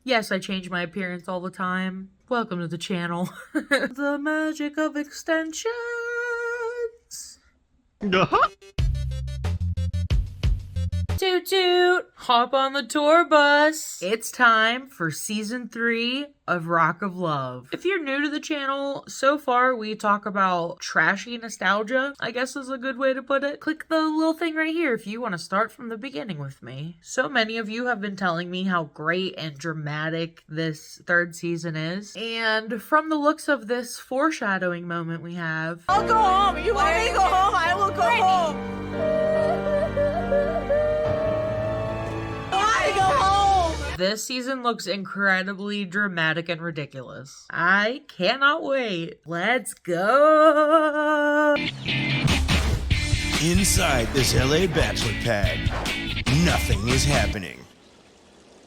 Yes, I change my appearance all the time. Welcome to the channel. The magic of extensions. Toot toot! Hop on the tour bus! It's time for season 3 of Rock of Love. If you're new to the channel, so far we talk about trashy nostalgia, I guess is a good way to put it. Click the little thing right here if you want to start from the beginning with me. So many of you have been telling me how great and dramatic this third season is. And from the looks of this foreshadowing moment we have... I'll go home! You want me to go home? I will go home! This season looks incredibly dramatic and ridiculous. I cannot wait. Let's go! Inside this LA bachelor pad, nothing is happening.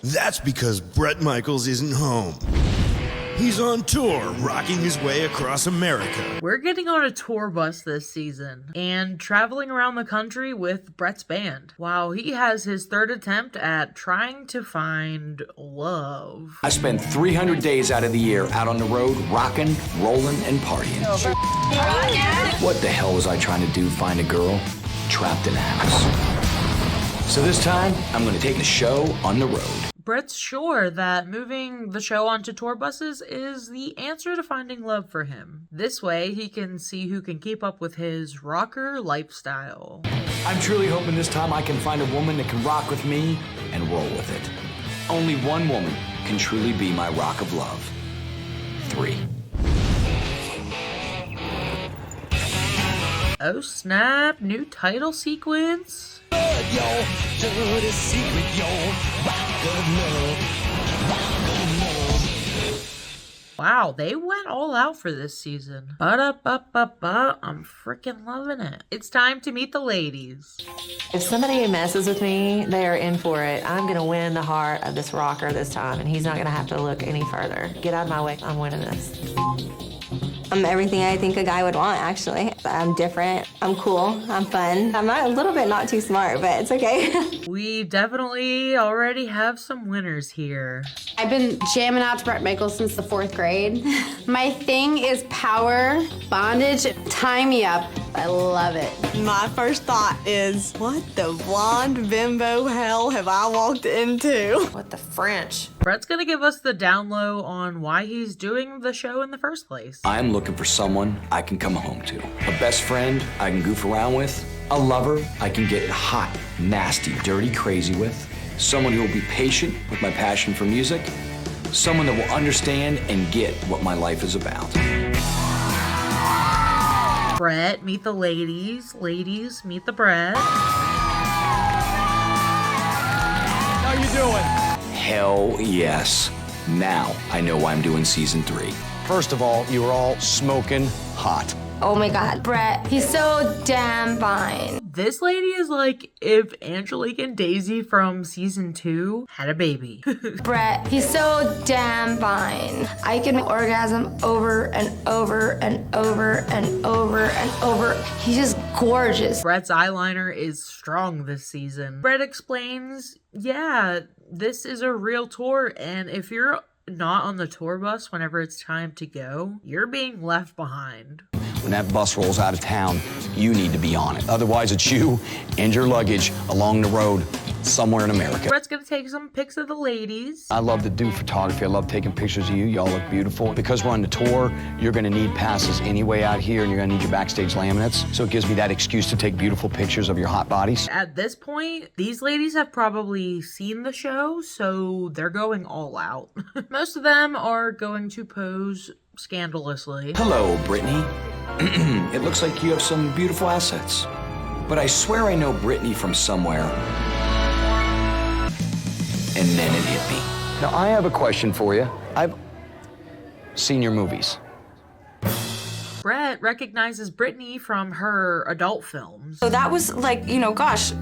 That's because Bret Michaels isn't home. He's on tour, rocking his way across America. We're getting on a tour bus this season and traveling around the country with Bret's band, while he has his third attempt at trying to find love. I spend 300 days out of the year out on the road, rocking, rolling, and partying. What the hell was I trying to do? Find a girl trapped in a house. So this time, I'm gonna take the show on the road. Bret's sure that moving the show onto tour buses is the answer to finding love for him. This way, he can see who can keep up with his rocker lifestyle. I'm truly hoping this time I can find a woman that can rock with me and roll with it. Only one woman can truly be my rock of love. 3. Oh snap, new title sequence. Your dirty secret, your rock of love. Wow, they went all out for this season. Ba-da-ba-ba-ba, I'm freaking loving it. It's time to meet the ladies. If somebody messes with me, they are in for it. I'm gonna win the heart of this rocker this time, and he's not gonna have to look any further. Get out of my way, I'm winning this. I'm everything I think a guy would want, actually. I'm different, I'm cool, I'm fun. I'm a little bit not too smart, but it's okay. We definitely already have some winners here. I've been jamming out to Bret Michaels since the 4th grade. My thing is power, bondage, tie me up. I love it. My first thought is, what the blonde bimbo hell have I walked into? What the French? Bret's gonna give us the down low on why he's doing the show in the first place. I'm looking for someone I can come home to. A best friend I can goof around with. A lover I can get hot, nasty, dirty, crazy with. Someone who will be patient with my passion for music. Someone that will understand and get what my life is about. Bret, meet the ladies. Ladies, meet the Bret. How you doing? Hell yes. Now I know why I'm doing season 3. First of all, you were all smoking hot. Oh my God, Bret, he's so damn fine. This lady is like if Angelique and Daisy from season 2 had a baby. Bret, he's so damn fine. I can orgasm over and over and over and over and over. He's just gorgeous. Bret's eyeliner is strong this season. Bret explains, yeah, this is a real tour, and if you're not on the tour bus whenever it's time to go, you're being left behind. When that bus rolls out of town, you need to be on it. Otherwise, it's you and your luggage along the road somewhere in America. Bret's gonna take some pics of the ladies. I love to do photography. I love taking pictures of you. Y'all look beautiful. Because we're on the tour, you're gonna need passes anyway out here, and you're gonna need your backstage laminates. So it gives me that excuse to take beautiful pictures of your hot bodies. At this point, these ladies have probably seen the show, so they're going all out. Most of them are going to pose scandalously. Hello, Brittany. It looks like you have some beautiful assets. But I swear I know Brittany from somewhere. And then it hit me. Now, I have a question for you. I've seen your movies. Bret recognizes Brittany from her adult films. So that was like, you know, gosh,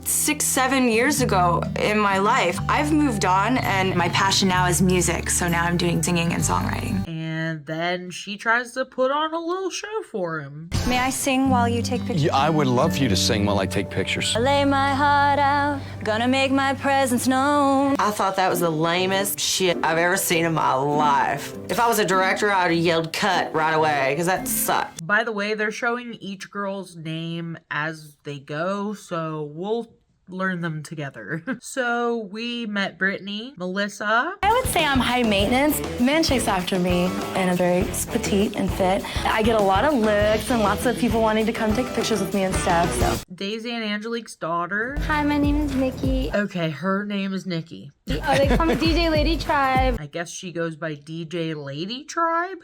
6-7 years ago in my life. I've moved on, and my passion now is music, so now I'm doing singing and songwriting. And and then she tries to put on a little show for him. May I sing while you take pictures? Yeah, I would love for you to sing while I take pictures. I lay my heart out, gonna make my presence known. I thought that was the lamest shit I've ever seen in my life. If I was a director, I would have yelled cut right away, because that sucked. By the way, they're showing each girl's name as they go, so we'll learn them together. So we met Brittany, Melissa. I would say I'm high maintenance. Man chase after me, and I'm very petite and fit. I get a lot of looks and lots of people wanting to come take pictures with me and stuff, so. Daisy and Angelique's daughter. Hi, my name is Nikki. Okay, her name is Nikki. Oh, they call me DJ Lady Tribe. I guess she goes by DJ Lady Tribe.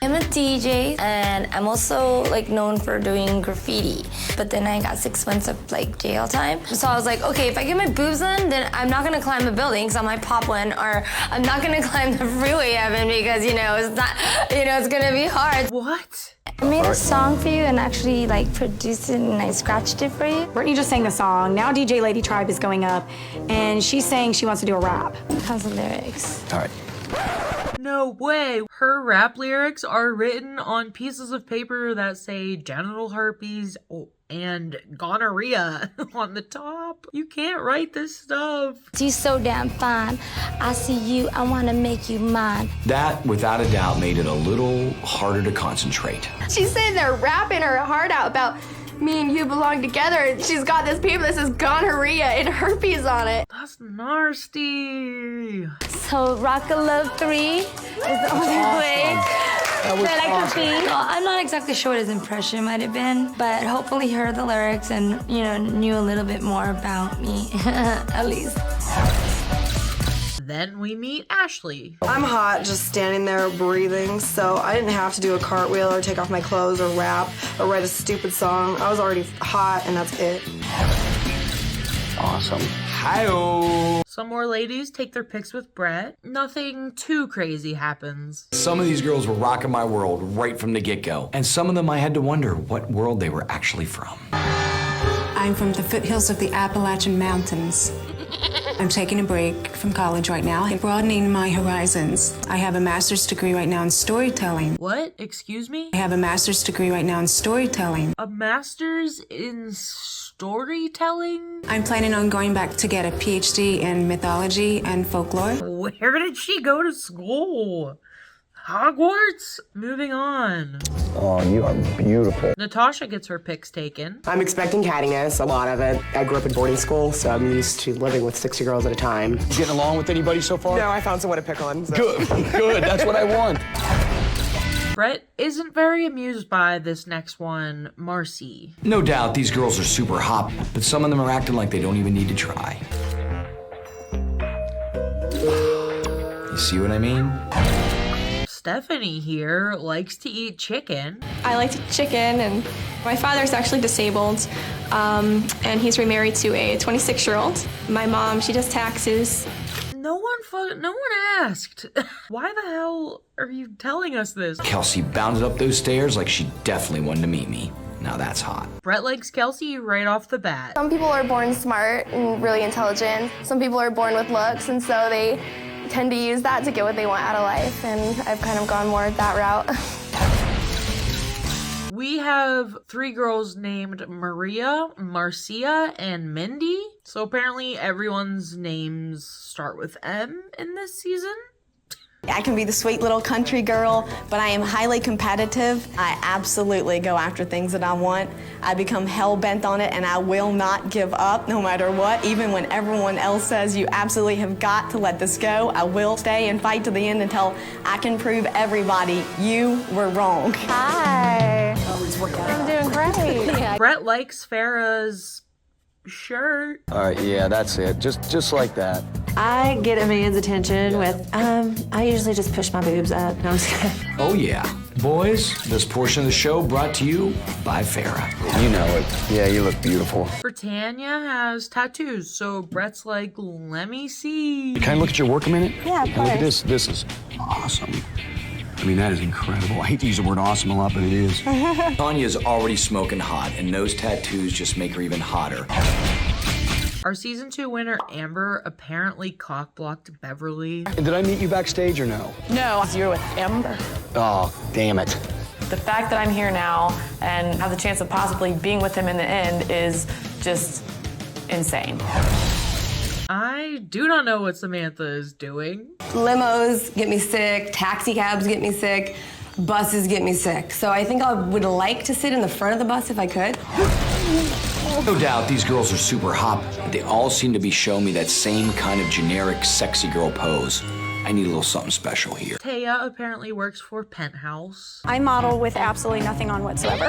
I'm a DJ, and I'm also like known for doing graffiti. But then I got 6 months of like jail time. So I was like, okay, if I get my boobs done, then I'm not gonna climb a building because I might pop one, or I'm not gonna climb the freeway heaven because it's not, it's gonna be hard. What? I made a song for you and actually like produced it and I scratched it for you. Brittany just sang the song. Now DJ Lady Tribe is going up, and she's saying she wants to do a rap. How's the lyrics? All right. No way. Her rap lyrics are written on pieces of paper that say genital herpes and gonorrhea on the top. You can't write this stuff. You so damn fine. I see you, I wanna make you mine. That, without a doubt, made it a little harder to concentrate. She's sitting there rapping her heart out about me and you belong together, and she's got this paper that says gonorrhea and herpes on it. That's nasty. So Rock of Love 3 is the only way that I could be. Well, I'm not exactly sure what his impression might have been, but hopefully he heard the lyrics and, knew a little bit more about me, at least. Then we meet Ashley. I'm hot just standing there breathing, so I didn't have to do a cartwheel or take off my clothes or rap or write a stupid song. I was already hot, and that's it. Awesome. Hi-oh. Some more ladies take their pics with Brett. Nothing too crazy happens. Some of these girls were rocking my world right from the get-go, and some of them I had to wonder what world they were actually from. I'm from the foothills of the Appalachian Mountains. I'm taking a break from college right now and broadening my horizons. I have a master's degree right now in storytelling. What? Excuse me? I have a master's degree right now in storytelling. A master's in storytelling? I'm planning on going back to get a PhD in mythology and folklore. Where did she go to school? Hogwarts? Moving on. Oh, you are beautiful. Natasha gets her pics taken. I'm expecting cattiness, a lot of it. I grew up in boarding school, so I'm used to living with 60 girls at a time. You getting along with anybody so far? No, I found someone to pick on. So. Good, good. That's what I want. Brett isn't very amused by this next one, Marcy. No doubt these girls are super hot, but some of them are acting like they don't even need to try. You see what I mean? Stephanie here likes to eat chicken. I like chicken, and my father's actually disabled, and he's remarried to a 26-year-old. My mom, she does taxes. No one asked. Why the hell are you telling us this? Kelsey bounded up those stairs like she definitely wanted to meet me. Now that's hot. Brett likes Kelsey right off the bat. Some people are born smart and really intelligent. Some people are born with looks, and so they tend to use that to get what they want out of life, and I've kind of gone more that route. We have 3 girls named Maria, Marcia, and Mindy. So apparently everyone's names start with M in this season. I can be the sweet little country girl, but I am highly competitive. I absolutely go after things that I want. I become hell-bent on it, and I will not give up no matter what. Even when everyone else says you absolutely have got to let this go, I will stay and fight to the end until I can prove everybody you were wrong. Hi. I'm doing great. Yeah. Brett likes Farrah's shirt. All right, yeah, that's it. Just like that. I get a man's attention with, I usually just push my boobs up. No, I'm just kidding. Oh yeah. Boys, this portion of the show brought to you by Farrah. You know it. Yeah, you look beautiful. Britannia has tattoos, so Brett's like, let me see. Can I look at your work a minute? Yeah, of Look at course. this. This is awesome. I mean, that is incredible. I hate to use the word awesome a lot, but it is. Tanya's already smoking hot, and those tattoos just make her even hotter. Our season 2 winner, Amber, apparently cock-blocked Beverly. And did I meet you backstage or no? No, you're with Amber. Oh, damn it. The fact that I'm here now and have the chance of possibly being with him in the end is just insane. I do not know what Samantha is doing. Limos get me sick, taxi cabs get me sick, buses get me sick. So I think I would like to sit in the front of the bus if I could. No doubt these girls are super hot, but they all seem to be showing me that same kind of generic sexy girl pose. I need a little something special here. Taya apparently works for Penthouse. I model with absolutely nothing on whatsoever.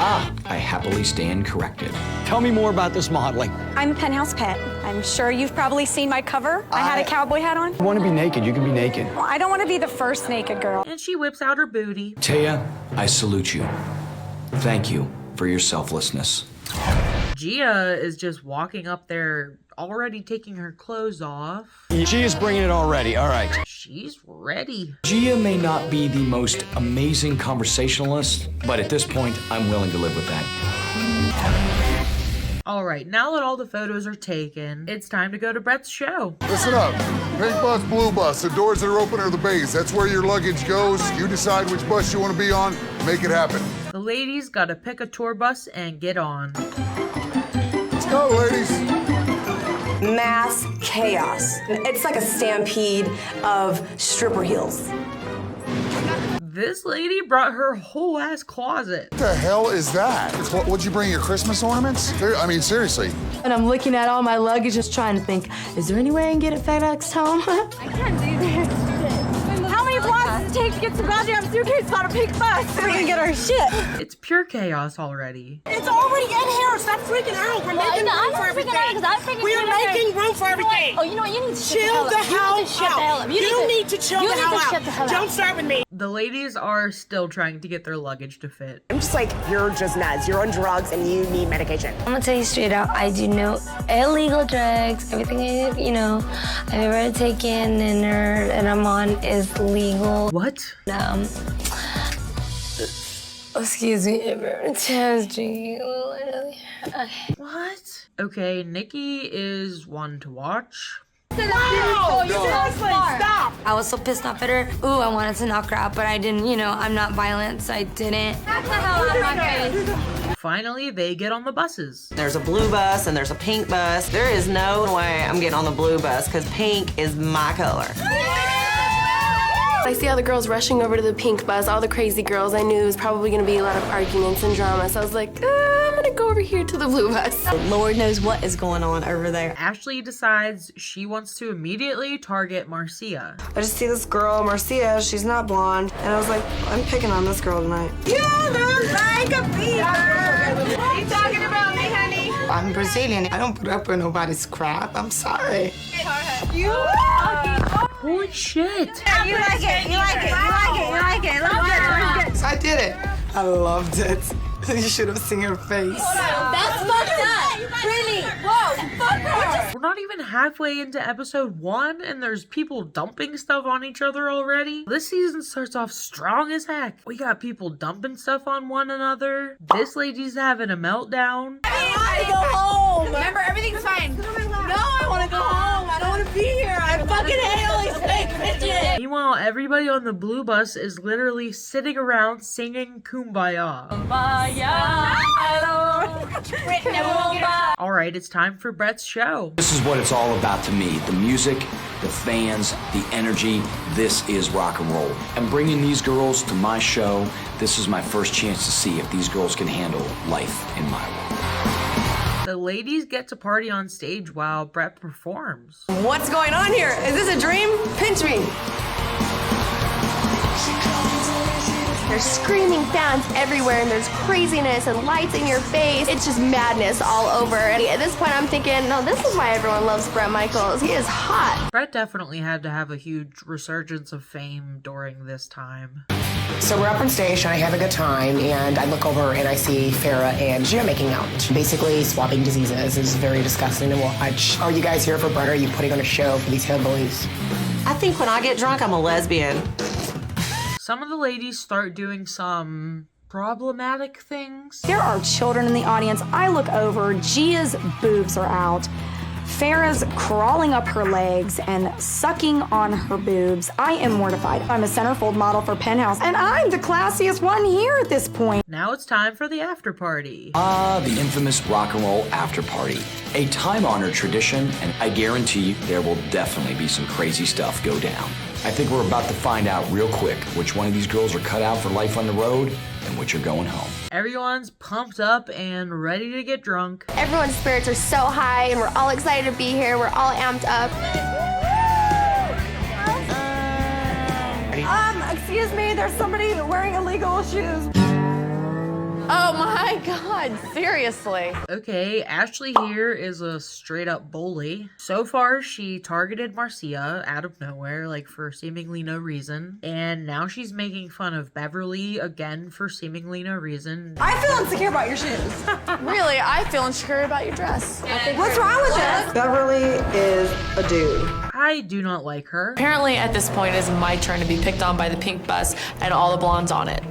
I happily stand corrected. Tell me more about this modeling. I'm a Penthouse pet. I'm sure you've probably seen my cover. I had a cowboy hat on. You want to be naked, you can be naked. Well, I don't want to be the first naked girl. And she whips out her booty. Taya, I salute you. Thank you for your selflessness. Gia is just walking up there, already taking her clothes off. She is bringing it already, all right. She's ready. Gia may not be the most amazing conversationalist, but at this point, I'm willing to live with that. All right, now that all the photos are taken, it's time to go to Brett's show. Listen up. Pink bus, blue bus. The doors that are open are the bays. That's where your luggage goes. You decide which bus you want to be on. Make it happen. The ladies gotta pick a tour bus and get on. Let's go, ladies. Mass chaos. It's like a stampede of stripper heels. This lady brought her whole ass closet. What the hell is that? What'd you bring, your Christmas ornaments? I mean, seriously. And I'm looking at all my luggage, just trying to think, is there any way I can get it FedExed home? I can't do this. How many blocks does it take to get some goddamn suitcase on a pink bus? We're gonna get our shit. It's pure chaos already. It's already in here. Stop freaking out. We're making room for everything. We're making room for everything. Oh, you know what? You need to chill the hell out. You need to chill the hell out. Don't start with me. The ladies are still trying to get their luggage to fit. I'm just like, you're just nuts. You're on drugs and you need medication. I'm gonna tell you straight out, I do no illegal drugs. Everything I've ever taken and I'm on is legal. What? Excuse me, drinking. Okay. What? Okay, Nikki is one to watch. Wow! Seriously, stop! I was so pissed off at her. Ooh, I wanted to knock her out, but I didn't, I'm not violent, so I didn't. Knock the hell out of my face. Finally, they get on the buses. There's a blue bus and there's a pink bus. There is no way I'm getting on the blue bus because pink is my color. I see all the girls rushing over to the pink bus, all the crazy girls. I knew it was probably gonna be a lot of arguments and drama, so I was like, I'm gonna go over here to the blue bus. Lord knows what is going on over there. Ashley decides she wants to immediately target Marcia. I just see this girl, Marcia, she's not blonde, and I was like, I'm picking on this girl tonight. You look like a beaver. What are you talking about me, honey? I'm Brazilian. I don't put up with nobody's crap. I'm sorry. You Holy shit. You like it. You like it. You like it. You like it. Let's I did it. I loved it. You should have seen her face. That's fucked up. Really? Whoa. Fuck her. We're not even halfway into episode 1 and there's people dumping stuff on each other already. This season starts off strong as heck. We got people dumping stuff on one another. This lady's having a meltdown. I want to go home. Remember, everything's fine. No, I want to go home. I don't want to be here. I fucking hate all these fake bitches. Meanwhile, everybody on the blue bus is literally sitting around singing Kumbaya. Alright, it's time for Brett's show. This is what it's all about to me. The music, the fans, the energy. This is rock and roll. And bringing these girls to my show, this is my first chance to see if these girls can handle life in my world. The ladies get to party on stage while Brett performs. What's going on here? Is this a dream? Pinch me. There's screaming fans everywhere, and there's craziness and lights in your face. It's just madness all over. And at this point, I'm thinking, no, this is why everyone loves Bret Michaels. He is hot. Brett definitely had to have a huge resurgence of fame during this time. So we're up on stage and I have a good time, and I look over and I see Farrah and Gia making out. Basically swapping diseases. Is very disgusting to watch. Are you guys here for Brett? Are you putting on a show for these hillbillies? I think when I get drunk, I'm a lesbian. Some of the ladies start doing some problematic things. There are children in the audience. I look over, Gia's boobs are out. Farrah's crawling up her legs and sucking on her boobs. I am mortified. I'm a centerfold model for Penthouse, and I'm the classiest one here at this point. Now it's time for the after party. The infamous rock and roll after party. A time-honored tradition, and I guarantee there will definitely be some crazy stuff go down. I think we're about to find out real quick which one of these girls are cut out for life on the road and which are going home. Everyone's pumped up and ready to get drunk. Everyone's spirits are so high, and we're all excited to be here. We're all amped up. Excuse me, there's somebody wearing illegal shoes. Oh my God, seriously. Okay, Ashley here is a straight up bully. So far, she targeted Marcia out of nowhere, like for seemingly no reason. And now she's making fun of Beverly again for seemingly no reason. I feel insecure about your shoes. Really, I feel insecure about your dress. What's wrong with this? Beverly is a dude. I do not like her. Apparently at this point it is my turn to be picked on by the pink bus and all the blondes on it.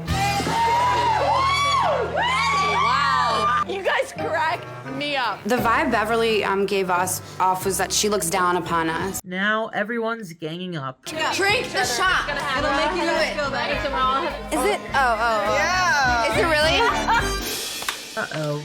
You guys crack me up. The vibe Beverly gave us off was that she looks down upon us. Now everyone's ganging up. Drink the shot. It'll make you guys feel better. Is it? Oh. Yeah. Is it really? Uh-oh.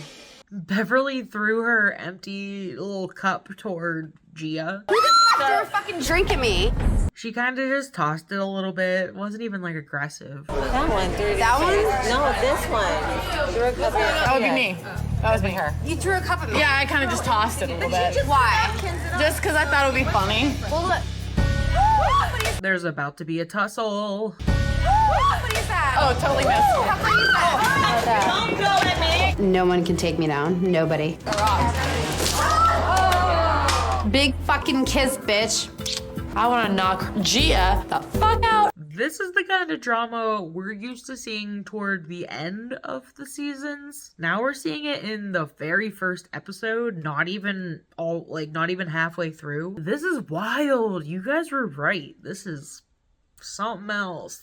Beverly threw her empty little cup toward Gia. Who the fuck threw a fucking drink at me? She kind of just tossed it a little bit. It wasn't even like aggressive. That one. That one? No, this one. That would be me. That was me, her. You threw a cup at me. Yeah, I kind of just tossed it a little bit. Why? Just because I thought it would be funny. Well, look. There's about to be a tussle. What is that? Oh, totally missed. Don't go at me. No one can take me down. Nobody. Big fucking kiss, bitch. I want to knock Gia the fuck out. This is the kind of drama we're used to seeing toward the end of the seasons. Now we're seeing it in the very first episode, not even halfway through. This is wild. You guys were right. This is something else.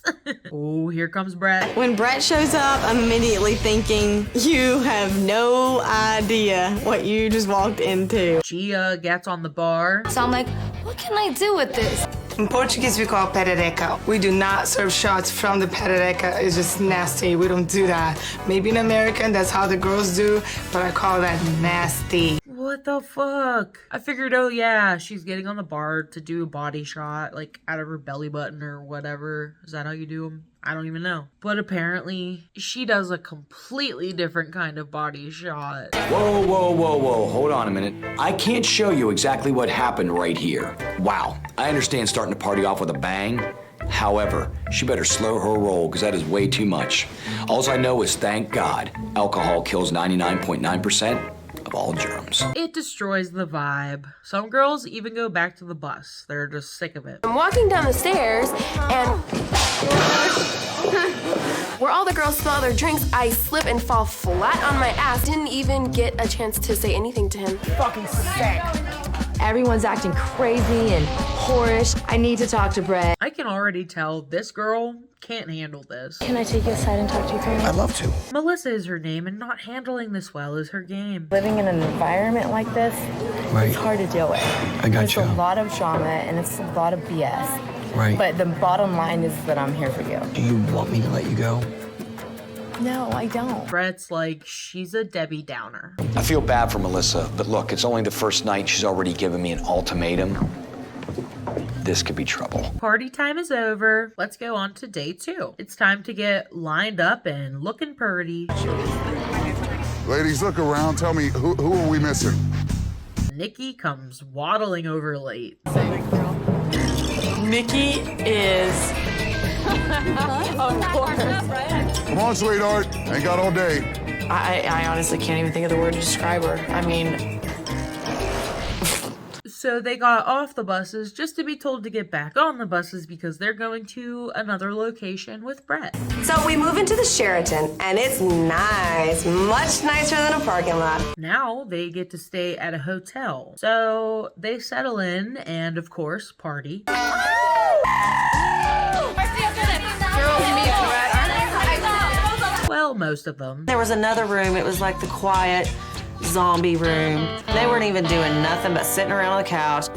Oh, here comes Brett. When Brett shows up, I'm immediately thinking, you have no idea what you just walked into. Gia gets on the bar. So I'm like, what can I do with this? In Portuguese, we call perereca. We do not serve shots from the perereca. It's just nasty. We don't do that. Maybe in American, that's how the girls do, but I call that nasty. What the fuck? I figured, oh yeah, she's getting on the bar to do a body shot, like out of her belly button or whatever. Is that how you do them? I don't even know. But apparently, she does a completely different kind of body shot. Whoa. Hold on a minute. I can't show you exactly what happened right here. Wow. I understand starting to party off with a bang. However, she better slow her roll because that is way too much. All I know is, thank God, alcohol kills 99.9% of all germs. It destroys the vibe. Some girls even go back to the bus. They're just sick of it. I'm walking down the stairs, and where all the girls smell their drinks, I slip and fall flat on my ass. Didn't even get a chance to say anything to him. Fucking sick. Everyone's acting crazy and whorish. I need to talk to Brett. I can already tell this girl can't handle this. Can I take you aside and talk to you for a minute? I'd love to. Melissa is her name, and not handling this well is her game. Living in an environment like this, Right. it's hard to deal with. I got It's you. a lot of drama and it's a lot of BS. Right. But the bottom line is that I'm here for you. Do you want me to let you go? No, I don't. Brett's like, she's a Debbie Downer. I feel bad for Melissa, but look, it's only the first night. She's already given me an ultimatum. This could be trouble. Party time is over. Let's go on to day 2. It's time to get lined up and looking purty. Ladies, look around. Tell me, who are we missing? Nikki comes waddling over late. Nikki is... Of course. Come on, sweetheart. Ain't got all day. I honestly can't even think of the word to describe her. I mean... So they got off the buses just to be told to get back on the buses because they're going to another location with Brett. So we move into the Sheraton, and it's nice. Much nicer than a parking lot. Now they get to stay at a hotel. So they settle in and, of course, party. Well, Well, most of them. There was another room, it was like the quiet zombie room. They weren't even doing nothing but sitting around on the couch.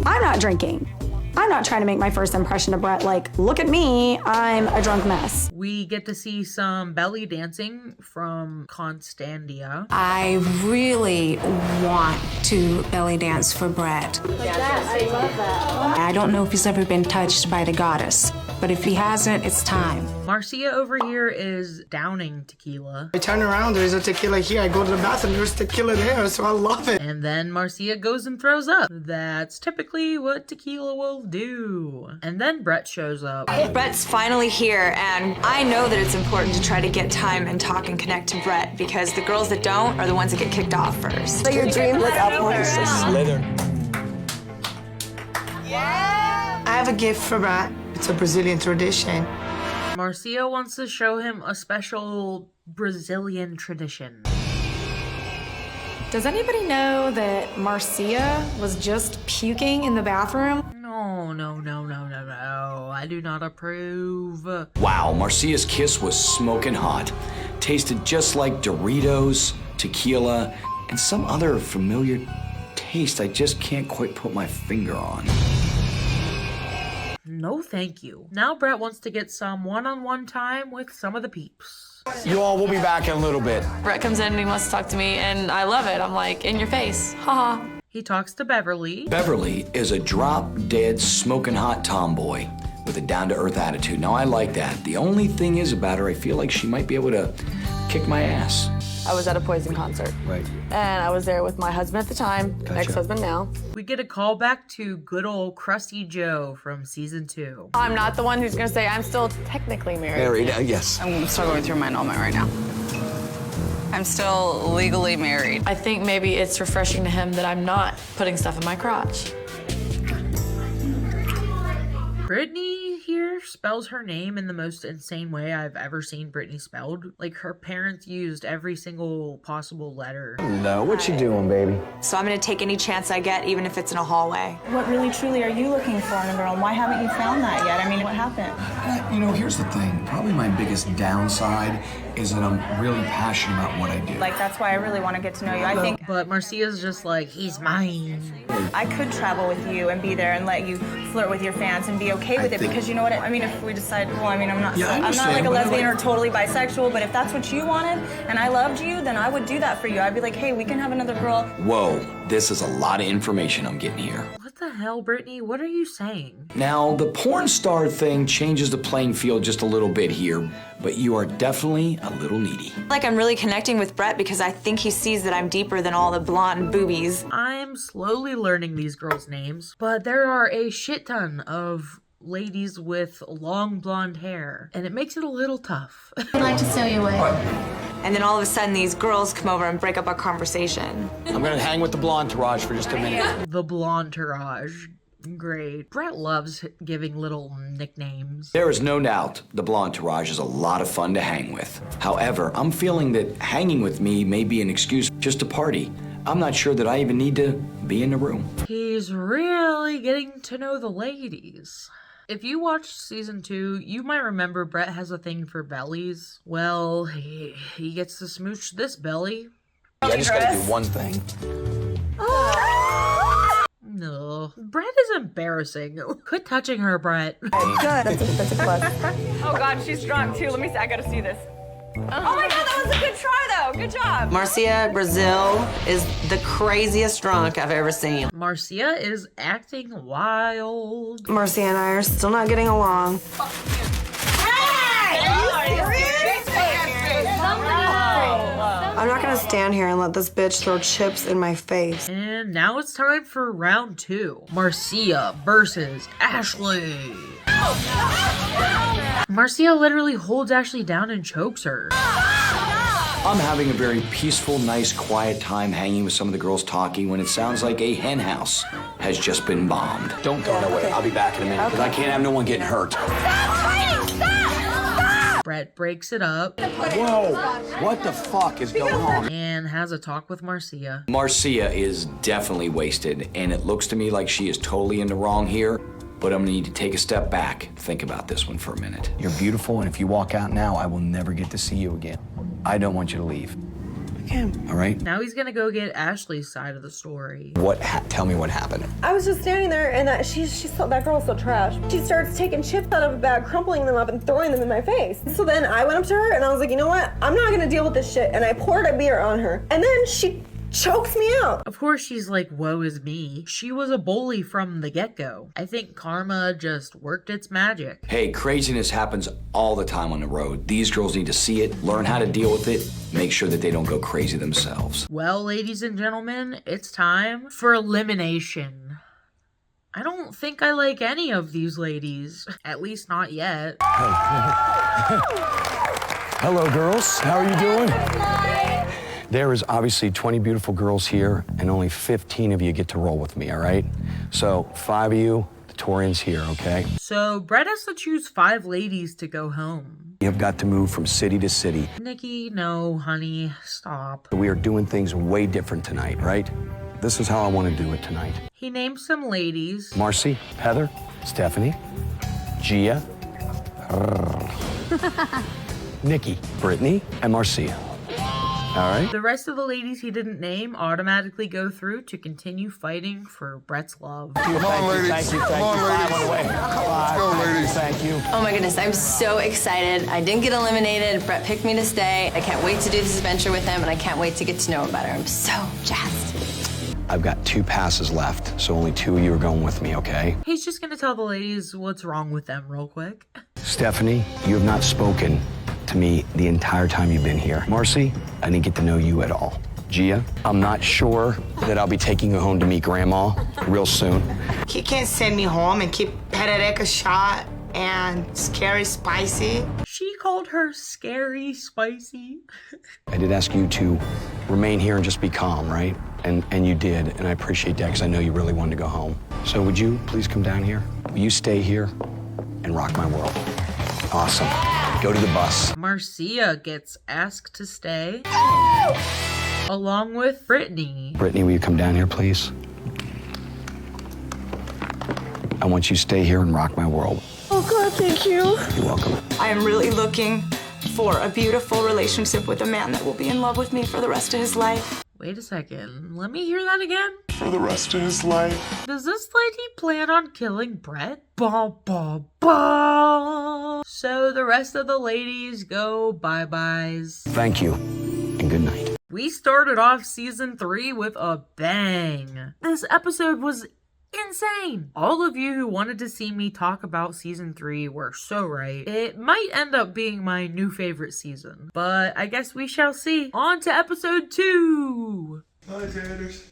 I'm not drinking. I'm not trying to make my first impression of Brett like, look at me, I'm a drunk mess. We get to see some belly dancing from Constantia. I really want to belly dance for Brett. Like that, I love that. I don't know if he's ever been touched by the goddess, but if he hasn't, it's time. Marcia over here is downing tequila. I turn around, there's a tequila here. I go to the bathroom, there's tequila there, so I love it. And then Marcia goes and throws up. That's typically what tequila will do. And then Brett shows up. Brett's finally here, and I know that it's important to try to get time and talk and connect to Brett because the girls that don't are the ones that get kicked off first. So your dream look up more. Slither. I have a gift for Brett. It's a Brazilian tradition. Marcia wants to show him a special Brazilian tradition. Does anybody know that Marcia was just puking in the bathroom? No. I do not approve. Wow, Marcia's kiss was smoking hot. Tasted just like Doritos, tequila, and some other familiar taste I just can't quite put my finger on. No thank you. Now Brett wants to get some one-on-one time with some of the peeps. You all will be back in a little bit. Brett comes in and he wants to talk to me, and I love it. I'm like, in your face. Haha. He talks to Beverly. Beverly is a drop-dead, smoking hot tomboy with a down-to-earth attitude. Now, I like that. The only thing is about her, I feel like she might be able to kick my ass. I was at a Poison concert. Right. And I was there with my husband at the time, ex-husband now. We get a call back to good old Crusty Joe from season 2. I'm not the one who's gonna say I'm still technically married. Married, yes. I'm still going through my annulment right now. I'm still legally married. I think maybe it's refreshing to him that I'm not putting stuff in my crotch. Brittany here spells her name in the most insane way I've ever seen Brittany spelled. Like, her parents used every single possible letter. No, what you doing, baby? So I'm gonna take any chance I get, even if it's in a hallway. What really truly are you looking for in a girl, and why haven't you found that yet? I mean, what happened? You know, here's the thing. Probably my biggest downside is that I'm really passionate about what I do. Like, that's why I really want to get to know you. I think But Marcia's just like, he's mine. I could travel with you and be there and let you flirt with your fans and be okay with it, because you know what I mean. If we decide, well, I mean, I'm not like a lesbian or totally bisexual, but if that's what you wanted and I loved you, then I would do that for you. I'd be like, hey, we can have another girl. Whoa, this is a lot of information I'm getting here. What the hell, Brittany? What are you saying? Now, the porn star thing changes the playing field just a little bit here, but you are definitely a little needy. Like I'm really connecting with Brett because I think he sees that I'm deeper than all the blonde boobies. I'm slowly learning these girls' names, but there are a shit ton of ladies with long blonde hair, and it makes it a little tough. I'd like to sell you away. And then all of a sudden these girls come over and break up our conversation. I'm gonna hang with the blonde entourage for just a minute. The blonde entourage. Great. Brett loves giving little nicknames. There is no doubt the blonde entourage is a lot of fun to hang with. However, I'm feeling that hanging with me may be an excuse just to party. I'm not sure that I even need to be in the room. He's really getting to know the ladies. If you watched season 2, you might remember Brett has a thing for bellies. Well, he gets to smooch this belly. Yeah, I just gotta do one thing. No. Brett is embarrassing. Quit touching her, Brett. Good. That's a plus. Oh God, she's drunk too. Let me see. I gotta see this. Oh my God, that was a good try though. Good job. Marcia Brazil is the craziest drunk I've ever seen. Marcia is acting wild. Marcia and I are still not getting along. I'm not gonna stand here and let this bitch throw chips in my face. And now it's time for round 2. Marcia versus Ashley. Marcia literally holds Ashley down and chokes her. I'm having a very peaceful, nice, quiet time hanging with some of the girls talking when it sounds like a hen house has just been bombed. Don't go nowhere. I'll be back in a minute because I can't have no one getting hurt. Brett breaks it up. Whoa, what the fuck is going on? And has a talk with Marcia. Marcia is definitely wasted, and it looks to me like she is totally in the wrong here. But I'm gonna need to take a step back, think about this one for a minute. You're beautiful, and if you walk out now, I will never get to see you again. I don't want you to leave. All right? Now he's gonna go get Ashley's side of the story. Tell me what happened. I was just standing there, and that girl's so trash. She starts taking chips out of a bag, crumpling them up, and throwing them in my face. So then I went up to her, and I was like, you know what? I'm not gonna deal with this shit. And I poured a beer on her, and then she chokes me out. Of course she's like, woe is me. She was a bully from the get-go. I think karma just worked its magic. Hey, craziness happens all the time on the road. These girls need to see it, learn how to deal with it, make sure that they don't go crazy themselves. Well, ladies and gentlemen, it's time for elimination. I don't think I like any of these ladies. At least not yet. Hello, girls. How are you doing? There is obviously 20 beautiful girls here, and only 15 of you get to roll with me, all right? So 5 of you, the Torian's here, okay? So Brett has to choose 5 ladies to go home. You have got to move from city to city. Nikki, no, honey, stop. We are doing things way different tonight, right? This is how I want to do it tonight. He named some ladies. Marcy, Heather, Stephanie, Gia, Nikki, Brittany, and Marcia. All right. The rest of the ladies he didn't name automatically go through to continue fighting for Brett's love. Come on, ladies. Thank you. Come on, ladies. Let's go, ladies. Thank you. Oh my goodness, I'm so excited. I didn't get eliminated. Brett picked me to stay. I can't wait to do this adventure with him, and I can't wait to get to know him better. I'm so jazzed. I've got 2 passes left, so only 2 of you are going with me, okay? He's just gonna tell the ladies what's wrong with them real quick. Stephanie, you have not spoken to me the entire time you've been here. Marcy, I didn't get to know you at all. Gia, I'm not sure that I'll be taking you home to meet Grandma real soon. He can't send me home and keep Perereca shot and scary spicy. She called her scary spicy. I did ask you to remain here and just be calm, right? And you did, and I appreciate that because I know you really wanted to go home. So would you please come down here? Will you stay here and rock my world? Awesome. Go to the bus. Marcia gets asked to stay. Along with Brittany. Brittany, will you come down here, please? I want you to stay here and rock my world. Oh God, thank you. You're welcome. I am really looking for a beautiful relationship with a man that will be in love with me for the rest of his life. Wait a second. Let me hear that again. For the rest of his life. Does this lady plan on killing Brett? Bah, bah, bah. So the rest of the ladies go bye-byes. Thank you, and good night. We started off season 3 with a bang. This episode was insane. All of you who wanted to see me talk about season 3 were so right. It might end up being my new favorite season, but I guess we shall see. On to episode 2. Hi, Tanners.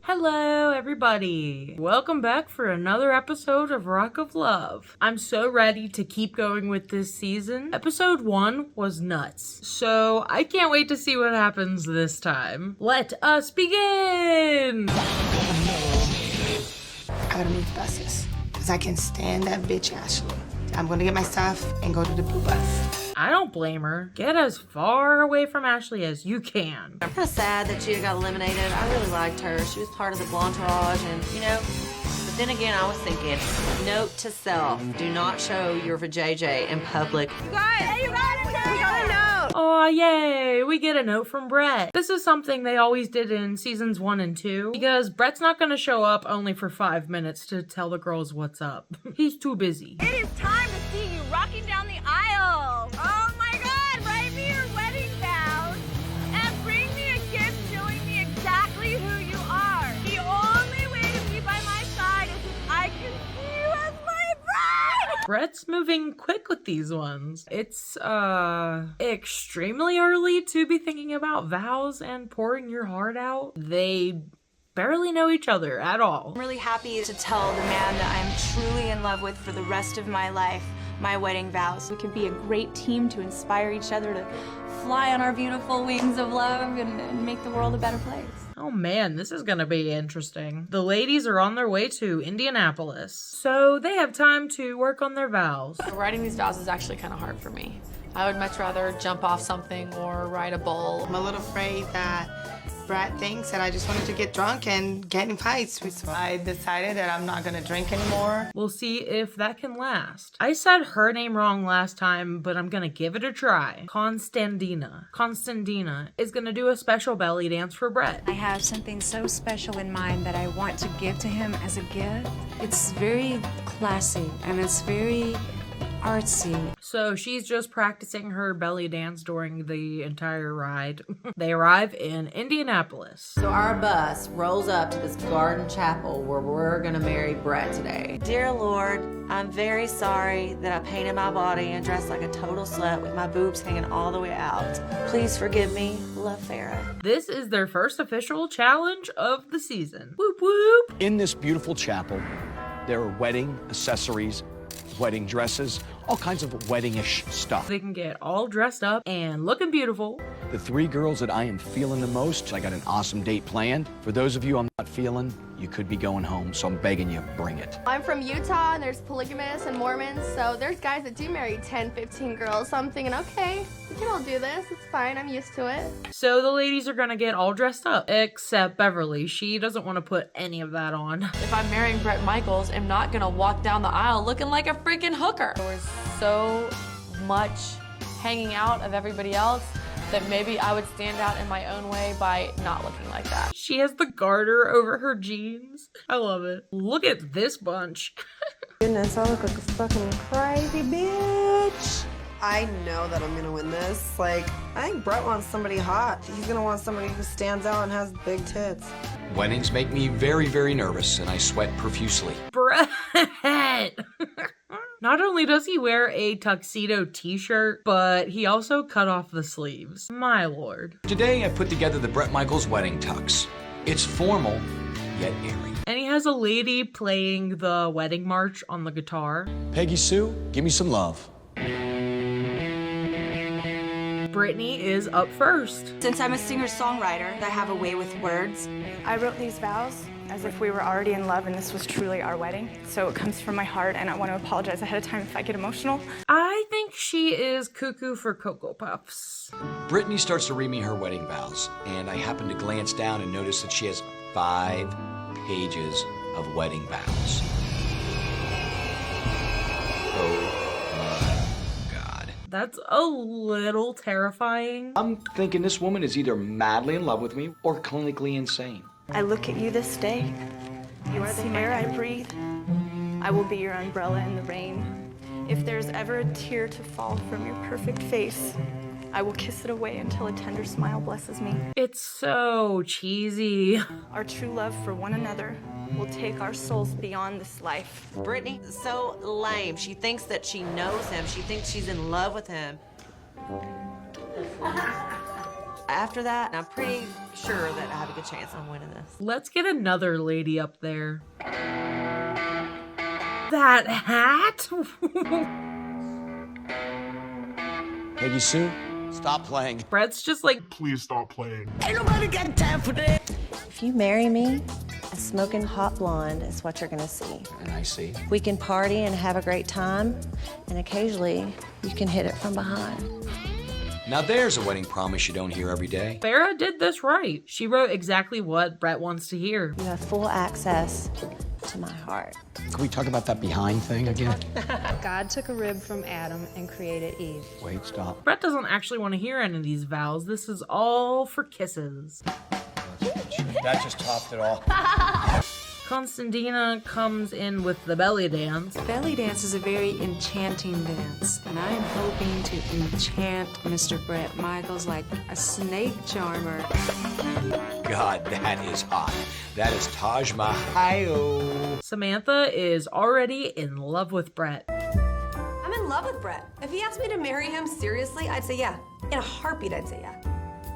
Hello, everybody. Welcome back for another episode of Rock of Love. I'm so ready to keep going with this season. Episode 1 was nuts, so I can't wait to see what happens this time. Let us begin! I gotta move buses, because I can't stand that bitch Ashley. I'm gonna get my stuff and go to the blue bus. I don't blame her. Get as far away from Ashley as you can. I'm kind of sad that Gia got eliminated. I really liked her. She was part of the Blantourage, and you know, but then again, I was thinking, note to self, do not show your vajayjay in public. You guys, hey, you got it. We got a note. Oh, yay! We get a note from Brett. This is something they always did in seasons 1 and 2, because Brett's not gonna show up only for 5 minutes to tell the girls what's up. He's too busy. It is time to see you rocking down the aisle. Oh my God, write me your wedding vows and bring me a gift showing me exactly who you are. The only way to be by my side is if I can see you as my bride. Brett's moving quick with these ones. It's, extremely early to be thinking about vows and pouring your heart out. They barely know each other at all. I'm really happy to tell the man that I'm truly in love with for the rest of my life my wedding vows. We could be a great team to inspire each other to fly on our beautiful wings of love and make the world a better place. Oh man, this is gonna be interesting. The ladies are on their way to Indianapolis, so they have time to work on their vows. Writing these vows is actually kind of hard for me. I would much rather jump off something or ride a bull. I'm a little afraid that Brett thinks that I just wanted to get drunk and get in fights. So I decided that I'm not gonna drink anymore. We'll see if that can last. I said her name wrong last time, but I'm gonna give it a try. Constantina is gonna do a special belly dance for Brett. I have something so special in mind that I want to give to him as a gift. It's very classy and it's very artsy. So she's just practicing her belly dance during the entire ride. They arrive in Indianapolis. So our bus rolls up to this garden chapel where we're gonna marry Brett today. Dear Lord, I'm very sorry that I painted my body and dressed like a total slut with my boobs hanging all the way out. Please forgive me. Love, Farrah. This is their first official challenge of the season. Whoop whoop. In this beautiful chapel, there are wedding accessories, wedding dresses, all kinds of wedding-ish stuff. They can get all dressed up and looking beautiful. The 3 girls that I am feeling the most, I got an awesome date planned. For those of you I'm not feeling, you could be going home, so I'm begging you, bring it. I'm from Utah, and there's polygamists and Mormons, so there's guys that do marry 10, 15 girls, so I'm thinking, okay, we can all do this. It's fine. I'm used to it. So the ladies are gonna get all dressed up, except Beverly. She doesn't want to put any of that on. If I'm marrying Bret Michaels, I'm not gonna walk down the aisle looking like a freaking hooker. There was so much hanging out of everybody else that maybe I would stand out in my own way by not looking like that. She has the garter over her jeans. I love it. Look at this bunch. Goodness, I look like a fucking crazy bitch. I know that I'm gonna win this. Like, I think Brett wants somebody hot. He's gonna want somebody who stands out and has big tits. Weddings make me very, very nervous, and I sweat profusely. Brett! Not only does he wear a tuxedo t-shirt, but he also cut off the sleeves. My lord. Today, I put together the Bret Michaels wedding tux. It's formal, yet airy. And he has a lady playing the wedding march on the guitar. Peggy Sue, give me some love. Brittany is up first. Since I'm a singer-songwriter, I have a way with words. I wrote these vows as if we were already in love and this was truly our wedding. So it comes from my heart and I want to apologize ahead of time if I get emotional. I think she is cuckoo for Cocoa Puffs. Brittany starts to read me her wedding vows, and I happen to glance down and notice that she has 5 pages of wedding vows. Oh my God. That's a little terrifying. I'm thinking this woman is either madly in love with me or clinically insane. I look at you this day. You are the air I breathe. I will be your umbrella in the rain. If there's ever a tear to fall from your perfect face, I will kiss it away until a tender smile blesses me. It's so cheesy. Our true love for one another will take our souls beyond this life. Brittany is so lame. She thinks that she knows him. She thinks she's in love with him. After that, I'm pretty sure that I have a good chance on winning this. Let's get another lady up there. That hat? Peggy Sue, stop playing. Brett's just like, please stop playing. Ain't nobody got time for that. If you marry me, a smoking hot blonde is what you're gonna see. And I see. We can party and have a great time, and occasionally you can hit it from behind. Now there's a wedding promise you don't hear every day. Farrah did this right. She wrote exactly what Brett wants to hear. You have full access to my heart. Can we talk about that behind thing again? God took a rib from Adam and created Eve. Wait, stop. Brett doesn't actually want to hear any of these vows. This is all for kisses. That just topped it all. Constantina comes in with the belly dance. Belly dance is a very enchanting dance, and I am hoping to enchant Mr. Bret Michaels like a snake charmer. God, that is hot. That is Taj Mahal. Samantha is already in love with Brett. I'm in love with Brett. If he asked me to marry him seriously, I'd say yeah. In a heartbeat, I'd say yeah.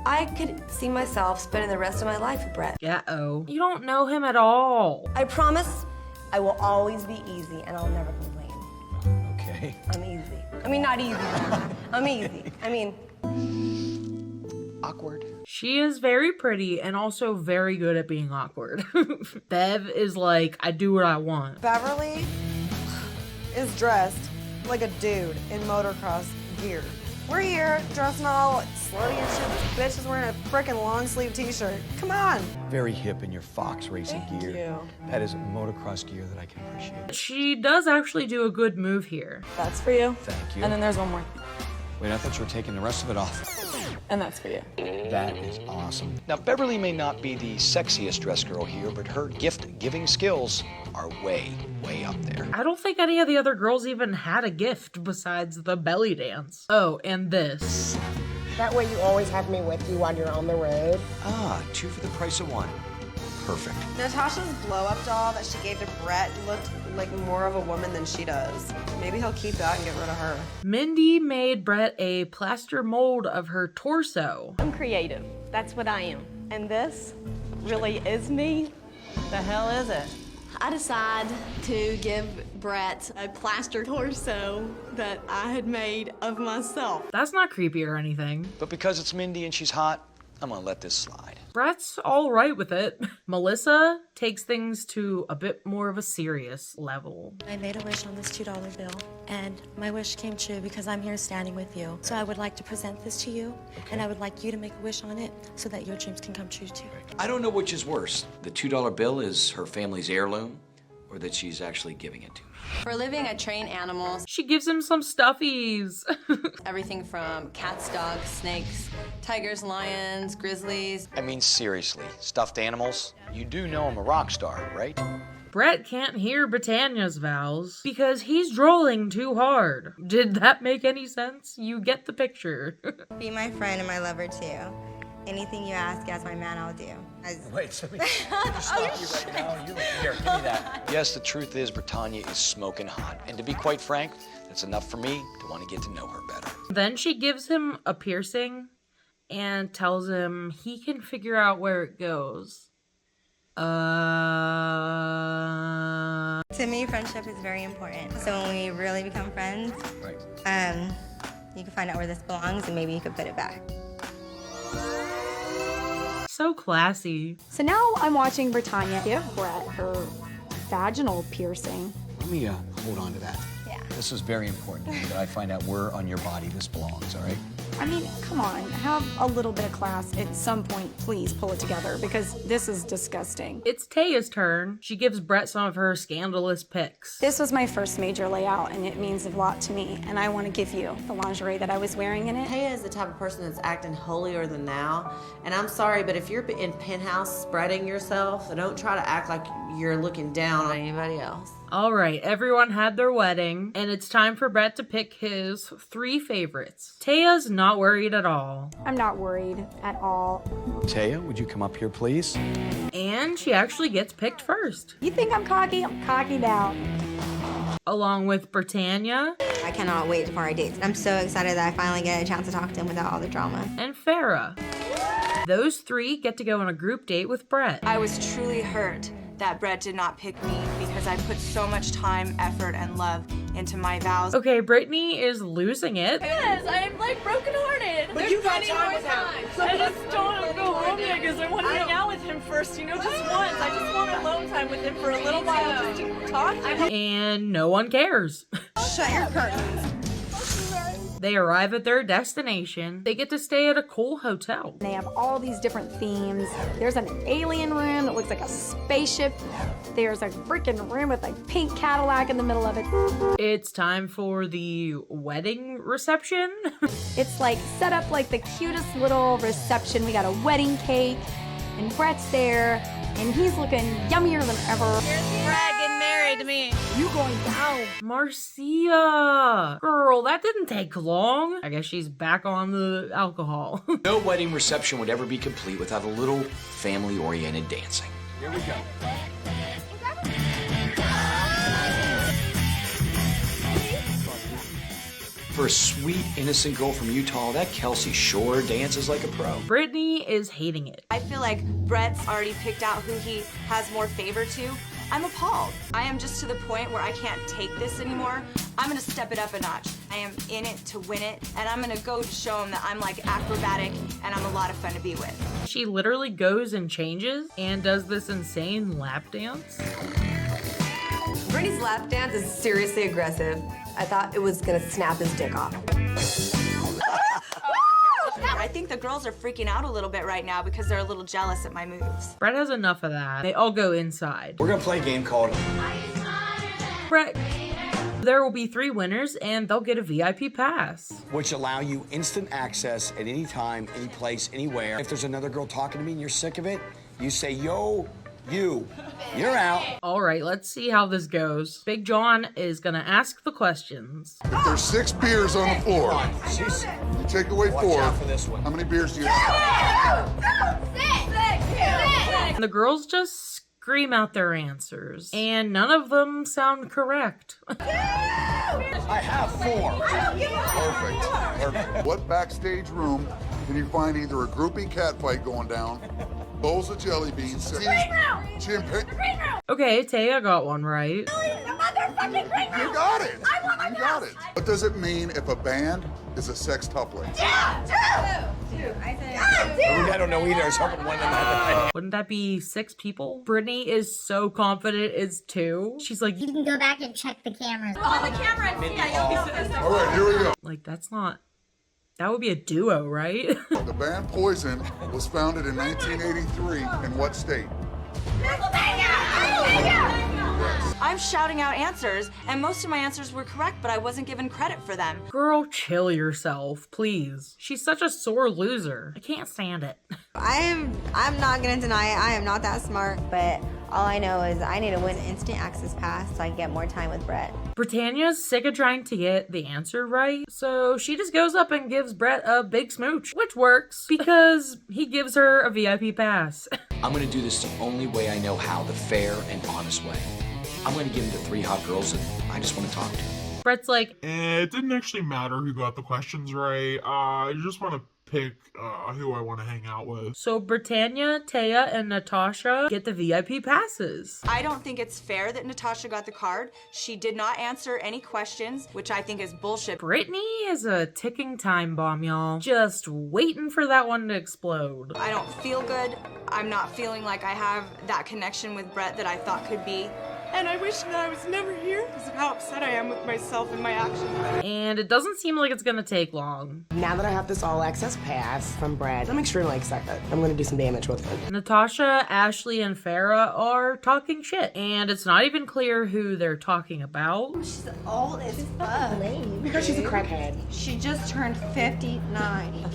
I could see myself spending the rest of my life with Brett. Uh-oh. You don't know him at all. I promise I will always be easy and I'll never complain. Okay. I'm easy. I mean, not easy. I'm easy. I mean... Awkward. She is very pretty and also very good at being awkward. Bev is like, I do what I want. Beverly is dressed like a dude in motocross gear. We're here, dressing all slutty and shit. This bitch is wearing a frickin' long sleeve t-shirt. Come on. Very hip in your Fox racing Thank gear. you. That is motocross gear that I can appreciate. She does actually do a good move here. That's for you. Thank you. And then there's one more. Wait, I thought you were taking the rest of it off. And that's for you. That is awesome. Now, Beverly may not be the sexiest dress girl here, but her gift-giving skills are way, way up there. I don't think any of the other girls even had a gift besides the belly dance. Oh, and this. That way you always have me with you while you're on the road. Ah, 2 for the price of 1. Perfect. Natasha's blow-up doll that she gave to Brett looked like more of a woman than she does. Maybe he'll keep that and get rid of her. Mindy made Brett a plaster mold of her torso. I'm creative. That's what I am. And this really is me. The hell is it? I decide to give Brett a plaster torso that I had made of myself. That's not creepy or anything. But because it's Mindy and she's hot, I'm gonna let this slide. Brett's all right with it. Melissa takes things to a bit more of a serious level. I made a wish on this $2 bill, and my wish came true because I'm here standing with you. So I would like to present this to you, and I would like you to make a wish on it so that your dreams can come true too. I don't know which is worse. The $2 bill is her family's heirloom, or that she's actually giving it to me. For a living, I train animals. She gives him some stuffies. Everything from cats, dogs, snakes, tigers, lions, grizzlies. I mean, seriously, stuffed animals? You do know I'm a rock star, right? Brett can't hear Britannia's vows because he's drooling too hard. Did that make any sense? You get the picture. Be my friend and my lover too. Anything you ask as my man, I'll do. Wait, let me just stop you right now. Here, give me that. Yes, the truth is Britannia is smoking hot. And to be quite frank, that's enough for me to want to get to know her better. Then she gives him a piercing and tells him he can figure out where it goes. To me, friendship is very important. So when we really become friends, you can find out where this belongs and maybe you could put it back. So classy. So now I'm watching Britannia give Brett her vaginal piercing. Let me hold on to that. Yeah. This is very important to me that I find out where on your body this belongs, all right? I mean, come on, have a little bit of class at some point. Please pull it together because this is disgusting. It's Taya's turn. She gives Brett some of her scandalous pics. This was my first major layout and it means a lot to me, and I want to give you the lingerie that I was wearing in it. Taya is the type of person that's acting holier than thou, and I'm sorry, but if you're in penthouse spreading yourself, don't try to act like you're looking down on anybody else. All right, everyone had their wedding, and it's time for Brett to pick his 3 favorites. Taya's not worried at all. I'm not worried at all. Taya, would you come up here, please? And she actually gets picked first. You think I'm cocky? I'm cocky now. Along with Britannia. I cannot wait for our dates. I'm so excited that I finally get a chance to talk to him without all the drama. And Farrah. Those 3 get to go on a group date with Brett. I was truly hurt that Brett did not pick me because I put so much time, effort, and love into my vows. Okay, Brittany is losing it. Yes, I'm like brokenhearted. But you got time with him. I just don't want to go home yet because I want to hang out with him first, just once. I just want alone time with him for a little while just to talk to him. And no one cares. Shut your curtains. They arrive at their destination. They get to stay at a cool hotel. They have all these different themes. There's an alien room that looks like a spaceship. There's a freaking room with a pink Cadillac in the middle of it. It's time for the wedding reception. It's like set up like the cutest little reception. We got a wedding cake, and Brett's there, and he's looking yummier than ever. Here's Brett getting married to me. You going down. Marcia! Girl, that didn't take long. I guess she's back on the alcohol. No wedding reception would ever be complete without a little family-oriented dancing. Here we go. For a sweet, innocent girl from Utah, that Kelsey sure dances like a pro. Brittany is hating it. I feel like Brett's already picked out who he has more favor to. I'm appalled. I am just to the point where I can't take this anymore. I'm gonna step it up a notch. I am in it to win it, and I'm gonna go to show him that I'm like acrobatic and I'm a lot of fun to be with. She literally goes and changes and does this insane lap dance. Brittany's lap dance is seriously aggressive. I thought it was gonna snap his dick off. think the girls are freaking out a little bit right now because they're a little jealous at my moves. Brett has enough of that. They all go inside. We're gonna play a game called Brett. There will be 3 winners and they'll get a VIP pass. which allow you instant access at any time, any place, anywhere. If there's another girl talking to me and you're sick of it, you say, yo, you're out. All right, let's see how this goes. Big John is gonna ask the questions. If there's 6 beers on the floor, you take away 4. Watch out for this one. How many beers do you have? And the girls just scream out their answers, and none of them sound correct. I have 4. Perfect. What backstage room can you find either a groupie cat fight going down, bowls of jelly beans, champagne? Okay, Taya got one right. You got it. You got it. What does it mean if a band is a sextuplet? I don't know either. I was hoping one of them had Wouldn't that be 6 people? Brittany is so confident it's 2. She's like, You can go back and check the cameras. On the camera, All right, here we go. like, that's not... That would be a duo, right? The band Poison was founded in 1983 in what state? I'm shouting out answers, and most of my answers were correct, but I wasn't given credit for them. Girl, chill yourself, please. She's such a sore loser. I can't stand it. I'm not gonna deny it. I am not that smart, but all I know is I need to win instant access pass so I can get more time with Brett. Britannia's sick of trying to get the answer right, so she just goes up and gives Brett a big smooch, which works because he gives her a VIP pass. I'm gonna do this the only way I know how, the fair and honest way. I'm gonna give him to 3 hot girls that I just want to talk to. Brett's like, it didn't actually matter who got the questions right. I just want to pick who I want to hang out with. So Britannia, Taya, and Natasha get the VIP passes. I don't think it's fair that Natasha got the card. She did not answer any questions, which I think is bullshit. Brittany is a ticking time bomb, y'all. Just waiting for that one to explode. I don't feel good. I'm not feeling like I have that connection with Brett that I thought could be. And I wish that I was never here because of how upset I am with myself and my actions. And it doesn't seem like it's gonna take long. Now that I have this all access pass from Brad, I'm extremely excited. I'm gonna do some damage with it. Natasha, Ashley, and Farrah are talking shit. And it's not even clear who they're talking about. She's old as fuck. Because she's a crackhead. She just turned 59.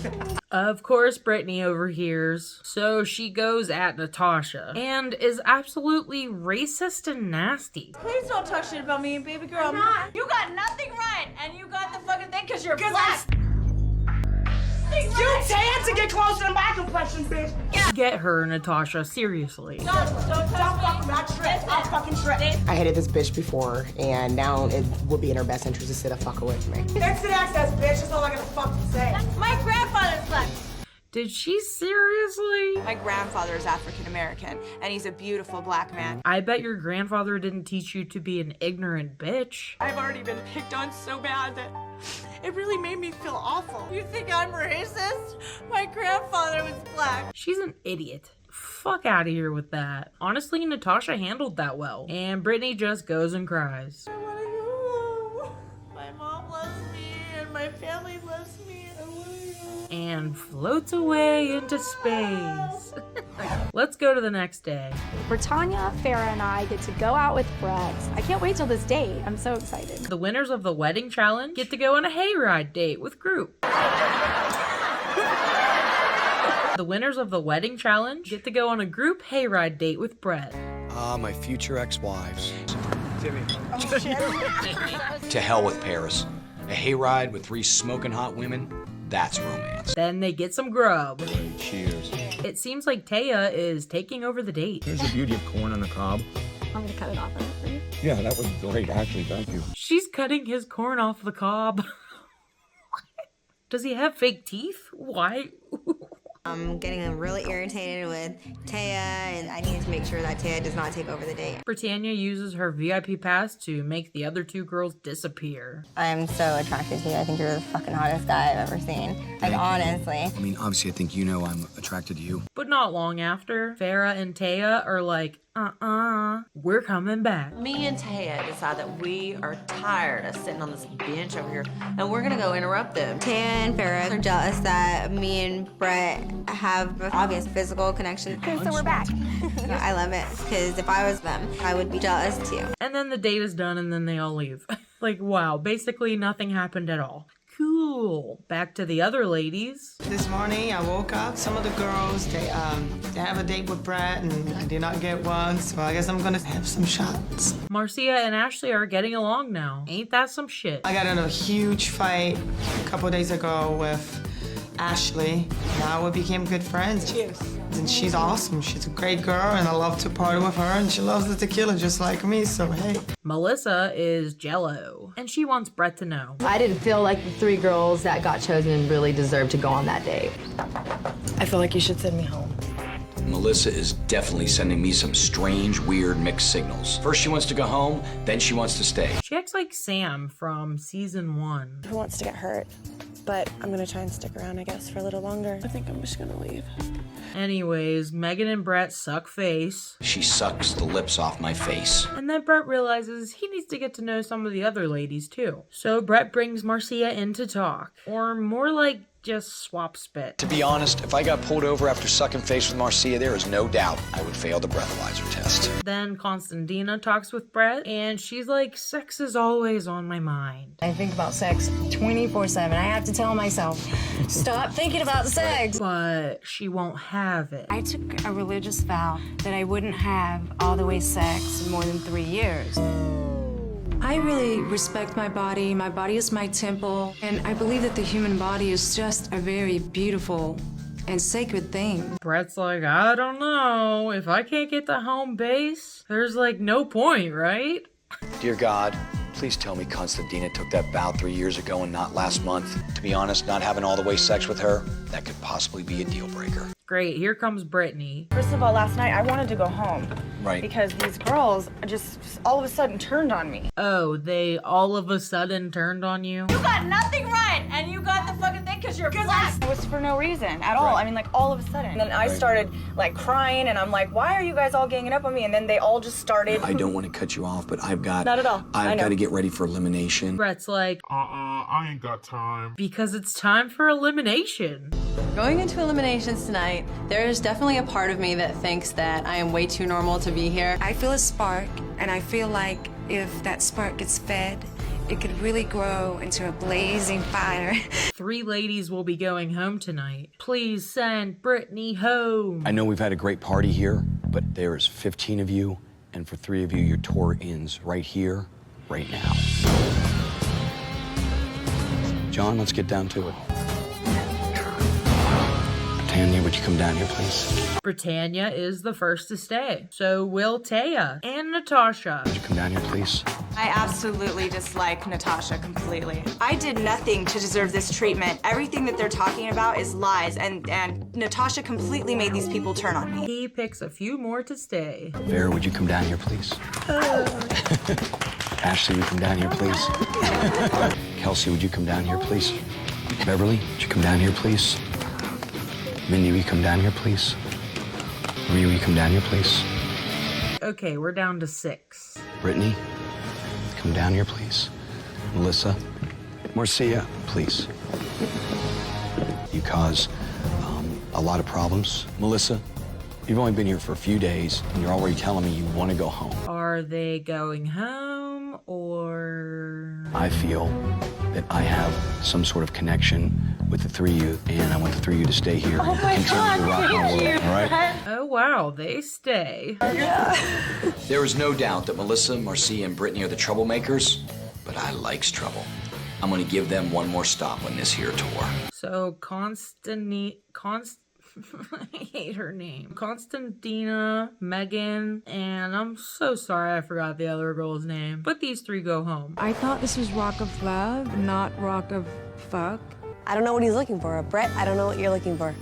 Of course, Brittany overhears, so she goes at Natasha and is absolutely racist and nasty. Please don't talk shit about me, baby girl. You got nothing right, and you got the fucking thing because you're black. You tend to get closer to my complexion, bitch. Get her, Natasha, seriously. Don't fuck me. I'll fucking shred it. I hated this bitch before, and now it would be in her best interest to sit the fuck away from me. Instant access, bitch. That's all I gotta fucking say. My grandfather's black. Did she seriously? My grandfather is African American, and he's a beautiful black man. I bet your grandfather didn't teach you to be an ignorant bitch. I've already been picked on so bad that it really made me feel awful. You think I'm racist? My grandfather was black. She's an idiot. Fuck out of here with that. Honestly, Natasha handled that well. And Brittany just goes and cries. I wanna go home. My mom loves me and my family loves me. I wanna go. And floats away into space. Let's go to the next day. Britannia, Farrah, and I get to go out with Brett. I can't wait till this date. I'm so excited. The winners of the wedding challenge get to go on a hayride date with group. The winners of the wedding challenge get to go on a group hayride date with Brett. My future ex-wives. To hell with Paris. A hayride with 3 smoking hot women, that's romance. Then they get some grub. Cheers. It seems like Taya is taking over the date. Here's the beauty of corn on the cob. I'm gonna cut it off for you. Yeah, that was great, actually. Thank you. She's cutting his corn off the cob. Does he have fake teeth? Why? I'm getting really irritated with Taya, and I need to make sure that Taya does not take over the date. Britannia uses her VIP pass to make the other 2 girls disappear. I'm so attracted to you. I think you're the fucking hottest guy I've ever seen. Like, honestly. I mean, obviously, I think you know I'm attracted to you. But not long after, Farrah and Taya are like, we're coming back. Me and Taya decide that we are tired of sitting on this bench over here, and we're gonna go interrupt them. Taya and Farrah are jealous that me and Brett have an obvious physical connection. So we're back. I love it, because if I was them, I would be jealous too. And then the date is done and then they all leave. Like, wow, basically nothing happened at all. Cool. Back to the other ladies. This morning I woke up. Some of the girls, they have a date with Brett and I did not get one, so I guess I'm gonna have some shots. Marcia and Ashley are getting along now. Ain't that some shit? I got in a huge fight a couple days ago with Ashley. Now we became good friends. Cheers. And she's awesome. She's a great girl and I love to party with her and she loves the tequila just like me, so hey. Melissa is jello and she wants Brett to know. I didn't feel like the 3 girls that got chosen really deserved to go on that date. I feel like you should send me home. Melissa is definitely sending me some strange, weird mixed signals. First she wants to go home, then she wants to stay. She acts like Sam from season 1. Who wants to get hurt? But I'm gonna try and stick around, I guess, for a little longer. I think I'm just gonna leave. Anyways, Megan and Brett suck face. She sucks the lips off my face. And then Brett realizes he needs to get to know some of the other ladies too. So Brett brings Marcia in to talk. Or more like just swap spit. To be honest, if I got pulled over after sucking face with Marcia, there is no doubt I would fail the breathalyzer test. Then Constantina talks with Brett, and she's like, sex is always on my mind. I think about sex 24/7. I have to tell myself, stop thinking about sex. But she won't have it. I took a religious vow that I wouldn't have all the way sex in more than 3 years. I really respect my body. My body is my temple. And I believe that the human body is just a very beautiful and sacred thing. Brett's like, I don't know. If I can't get the home base, there's like no point, right? Dear God, please tell me Constantina took that vow 3 years ago and not last month. To be honest, not having all the way sex with her, that could possibly be a deal breaker. Great, here comes Brittany. First of all, last night I wanted to go home. Right. Because these girls just all of a sudden turned on me. Oh, they all of a sudden turned on you? You got nothing right, and you got the fucking thing because you're black. It was for no reason at all. Right. I mean, like, all of a sudden. And then I started, like, crying, and I'm like, why are you guys all ganging up on me? And then they all just started. I don't want to cut you off, but I've got... Not at all. I've got to get ready for elimination. Brett's like, I ain't got time. Because it's time for elimination. Going into eliminations tonight, there is definitely a part of me that thinks that I am way too normal to be here. I feel a spark, and I feel like if that spark gets fed, it could really grow into a blazing fire. 3 ladies will be going home tonight. Please send Brittany home. I know we've had a great party here, but there is 15 of you, and for 3 of you, your tour ends right here, right now. John, let's get down to it. Tanya, would you come down here, please? Britannia is the first to stay. So will Taya and Natasha. Would you come down here, please? I absolutely dislike Natasha completely. I did nothing to deserve this treatment. Everything that they're talking about is lies, and Natasha completely made these people turn on me. He picks a few more to stay. Vera, would you come down here, please? Ashley, would you come down here, please? Kelsey, would you come down here, please? Beverly, would you come down here, please? Mindy, will you come down here, please? Maria, will you come down here, please? Okay, we're down to 6. Brittany, come down here, please. Melissa, Marcia, please. You cause a lot of problems. Melissa, you've only been here for a few days, and you're already telling me you want to go home. Are they going home, or...? I feel that I have some sort of connection with the 3 of you, and I want the 3 of you to stay here. Oh my God, thank you. All right? Oh wow, they stay. There is no doubt that Melissa, Marcia, and Brittany are the troublemakers, but I likes trouble. I'm gonna give them one more stop on this here tour. So I hate her name. Constantina, Megan, and I'm so sorry I forgot the other girl's name. But these 3 go home. I thought this was Rock of Love, not Rock of Fuck. I don't know what he's looking for. Brett, I don't know what you're looking for.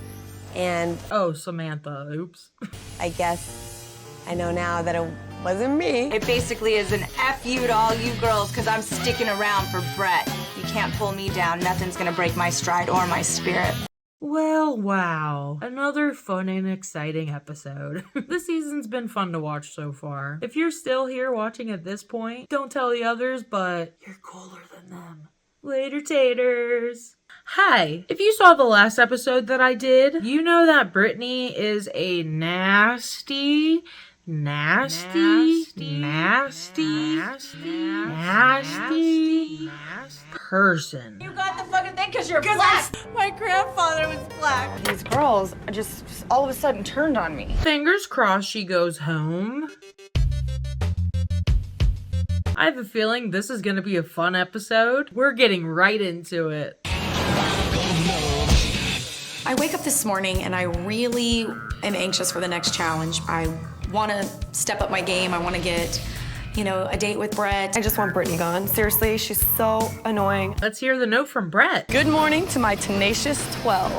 And... Oh, Samantha, oops. I guess I know now that it wasn't me. It basically is an F you to all you girls, because I'm sticking around for Brett. You can't pull me down. Nothing's gonna break my stride or my spirit. Well, wow. Another fun and exciting episode. This season's been fun to watch so far. If you're still here watching at this point, don't tell the others, but you're cooler than them. Later, taters. Hi. If you saw the last episode that I did, you know that Brittany is a nasty person. You got the fucking thing because you're black. My grandfather was black. These girls just all of a sudden turned on me. Fingers crossed she goes home. I have a feeling this is gonna be a fun episode. We're getting right into it. I wake up this morning and I really am anxious for the next challenge. I want to step up my game. I want to get, a date with Brett. I just want Brittany gone. Seriously, she's so annoying. Let's hear the note from Brett. Good morning to my tenacious 12.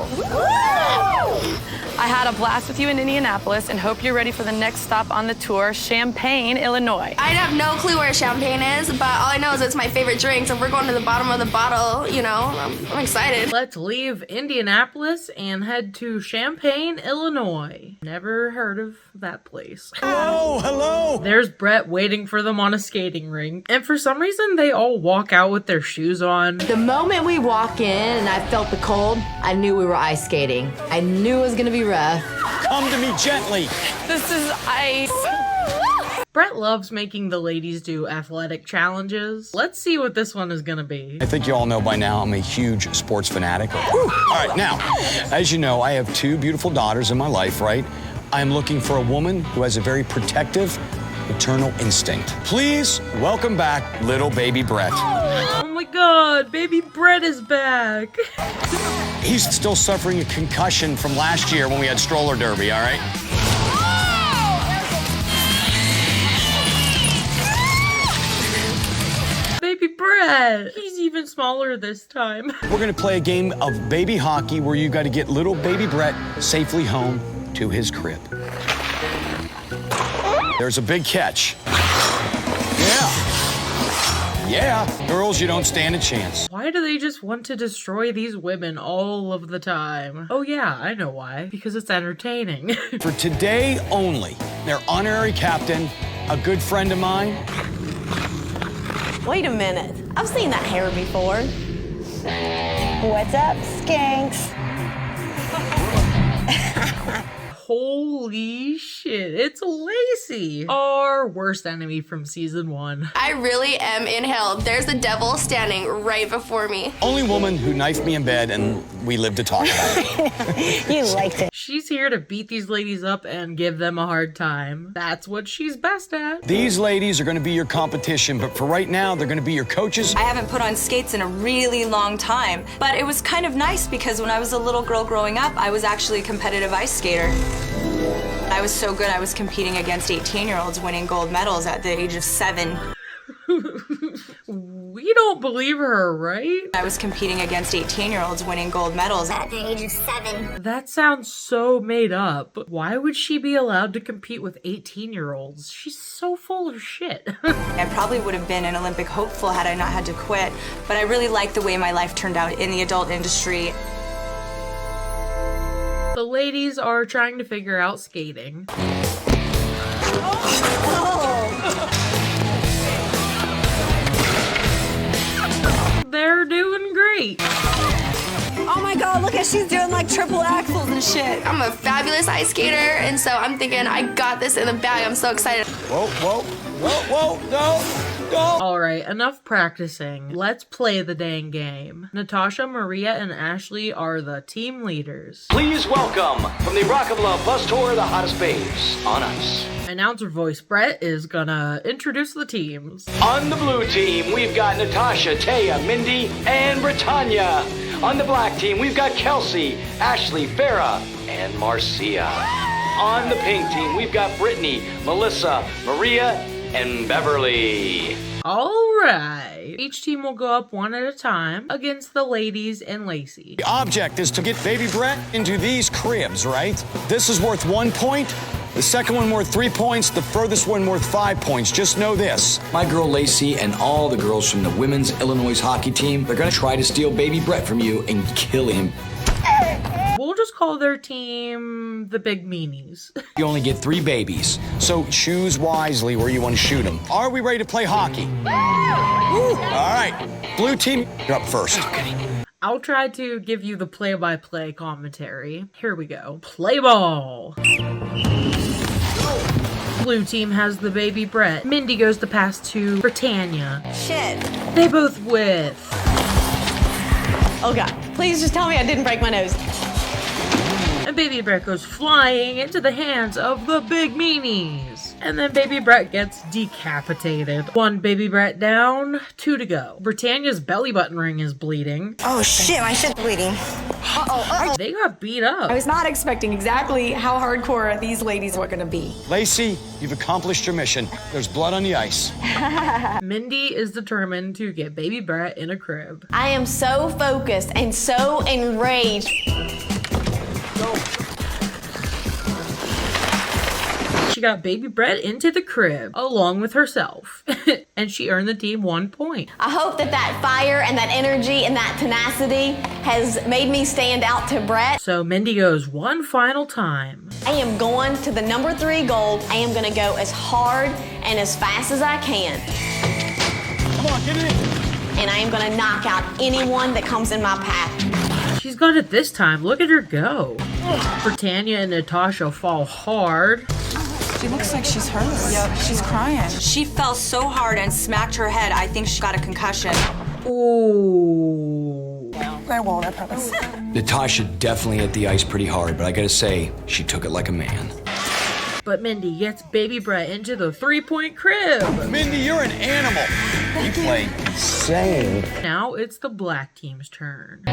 I had a blast with you in Indianapolis and hope you're ready for the next stop on the tour, Champaign, Illinois. I have no clue where champagne is, but all I know is it's my favorite drink, so we're going to the bottom of the bottle, I'm excited. Let's leave Indianapolis and head to Champaign, Illinois. Never heard of that place. Hello! There's Brett waiting for them on a skating rink, and for some reason they all walk out with their shoes on. The moment we walk in and I felt the cold, I knew we were ice skating. I knew it was gonna be rough. Come to me gently. This is ice. Brett loves making the ladies do athletic challenges. Let's see what this one is gonna be. I think you all know by now I'm a huge sports fanatic. All right, now, as you know, I have two beautiful daughters in my life, right? I'm looking for a woman who has a very protective, maternal instinct. Please welcome back little baby Brett. Oh my god, baby Brett is back. He's still suffering a concussion from last year when we had stroller derby, all right? Baby Brett. He's even smaller this time. We're gonna play a game of baby hockey where you gotta get little baby Brett safely home to his crib. There's a big catch. Yeah, girls, you don't stand a chance. Why do they just want to destroy these women all of the time? Oh yeah, I know why. Because it's entertaining. For today only, their honorary captain, a good friend of mine. Wait a minute. I've seen that hair before. What's up, skanks? Holy shit, it's Lacey, our worst enemy from season 1. I really am in hell. There's the devil standing right before me. Only woman who knifed me in bed and we lived to talk about it. You liked it. She's here to beat these ladies up and give them a hard time. That's what she's best at. These ladies are gonna be your competition, but for right now, they're gonna be your coaches. I haven't put on skates in a really long time, but it was kind of nice because when I was a little girl growing up, I was actually a competitive ice skater. I was so good, I was competing against 18-year-olds winning gold medals at the age of 7. We don't believe her, right? I was competing against 18-year-olds winning gold medals At the age of 7. That sounds so made up. Why would she be allowed to compete with 18-year-olds? She's so full of shit. I probably would have been an Olympic hopeful had I not had to quit, but I really like the way my life turned out in the adult industry. The ladies are trying to figure out skating. They're doing great. Oh my god, look at she's doing like triple axels and shit. I'm a fabulous ice skater, and so I'm thinking I got this in the bag. I'm so excited. Whoa, no. All right, enough practicing. Let's play the dang game. Natasha, Maria, and Ashley are the team leaders. Please welcome, from the Rock of Love bus tour, the hottest babes on ice. Announcer voice Brett is gonna introduce the teams. On the blue team, we've got Natasha, Taya, Mindy, and Britannia. On the black team, we've got Kelsey, Ashley, Farah, and Marcia. On the pink team, we've got Brittany, Melissa, Maria, and Beverly. All right. Each team will go up one at a time against the ladies and Lacey. The object is to get baby Brett into these cribs, right? This is worth 1 point. The second one worth 3 points. The furthest one worth 5 points. Just know this. My girl Lacey and all the girls from the women's Illinois hockey team, they're gonna try to steal baby Brett from you and kill him. call their team the Big Meanies. You only get 3 babies, so choose wisely where you want to shoot them. Are we ready to play hockey? Woo! All right, blue team, you're up first. I'll try to give you the play-by-play commentary. Here we go. Play ball. Blue team has the baby Brett. Mindy goes to pass to Britannia. Shit. They both with. Oh God, please just tell me I didn't break my nose. And baby Brett goes flying into the hands of the Big Meanies. And then baby Brett gets decapitated. 1 baby Brett down, 2 to go. Britannia's belly button ring is bleeding. Oh shit, my shit's bleeding. They got beat up. I was not expecting exactly how hardcore these ladies were gonna be. Lacey, you've accomplished your mission. There's blood on the ice. Mindy is determined to get baby Brett in a crib. I am so focused and so enraged. She got baby Brett into the crib along with herself. And she earned the team 1 point. I hope that fire and that energy and that tenacity has made me stand out to Brett. So Mindy goes one final time. I am going to the number 3 goal. I am gonna go as hard and as fast as I can. Come on, get it in. And I am gonna knock out anyone that comes in my path. She's got it this time. Look at her go. Britannia and Natasha fall hard. She looks like she's hurt. Yep, she's crying. She fell so hard and smacked her head. I think she got a concussion. Ooh. I won't, I promise. Natasha definitely hit the ice pretty hard, but I gotta say, she took it like a man. But Mindy gets baby Brett into the 3-point crib. Mindy, you're an animal. You play insane. Now it's the black team's turn.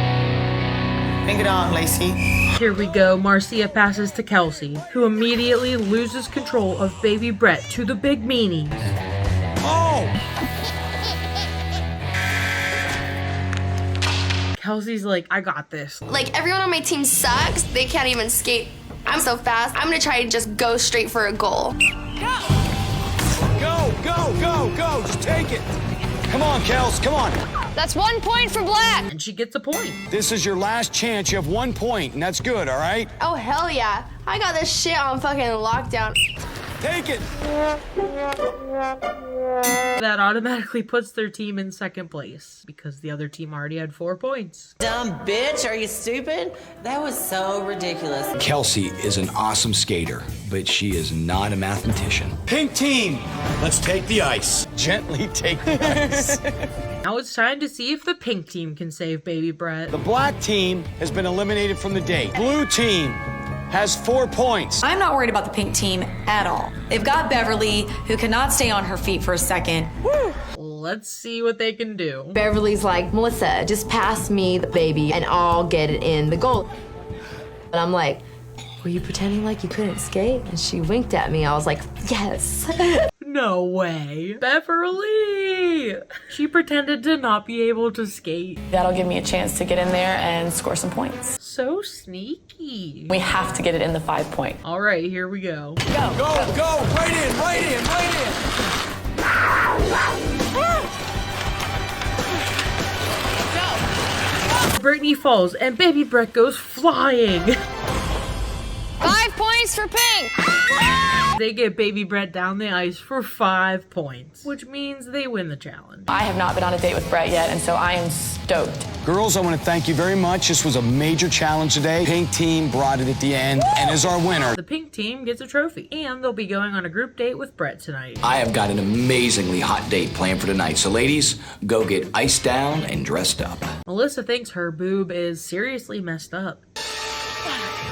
Bring it on, Lacey. Here we go. Marcia passes to Kelsey, who immediately loses control of baby Brett to the Big Meanies. Oh! Kelsey's like, I got this. Like, everyone on my team sucks. They can't even skate. I'm so fast. I'm gonna try to just go straight for a goal. Go, go, go, go. Just take it. Come on, Kels, come on. That's 1 point for Black. And she gets a point. This is your last chance. You have 1 point, and that's good, all right? Oh, hell yeah. I got this shit on fucking lockdown. Take it. That automatically puts their team in second place because the other team already had 4 points. Dumb bitch, are you stupid? That was so ridiculous. Kelsey is an awesome skater, but she is not a mathematician. Pink team, let's take the ice. Gently take the ice. Now it's time to see if the pink team can save baby Brett. The black team has been eliminated from the date. Blue team has 4 points. I'm not worried about the pink team at all. They've got Beverly, who cannot stay on her feet for a second. Let's see what they can do. Beverly's like, Melissa, just pass me the baby and I'll get it in the goal. And I'm like, were you pretending like you couldn't skate? And she winked at me. I was like, yes. No way. Beverly! She pretended to not be able to skate. That'll give me a chance to get in there and score some points. So sneaky. We have to get it in the 5 point. All right, here we go. Go, go, right in, right in, right in. Brittany falls and baby Brett goes flying. 5 points for pink. They get baby Brett down the ice for 5 points, which means they win the challenge. I have not been on a date with Brett yet, and so I am stoked. Girls, I want to thank you very much. This was a major challenge today. Pink team brought it at the end and is our winner. The pink team gets a trophy, and they'll be going on a group date with Brett tonight. I have got an amazingly hot date planned for tonight, so ladies, go get iced down and dressed up. Melissa thinks her boob is seriously messed up.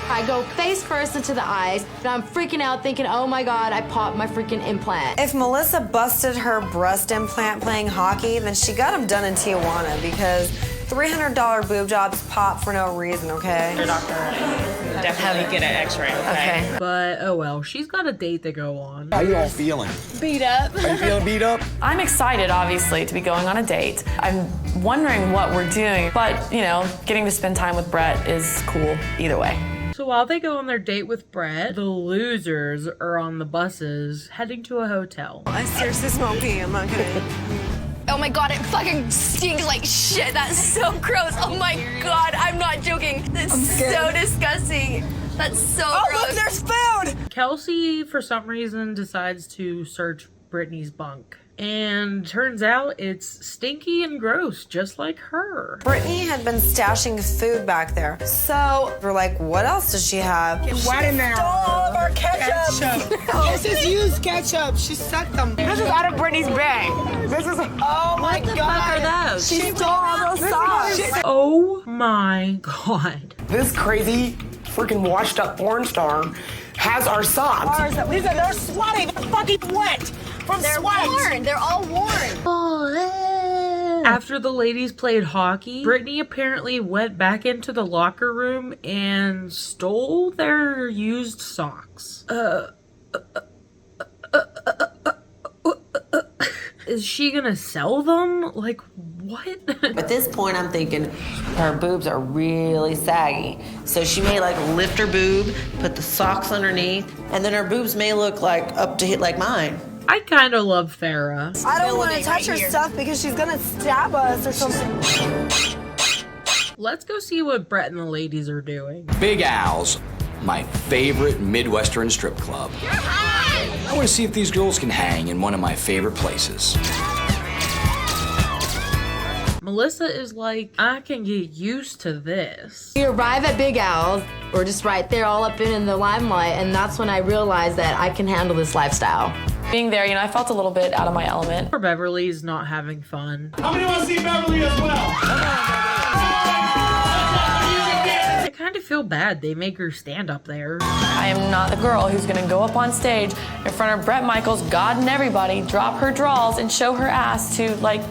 I go face first into the ice, and I'm freaking out thinking, oh my God, I popped my freaking implant. If Melissa busted her breast implant playing hockey, then she got them done in Tijuana because $300 boob jobs pop for no reason, okay? Your doctor definitely get an x-ray, okay? But oh well, she's got a date to go on. How you all feeling? Beat up. Are you feeling beat up? I'm excited, obviously, to be going on a date. I'm wondering what we're doing, but, you know, getting to spend time with Brett is cool either way. So while they go on their date with Brett, the losers are on the buses heading to a hotel. I seriously smell pee, I'm not kidding. Oh my god, it fucking stinks like shit. That's so gross. Oh my god, I'm not joking. That's so disgusting. That's so gross. Look, there's food! Kelsey, for some reason, decides to search Brittany's bunk. And turns out it's stinky and gross, just like her. Brittany had been stashing food back there. So we're like, what else does she have? What in there? Stole all of our ketchup. This is used ketchup. She sucked them. This is out of Brittany's bag. This is. Oh my What the god. fuck are those? She stole all those socks. Oh my god. This crazy, freaking washed up porn star has our socks. They're sweaty. They're fucking wet. They're worn. They're all worn. After the ladies played hockey, Brittany apparently went back into the locker room and stole their used socks. Is she gonna sell them? Like, what? At this point, I'm thinking her boobs are really saggy. So she may like lift her boob, put the socks underneath, and then her boobs may look like up to hit like mine. I kind of love Farrah. I don't want to touch her stuff because she's gonna stab us or something. Let's go see what Brett and the ladies are doing. Big Al's, my favorite Midwestern strip club. I want to see if these girls can hang in one of my favorite places. Melissa is like, I can get used to this. We arrive at Big Al's. We're just right there all up in the limelight, and that's when I realized that I can handle this lifestyle. Being there, I felt a little bit out of my element. Poor Beverly's not having fun. How many want to see Beverly as well? I kind of feel bad they make her stand up there. I am not the girl who's gonna go up on stage in front of Bret Michaels, God and everybody, drop her draws and show her ass to, like,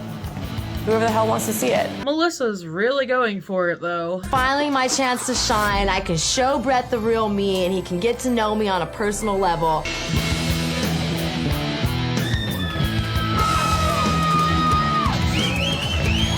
whoever the hell wants to see it. Melissa's really going for it, though. Finally, my chance to shine. I can show Brett the real me, and he can get to know me on a personal level.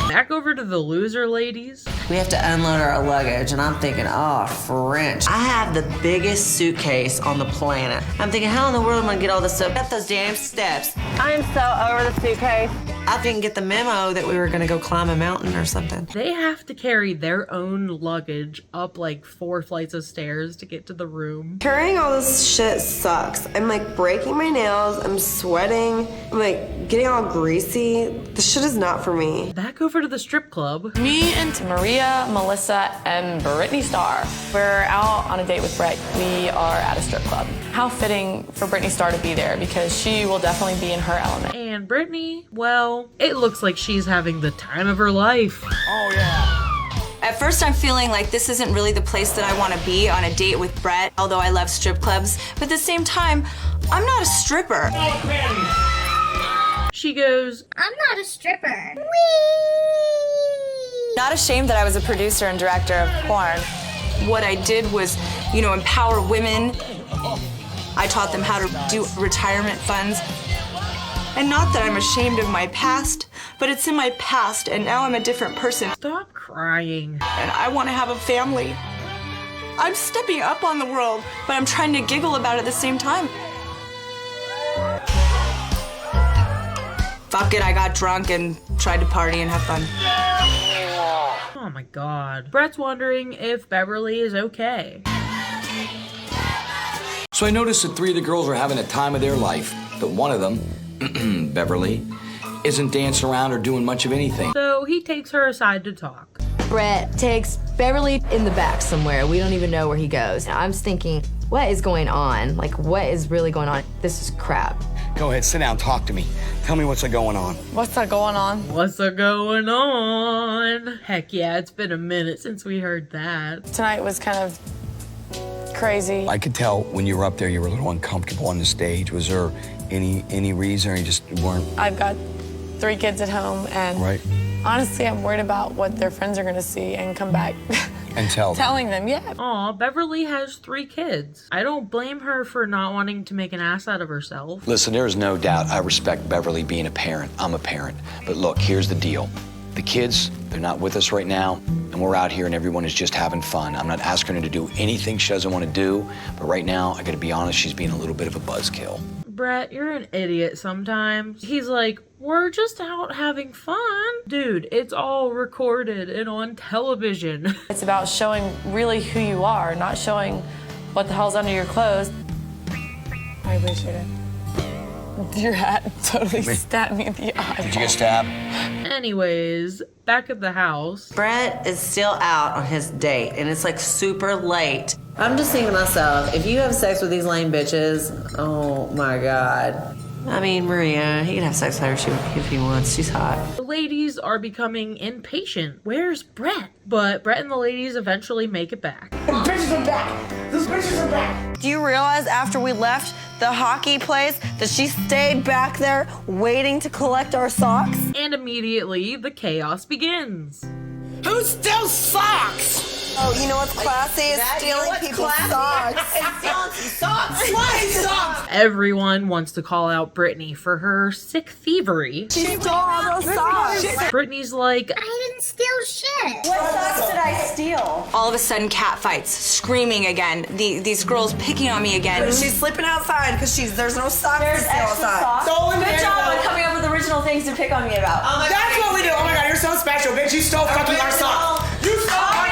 Back over to the loser ladies. We have to unload our luggage, and I'm thinking, oh, French. I have the biggest suitcase on the planet. I'm thinking, how in the world am I gonna get all this stuff up those damn steps? I am so over the suitcase. I didn't get the memo that we were gonna go climb a mountain or something. They have to carry their own luggage up like 4 flights of stairs to get to the room. Carrying all this shit sucks. I'm like breaking my nails. I'm sweating. I'm like getting all greasy. This shit is not for me. Back over to the strip club. Me and Maria, Melissa, and Brittany Starr. We're out on a date with Brett. We are at a strip club. How fitting for Brittany Starr to be there because she will definitely be in her element. And Brittany, well, it looks like she's having the time of her life. Oh, yeah. At first, I'm feeling like this isn't really the place that I want to be on a date with Brett, although I love strip clubs. But at the same time, I'm not a stripper. She goes, I'm not a stripper. Not ashamed that I was a producer and director of porn. What I did was, empower women. I taught them how to do retirement funds. And not that I'm ashamed of my past, but it's in my past, and now I'm a different person. Stop crying. And I want to have a family. I'm stepping up on the world, but I'm trying to giggle about it at the same time. Fuck it, I got drunk and tried to party and have fun. Oh my god. Brett's wondering if Beverly is okay. So I noticed that 3 of the girls are having a time of their life, but one of them, Beverly, isn't dancing around or doing much of anything. So he takes her aside to talk. Brett takes Beverly in the back somewhere. We don't even know where he goes. I'm just thinking, what is going on? Like, what is really going on? This is crap. Go ahead, sit down, talk to me. Tell me what's going on. What's that going on? What's going on? Heck yeah, it's been a minute since we heard that. Tonight was kind of crazy. I could tell when you were up there you were a little uncomfortable on the stage. Was there any reason or you just weren't? I've got 3 kids at home, and right. Honestly, I'm worried about what their friends are going to see and come back. And tell them. Telling them, yeah. Aw, Beverly has 3 kids. I don't blame her for not wanting to make an ass out of herself. Listen, there is no doubt I respect Beverly being a parent. I'm a parent. But look, here's the deal. The kids, they're not with us right now, and we're out here and everyone is just having fun. I'm not asking her to do anything she doesn't want to do, but right now, I gotta be honest, she's being a little bit of a buzzkill. Brett, you're an idiot sometimes. He's like, we're just out having fun. Dude, it's all recorded and on television. It's about showing really who you are, not showing what the hell's under your clothes. I appreciate it. Your hat totally stabbed me in the eye. Did you get stabbed? Anyways, back at the house. Brett is still out on his date, and it's like super late. I'm just thinking to myself, if you have sex with these lame bitches, oh my God. I mean, Maria, he can have sex with her if he wants. She's hot. The ladies are becoming impatient. Where's Brett? But Brett and the ladies eventually make it back. The bitches are back! Those bitches are back! Do you realize after we left the hockey place that she stayed back there waiting to collect our socks? And immediately the chaos begins. Who steals socks? Oh, you know what's classy? Is stealing people's socks. And stealing socks! Why socks? Everyone wants to call out Brittany for her sick thievery. She stole all those socks. Brittany's like, I didn't steal shit. What socks did I steal? All of a sudden, cat fights, screaming again. These girls picking on me again. She's sleeping outside because there's no socks to steal outside. Good job on coming up with original things to pick on me about. That's what we do. Oh my God, you're so special, bitch. You stole fucking our socks. You stole our socks.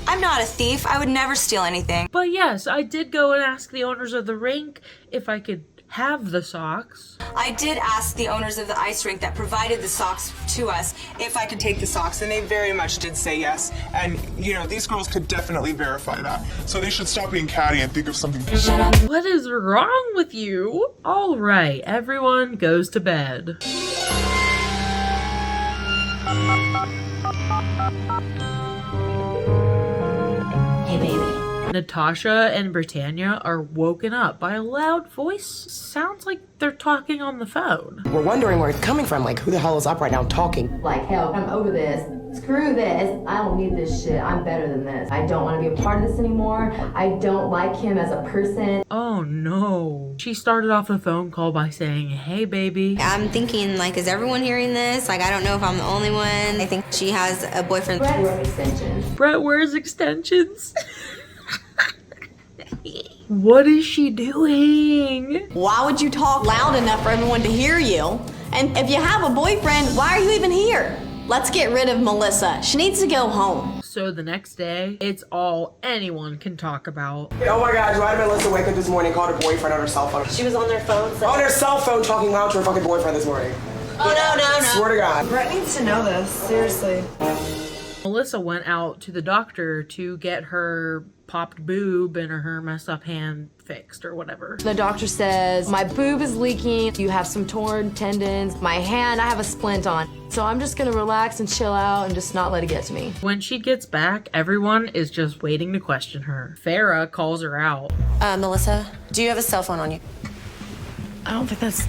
I'm not a thief. I would never steal anything. but yes, I did go and ask the owners of the rink if I could have the socks. I did ask the owners of the ice rink that provided the socks to us If I could take the socks, and they very much did say yes. And, you know, these girls could definitely verify that. So they should stop being catty and think of something. What is wrong with you? All right, everyone goes to bed. Hey, baby. Natasha and Britannia are woken up by a loud voice. Sounds like they're talking on the phone. We're wondering where it's coming from. Like, who the hell is up right now talking? Like, hell, I'm over this. Screw this. I don't need this shit. I'm better than this. I don't want to be a part of this anymore. I don't like him as a person. Oh no. She started off the phone call by saying, hey baby. I'm thinking, like, is everyone hearing this? Like, I don't know if I'm the only one. I think she has a boyfriend. Brett wears extensions. Brett wears extensions. What is she doing? Why would you talk loud enough for everyone to hear you? And if you have a boyfriend, why are you even here? Let's get rid of Melissa. She needs to go home. So the next day, it's all anyone can talk about. Oh my God, why did Melissa wake up this morning and call her boyfriend on her cell phone? She was on their phone. On her cell phone talking loud to her fucking boyfriend this morning. Oh, no. Swear to God. Brett needs to know this, seriously. Melissa went out to the doctor to get her popped boob and her messed up hand fixed or whatever. The doctor says, my boob is leaking, you have some torn tendons, my hand, I have a splint on. So I'm just gonna relax and chill out and just not let it get to me. When she gets back, everyone is just waiting to question her. Farrah calls her out. Melissa, do you have a cell phone on you? I don't think that's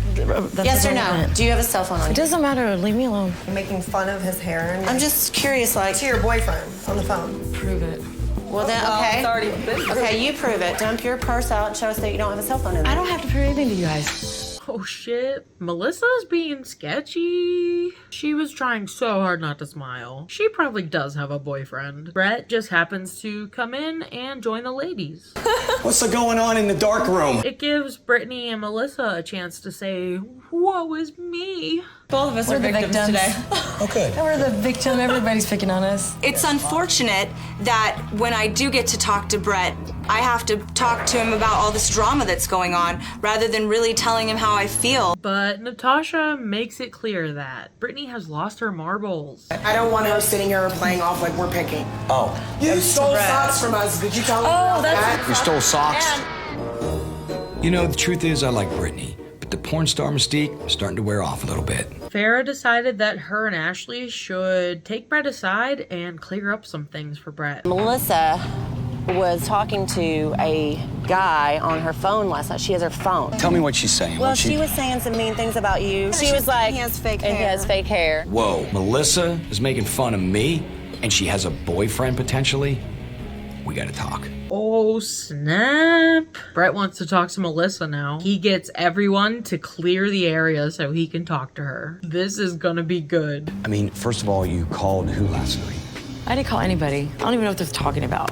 Yes or no? Do you have a cell phone on It you? doesn't matter. Leave me alone. Making fun of his hair. And I'm just curious, like. to your boyfriend on the phone. Prove it. Well, then, okay. Okay, you prove it. Dump your purse out and show us that you don't have a cell phone in there. I don't have to prove anything to you guys. Oh shit, Melissa's being sketchy. She was trying so hard not to smile. She probably does have a boyfriend. Brett just happens to come in and join the ladies. What's going on in the dark room? It gives Brittany and Melissa a chance to say, woe is me. Both of us are victims today. Okay. We're the victim. Everybody's picking on us. It's unfortunate that when I do get to talk to Brett, I have to talk to him about all this drama that's going on rather than really telling him how I feel. But Natasha makes it clear that Brittany has lost her marbles. I don't want her sitting here playing off like we're picking. Oh. You stole socks from us. Did you tell her that? You stole socks? You know, the truth is I like Brittany, but the porn star mystique is starting to wear off a little bit. Farrah decided that her and Ashley should take Brett aside and clear up some things for Brett. Melissa was talking to a guy on her phone last night. She has her phone. Tell me what she's saying. Well, What'd she was saying some mean things about you. She was like, he has fake and he hair. has fake hair. Whoa, Melissa is making fun of me, and she has a boyfriend potentially? We gotta talk. Oh snap. Brett wants to talk to Melissa now. He gets everyone to clear the area so he can talk to her. This is gonna be good. I mean, first of all, you called who last night? I didn't call anybody. I don't even know what they're talking about.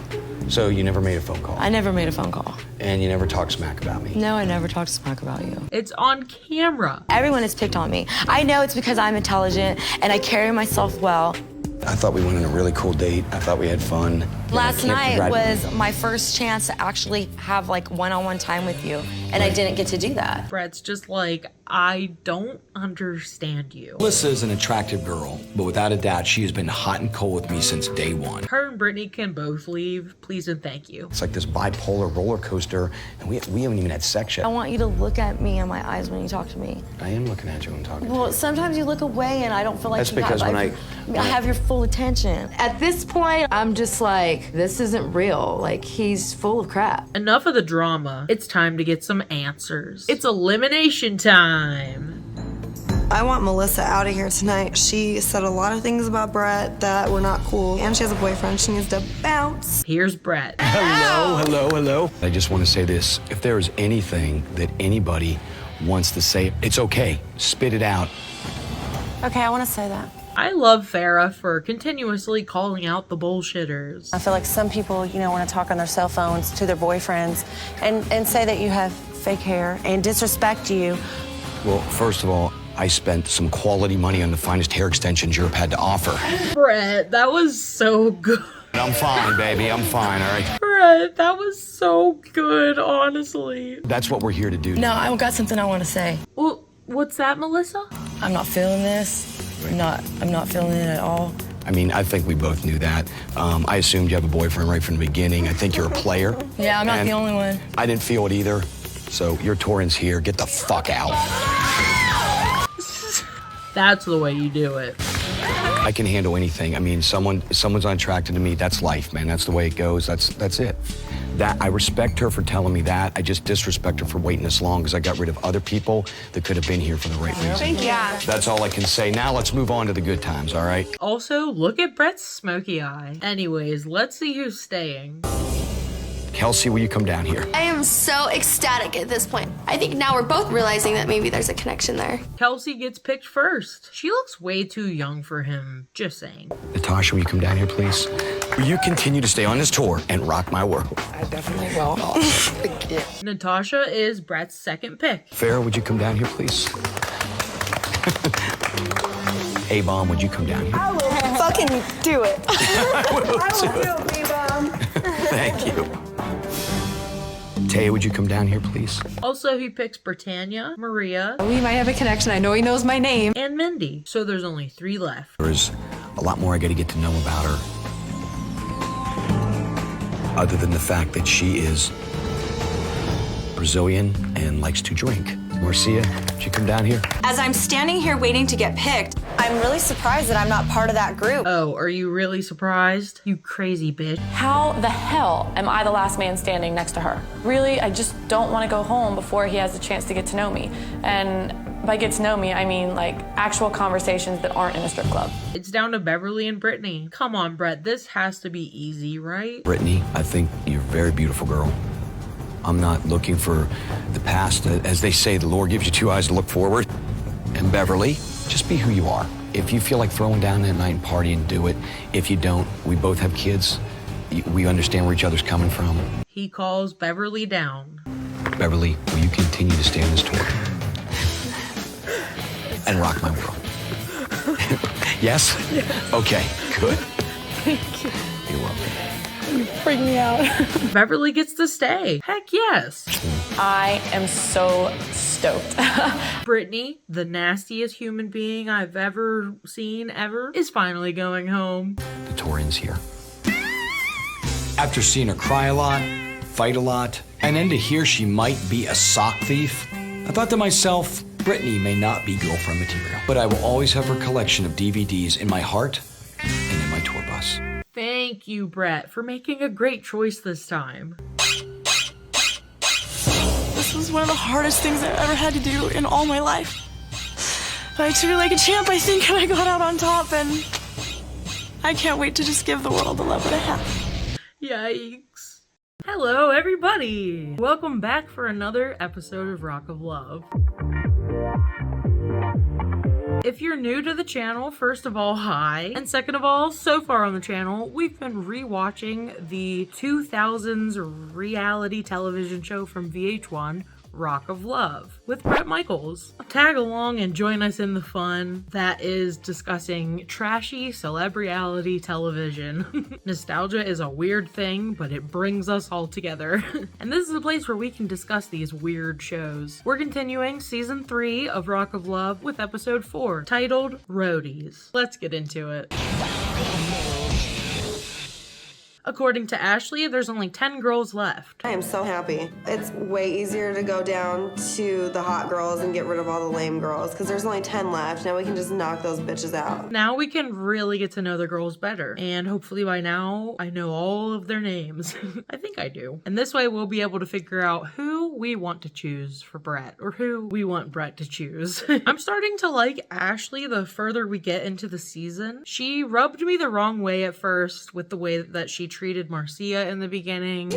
So you never made a phone call? I never made a phone call. And you never talked smack about me? No, I never talked smack about you. It's on camera. Everyone has picked on me. I know it's because I'm intelligent and I carry myself well. I thought we went on a really cool date. I thought we had fun. Last night was my first chance to actually have like one-on-one time with you, and I didn't get to do that. Brett's just like, I don't understand you. Melissa is an attractive girl, but without a doubt, she has been hot and cold with me since day one. Her and Brittany can both leave, please and thank you. It's like this bipolar roller coaster, and we haven't even had sex yet. I want you to look at me in my eyes when you talk to me. I am looking at you when I'm talking to you. Well, sometimes you look away and I don't feel like That's you because have, when I have your full attention. At this point, I'm just like, this isn't real. Like, he's full of crap. Enough of the drama. It's time to get some answers. It's elimination time. I want Melissa out of here tonight. She said a lot of things about Brett that were not cool, and she has a boyfriend. She needs to bounce. Here's Brett. Hello. I just want to say this. If there is anything that anybody wants to say, it's okay. Spit it out. Okay, I want to say that. I love Farrah for continuously calling out the bullshitters. I feel like some people, want to talk on their cell phones to their boyfriends and say that you have fake hair and disrespect you. Well, first of all, I spent some quality money on the finest hair extensions Europe had to offer. Brett, that was so good. I'm fine, baby. I'm fine, all right? Brett, that was so good, honestly. That's what we're here to do. No, I've got something I want to say. Well, what's that, Melissa? I'm not feeling this. I'm not feeling it at all. I mean, I think we both knew that. I assumed you have a boyfriend right from the beginning. I think you're a player. Yeah, I'm not the only one. I didn't feel it either. So your Torrance here. Get the fuck out. That's the way you do it. I can handle anything. I mean, someone's unattracted to me. That's life, man. That's the way it goes. That's it. That I respect her for telling me that. I just disrespect her for waiting this long because I got rid of other people that could have been here for the right reason. Thank you. That's all I can say. Now let's move on to the good times, all right? Also, look at Brett's smoky eye. Anyways, let's see who's staying. Kelsey, will you come down here? I am so ecstatic at this point. I think now we're both realizing that maybe there's a connection there. Kelsey gets picked first. She looks way too young for him, just saying. Natasha, will you come down here, please? Will you continue to stay on this tour and rock my world? I definitely will. Thank you. Natasha is Brett's second pick. Farrah, would you come down here, please? A-Bomb, would you come down here? I will fucking do it. I will do it, B-Bomb. Thank you. Taya, would you come down here, please? Also, he picks Britannia, Maria. We might have a connection. I know he knows my name. And Mindy. So there's only 3 left. There's a lot more I gotta get to know about her. Other than the fact that she is Brazilian and likes to drink. Marcia, would you come down here? As I'm standing here waiting to get picked, I'm really surprised that I'm not part of that group. Oh, are you really surprised? You crazy bitch. How the hell am I the last man standing next to her? Really, I just don't want to go home before he has a chance to get to know me. And by get to know me, I mean like actual conversations that aren't in a strip club. It's down to Beverly and Brittany. Come on, Brett, this has to be easy, right? Brittany, I think you're a very beautiful girl. I'm not looking for the past. As they say, the Lord gives you 2 eyes to look forward. And Beverly, just be who you are. If you feel like throwing down that night and partying, do it. If you don't, we both have kids. We understand where each other's coming from. He calls Beverly down. Beverly, will you continue to stay on this tour? And rock my world. Yes? Okay, good. Thank you. You're welcome. You freak me out. Beverly gets to stay. Heck yes. I am so stoked. Brittany, the nastiest human being I've ever seen ever, is finally going home. The Torian's here. After seeing her cry a lot, fight a lot, and then to hear she might be a sock thief, I thought to myself, Brittany may not be girlfriend material, but I will always have her collection of DVDs in my heart and in my tour bus. Thank you, Brett, for making a great choice this time. This was one of the hardest things I've ever had to do in all my life. But I took it like a champ, I think, and I got out on top, and I can't wait to just give the world the love that I have. Yikes. Hello, everybody. Welcome back for another episode of Rock of Love. If you're new to the channel, first of all, hi. And second of all, so far on the channel, we've been rewatching the 2000s reality television show from VH1, Rock of Love, with Bret Michaels. Tag along and join us in the fun that is discussing trashy celeb-reality television. Nostalgia is a weird thing, but it brings us all together. And this is a place where we can discuss these weird shows. We're continuing season 3 of Rock of Love with episode 4, titled Roadies. Let's get into it. According to Ashley, there's only 10 girls left. I am so happy. It's way easier to go down to the hot girls and get rid of all the lame girls because there's only 10 left. Now we can just knock those bitches out. Now we can really get to know the girls better. And hopefully by now, I know all of their names. I think I do. And this way we'll be able to figure out who we want to choose for Bret, or who we want Bret to choose. I'm starting to like Ashley the further we get into the season. She rubbed me the wrong way at first with the way that she treated Marcia in the beginning.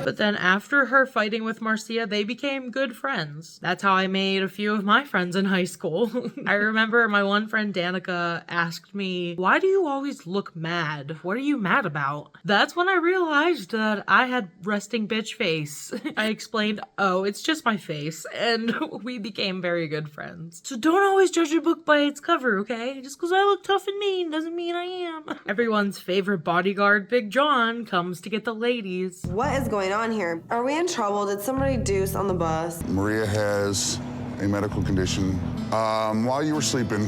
But then after her fighting with Marcia, they became good friends. That's how I made a few of my friends in high school. I remember my one friend Danica asked me, "Why do you always look mad? What are you mad about?" That's when I realized that I had resting bitch face. I explained, "Oh, it's just my face," and we became very good friends. So don't always judge a book by its cover, okay? Just because I look tough and mean doesn't mean I am. Everyone's favorite bodyguard, Big John, comes to get the ladies. What is going on here? Are we in trouble? Did somebody deuce on the bus? Maria has a medical condition. While you were sleeping,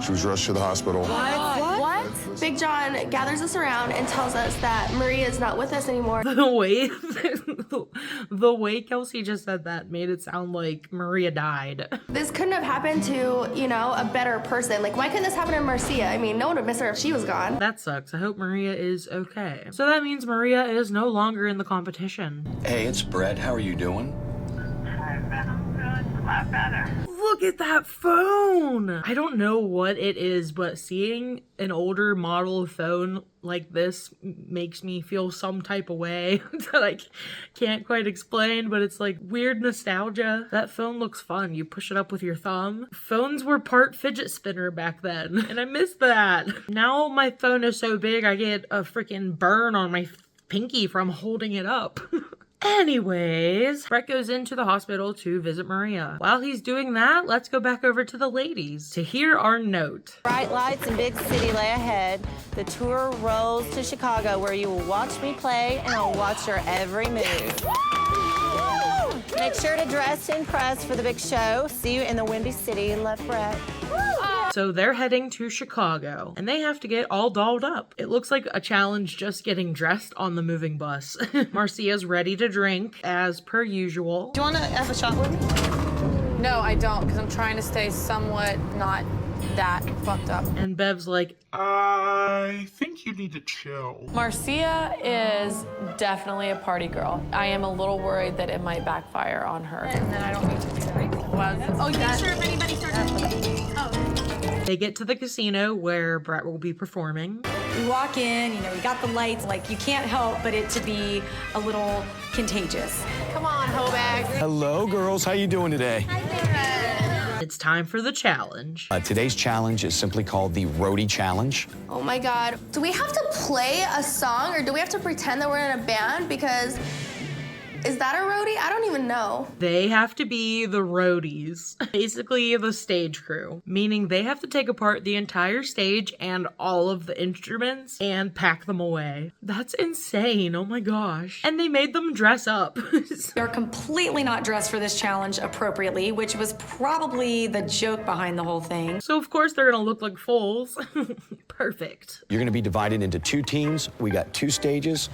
she was rushed to the hospital. What? Big John gathers us around and tells us that Maria is not with us anymore. The way Kelsey just said that made it sound like Maria died. This couldn't have happened to, you know, a better person. Like, why couldn't this happen to Marcia? I mean, no one would miss her if she was gone. That sucks. I hope Maria is okay. So that means Maria is no longer in the competition. Hey, it's Brett. How are you doing? Look at that phone! I don't know what it is, but seeing an older model phone like this makes me feel some type of way that I can't quite explain, but it's like weird nostalgia. That phone looks fun. You push it up with your thumb. Phones were part fidget spinner back then, and I miss that. Now my phone is so big I get a freaking burn on my pinky from holding it up. Anyways, Bret goes into the hospital to visit Maria. While he's doing that, let's go back over to the ladies to hear our note. Bright lights and big city lay ahead. The tour rolls to Chicago, where you will watch me play and I'll watch your every move. Make sure to dress to impress for the big show. See you in the Windy City. Love, Bret. So they're heading to Chicago, and they have to get all dolled up. It looks like a challenge just getting dressed on the moving bus. Marcia's ready to drink, as per usual. Do you want to have a shot with me? No, I don't, because I'm trying to stay somewhat not that fucked up. And Bev's like, I think you need to chill. Marcia is definitely a party girl. I am a little worried that it might backfire on her. And then I don't need to do that. Oh, you make sure if anybody starts... They get to the casino where Bret will be performing. We walk in, you know, we got the lights, like you can't help but it to be a little contagious. Come on, Hobag. Hello, girls. How you doing today? It's time for the challenge. Today's challenge is simply called the Roadie Challenge. Oh my God. Do we have to play a song or do we have to pretend that we're in a band? Because is that a roadie? I don't even know. They have to be the roadies, basically the stage crew, meaning they have to take apart the entire stage and all of the instruments and pack them away. That's insane. Oh my gosh. And they made them dress up. They're completely not dressed for this challenge appropriately, which was probably the joke behind the whole thing. So of course they're gonna look like fools. Perfect. You're gonna be divided into 2 teams. We got 2 stages,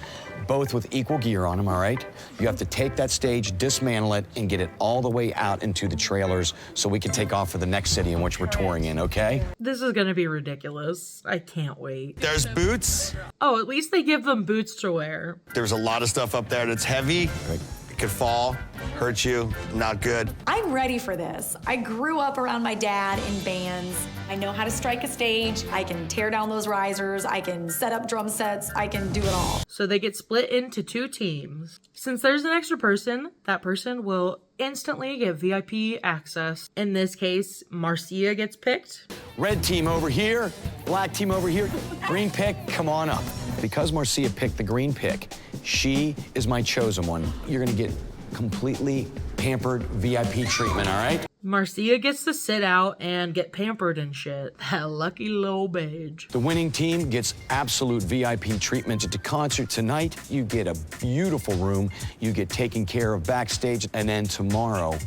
both with equal gear on them, all right? You have to take that stage, dismantle it, and get it all the way out into the trailers so we can take off for the next city in which we're touring in, okay? This is gonna be ridiculous. I can't wait. There's boots. Oh, at least they give them boots to wear. There's a lot of stuff up there that's heavy. Right. It could fall, hurt you, not good. I'm ready for this. I grew up around my dad in bands. I know how to strike a stage. I can tear down those risers. I can set up drum sets. I can do it all. So they get split into 2 teams. Since there's an extra person, that person will instantly get VIP access. In this case, Marcia gets picked. Red team over here, black team over here, green pick, come on up. Because Marcia picked the green pick, she is my chosen one. You're gonna get completely pampered VIP treatment, all right? Marcia gets to sit out and get pampered and shit. That lucky little bitch. The winning team gets absolute VIP treatment at the concert tonight. You get a beautiful room. You get taken care of backstage. And then tomorrow,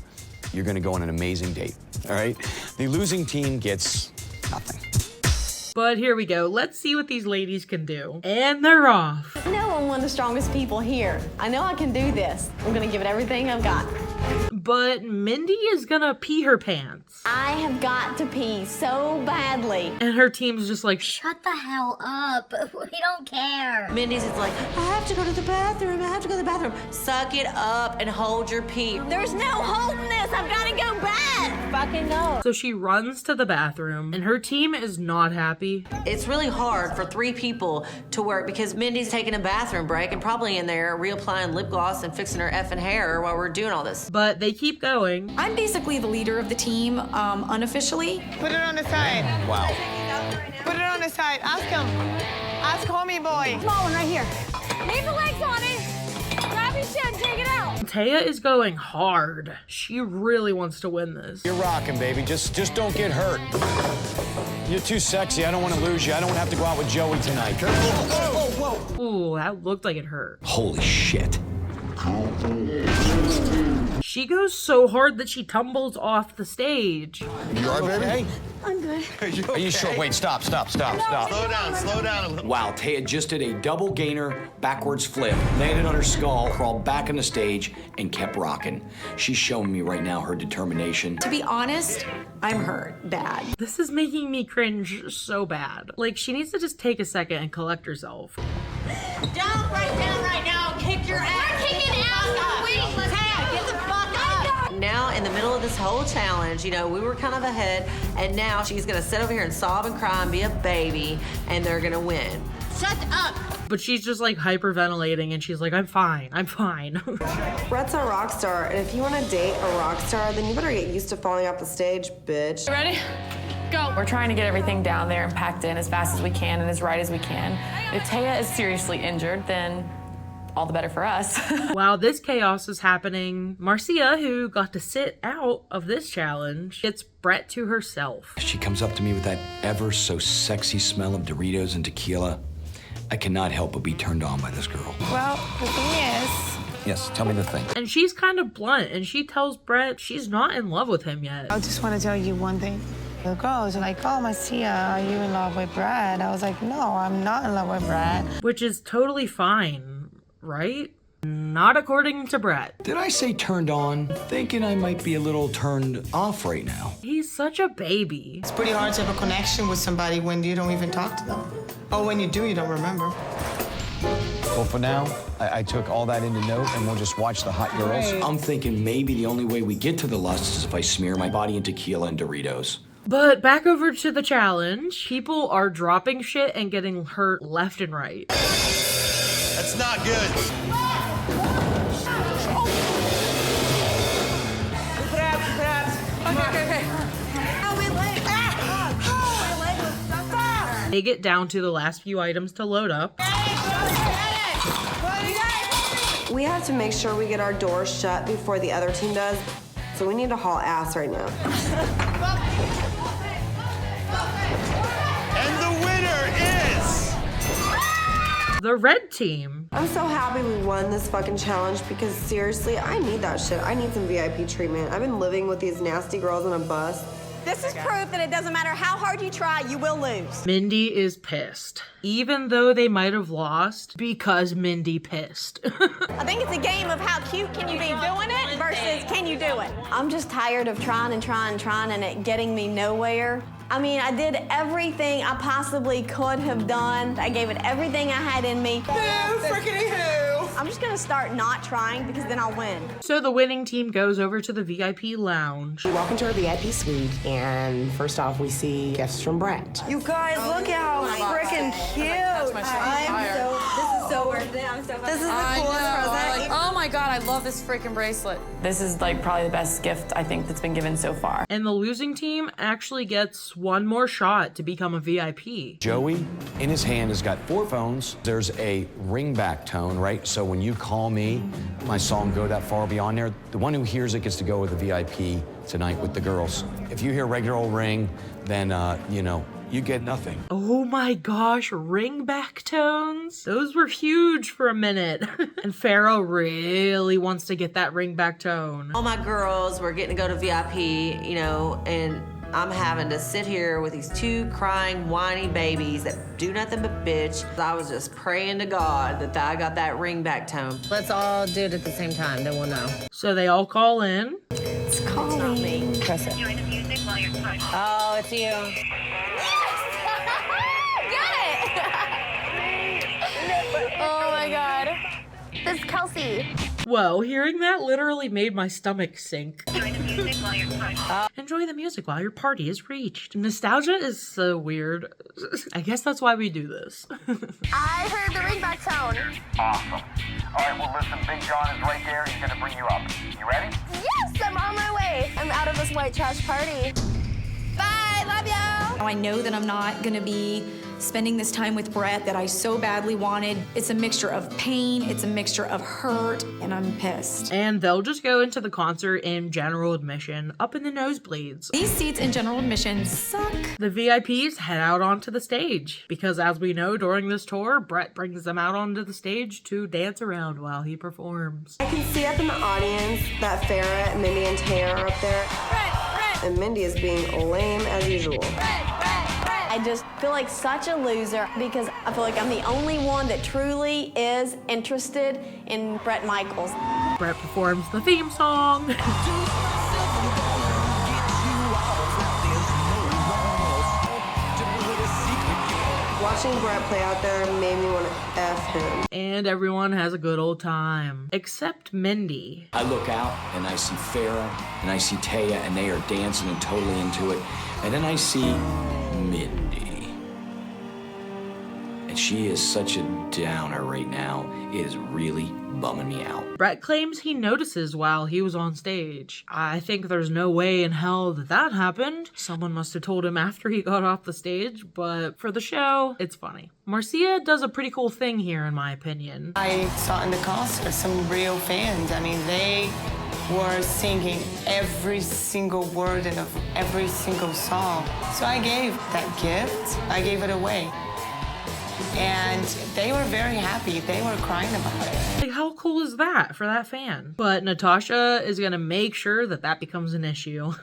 you're gonna go on an amazing date, all right? The losing team gets nothing. But here we go. Let's see what these ladies can do. And they're off. I know I'm one of the strongest people here. I know I can do this. I'm gonna give it everything I've got. But Mindy is gonna pee her pants. I have got to pee so badly. And her team's just like, Shut the hell up. We don't care. Mindy's is like, I have to go to the bathroom. I have to go to the bathroom. Suck it up and hold your pee. There's no holding this. I've got to go bad. Fucking go. So she runs to the bathroom and her team is not happy. It's really hard for 3 people to work because Mindy's taking a bathroom break and probably in there reapplying lip gloss and fixing her effing hair while we're doing all this. But they keep going. I'm basically the leader of the team, unofficially. Put it on the side. Wow. Put it on the side. Ask him. Ask homie boy. Small one right here. Leave the legs on it. Grab your shit and take it out. Taya is going hard. She really wants to win this. You're rocking, baby. Just don't get hurt. You're too sexy. I don't want to lose you. I don't want to have to go out with Joey tonight. Whoa. Ooh, that looked like it hurt. Holy shit. She goes so hard that she tumbles off the stage. You all right, baby? I'm good. Are you sure? Wait, stop. Slow down a little. Wow, Taya just did a double gainer backwards flip, landed on her skull, crawled back on the stage, and kept rocking. She's showing me right now her determination. To be honest, I'm hurt bad. This is making me cringe so bad. Like, she needs to just take a second and collect herself. Jump right down right now. Kick your ass. We're kicking ass. Wait, Taya, get the fuck up. Now, in the middle of this whole challenge, you know, we were kind of ahead, and now she's gonna sit over here and sob and cry and be a baby, and they're gonna win. Shut up. But she's just like hyperventilating and she's like, I'm fine. Brett's a rock star, and if you want to date a rock star, then you better get used to falling off the stage, bitch. Ready? Go. We're trying to get everything down there and packed in as fast as we can and as right as we can. If Taya is seriously injured, then all the better for us. While this chaos is happening, Marcia, who got to sit out of this challenge, gets Brett to herself. She comes up to me with that ever so sexy smell of Doritos and tequila. I cannot help but be turned on by this girl. Well, the thing is, Yes, tell me the thing. And she's kind of blunt, and she tells Brett she's not in love with him yet. I just want to tell you one thing. The girls are like, oh, Marcia, are you in love with Brad? I was like, no, I'm not in love with Brad. Which is totally fine, right? Not according to Brett. Did I say turned on? Thinking I might be a little turned off right now. He's such a baby. It's pretty hard to have a connection with somebody when you don't even talk to them. Or when you do, you don't remember. Well, for now, I took all that into note, and we'll just watch the hot girls. I'm thinking maybe the only way we get to the lust is if I smear my body in tequila and Doritos. But back over to the challenge. People are dropping shit and getting hurt left and right. That's not good. They get down to the last few items to load up. We have to make sure we get our doors shut before the other team does, so we need to haul ass right now. And the winner is... The red team. I'm so happy we won this fucking challenge because seriously, I need that shit. I need some VIP treatment. I've been living with these nasty girls on a bus. This is proof that it doesn't matter how hard you try, you will lose. Mindy is pissed. Even though they might have lost, because Mindy pissed. I think it's a game of how cute can you be doing it versus can you do it. I'm just tired of trying and it getting me nowhere. I mean, I did everything I possibly could have done. I gave it everything I had in me. Boo, frickety who. I'm just gonna start not trying because then I'll win. So the winning team goes over to the VIP lounge. We walk into our VIP suite, and first off, we see gifts from Brett. You guys, look at how freaking cute. This is so worth it. I'm so This is the coolest present. Oh my God, I love this freaking bracelet. This is like probably the best gift I think that's been given so far. And the losing team actually gets one more shot to become a VIP. Joey, in his hand, has got 4 phones. There's a ringback tone, right? So when you call me, my song Go That Far Beyond there, the one who hears it gets to go with the VIP tonight with the girls. If you hear regular old ring, then, you know, you get nothing. Oh my gosh, ringback tones? Those were huge for a minute. And Pharaoh really wants to get that ringback tone. All my girls were getting to go to VIP, you know, and I'm having to sit here with these 2 crying, whiny babies that do nothing but bitch. I was just praying to God that I got that ringback tone. Let's all do it at the same time, then we'll know. So they all call in. It's calling me. Press it. Oh, it's you. Oh my God. This is Kelsey. Whoa, hearing that literally made my stomach sink. Enjoy the music while your party is reached. Nostalgia is so weird. I guess that's why we do this. I heard the ringback tone. Awesome. All right, well, listen, Big John is right there. He's going to bring you up. You ready? Yes, I'm on my way. I'm out of this white trash party. Bye, love you. I know that I'm not gonna be spending this time with Brett that I so badly wanted. It's a mixture of pain, it's a mixture of hurt, and I'm pissed. And they'll just go into the concert in general admission, up in the nosebleeds. These seats in general admission suck. The VIPs head out onto the stage, because as we know during this tour, Brett brings them out onto the stage to dance around while he performs. I can see up in the audience that Farrah, Mindy, and Taya are up there. And Mindy is being lame as usual. I just feel like such a loser because I feel like I'm the only one that truly is interested in Bret Michaels. Brett performs the theme song. Watching Brett play out there made me want to F him. And everyone has a good old time. Except Mindy. I look out and I see Farrah and I see Taya and they are dancing and totally into it. And then I see Mindy. And she is such a downer right now. It is really bumming me out. Brett claims he notices while he was on stage. I think there's no way in hell that happened. Someone must have told him after he got off the stage, but for the show, it's funny. Marcia does a pretty cool thing here, in my opinion. I saw in the concert some real fans. I mean, they were singing every single word of every single song. So I gave that gift. I gave it away. And they were very happy. They were crying about it. Like, how cool is that for that fan? But Natasha is gonna make sure that that becomes an issue.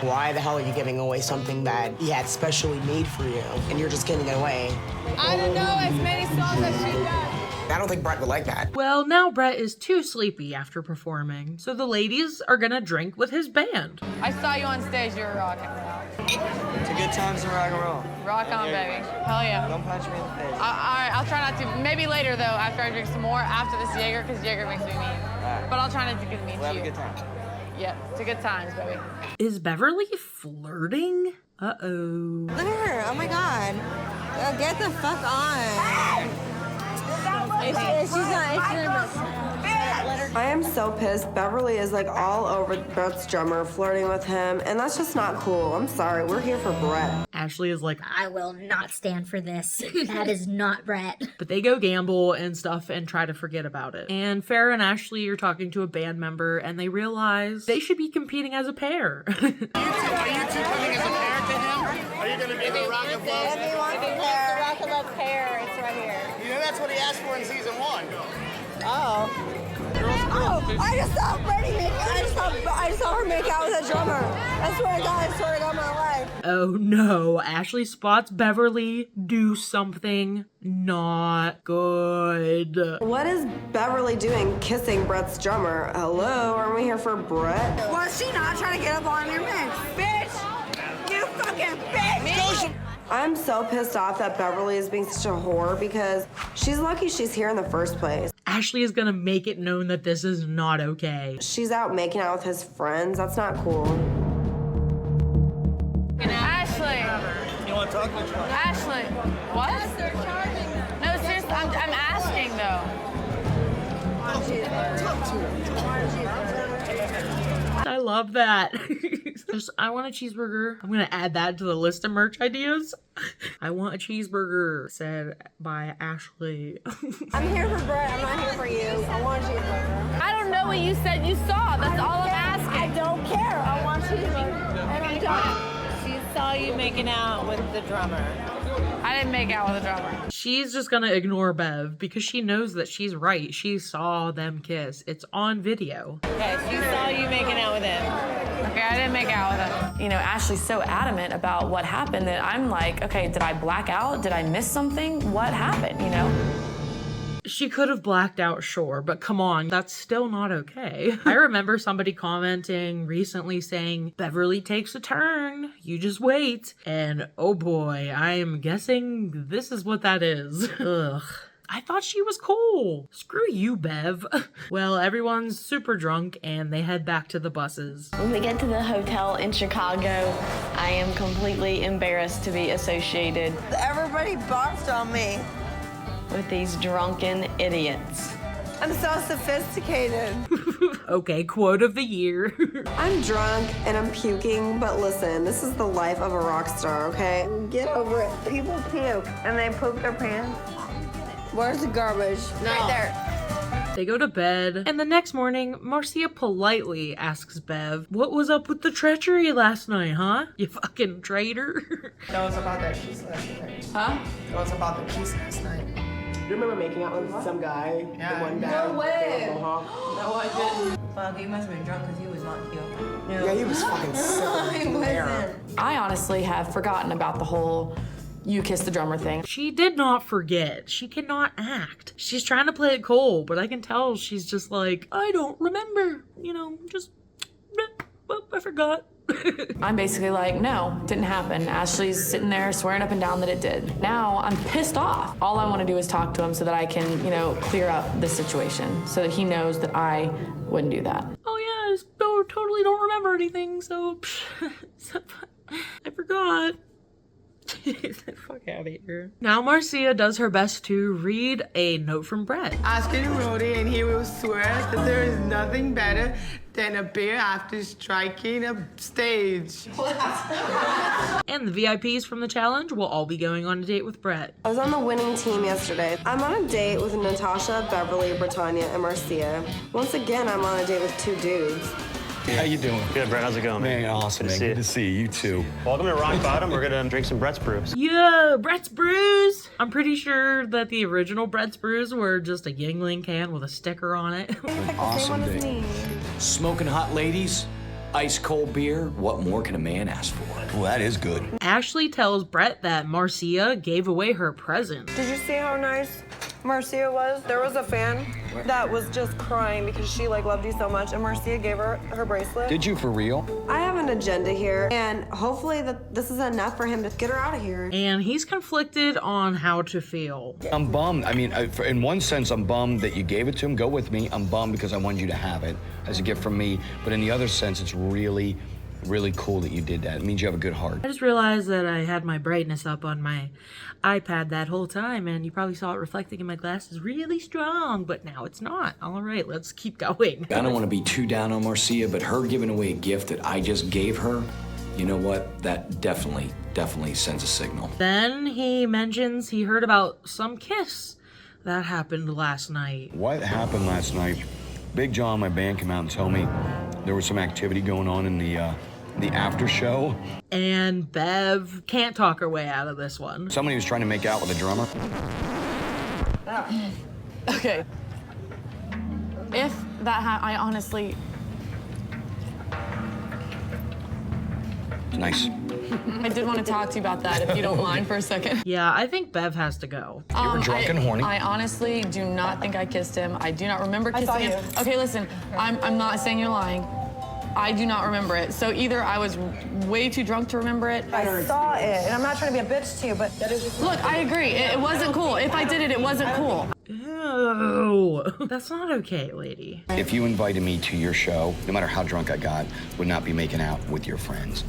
Why the hell are you giving away something that he had specially made for you, and you're just giving it away? I don't know as many songs as she does. I don't think Brett would like that. Well, now Brett is too sleepy after performing, so the ladies are gonna drink with his band. I saw you on stage, you were rocking. It's a good time to rock and roll. Rock on, baby. Hell yeah. Don't punch me in the face. All right, I'll try not to. Maybe later, though, after I drink some more, after this Jaeger, because Jaeger makes me mean. Right. But I'll try not to get mean We'll to have you. a good time. Yep, it's a good times, baby. Is Beverly flirting? Uh-oh. Look at her. Oh my God. Get the fuck on. She's not. I am so pissed. Beverly is like all over Brett's drummer, flirting with him, and that's just not cool. I'm sorry. We're here for Brett. Ashley is like, I will not stand for this. That is not Brett. but they go gamble and stuff and try to forget about it. And Farrah and Ashley are talking to a band member and they realize they should be competing as a pair. Are you two coming as a pair to him? Are you going to be the Rock of Love? If you want the pair, Rock of Love pair, it's right here. You know that's what he asked for in season 1. Oh. Oh, I just saw Freddie make. I just saw her make out with a drummer. I swear to God, my life. Oh no, Ashley spots Beverly do something not good. What is Beverly doing kissing Brett's drummer? Hello, aren't we here for Brett? Was she not trying to get up on your mix? Bitch! You fucking bitch! I'm so pissed off that Beverly is being such a whore because she's lucky she's here in the first place. Ashley is gonna make it known that this is not okay. She's out making out with his friends. That's not cool. Ashley. You want to talk? Ashley. What? Yes, they're charging them. No, seriously, I'm asking though. I love that. I want a cheeseburger. I'm gonna add that to the list of merch ideas. I want a cheeseburger, said by Ashley. I'm here for Brett. I'm not here for you. I want a cheeseburger. I don't know what you said you saw. That's all I'm asking. I don't care. I want a cheeseburger. And I'm done. She saw you making out with the drummer. I didn't make out with a drummer. She's just gonna ignore Bev because she knows that she's right. She saw them kiss. It's on video. Okay, she saw you making out with him. Okay, I didn't make out with him. You know, Ashley's so adamant about what happened that I'm like, okay, did I black out? Did I miss something? What happened, you know? She could have blacked out, sure, but come on, that's still not okay. I remember somebody commenting recently saying, Beverly takes a turn, you just wait. And oh boy, I am guessing this is what that is. Ugh. I thought she was cool. Screw you, Bev. Well, everyone's super drunk and they head back to the buses. When we get to the hotel in Chicago, I am completely embarrassed to be associated Everybody boxed on me. with these drunken idiots. I'm so sophisticated. Okay, quote of the year. I'm drunk and I'm puking, but listen, this is the life of a rock star, okay? Get over it. People puke and they poop their pants. Where's the garbage? Right there. They go to bed, and the next morning, Marcia politely asks Bev, what was up with the treachery last night, huh? You fucking traitor. That was about that kiss last night. Huh? That was about the kiss last night. Do you remember making out with some guy? Yeah. The one guy. No way. with the mohawk? No, I didn't. Fuck, you must have been drunk because he was not cute. Yeah, he was fucking sick in there. I honestly have forgotten about the whole you kiss the drummer thing. She did not forget. She cannot act. She's trying to play it cool, but I can tell she's just like, I don't remember. You know, just, I forgot. I'm basically like, no, didn't happen. Ashley's sitting there swearing up and down that it did. Now I'm pissed off. All I want to do is talk to him so that I can, you know, clear up this situation so that he knows that I wouldn't do that. Oh yeah, I just totally don't remember anything, so I forgot. Fuck out of here. Now Marcia does her best to read a note from Brett. Oscar wrote it, and he will swear that there is nothing better than a beer after striking a stage. And the VIPs from the challenge will all be going on a date with Brett. I was on the winning team yesterday. I'm on a date with Natasha, Beverly, Britannia, and Marcia. Once again, I'm on a date with two dudes. How you doing? Good, Brett. How's it going, man? Man, awesome, man. Good to see you. You too. Welcome to Rock Bottom. We're gonna drink some Brett's Brews. Yeah, Brett's Brews! I'm pretty sure that the original Brett's Brews were just a Yingling can with a sticker on it. Awesome day. Smoking hot ladies, ice cold beer. What more can a man ask for? Well, that is good. Ashley tells Brett that Marcia gave away her present. Did you see how nice Marcia was? There was a fan that was just crying because she loved you so much, and Marcia gave her her bracelet. Did you for real? I have an agenda here, and hopefully this is enough for him to get her out of here. And he's conflicted on how to feel. I'm bummed. I mean, in one sense, I'm bummed that you gave it to him. Go with me. I'm bummed because I wanted you to have it as a gift from me. But in the other sense, it's really, really cool that you did that. It means you have a good heart. I just realized that I had my brightness up on my iPad that whole time, and you probably saw it reflecting in my glasses really strong, but now it's not. All right, let's keep going. I don't want to be too down on Marcia, but her giving away a gift that I just gave her, you know what? That definitely sends a signal. Then he mentions he heard about some kiss that happened last night. What happened last night? Big John, my band, came out and told me there was some activity going on in the after show. And Bev can't talk her way out of this one. Somebody was trying to make out with a drummer. Okay. If that I honestly... Nice. I did want to talk to you about that, if you don't mind for a second. Yeah, I think Bev has to go. You were drunk and horny. I honestly do not think I kissed him. I do not remember kissing him. Okay, listen, I'm not saying you're lying. I do not remember it. So either I was way too drunk to remember it. I saw it, and I'm not trying to be a bitch to you, but Look, I agree. It wasn't cool. If I did it, it wasn't cool. Ew. That's not okay, lady. If you invited me to your show, no matter how drunk I got, would not be making out with your friends.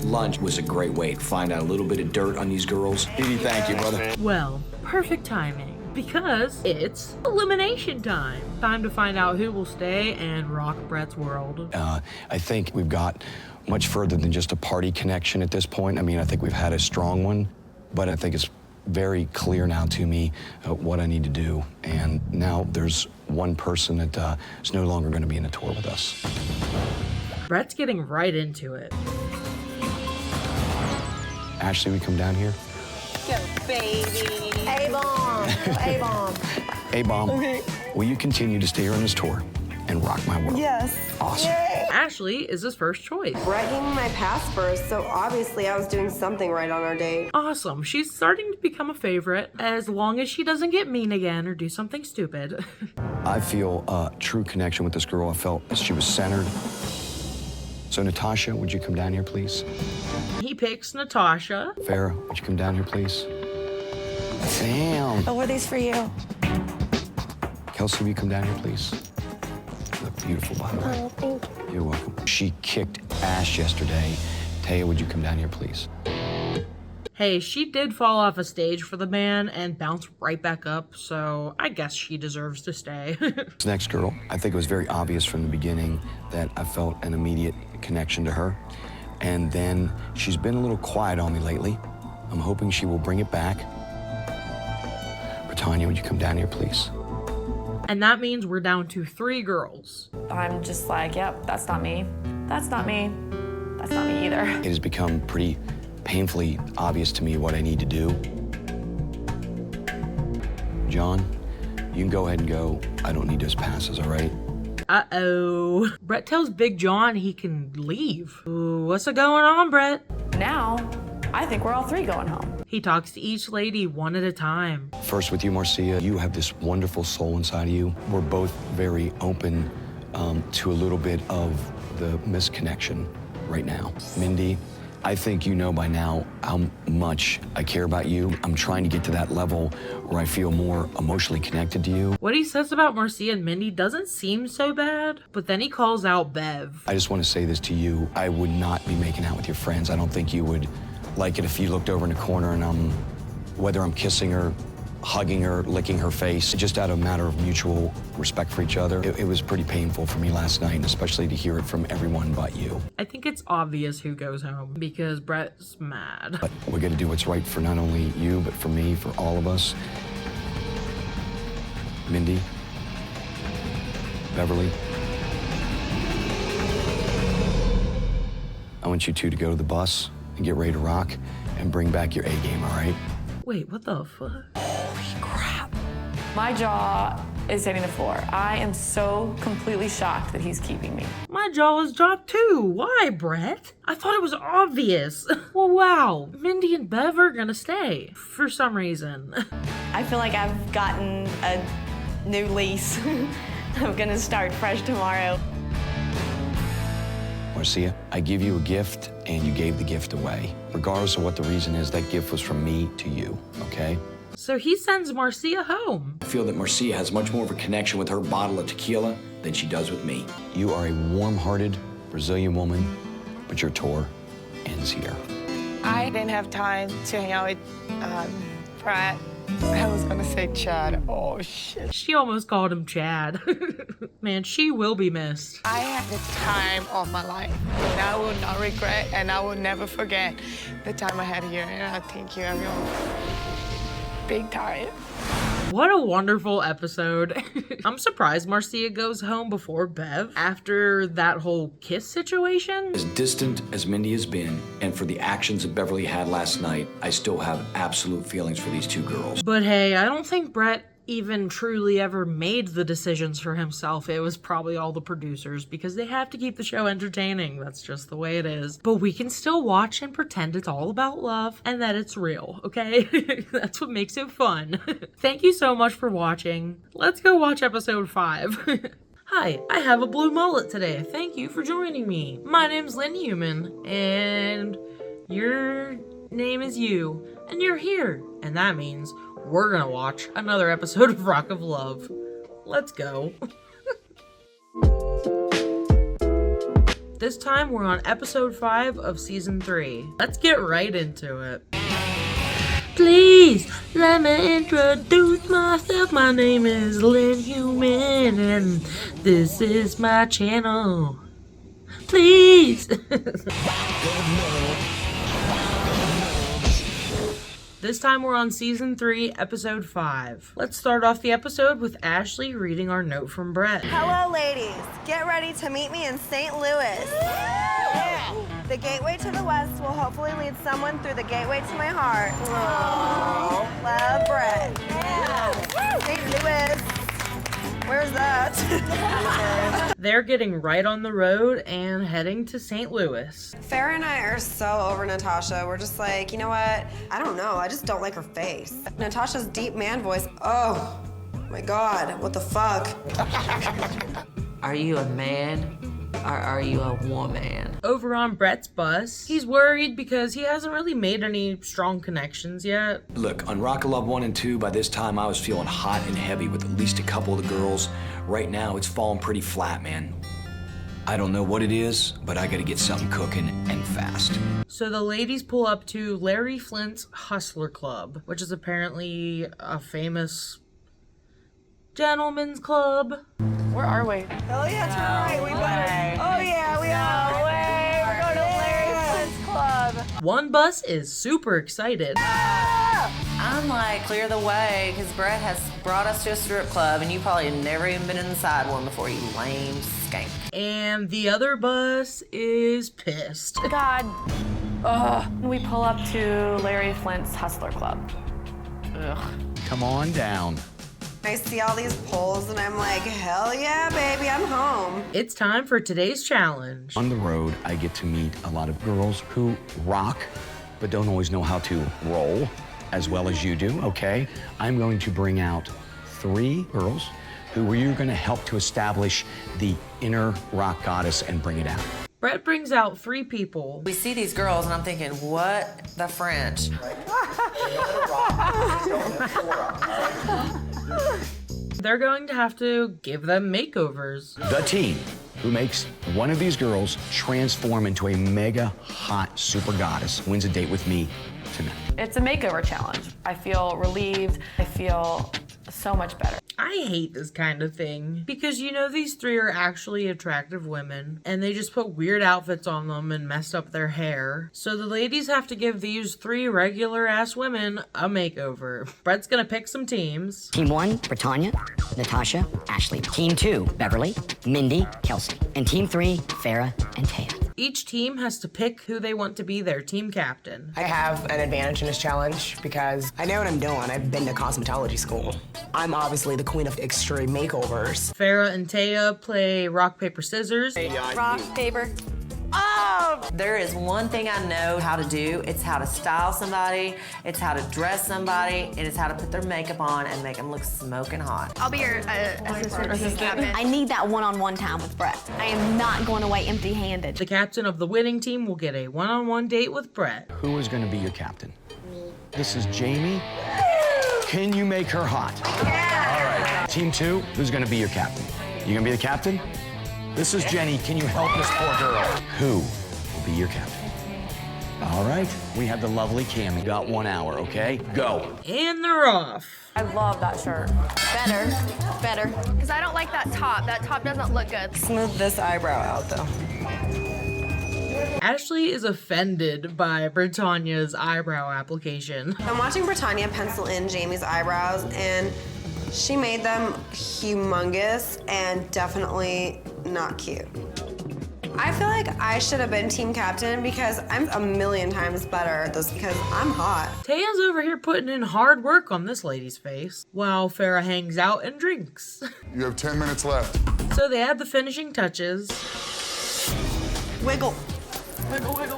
Lunch was a great way to find out a little bit of dirt on these girls. Dee, thank you, brother. Well, perfect timing, because it's elimination time. Time to find out who will stay and rock Brett's world. I think we've got much further than just a party connection at this point. I mean, I think we've had a strong one, but I think it's very clear now to me what I need to do. And now there's one person that is no longer going to be in the tour with us. Brett's getting right into it. Ashley, we come down here. go, baby. A-bomb. A-bomb. A-bomb, Okay. will you continue to stay here on this tour and rock my world? Yes. Awesome. Yay. Ashley is his first choice. Brett gave me my pass first, so obviously I was doing something right on our date. Awesome. She's starting to become a favorite, as long as she doesn't get mean again or do something stupid. I feel a true connection with this girl. I felt she was centered. So Natasha, would you come down here, please? He picks Natasha. Farrah, would you come down here, please? Sam. Oh, were these for you? Kelsey, will you come down here, please? You look beautiful, by the way. Oh, thank you. You're welcome. She kicked ass yesterday. Taya, would you come down here, please? Hey, she did fall off a stage for the man and bounce right back up, so I guess she deserves to stay. This next girl, I think it was very obvious from the beginning that I felt an immediate connection to her. And then she's been a little quiet on me lately. I'm hoping she will bring it back. Britannia, would you come down here, please? And that means we're down to 3 girls. I'm just like, yep, that's not me. That's not me. That's not me either. It has become pretty painfully obvious to me what I need to do. John, you can go ahead and go. I don't need those passes, all right? Uh-oh. Brett tells Big John he can leave. Ooh, what's going on, Brett? Now, I think we're all 3 going home. He talks to each lady one at a time. First with you, Marcia, you have this wonderful soul inside of you. We're both very open to a little bit of the misconnection right now. Mindy, I think you know by now how much I care about you. I'm trying to get to that level where I feel more emotionally connected to you. What he says about Marcia and Mindy doesn't seem so bad, but then he calls out Bev. I just want to say this to you. I would not be making out with your friends. I don't think you would like it if you looked over in the corner and whether I'm kissing her, hugging her, licking her face, just out of a matter of mutual respect for each other. It was pretty painful for me last night, and especially to hear it from everyone but you. I think it's obvious who goes home because Brett's mad. But we're gonna do what's right for not only you, but for me, for all of us. Mindy, Beverly, I want you two to go to the bus and get ready to rock and bring back your A game, all right? Wait, what the fuck? Holy crap. My jaw is hitting the floor. I am so completely shocked that he's keeping me. My jaw was dropped too. Why, Brett? I thought it was obvious. Well, wow. Mindy and Bev are gonna stay for some reason. I feel like I've gotten a new lease. I'm gonna start fresh tomorrow. Marcia, I give you a gift, and you gave the gift away. Regardless of what the reason is, that gift was from me to you, okay? So he sends Marcia home. I feel that Marcia has much more of a connection with her bottle of tequila than she does with me. You are a warm-hearted Brazilian woman, but your tour ends here. I didn't have time to hang out with Brett. I was gonna say Chad. Oh, shit. She almost called him Chad. Man, she will be missed. I had the time of my life, and I will not regret, and I will never forget the time I had here, and I thank you, everyone. Big time. What a wonderful episode. I'm surprised Marcia goes home before Bev after that whole kiss situation. As distant as Mindy has been, and for the actions that Beverly had last night, I still have absolute feelings for these 2 girls. But hey, I don't think Brett even truly ever made the decisions for himself. It was probably all the producers because they have to keep the show entertaining. That's just the way it is. But we can still watch and pretend it's all about love and that it's real, okay? That's what makes it fun. Thank you so much for watching. Let's go watch episode 5. Hi, I have a blue mullet today. Thank you for joining me. My name's linnhuman, and your name is you, and you're here. And that means we're gonna watch another episode of Rock of Love. Let's go. This time we're on episode 5 of season 3. Let's get right into it. Please let me introduce myself. My name is linnhuman, and this is my channel. Please. This time we're on season 3, episode 5. Let's start off the episode with Ashley reading our note from Brett. Hello, ladies. Get ready to meet me in St. Louis. Yeah. The gateway to the west will hopefully lead someone through the gateway to my heart. Aww. Love, Brett. Yeah. St. Louis. Where's that? They're getting right on the road and heading to St. Louis. Farrah and I are so over Natasha. We're just like, you know what? I don't know. I just don't like her face. Natasha's deep man voice. Oh my God. What the fuck? Are you a man or are you a woman? Over on Brett's bus, he's worried because he hasn't really made any strong connections yet. Look, on Rock of Love 1 and 2, by this time I was feeling hot and heavy with at least a couple of the girls. Right now, it's falling pretty flat, man. I don't know what it is, but I gotta get something cooking and fast. So the ladies pull up to Larry Flint's Hustler Club, which is apparently a famous gentleman's club. Where are we? Hell yeah, turn right. We better. Oh yeah, we are. We're going to Larry Flint's club. One bus is super excited. I'm like, clear the way, because Brett has brought us to a strip club, and you probably have never even been inside one before, you lame skank. And the other bus is pissed. God. Ugh. We pull up to Larry Flint's Hustler Club. Ugh. Come on down. I see all these poles and I'm like, hell yeah, baby, I'm home. It's time for today's challenge. On the road, I get to meet a lot of girls who rock, but don't always know how to roll as well as you do, okay? I'm going to bring out 3 girls who you're gonna help to establish the inner rock goddess and bring it out. Brett brings out 3 people. We see these girls, and I'm thinking, what the French? They're going to have to give them makeovers. The team who makes one of these girls transform into a mega hot super goddess wins a date with me tonight. It's a makeover challenge. I feel relieved. I feel so much better. I hate this kind of thing because you know these 3 are actually attractive women and they just put weird outfits on them and messed up their hair. So the ladies have to give these 3 regular ass women a makeover. Brett's gonna pick some teams. Team 1, Britannia, Natasha, Ashley. Team 2, Beverly, Mindy, Kelsey. And Team 3, Farrah and Taya. Each team has to pick who they want to be their team captain. I have an advantage in this challenge because I know what I'm doing. I've been to cosmetology school. I'm obviously the queen of extreme makeovers. Farrah and Taya play rock, paper, scissors. Rock, paper. Oh! There is one thing I know how to do. It's how to style somebody, it's how to dress somebody, and it's how to put their makeup on and make them look smoking hot. I'll be your assistant. I need that one-on-one time with Brett. I am not going away empty-handed. The captain of the winning team will get a one-on-one date with Brett. Who is gonna be your captain? This is Jamie. Can you make her hot? Yeah. All right. Team 2, who's gonna be your captain? You gonna be the captain? This is Jenny. Can you help this poor girl? Who will be your captain? All right. We have the lovely Cammie. Got 1 hour, okay? Go. And they're off. I love that shirt. Better. Because I don't like that top. That top doesn't look good. Smooth this eyebrow out, though. Ashley is offended by Britannia's eyebrow application. I'm watching Britannia pencil in Jamie's eyebrows, and she made them humongous and definitely not cute. I feel like I should have been team captain because I'm a million times better at this because I'm hot. Taya's over here putting in hard work on this lady's face while Farrah hangs out and drinks. You have 10 minutes left. So they add the finishing touches. Wiggle. Wiggle, wiggle.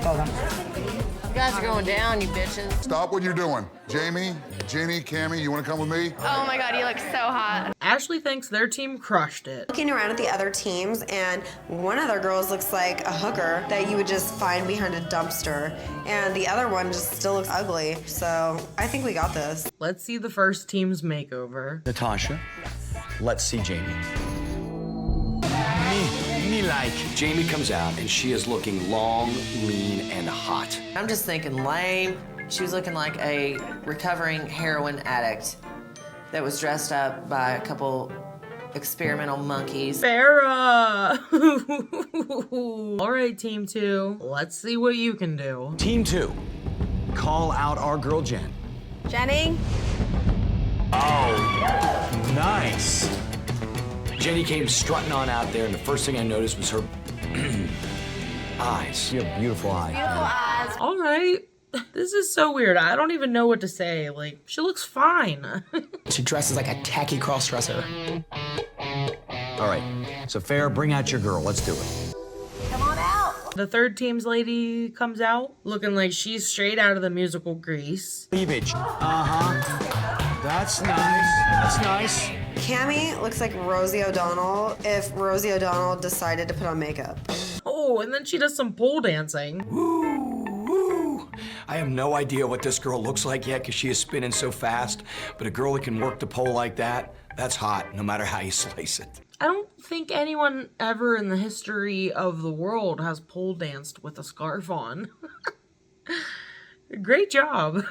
Hold on. You guys are going down, you bitches. Stop what you're doing. Jamie, Ginny, Cammie, you want to come with me? Oh my god, you look so hot. Ashley thinks their team crushed it. Looking around at the other teams, and one of their girls looks like a hooker that you would just find behind a dumpster, and the other one just still looks ugly. So I think we got this. Let's see the first team's makeover. Natasha, let's see Jamie. Me like. Jamie comes out and she is looking long, lean, and hot. I'm just thinking lame. She was looking like a recovering heroin addict that was dressed up by a couple experimental monkeys. Farrah! All right, Team 2. Let's see what you can do. Team 2, call out our girl Jen. Jenny? Oh, nice. Jenny came strutting on out there, and the first thing I noticed was her eyes. You have beautiful eyes. Beautiful eyes. All right. This is so weird. I don't even know what to say. Like, she looks fine. She dresses like a tacky cross-dresser. All right, so Farrah, bring out your girl. Let's do it. Come on out. The third team's lady comes out looking like she's straight out of the musical Grease. Cleavage. Uh-huh. That's nice. That's nice. Cammie looks like Rosie O'Donnell if Rosie O'Donnell decided to put on makeup. Oh, and then she does some pole dancing. Woo! I have no idea what this girl looks like yet because she is spinning so fast, but a girl that can work the pole like that, that's hot, no matter how you slice it. I don't think anyone ever in the history of the world has pole danced with a scarf on. Great job.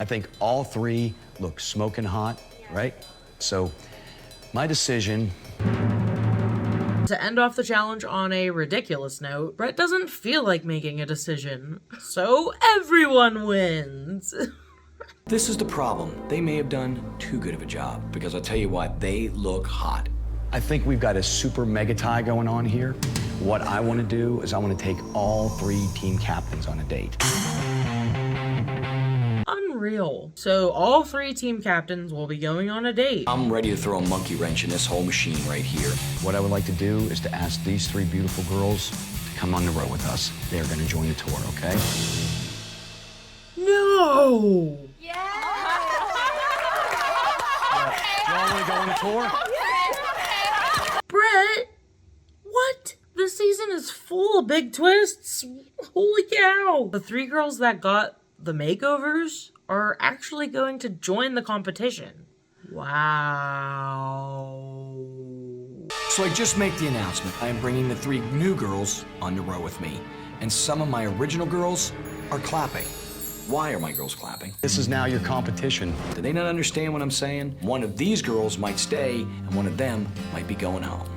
I think all three look smoking hot, right? So, my decision... To end off the challenge on a ridiculous note, Brett doesn't feel like making a decision, so everyone wins. This is the problem. They may have done too good of a job, because I'll tell you what, they look hot. I think we've got a super mega tie going on here. What I want to do is I want to take all three team captains on a date. Unreal. So all three team captains will be going on a date. I'm ready to throw a monkey wrench in this whole machine right here. What I would like to do is to ask these three beautiful girls to come on the road with us. They're going to join the tour, okay? No! Y'all want to go on the tour? Brett, what? This season is full of big twists. Holy cow. The three girls that got the makeovers are actually going to join the competition. Wow. So I just make the announcement. I am bringing the three new girls on the row with me. And some of my original girls are clapping. Why are my girls clapping? This is now your competition. Do they not understand what I'm saying? One of these girls might stay, and one of them might be going home.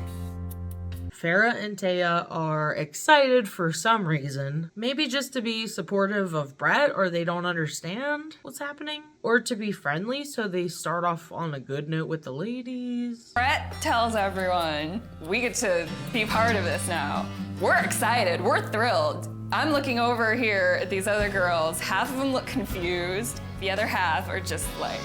Farrah and Taya are excited for some reason. Maybe just to be supportive of Brett, or they don't understand what's happening. Or to be friendly, so they start off on a good note with the ladies. Brett tells everyone, we get to be part of this now. We're excited, we're thrilled. I'm looking over here at these other girls. Half of them look confused. The other half are just like...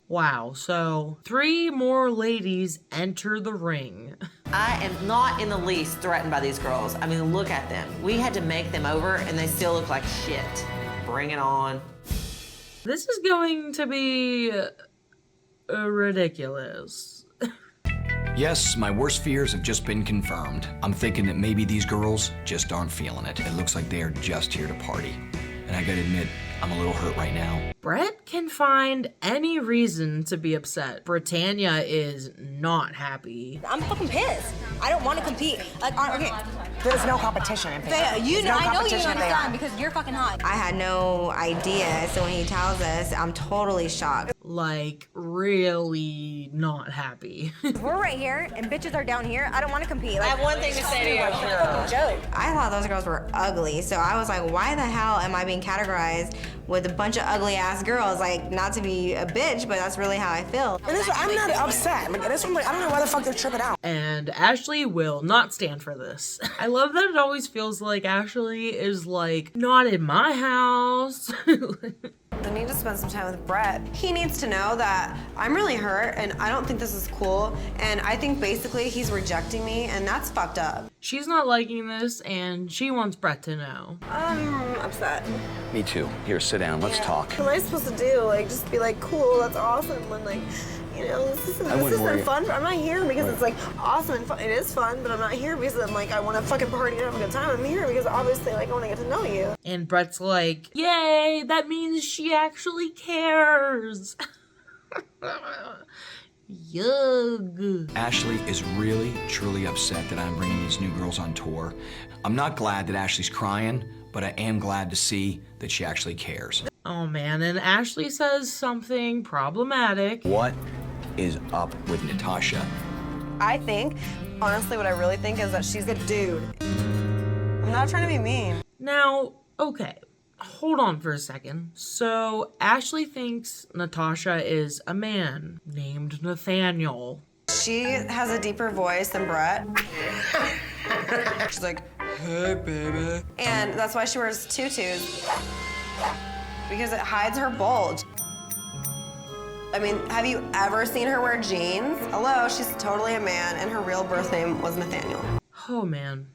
Wow, so 3 more ladies enter the ring. I am not in the least threatened by these girls. I mean, look at them. We had to make them over and they still look like shit. Bring it on. This is going to be ridiculous. Yes, my worst fears have just been confirmed. I'm thinking that maybe these girls just aren't feeling it. It looks like they are just here to party. And I gotta admit, I'm a little hurt right now. Brett can find any reason to be upset. Britannia is not happy. I'm fucking pissed. I don't want to compete. Like, okay. There's no competition in I know you understand because you're fucking hot. I had no idea, so when he tells us, I'm totally shocked. Like, really not happy. We're right here, and bitches are down here. I don't want to compete. Like, I have one thing to say to you. Joke. I thought those girls were ugly, so I was like, why the hell am I being categorized with a bunch of ugly ass girls? Like, not to be a bitch, but that's really how I feel. And this, I'm not upset. Like, this one, like, I don't know why the fuck they're tripping out. And Ashley will not stand for this. I love that it always feels like Ashley is like, not in my house. I need to spend some time with Brett. He needs to know that I'm really hurt and I don't think this is cool. And I think basically he's rejecting me and that's fucked up. She's not liking this and she wants Brett to know. I'm upset. Me too. Here, sit down. Let's talk. What am I supposed to do? Like, just be like, cool, that's awesome. And like, you know, this isn't fun. I'm not here because it's like awesome and fun. It is fun, but I'm not here because I'm like, I want to fucking party and have a good time. I'm here because obviously, like, I want to get to know you. And Brett's like, yay, that means she actually cares. Yug. Ashley is really, truly upset that I'm bringing these new girls on tour. I'm not glad that Ashley's crying, but I am glad to see that she actually cares. Oh man, and Ashley says something problematic. What is up with Natasha? I think, honestly, what I really think is that she's a dude. I'm not trying to be mean. Now, okay, hold on for a second. So, Ashley thinks Natasha is a man named Nathaniel. She has a deeper voice than Brett. She's like, hey, baby. And that's why she wears tutus. Because it hides her bulge. I mean, have you ever seen her wear jeans? Hello, she's totally a man, and her real birth name was Nathaniel. Oh, man.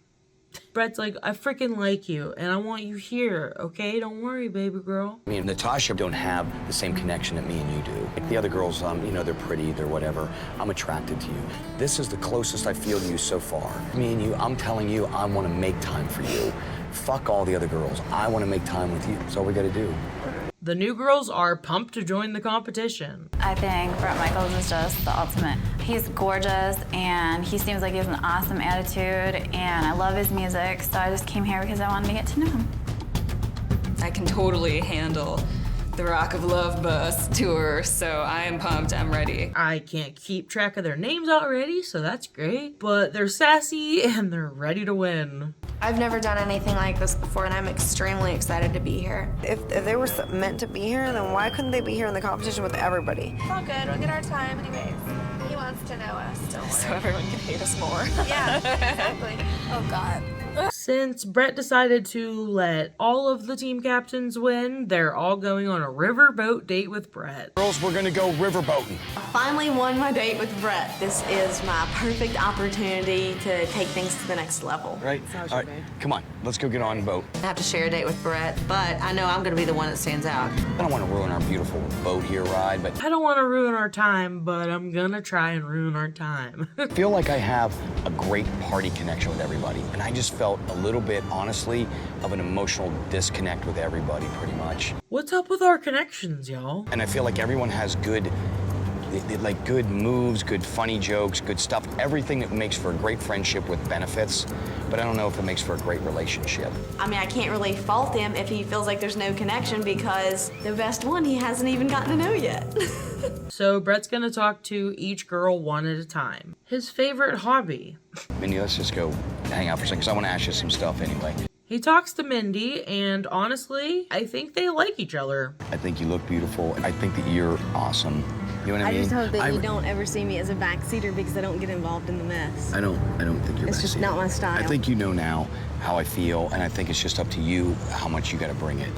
Brett's like, I freaking like you, and I want you here, okay? Don't worry, baby girl. Me and Natasha don't have the same connection that me and you do. Like the other girls, you know, they're pretty, they're whatever. I'm attracted to you. This is the closest I feel to you so far. Me and you, I'm telling you, I want to make time for you. Fuck all the other girls. I want to make time with you. That's all we got to do. The new girls are pumped to join the competition. I think Bret Michaels is just the ultimate. He's gorgeous and he seems like he has an awesome attitude and I love his music, so I just came here because I wanted to get to know him. I can totally handle the Rock of Love bus tour, so I am pumped, I'm ready. I can't keep track of their names already, so that's great. But they're sassy and they're ready to win. I've never done anything like this before, and I'm extremely excited to be here. If they were meant to be here, then why couldn't they be here in the competition with everybody? It's all good. We'll get our time anyways. He wants to know us. Don't worry. So everyone can hate us more. Yeah, exactly. Oh, God. Since Brett decided to let all of the team captains win, they're all going on a riverboat date with Brett. Girls, we're gonna go riverboating. I finally won my date with Brett. This is my perfect opportunity to take things to the next level. Right? All right, come on, let's go get on the boat. I have to share a date with Brett, but I know I'm gonna be the one that stands out. I don't want to ruin our beautiful boat here ride, but I don't want to ruin our time, but I'm gonna try and ruin our time. I feel like I have a great party connection with everybody, and I just felt a little bit, honestly, of an emotional disconnect with everybody, pretty much. What's up with our connections, y'all? And I feel like everyone has good moves, good funny jokes, good stuff, everything that makes for a great friendship with benefits, but I don't know if it makes for a great relationship. I mean, I can't really fault him if he feels like there's no connection because the best one he hasn't even gotten to know yet. So Brett's gonna talk to each girl one at a time. His favorite hobby. Mindy, let's just go hang out for a second, because I want to ask you some stuff anyway. He talks to Mindy, and honestly, I think they like each other. I think you look beautiful. I think that you're awesome. You know what I mean? I just hope that you don't ever see me as a backseater because I don't get involved in the mess. I don't think you're It's just not my style. I think you know now how I feel, and I think it's just up to you how much you got to bring it.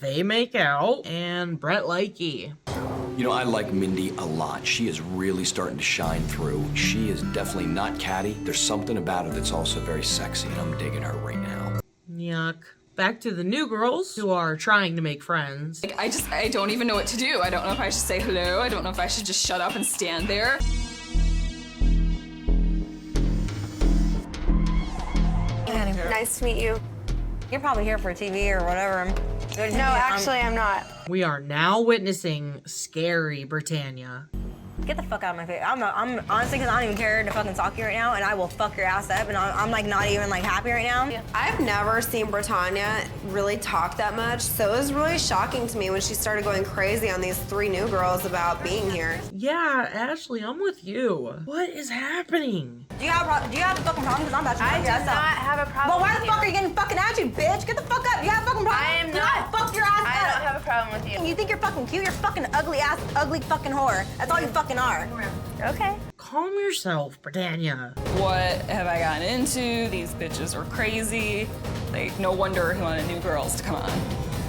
They make out, and Brett likey. You know, I like Mindy a lot. She is really starting to shine through. She is definitely not catty. There's something about her that's also very sexy, and I'm digging her right now. Yuck. Back to the new girls who are trying to make friends. Like, I don't even know what to do. I don't know if I should say hello. I don't know if I should just shut up and stand there. Nice to meet you. You're probably here for TV or whatever. No, actually, I'm not. We are now witnessing scary Britannia. Get the fuck out of my face. I'm honestly, because I don't even care to fucking talk to you right now, and I will fuck your ass up, and I'm like not even like happy right now. I've never seen Britannia really talk that much, so it was really shocking to me when she started going crazy on these 3 new girls about being here. Yeah, Ashley, I'm with you. What is happening? Do you have a fucking problem? Because I'm about to I do not have a problem. Well, why with the you. fuck are you getting fucking attitude, bitch? Get the fuck up. You have a fucking problem? I am Do not. Fuck your ass up. I don't have a problem with you. You think you're fucking cute? You're fucking ugly ass, ugly fucking whore. That's all you fucking are. Okay. Calm yourself, Britannia. What have I gotten into? These bitches are crazy. Like, no wonder he wanted new girls to come on.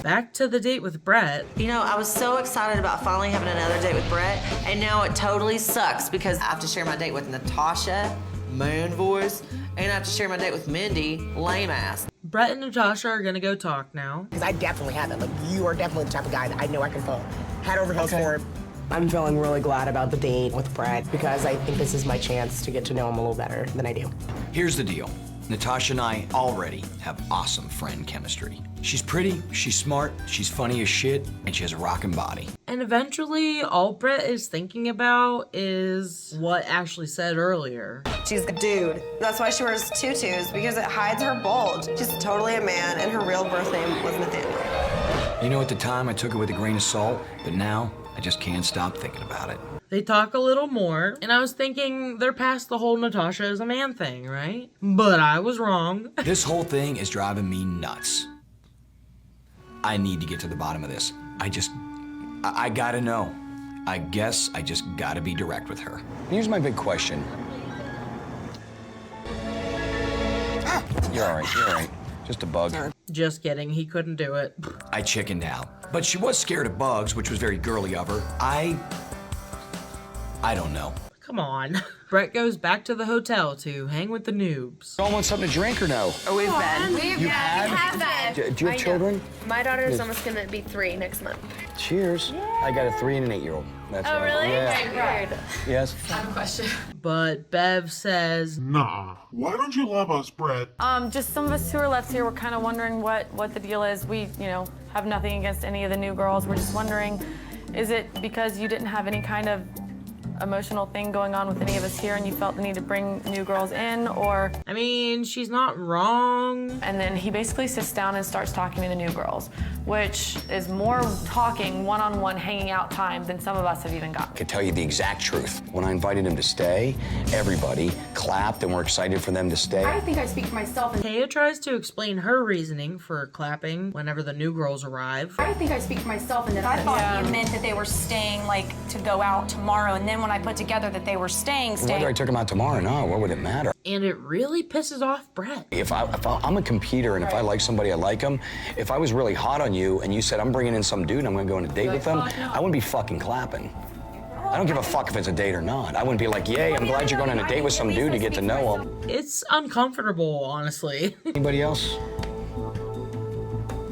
Back to the date with Brett. You know, I was so excited about finally having another date with Brett, and now it totally sucks because I have to share my date with Natasha, man voice, and I have to share my date with Mindy, lame ass. Brett and Natasha are gonna go talk now. Because I definitely have it. Like, you are definitely the type of guy that I know I can phone. Head over heels for him. I'm feeling really glad about the date with Brett because I think this is my chance to get to know him a little better than I do. Here's the deal. Natasha and I already have awesome friend chemistry. She's pretty, she's smart, she's funny as shit, and she has a rockin' body. And eventually, all Brett is thinking about is what Ashley said earlier. She's a dude. That's why she wears tutus, because it hides her bulge. She's totally a man, and her real birth name was Nathaniel. You know, at the time, I took it with a grain of salt, but now, I just can't stop thinking about it. They talk a little more, and I was thinking they're past the whole Natasha is a man thing, right? But I was wrong. This whole thing is driving me nuts. I need to get to the bottom of this. I gotta know. I guess I just gotta be direct with her. Here's my big question. You're all right. Just a bug. Just kidding, he couldn't do it. I chickened out. But she was scared of bugs, which was very girly of her. I don't know. Come on. Brett goes back to the hotel to hang with the noobs. Y'all want something to drink or no? Oh, we've been. You have? Do you have children? My daughter is almost gonna be 3 next month. Cheers. I got a 3 and an 8-year-old. That's Oh, why. really? Yeah. Weird. Yes. I have a question. But Bev says, Nah, why don't you love us, Brett? Just some of us who are left here, we're kind of wondering what the deal is. We, have nothing against any of the new girls. We're just wondering, is it because you didn't have any kind of emotional thing going on with any of us here and you felt the need to bring new girls in, or? I mean, she's not wrong. And then he basically sits down and starts talking to the new girls, which is more talking, one-on-one, hanging out time than some of us have even gotten. I could tell you the exact truth. When I invited him to stay, everybody clapped and were excited for them to stay. I think I speak for myself. Taya tries to explain her reasoning for clapping whenever the new girls arrive. I think I speak for myself, and that I thought you meant that they were staying, like, to go out tomorrow, and then when I put together that they were staying. Whether I took him out tomorrow or not, what would it matter? And it really pisses off Brett. If I'm a competer and if I like somebody, I like them. If I was really hot on you and you said, I'm bringing in some dude and I'm gonna go on a date with them, I wouldn't be fucking clapping. I don't give a fuck if it's a date or not. I wouldn't be like, yay, I'm glad you're going on a date with some dude to get to know him. It's uncomfortable, honestly. Anybody else?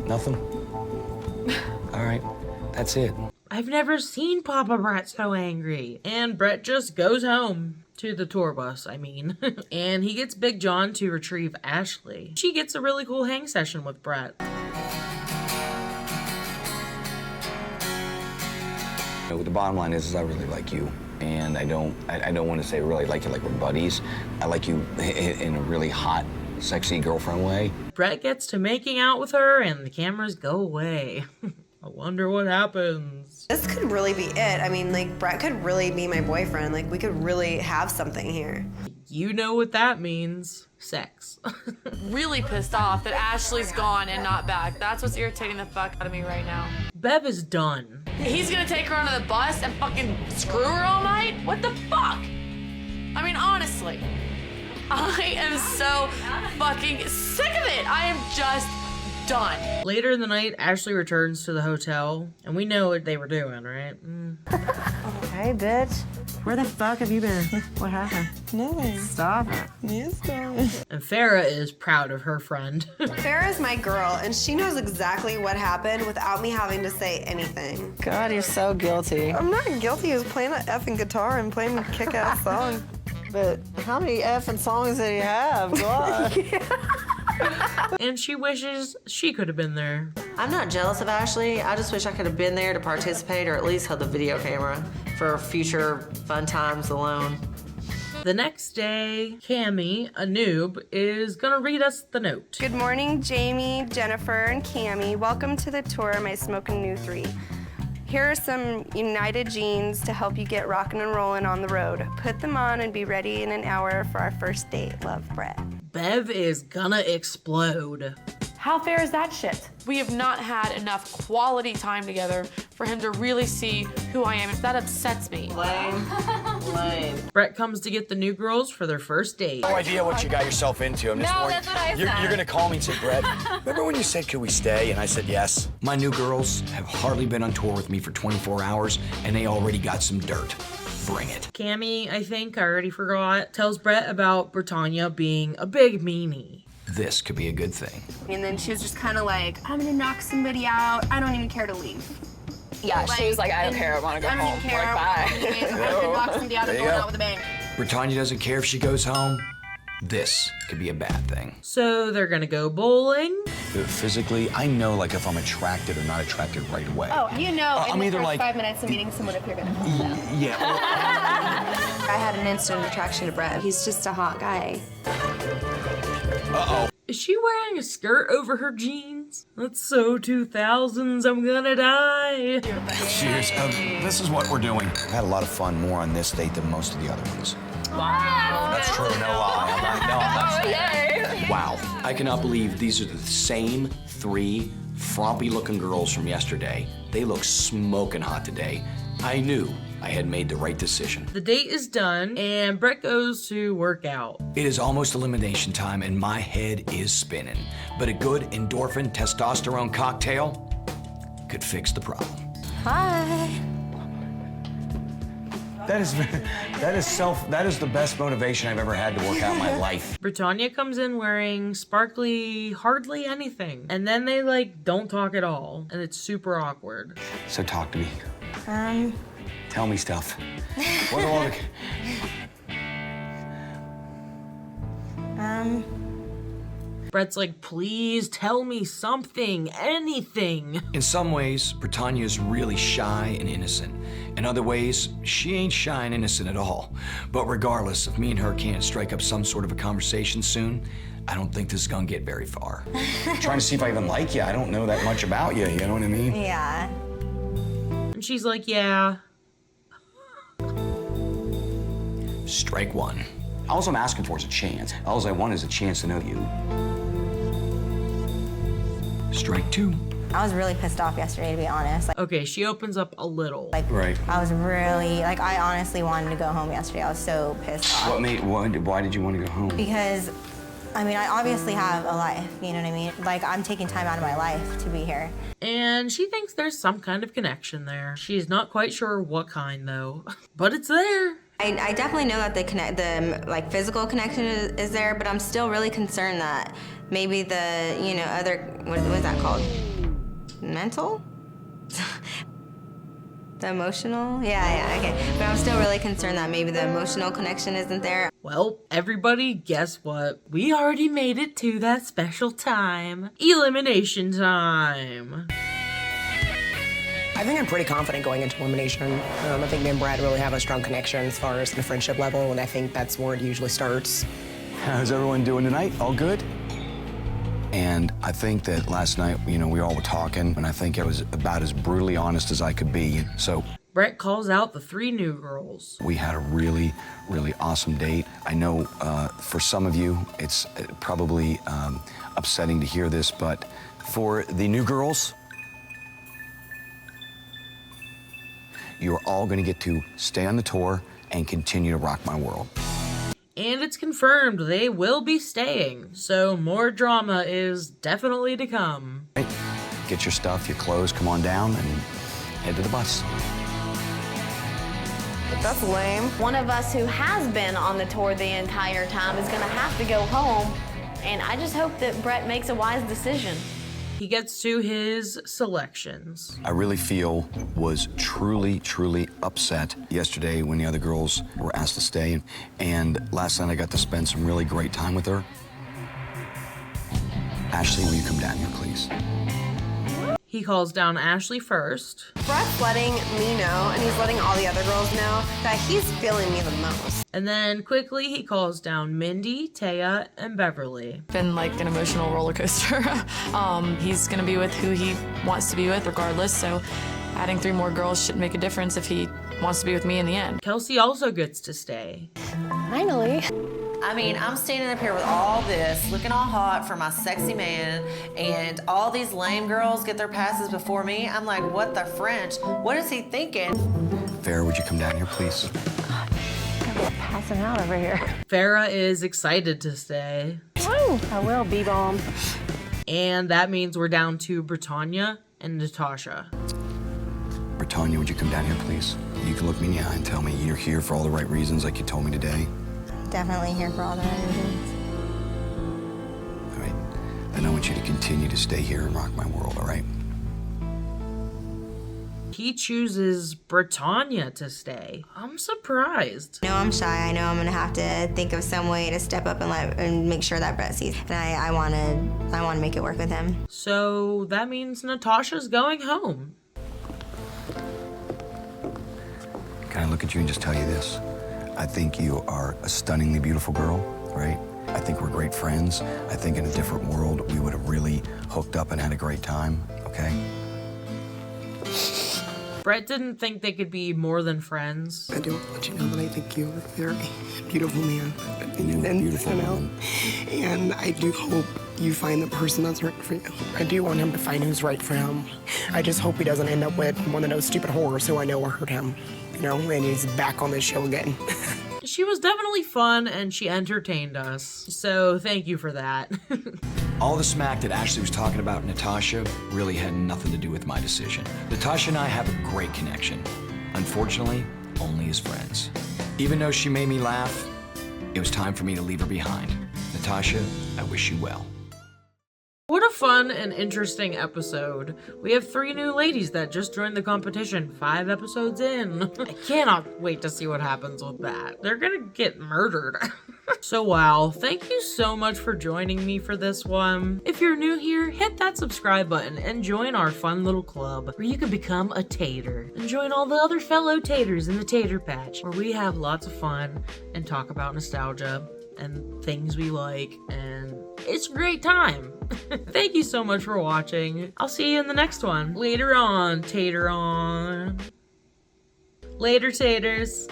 Nothing? All right, that's it. I've never seen Papa Brett so angry. And Brett just goes home. To the tour bus, I mean. And he gets Big John to retrieve Ashley. She gets a really cool hang session with Brett. The bottom line is I really like you. And I don't want to say really like you like we're buddies. I like you in a really hot, sexy girlfriend way. Brett gets to making out with her and the cameras go away. I wonder what happens. This could really be it. I mean, like, Brett could really be my boyfriend. Like, we could really have something here. You know what that means. Sex. Really pissed off that Ashley's gone and not back. That's what's irritating the fuck out of me right now. Bev is done. He's gonna take her onto the bus and fucking screw her all night? What the fuck? I mean, honestly, I am so fucking sick of it. I am just done. Later in the night, Ashley returns to the hotel, and we know what they were doing, right? Hey, bitch. Where the fuck have you been? What happened? Nothing. Stop it. Yes, stop. And Farrah is proud of her friend. Farrah's my girl, and she knows exactly what happened without me having to say anything. God, you're so guilty. I'm not guilty. I was playing an effing guitar and playing a kick-ass song. But how many effing songs did he have? God. And she wishes she could have been there. I'm not jealous of Ashley. I just wish I could have been there to participate or at least held the video camera for future fun times alone. The next day, Cammie, a noob, is gonna read us the note. Good morning, Jamie, Jennifer, and Cammie. Welcome to the tour of my Smokin' New 3. Here are some United jeans to help you get rockin' and rollin' on the road. Put them on and be ready in an hour for our first date. Love, Brett. Bev is gonna explode. How fair is that shit? We have not had enough quality time together for him to really see who I am. That upsets me. Lame. Lame. Brett comes to get the new girls for their first date. No idea what you got yourself into. I'm just No, worried. that's what I You're said. gonna call me and say, Brett, remember when you said, could we stay? And I said yes. My new girls have hardly been on tour with me for 24 hours, and they already got some dirt. Bring it. Cammy, I think, I already forgot, tells Brett about Britannia being a big meanie. This could be a good thing. And then she was just kind of like, I'm gonna knock somebody out. I don't even care to leave. Yeah, she was like, I don't care, I want to go I don't home. even care. Like, bye. I'm gonna knock somebody out. I'm There you going go. out with a bang. Britannia doesn't care if she goes home. This could be a bad thing. So they're gonna go bowling. Physically, I know like if I'm attracted or not attracted right away. Oh, you know, I'm in the either first like- 5 minutes of meeting someone if you're gonna. Yeah. I had an instant attraction to Brett. He's just a hot guy. Uh-oh. Is she wearing a skirt over her jeans? That's so 2000s, I'm gonna die. Cheers. This is what we're doing. I had a lot of fun more on this date than most of the other ones. Wow. That's true, no lie. I'm not saying. Wow. I cannot believe these are the same 3 frumpy looking girls from yesterday. They look smoking hot today. I knew I had made the right decision. The date is done, and Brett goes to work out. It is almost elimination time and my head is spinning. But a good endorphin testosterone cocktail could fix the problem. Hi. That is the best motivation I've ever had to work out in my life. Britannia comes in wearing sparkly hardly anything, and then they like don't talk at all, and it's super awkward. So talk to me. Tell me stuff. What are all the... Brett's like, please tell me something, anything. In some ways, Britannia is really shy and innocent. In other ways, she ain't shy and innocent at all. But regardless, if me and her can't strike up some sort of a conversation soon, I don't think this is gonna get very far. Trying to see if I even like you. I don't know that much about you, you know what I mean? Yeah. And she's like, yeah. Strike one. All I'm asking for is a chance. All I want is a chance to know you. Strike two. I was really pissed off yesterday, to be honest. Okay, she opens up a little. Right. I was really, I honestly wanted to go home yesterday. I was so pissed off. Why did you want to go home? Because, I obviously have a life, you know what I mean? I'm taking time out of my life to be here. And she thinks there's some kind of connection there. She's not quite sure what kind, though. But it's there. I definitely know that the physical connection is there, but I'm still really concerned that maybe the, other, what is that called? Mental? The emotional? Yeah, okay. But I'm still really concerned that maybe the emotional connection isn't there. Well, everybody, guess what? We already made it to that special time. Elimination time. I think I'm pretty confident going into elimination. I think me and Brad really have a strong connection as far as the friendship level, and I think that's where it usually starts. How's everyone doing tonight? All good? And I think that last night, we all were talking, and I think I was about as brutally honest as I could be. So Brett calls out the 3 new girls. we had a really, really awesome date. I know for some of you, it's probably upsetting to hear this, but for the new girls, you're all gonna get to stay on the tour and continue to rock my world. And it's confirmed they will be staying, so more drama is definitely to come. Get your stuff, your clothes, come on down and head to the bus. That's lame. One of us who has been on the tour the entire time is gonna have to go home, and I just hope that Brett makes a wise decision. He gets to his selections. I really feel was truly, truly upset yesterday when the other girls were asked to stay. And last night I got to spend some really great time with her. Ashley, will you come down here, please? He calls down Ashley first. Brett's letting me know, and he's letting all the other girls know, that he's feeling me the most. And then quickly he calls down Mindy, Taya, and Beverly. Been like an emotional roller coaster. He's gonna be with who he wants to be with regardless, so adding 3 more girls shouldn't make a difference if he wants to be with me in the end. Kelsey also gets to stay. Finally. I'm standing up here with all this, looking all hot for my sexy man, and all these lame girls get their passes before me. I'm like, what the French? What is he thinking? Vera, would you come down here, please? passing out over here. Farrah is excited to stay. Woo! I will, B-bomb. And that means we're down to Britannia and Natasha. Britannia, would you come down here, please? You can look me in the eye and tell me you're here for all the right reasons, like you told me today. Definitely here for all the right reasons. All right. Then I want you to continue to stay here and rock my world, all right? He chooses Britannia to stay. I'm surprised. I know I'm shy. I know I'm gonna have to think of some way to step up and make sure that Brett sees. And I wanna make it work with him. So that means Natasha's going home. Can I look at you and just tell you this? I think you are a stunningly beautiful girl, right? I think we're great friends. I think in a different world, we would have really hooked up and had a great time, okay? Brett didn't think they could be more than friends. I do want to let you know that I think you're a very beautiful man. And you're a beautiful woman. And I do hope you find the person that's right for you. I do want him to find who's right for him. I just hope he doesn't end up with one of those stupid whores who I know will hurt him. You know, and he's back on this show again. She was definitely fun and she entertained us. So thank you for that. All the smack that Ashley was talking about Natasha really had nothing to do with my decision. Natasha and I have a great connection. Unfortunately, only as friends. Even though she made me laugh, it was time for me to leave her behind. Natasha, I wish you well. What a fun and interesting episode. We have 3 new ladies that just joined the competition 5 episodes in. I cannot wait to see what happens with that. They're gonna get murdered. So wow, thank you so much for joining me for this one. If you're new here, hit that subscribe button and join our fun little club where you can become a tater and join all the other fellow taters in the tater patch where we have lots of fun and talk about nostalgia and things we like, and it's a great time. Thank you so much for watching. I'll see you in the next one. Later on, tater on. Later, taters.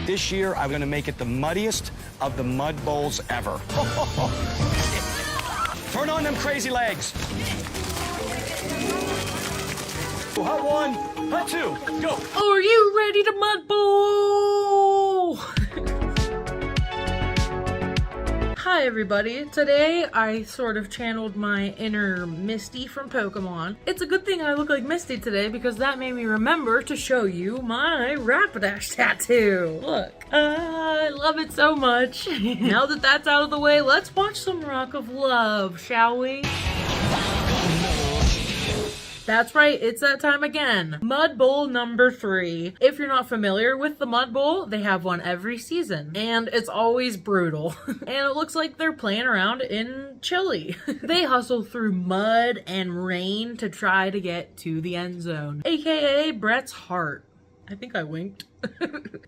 This year, I'm gonna make it the muddiest of the mud bowls ever. Turn on them crazy legs. Hut 1, hut 2, go. Are you ready to mud bowl? Hi everybody, today I sort of channeled my inner Misty from Pokemon. It's a good thing I look like Misty today because that made me remember to show you my Rapidash tattoo. Look, I love it so much. Now that that's out of the way, let's watch some Rock of Love, shall we? That's right, it's that time again. Mud Bowl number 3. If you're not familiar with the Mud Bowl, they have one every season, and it's always brutal. And it looks like they're playing around in Chile. They hustle through mud and rain to try to get to the end zone, aka Brett's heart. I think I winked.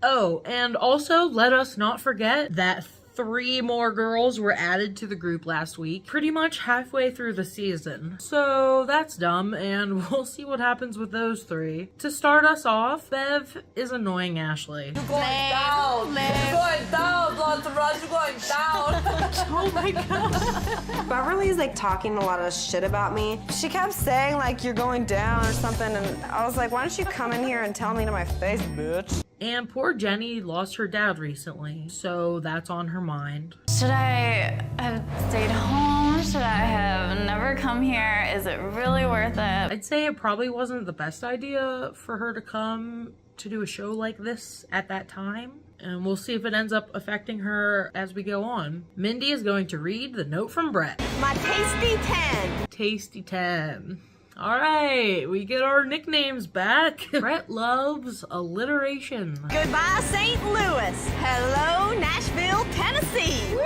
Oh, and also let us not forget that 3 more girls were added to the group last week, pretty much halfway through the season. So that's dumb, and we'll see what happens with those 3. To start us off, Bev is annoying Ashley. You're going down. You're going down, Blonde. You're going down. Oh my god. Beverly's like talking a lot of shit about me. She kept saying like you're going down or something, and I was like, why don't you come in here and tell me to my face, bitch? And poor Jenny lost her dad recently, so that's on her mind. Should I have stayed home? Should I have never come here? Is it really worth it? I'd say it probably wasn't the best idea for her to come to do a show like this at that time. And we'll see if it ends up affecting her as we go on. Mindy is going to read the note from Brett. My tasty 10. Tasty 10. All right, we get our nicknames back. Brett loves alliteration. Goodbye, St. Louis. Hello, Nashville, Tennessee. Woo!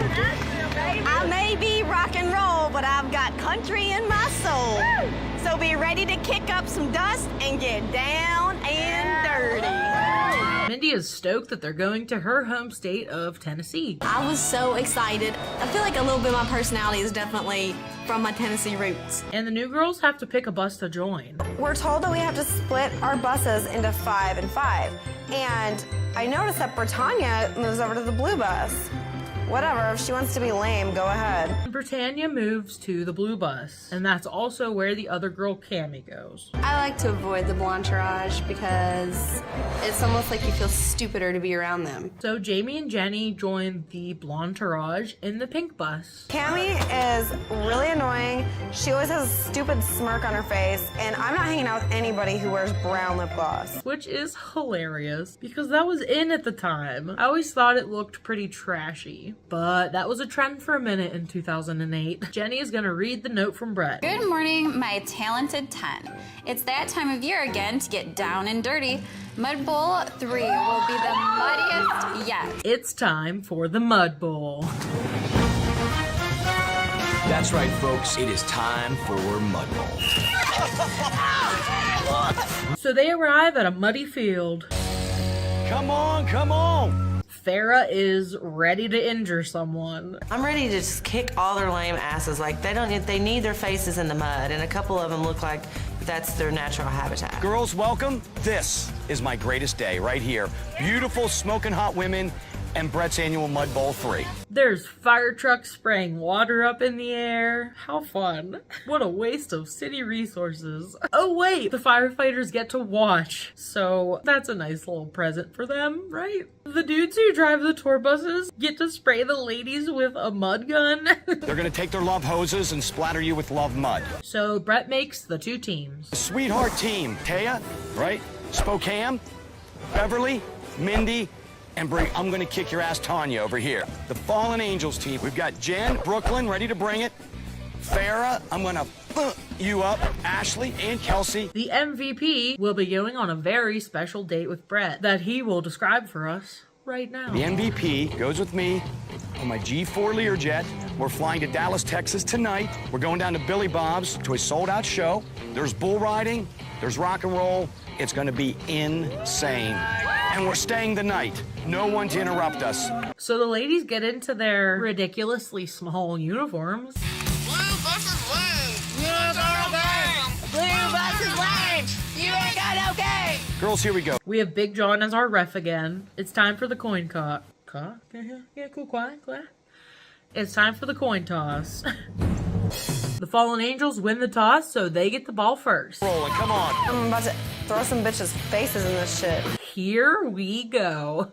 Nashville, baby. I may be rock and roll, but I've got country in my soul. Woo! So be ready to kick up some dust and get down and dirty. Mindy is stoked that they're going to her home state of Tennessee. I was so excited. I feel like a little bit of my personality is definitely from my Tennessee roots. And the new girls have to pick a bus to join. We're told that we have to split our buses into 5 and 5. And I noticed that Britannia moves over to the blue bus. whatever. If she wants to be lame, go ahead. Britannia moves to the blue bus, and that's also where the other girl, Cammie, goes. I like to avoid the blonderage because it's almost like you feel stupider to be around them. So Jamie and Jenny join the blonderage in the pink bus. Cammie is really annoying. She always has a stupid smirk on her face, and I'm not hanging out with anybody who wears brown lip gloss. Which is hilarious, because that was in at the time. I always thought it looked pretty trashy, but that was a trend for a minute in 2008. Jenny is gonna read the note from Brett. Good morning, my talented 10. It's that time of year again to get down and dirty. Mud Bowl 3 will be the muddiest yet. It's time for the Mud Bowl. That's right, folks. It is time for Mud Bowl. So they arrive at a muddy field. Come on, come on! Farrah is ready to injure someone. I'm ready to just kick all their lame asses. Like, they need their faces in the mud, and a couple of them look like that's their natural habitat. Girls, welcome. This is my greatest day right here. Beautiful, smoking hot women and Brett's annual Mud Bowl 3. There's fire trucks spraying water up in the air. How fun. What a waste of city resources. Oh wait, the firefighters get to watch. So that's a nice little present for them, right? The dudes who drive the tour buses get to spray the ladies with a mud gun. They're gonna take their love hoses and splatter you with love mud. So Brett makes the two teams. The sweetheart team, Taya, right? Spokane, Beverly, Mindy, and I'm gonna kick your ass, Tanya, over here. The Fallen Angels team. We've got Jen, Brooklyn, ready to bring it. Farrah, I'm gonna you up. Ashley and Kelsey. The MVP will be going on a very special date with Brett that he will describe for us right now. The MVP goes with me on my G4 Learjet. We're flying to Dallas, Texas tonight. We're going down to Billy Bob's to a sold-out show. There's bull riding, there's rock and roll. It's gonna be insane. And we're staying the night. No one to interrupt us. So the ladies get into their ridiculously small uniforms. Blue bus is lame. You ain't got okay. Blue bus is lame. You ain't got okay. Girls, here we go. We have Big John as our ref again. It's time for the coin toss. Yeah, cool, quiet. It's time for the coin toss. The Fallen Angels win the toss, so they get the ball first. Rolling, come on. I'm about to throw some bitches' faces in this shit. Here we go.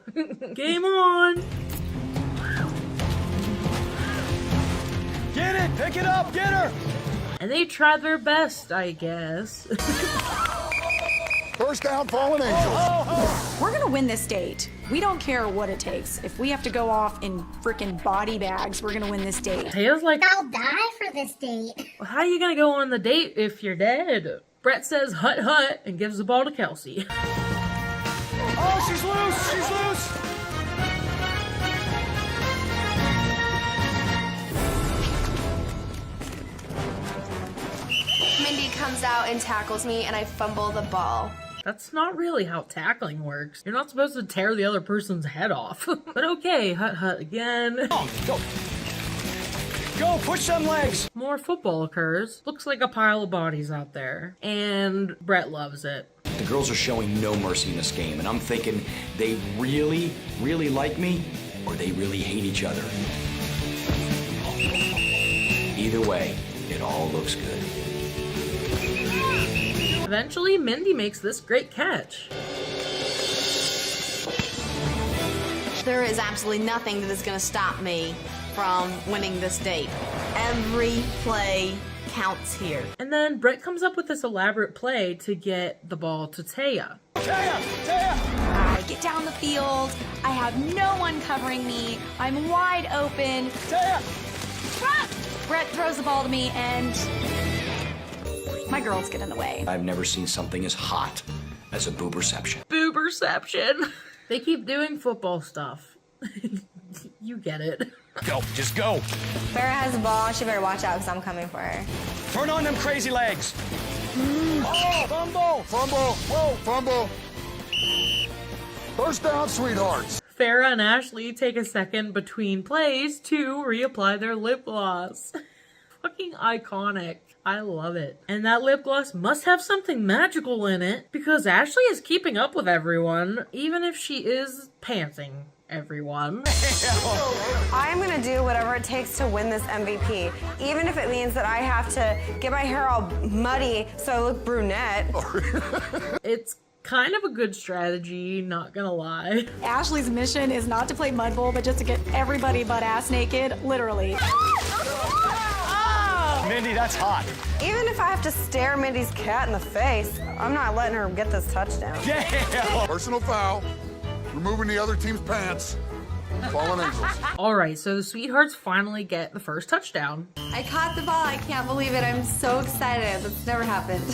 Game on. Get it, pick it up, get her. And they try their best, I guess. First down, Fallen Angels. We're gonna win this date. We don't care what it takes. If we have to go off in freaking body bags, we're gonna win this date. Taya's like, I'll die for this date. how are you gonna go on the date if you're dead? Brett says hut hut and gives the ball to Kelsey. Oh, she's loose. Mindy comes out and tackles me, and I fumble the ball. That's not really how tackling works. You're not supposed to tear the other person's head off. But okay, hut hut again. Go, push them legs. More football occurs. Looks like a pile of bodies out there. And Brett loves it. The girls are showing no mercy in this game, and I'm thinking they really, really like me, or they really hate each other. Either way, it all looks good. Eventually, Mindy makes this great catch. There is absolutely nothing that is going to stop me from winning this date. Every play counts here. And then Brett comes up with this elaborate play to get the ball to Taya. I get down the field. I have no one covering me. I'm wide open. Brett throws the ball to me, and my girls get in the way. I've never seen something as hot as a booberception. Booberception. They keep doing football stuff. You get it. Go, just go. Farrah has the ball. She better watch out because I'm coming for her. Turn on them crazy legs. Oh, fumble. Whoa, fumble. First down, sweethearts. Farrah and Ashley take a second between plays to reapply their lip gloss. Fucking iconic. I love it. And that lip gloss must have something magical in it because Ashley is keeping up with everyone, even if she is pantsing everyone. I'm gonna do whatever it takes to win this MVP, even if it means that I have to get my hair all muddy so I look brunette. It's kind of a good strategy, not gonna lie. Ashley's mission is not to play mud bowl, but just to get everybody butt ass naked, literally. Mindy, that's hot. Even if I have to stare Mindy's cat in the face, I'm not letting her get this touchdown. Yeah! Personal foul. Removing the other team's pants. Fallen angels. All right, so the Sweethearts finally get the first touchdown. I caught the ball. I can't believe it. I'm so excited. That's never happened.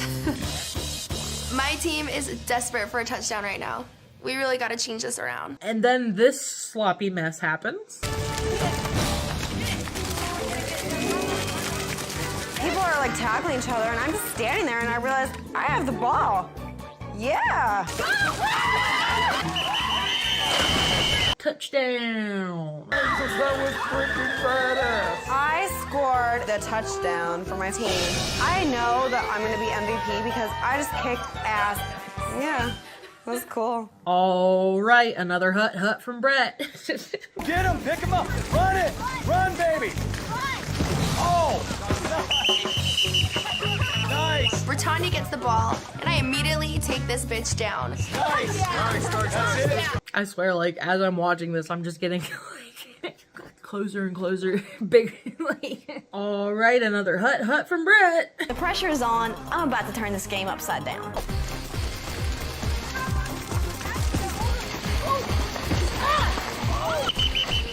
My team is desperate for a touchdown right now. We really got to change this around. And then this sloppy mess happens. People are like tackling each other, and I'm just standing there, and I realize I have the ball. Yeah. Touchdown. That was freaking badass. I scored the touchdown for my team. I know that I'm gonna be MVP because I just kicked ass. Yeah, that was cool. All right, another hut from Brett. Get him, pick him up, run it, run, baby. Oh, nice. Brittany gets the ball, and I immediately take this bitch down. Nice. That's it. I swear, like, as I'm watching this, I'm just getting like closer and closer. Big, like. All right, another hut from Brett. The pressure is on. I'm about to turn this game upside down.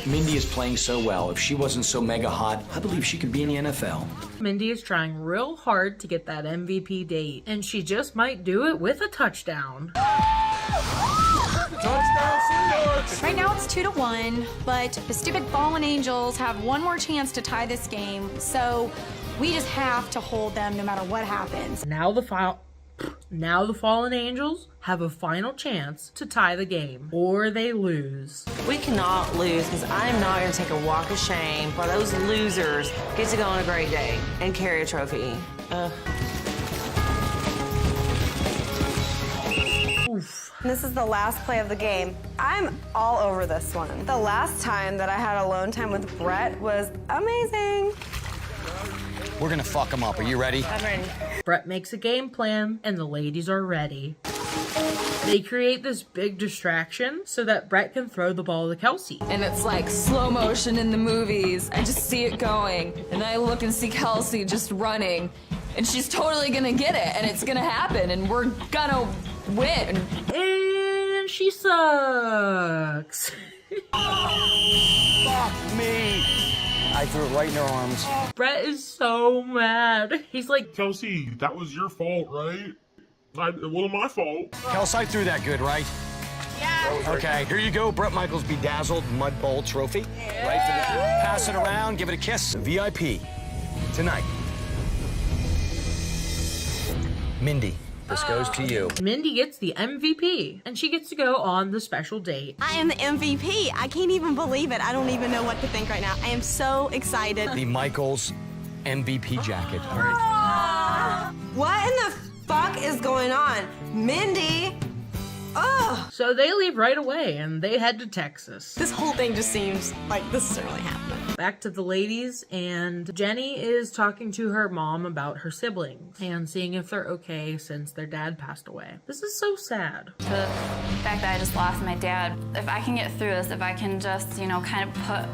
Mindy is playing so well. If she wasn't so mega hot, I believe she could be in the NFL. Mindy is trying real hard to get that MVP date, and she just might do it with a touchdown. Right now it's 2-1, but the stupid Fallen Angels have one more chance to tie this game, so we just have to hold them no matter what happens. Now the Fallen Angels have a final chance to tie the game, or they lose. We cannot lose because I'm not going to take a walk of shame while those losers get to go on a great day and carry a trophy. Oof. This is the last play of the game. I'm all over this one. The last time that I had alone time with Brett was amazing. We're gonna fuck him up. Are you ready? I'm ready. Brett makes a game plan, and the ladies are ready. They create this big distraction so that Brett can throw the ball to Kelsey. And it's like slow motion in the movies. I just see it going, and I look and see Kelsey just running, and she's totally gonna get it, and it's gonna happen, and we're gonna win. And she sucks. Fuck me. I threw it right in her arms. Brett is so mad. He's like, Kelsey, that was your fault, right? It wasn't my fault. Kelsey, I threw that good, right? Yeah. Okay, here you go, Brett Michaels Bedazzled Mud Bowl Trophy. Yeah. Right, pass it around, give it a kiss. VIP tonight. Mindy, this goes to you. Mindy gets the MVP, and she gets to go on the special date. I am the MVP. I can't even believe it. I don't even know what to think right now. I am so excited. The Michaels MVP jacket. All right. What in the fuck is going on? Mindy! Ugh! So they leave right away, and they head to Texas. This whole thing just seems like this isn't really happening. Back to the ladies, and Jenny is talking to her mom about her siblings and seeing if they're okay since their dad passed away. This is so sad. The fact that I just lost my dad, if I can get through this, if I can just, kind of put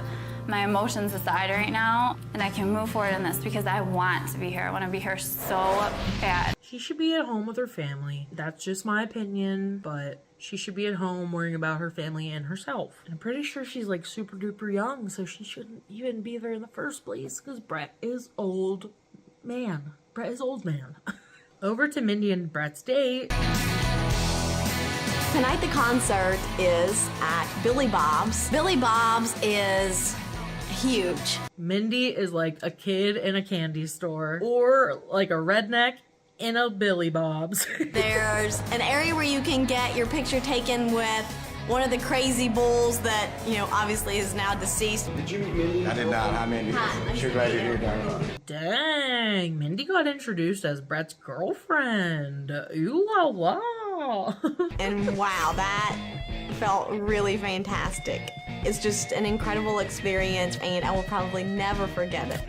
my emotions aside right now and I can move forward in this because I want to be here. I want to be here so bad. She should be at home with her family. That's just my opinion, but she should be at home worrying about her family and herself. I'm pretty sure she's like super duper young, so she shouldn't even be there in the first place because Brett is old man. Brett is old man. Over to Mindy and Brett's date. Tonight the concert is at Billy Bob's. Billy Bob's is huge. Mindy is like a kid in a candy store or like a redneck in a Billy Bob's. There's an area where you can get your picture taken with one of the crazy bulls that, obviously is now deceased. Did you meet Mindy? I did not. Hi, Mindy. Sure glad you're here, darling. Dang, Mindy got introduced as Brett's girlfriend. Ooh la la. And wow, that felt really fantastic. It's just an incredible experience, and I will probably never forget it.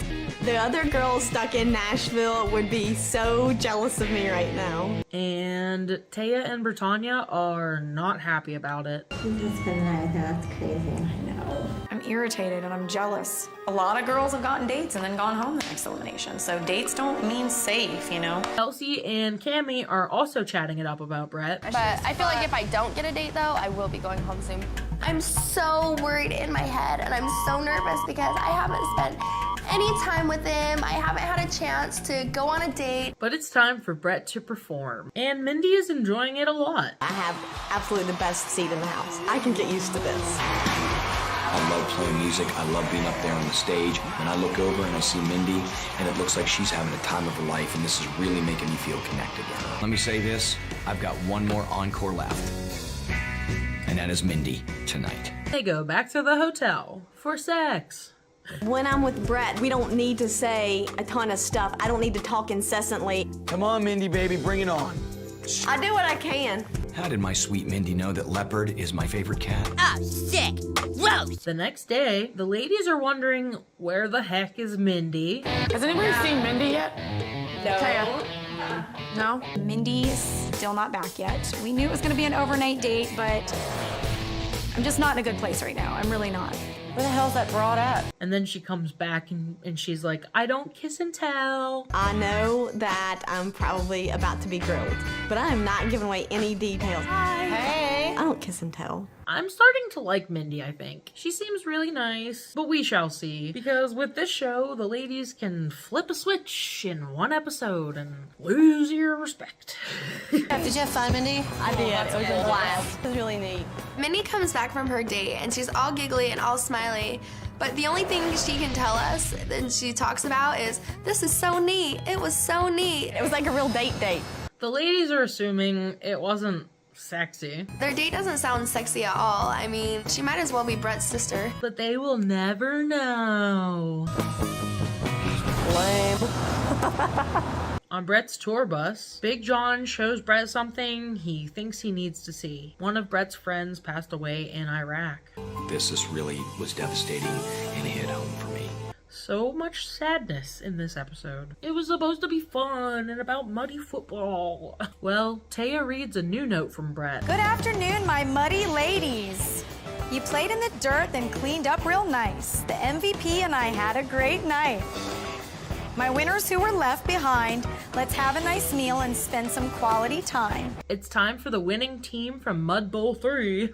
The other girls stuck in Nashville would be so jealous of me right now. And Taya and Britannia are not happy about it. She's just spend the night with him. That's crazy. I know. I'm irritated and I'm jealous. A lot of girls have gotten dates and then gone home the next elimination, so dates don't mean safe, you know? Kelsey and Cammie are also chatting it up about Brett. But I feel like if I don't get a date, though, I will be going home soon. I'm so worried in my head, and I'm so nervous because I haven't spent any time with him. I haven't had a chance to go on a date. But it's time for Brett to perform, and Mindy is enjoying it a lot. I have absolutely the best seat in the house. I can get used to this. I love playing music. I love being up there on the stage. And I look over and I see Mindy, and it looks like she's having a time of her life, and this is really making me feel connected to her. Let me say this, I've got one more encore left, and that is Mindy tonight. They go back to the hotel for sex. When I'm with Brett, we don't need to say a ton of stuff. I don't need to talk incessantly. Come on, Mindy, baby, bring it on. I do what I can. How did my sweet Mindy know that leopard is my favorite cat? Oh, sick. Gross. The next day, the ladies are wondering where the heck is Mindy. Has anybody seen Mindy yet? No. No? Mindy is still not back yet. We knew it was gonna be an overnight date, but I'm just not in a good place right now. I'm really not. Where the hell's that broad at? And then she comes back and she's like, I don't kiss and tell. I know that I'm probably about to be grilled, but I am not giving away any details. Hi. Hey. I don't kiss and tell. I'm starting to like Mindy, I think. She seems really nice, but we shall see. Because with this show, the ladies can flip a switch in one episode and lose your respect. Did you have fun, Mindy? I did. It was a blast. It was really neat. Mindy comes back from her date, and she's all giggly and all smiley. But the only thing she can tell us and she talks about is, this is so neat. It was so neat. It was like a real date. The ladies are assuming it wasn't sexy. Their date doesn't sound sexy at all. I mean, she might as well be Brett's sister. But they will never know. Lame. On Brett's tour bus, Big John shows Brett something he thinks he needs to see. One of Brett's friends passed away in Iraq. This really was devastating and hit home for me. So much sadness in this episode. It was supposed to be fun and about muddy football. Well, Taya reads a new note from Brett. Good afternoon, my muddy ladies. You played in the dirt, then cleaned up real nice. The MVP and I had a great night. My winners who were left behind, let's have a nice meal and spend some quality time. It's time for the winning team from Mud Bowl 3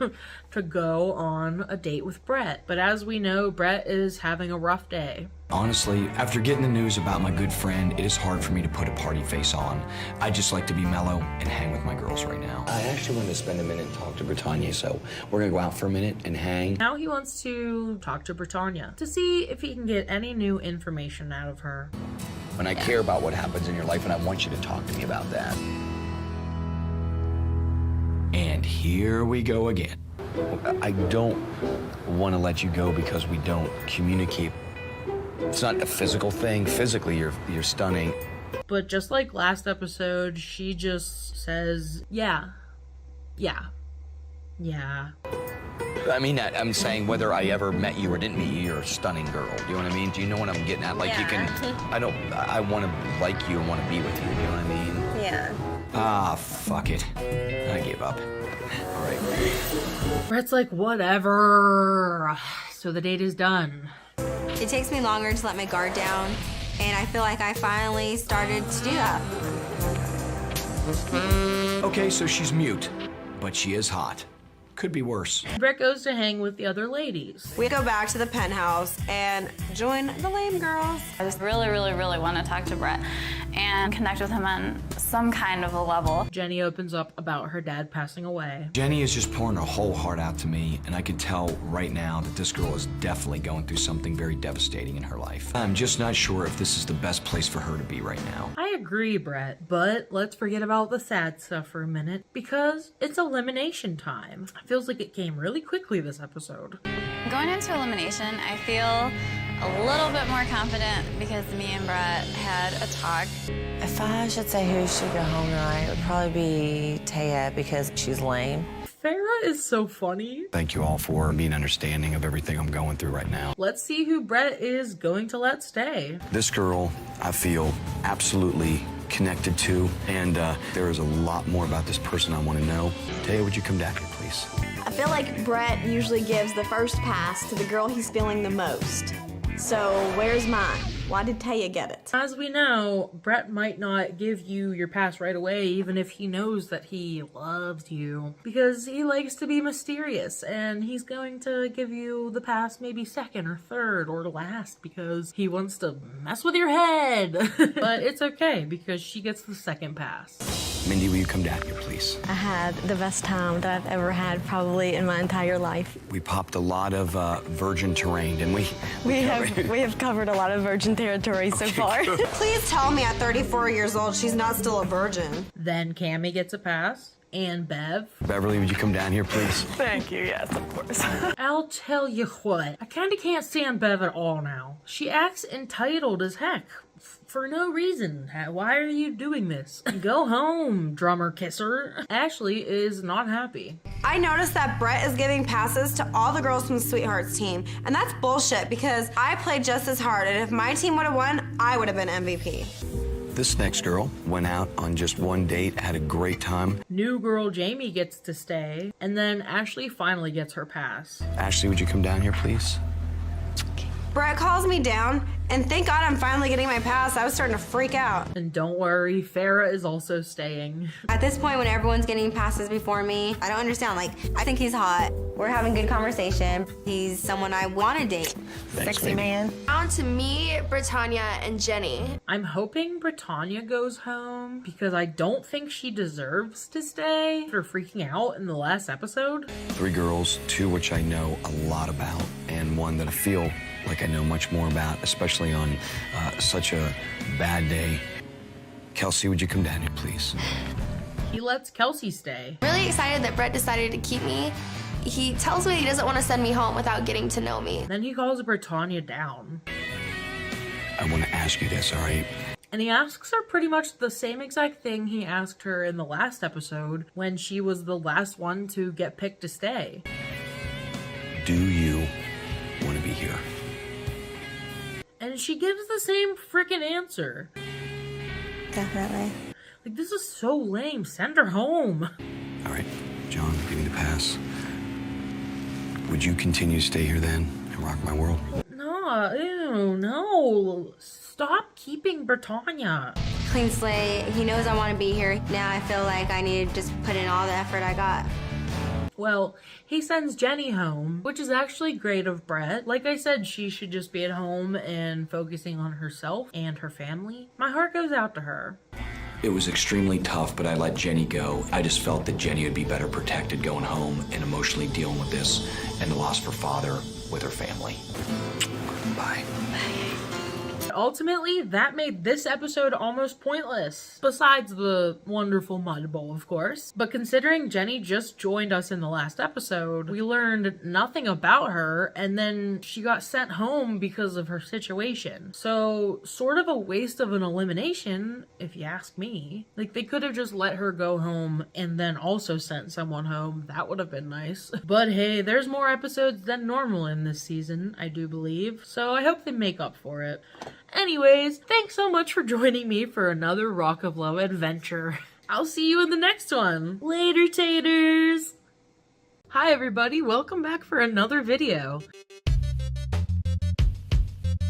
to go on a date with Brett. But as we know, Brett is having a rough day. Honestly, after getting the news about my good friend, it is hard for me to put a party face on. I just like to be mellow and hang with my girls right now. I actually wanted to spend a minute and talk to Britannia, so we're gonna go out for a minute and hang. Now he wants to talk to Britannia to see if he can get any new information out of her. When I care about what happens in your life, and I want you to talk to me about that. And here we go again. I don't want to let you go because we don't communicate. It's not a physical thing. Physically, you're stunning. But just like last episode, she just says, yeah. I mean that. I'm saying whether I ever met you or didn't meet you, you're a stunning girl. Do you know what I mean? Do you know what I'm getting at? Like you can, I want to like you and want to be with you. Do you know what I mean? Yeah. Ah, fuck it. I gave up. All right. Brett's like, whatever. So the date is done. It takes me longer to let my guard down, and I feel like I finally started to do that. Okay, so she's mute, but she is hot. Could be worse. Brett goes to hang with the other ladies. We go back to the penthouse and join the lame girls. I just really want to talk to Brett and connect with him on some kind of a level. Jenny opens up about her dad passing away. Jenny is just pouring her whole heart out to me, and I can tell right now that this girl is definitely going through something very devastating in her life. I'm just not sure if this is the best place for her to be right now. I agree, Brett, but let's forget about the sad stuff for a minute because it's elimination time. It feels like it came really quickly this episode. Going into elimination, I feel a little bit more confident because me and Brett had a talk. If I should say who should go home tonight, it would probably be Taya because she's lame. Farrah is so funny. Thank you all for being understanding of everything I'm going through right now. Let's see who Brett is going to let stay. This girl, I feel absolutely connected to, and there is a lot more about this person I want to know. Taya, would you come down here, please? I feel like Brett usually gives the first pass to the girl he's feeling the most. So where's mine? Why did Taya get it? As we know, Brett might not give you your pass right away, even if he knows that he loves you, because he likes to be mysterious, and he's going to give you the pass maybe second or third or last because he wants to mess with your head. But it's okay because she gets the second pass. Mindy, will you come down here, please? I had the best time that I've ever had probably in my entire life. We popped a lot of virgin terrain, didn't we? We have covered a lot of virgin territory so far. Please tell me at 34 years old she's not still a virgin. Then Cammy gets a pass. And Bev. Beverly, would you come down here, please? Thank you, yes, of course. I'll tell you what, I kinda can't stand Bev at all now. She acts entitled as heck. For no reason. Why are you doing this? Go home, drummer kisser. Ashley is not happy. I noticed that Brett is giving passes to all the girls from Sweetheart's team, and that's bullshit because I played just as hard, and if my team would have won, I would have been MVP. This next girl went out on just one date, had a great time. New girl Jamie gets to stay, and then Ashley finally gets her pass. Ashley, would you come down here, please? Brett calls me down, and thank God I'm finally getting my pass. I was starting to freak out. And don't worry, Farrah is also staying. At this point, when everyone's getting passes before me, I don't understand. Like, I think he's hot. We're having good conversation. He's someone I want to date. Thanks, Sexy man. On to me, Britannia, and Jenny. I'm hoping Britannia goes home because I don't think she deserves to stay for freaking out in the last episode. 3 girls, 2 which I know a lot about, and 1 that I feel like I know much more about, especially on such a bad day. Kelsey, would you come down here, please? He lets Kelsey stay. Really excited that Brett decided to keep me. He tells me he doesn't want to send me home without getting to know me. Then he calls Britannia down. I want to ask you this, all right? And he asks her pretty much the same exact thing he asked her in the last episode when she was the last one to get picked to stay. Do you want to be here? And she gives the same freaking answer. Definitely. Like, this is so lame. Send her home. All right, John, give me the pass. Would you continue to stay here then and rock my world? No, ew, no. Stop keeping Britannia. Clean slate. He knows I want to be here. Now I feel like I need to just put in all the effort I got. Well, he sends Jenny home, which is actually great of Brett. Like I said, she should just be at home and focusing on herself and her family. My heart goes out to her. It was extremely tough, but I let Jenny go. I just felt that Jenny would be better protected going home and emotionally dealing with this and the loss of her father with her family. Bye. Ultimately, that made this episode almost pointless. Besides the wonderful mud bowl, of course. But considering Jenny just joined us in the last episode, we learned nothing about her, and then she got sent home because of her situation. So, sort of a waste of an elimination, if you ask me. Like, they could have just let her go home and then also sent someone home. That would have been nice. But hey, there's more episodes than normal in this season, I do believe. So I hope they make up for it. Anyways, thanks so much for joining me for another Rock of Love adventure. I'll see you in the next one. Later, taters! Hi everybody, welcome back for another video.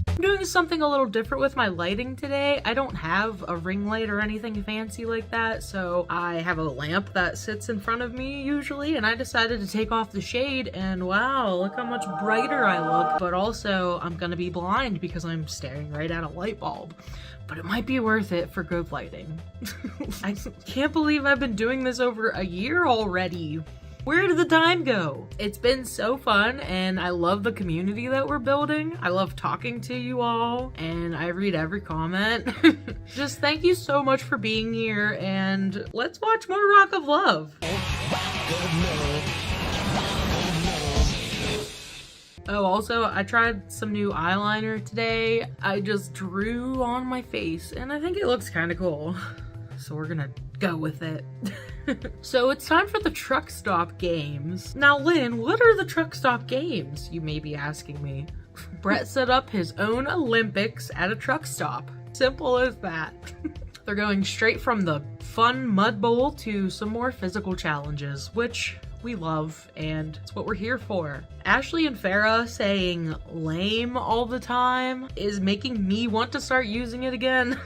I'm doing something a little different with my lighting today. I don't have a ring light or anything fancy like that, so I have a lamp that sits in front of me usually, and I decided to take off the shade, and wow, look how much brighter I look. But also, I'm gonna be blind because I'm staring right at a light bulb. But it might be worth it for good lighting. I can't believe I've been doing this over a year already. Where did the time go? It's been so fun, and I love the community that we're building. I love talking to you all, and I read every comment. Just thank you so much for being here, and let's watch more Rock of Love. Oh, also, I tried some new eyeliner today. I just drew on my face, and I think it looks kind of cool. So we're gonna go with it. So it's time for the truck stop games. Now, Lynn, what are the truck stop games? You may be asking me. Brett set up his own Olympics at a truck stop. Simple as that. They're going straight from the fun mud bowl to some more physical challenges, which we love, and it's what we're here for. Ashley and Farrah saying lame all the time is making me want to start using it again.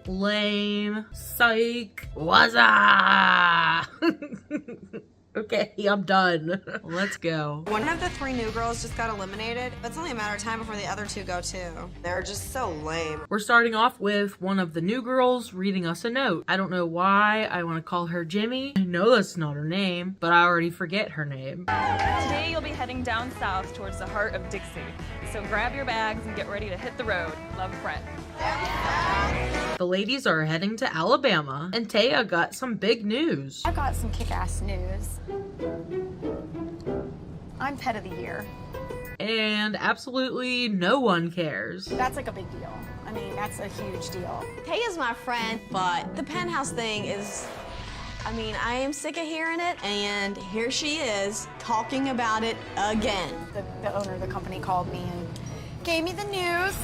Lame, psych, wazza. Okay, I'm done. Let's go. One of the 3 new girls just got eliminated. It's only a matter of time before the other 2 go too. They're just so lame. We're starting off with one of the new girls reading us a note. I don't know why I want to call her Jimmy. I know that's not her name, but I already forget her name. Today you'll be heading down south towards the heart of Dixie. So grab your bags and get ready to hit the road. Love, Brett. The ladies are heading to Alabama, and Taya got some big news. I got some kick-ass news. I'm pet of the year. And absolutely no one cares. That's like a big deal. I mean, that's a huge deal. Taya's my friend, but the penthouse thing is, I mean, I am sick of hearing it, and here she is talking about it again. The owner of the company called me and gave me the news.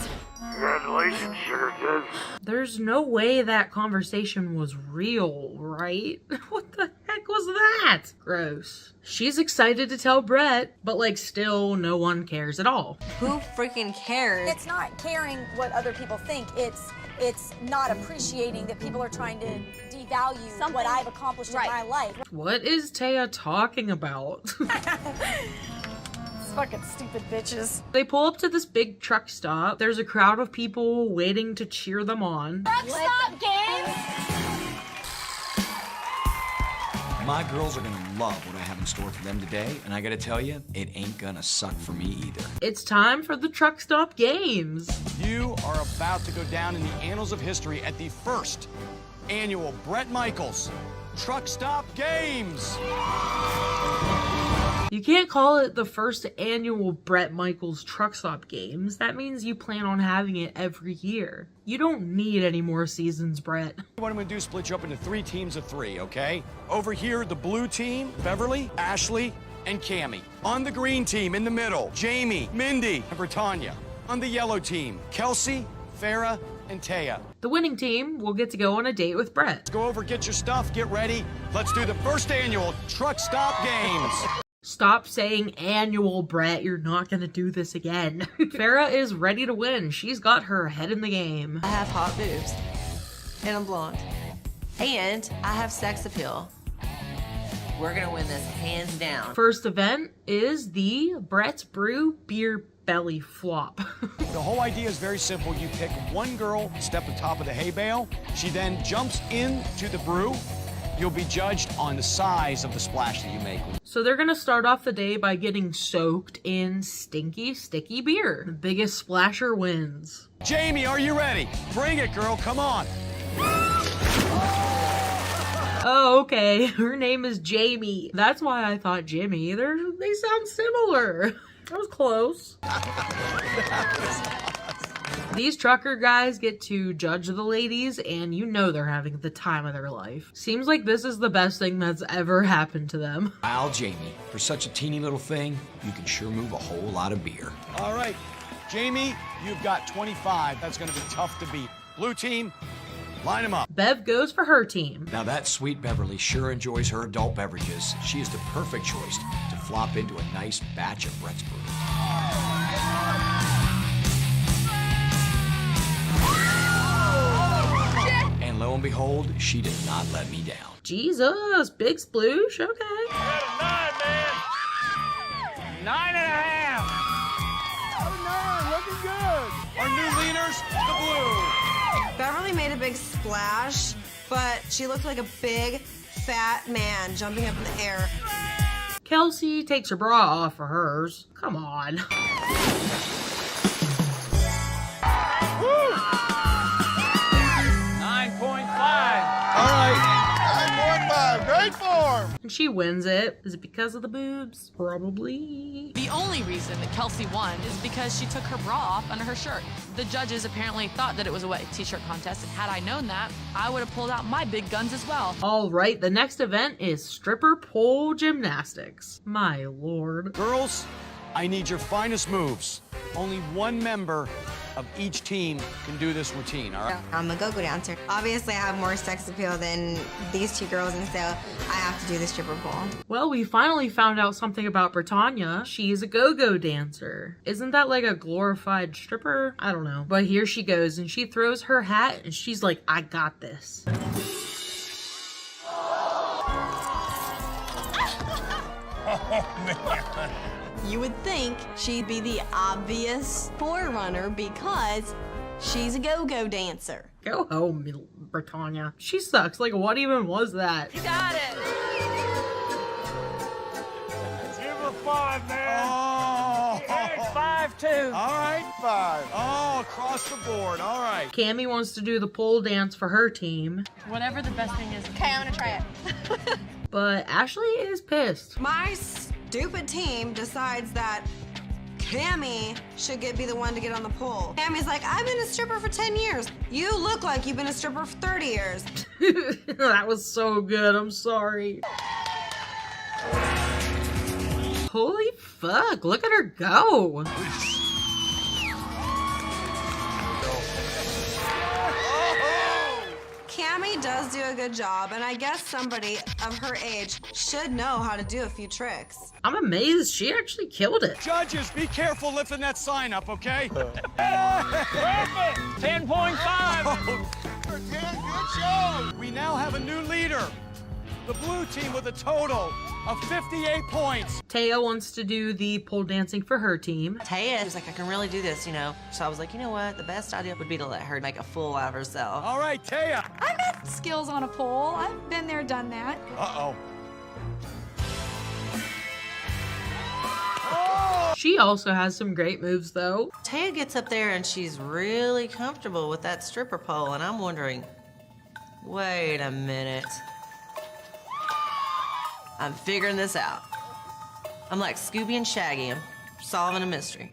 Congratulations, sugar kids. There's no way that conversation was real, right? What the heck was that? Gross. She's excited to tell Brett, but like still no one cares at all. Who freaking cares? It's not caring what other people think. It's not appreciating that people are trying to devalue what I've accomplished in my life. What is Taya talking about? Fucking stupid bitches. They pull up to this big truck stop. There's a crowd of people waiting to cheer them on. Truck stop games! My girls are gonna love what I have in store for them today, and I gotta tell you, it ain't gonna suck for me either. It's time for the truck stop games. You are about to go down in the annals of history at the first annual Bret Michaels Truck Stop Games. You can't call it the first annual Bret Michaels Truck Stop Games. That means you plan on having it every year. You don't need any more seasons, Brett. What I'm gonna do is split you up into 3 teams of 3, okay? Over here, the blue team, Beverly, Ashley, and Cammie. On the green team, in the middle, Jamie, Mindy, and Britannia. On the yellow team, Kelsey, Farrah, and Taya. The winning team will get to go on a date with Brett. Let's go over, get your stuff, get ready. Let's do the first annual Truck Stop Games. Stop saying annual, Brett. You're not gonna do this again. Farrah is ready to win. She's got her head in the game. I have hot boobs, and I'm blonde, and I have sex appeal. We're gonna win this hands down. First event is the Brett's Brew Beer Belly Flop. The whole idea is very simple. You pick one girl, step on top of the hay bale. She then jumps into the brew. You'll be judged on the size of the splash that you make. So they're gonna start off the day by getting soaked in stinky, sticky beer. The biggest splasher wins. Jamie, are you ready? Bring it, girl, come on. Oh, okay. Her name is Jamie. That's why I thought Jimmy. They sound similar. That was close. These trucker guys get to judge the ladies, and you know they're having the time of their life. Seems like this is the best thing that's ever happened to them. Wow, Jamie, for such a teeny little thing, you can sure move a whole lot of beer. All right, Jamie, you've got 25. That's gonna be tough to beat. Blue team, line them up. Bev goes for her team. Now that sweet Beverly sure enjoys her adult beverages. She is the perfect choice to flop into a nice batch of Brett's Brew. And lo and behold, she did not let me down. Jesus, big sploosh, okay. 9.5. Oh, 9, looking good. Our new leaders, the blue. Beverly made a big splash, but she looked like a big, fat man jumping up in the air. Kelsey takes her bra off for hers. Come on. 9.5. All right. 9.5. Great form. She wins it. Is it because of the boobs? Probably. The only reason that Kelsey won is because she took her bra off under her shirt. The judges apparently thought that it was a wet t-shirt contest, and had I known that, I would have pulled out my big guns as well. All right, the next event is stripper pole gymnastics. My lord. Girls, I need your finest moves. Only one member of each team can do this routine, all right? I'm a go-go dancer. Obviously, I have more sex appeal than these two girls, and so I have to do the stripper pole. Well, we finally found out something about Britannia. She's a go-go dancer. Isn't that like a glorified stripper? I don't know. But here she goes, and she throws her hat, and she's like, I got this. Oh, man. You would think she'd be the obvious forerunner because she's a go-go dancer. Go home, Britannia. She sucks. Like, what even was that? You got it. Give her 5, man. Oh, Hey, 5 too. All right, 5. Oh, across the board. All right. Cammy wants to do the pole dance for her team. Whatever the best thing is. Okay, I'm gonna try it. But Ashley is pissed. My stupid team decides that Cammy should be the one to get on the pole. Cammy's like, I've been a stripper for 10 years. You look like you've been a stripper for 30 years. That was so good. I'm sorry. Holy fuck. Look at her go. Cammy does do a good job, and I guess somebody of her age should know how to do a few tricks. I'm amazed she actually killed it. Judges, be careful lifting that sign up, okay? 10.5. Good show. We now have a new leader. The blue team with a total of 58 points. Taya wants to do the pole dancing for her team. Taya was like, I can really do this, you know. So I was like, you know what? The best idea would be to let her make a fool out of herself. All right, Taya. I've got skills on a pole. I've been there, done that. Uh-oh. She also has some great moves, though. Taya gets up there and she's really comfortable with that stripper pole, and I'm wondering, wait a minute. I'm figuring this out. I'm like Scooby and Shaggy. I'm solving a mystery.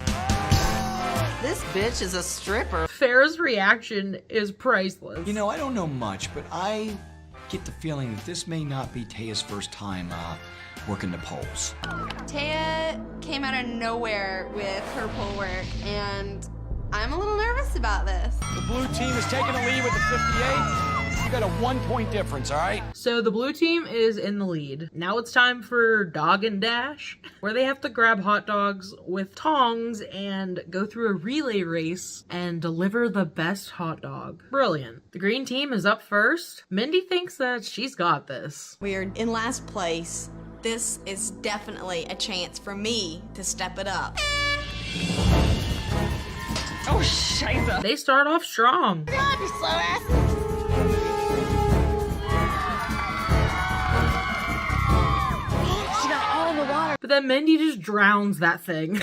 This bitch is a stripper. Farrah's reaction is priceless. You know, I don't know much, but I get the feeling that this may not be Taya's first time working the poles. Taya came out of nowhere with her pole work, and I'm a little nervous about this. The blue team is taking the lead with the 58. You got a 1-point difference, all right? So the blue team is in the lead. Now it's time for Dog and Dash, where they have to grab hot dogs with tongs and go through a relay race and deliver the best hot dog. Brilliant. The green team is up first. Mindy thinks that she's got this. We are in last place. This is definitely a chance for me to step it up. Oh, scheiße. They start off strong. God, you slow ass. She got all in the water. But then Mindy just drowns that thing.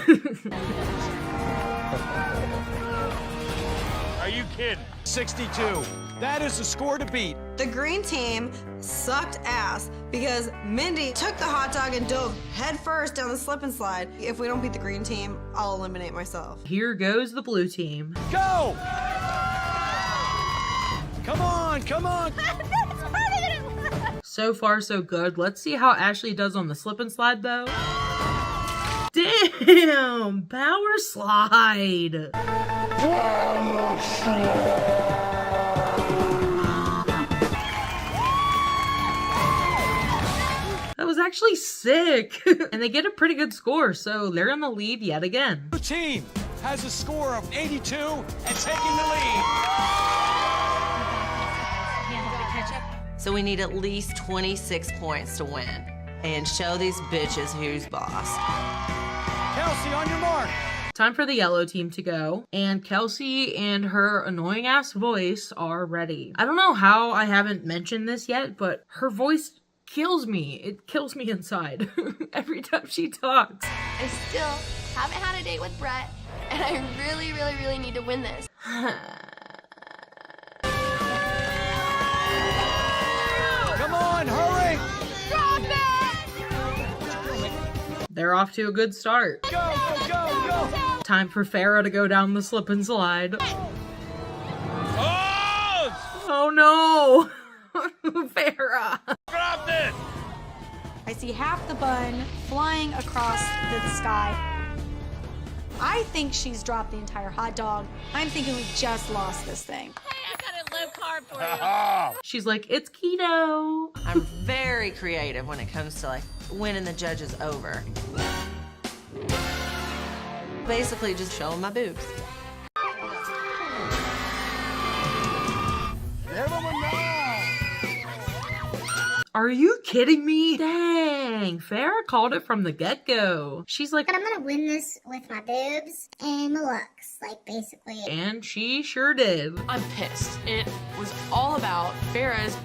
Are you kidding? 62. That is the score to beat. The green team sucked ass because Mindy took the hot dog and dove head first down the slip and slide. If we don't beat the green team, I'll eliminate myself. Here goes the blue team. Go! Come on, come on. So far, so good. Let's see how Ashley does on the slip and slide, though. Damn! Power slide! That was actually sick. And they get a pretty good score, so they're in the lead yet again. The team has a score of 82 and taking the lead. So we need at least 26 points to win and show these bitches who's boss. Kelsey, on your mark. Time for the yellow team to go, and Kelsey and her annoying ass voice are ready. I don't know how I haven't mentioned this yet, but her voice kills me. It kills me inside every time she talks. I still haven't had a date with Brett, and I really, really, really need to win this. Come on, hurry! Stop it! they're off to a good start. Go, go, go, go! Time for Farrah to go down the slip and slide. Oh no! Farrah! Drop it! I see half the bun flying across the sky. I think she's dropped the entire hot dog. I'm thinking we just lost this thing. She's like, it's keto. I'm very creative when it comes to like winning the judges over. Basically just showing my boobs. Are you kidding me? Dang, Farrah called it from the get-go. She's like, I'm gonna win this with my boobs and my looks, like basically. And she sure did. I'm pissed. It was all about Farrah's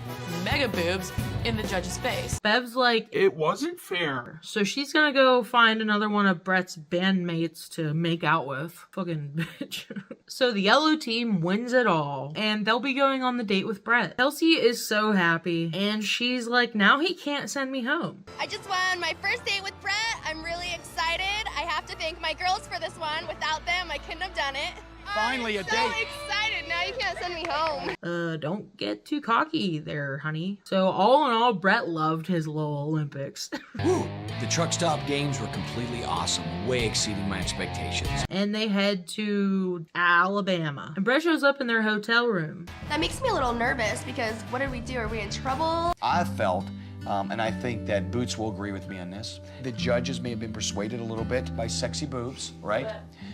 mega boobs in the judge's face. Bev's like, it wasn't fair. So she's gonna go find another one of Brett's bandmates to make out with. Fucking bitch. So the yellow team wins it all, and they'll be going on the date with Brett. Kelsey is so happy, and she's like, now he can't send me home. I just won my first date with Brett. I'm really excited. I have to thank my girls for this one. Without them, I couldn't have done it. Finally a I'm date. so excited. Now you can't send me home. Don't get too cocky there, honey. So all in all, Brett loved his little Olympics. The truck stop games were completely awesome, way exceeding my expectations. And they head to Alabama. And Brett shows up in their hotel room. That makes me a little nervous because what did we do? Are we in trouble? I felt, and I think that Boots will agree with me on this, the judges may have been persuaded a little bit by sexy boobs, right?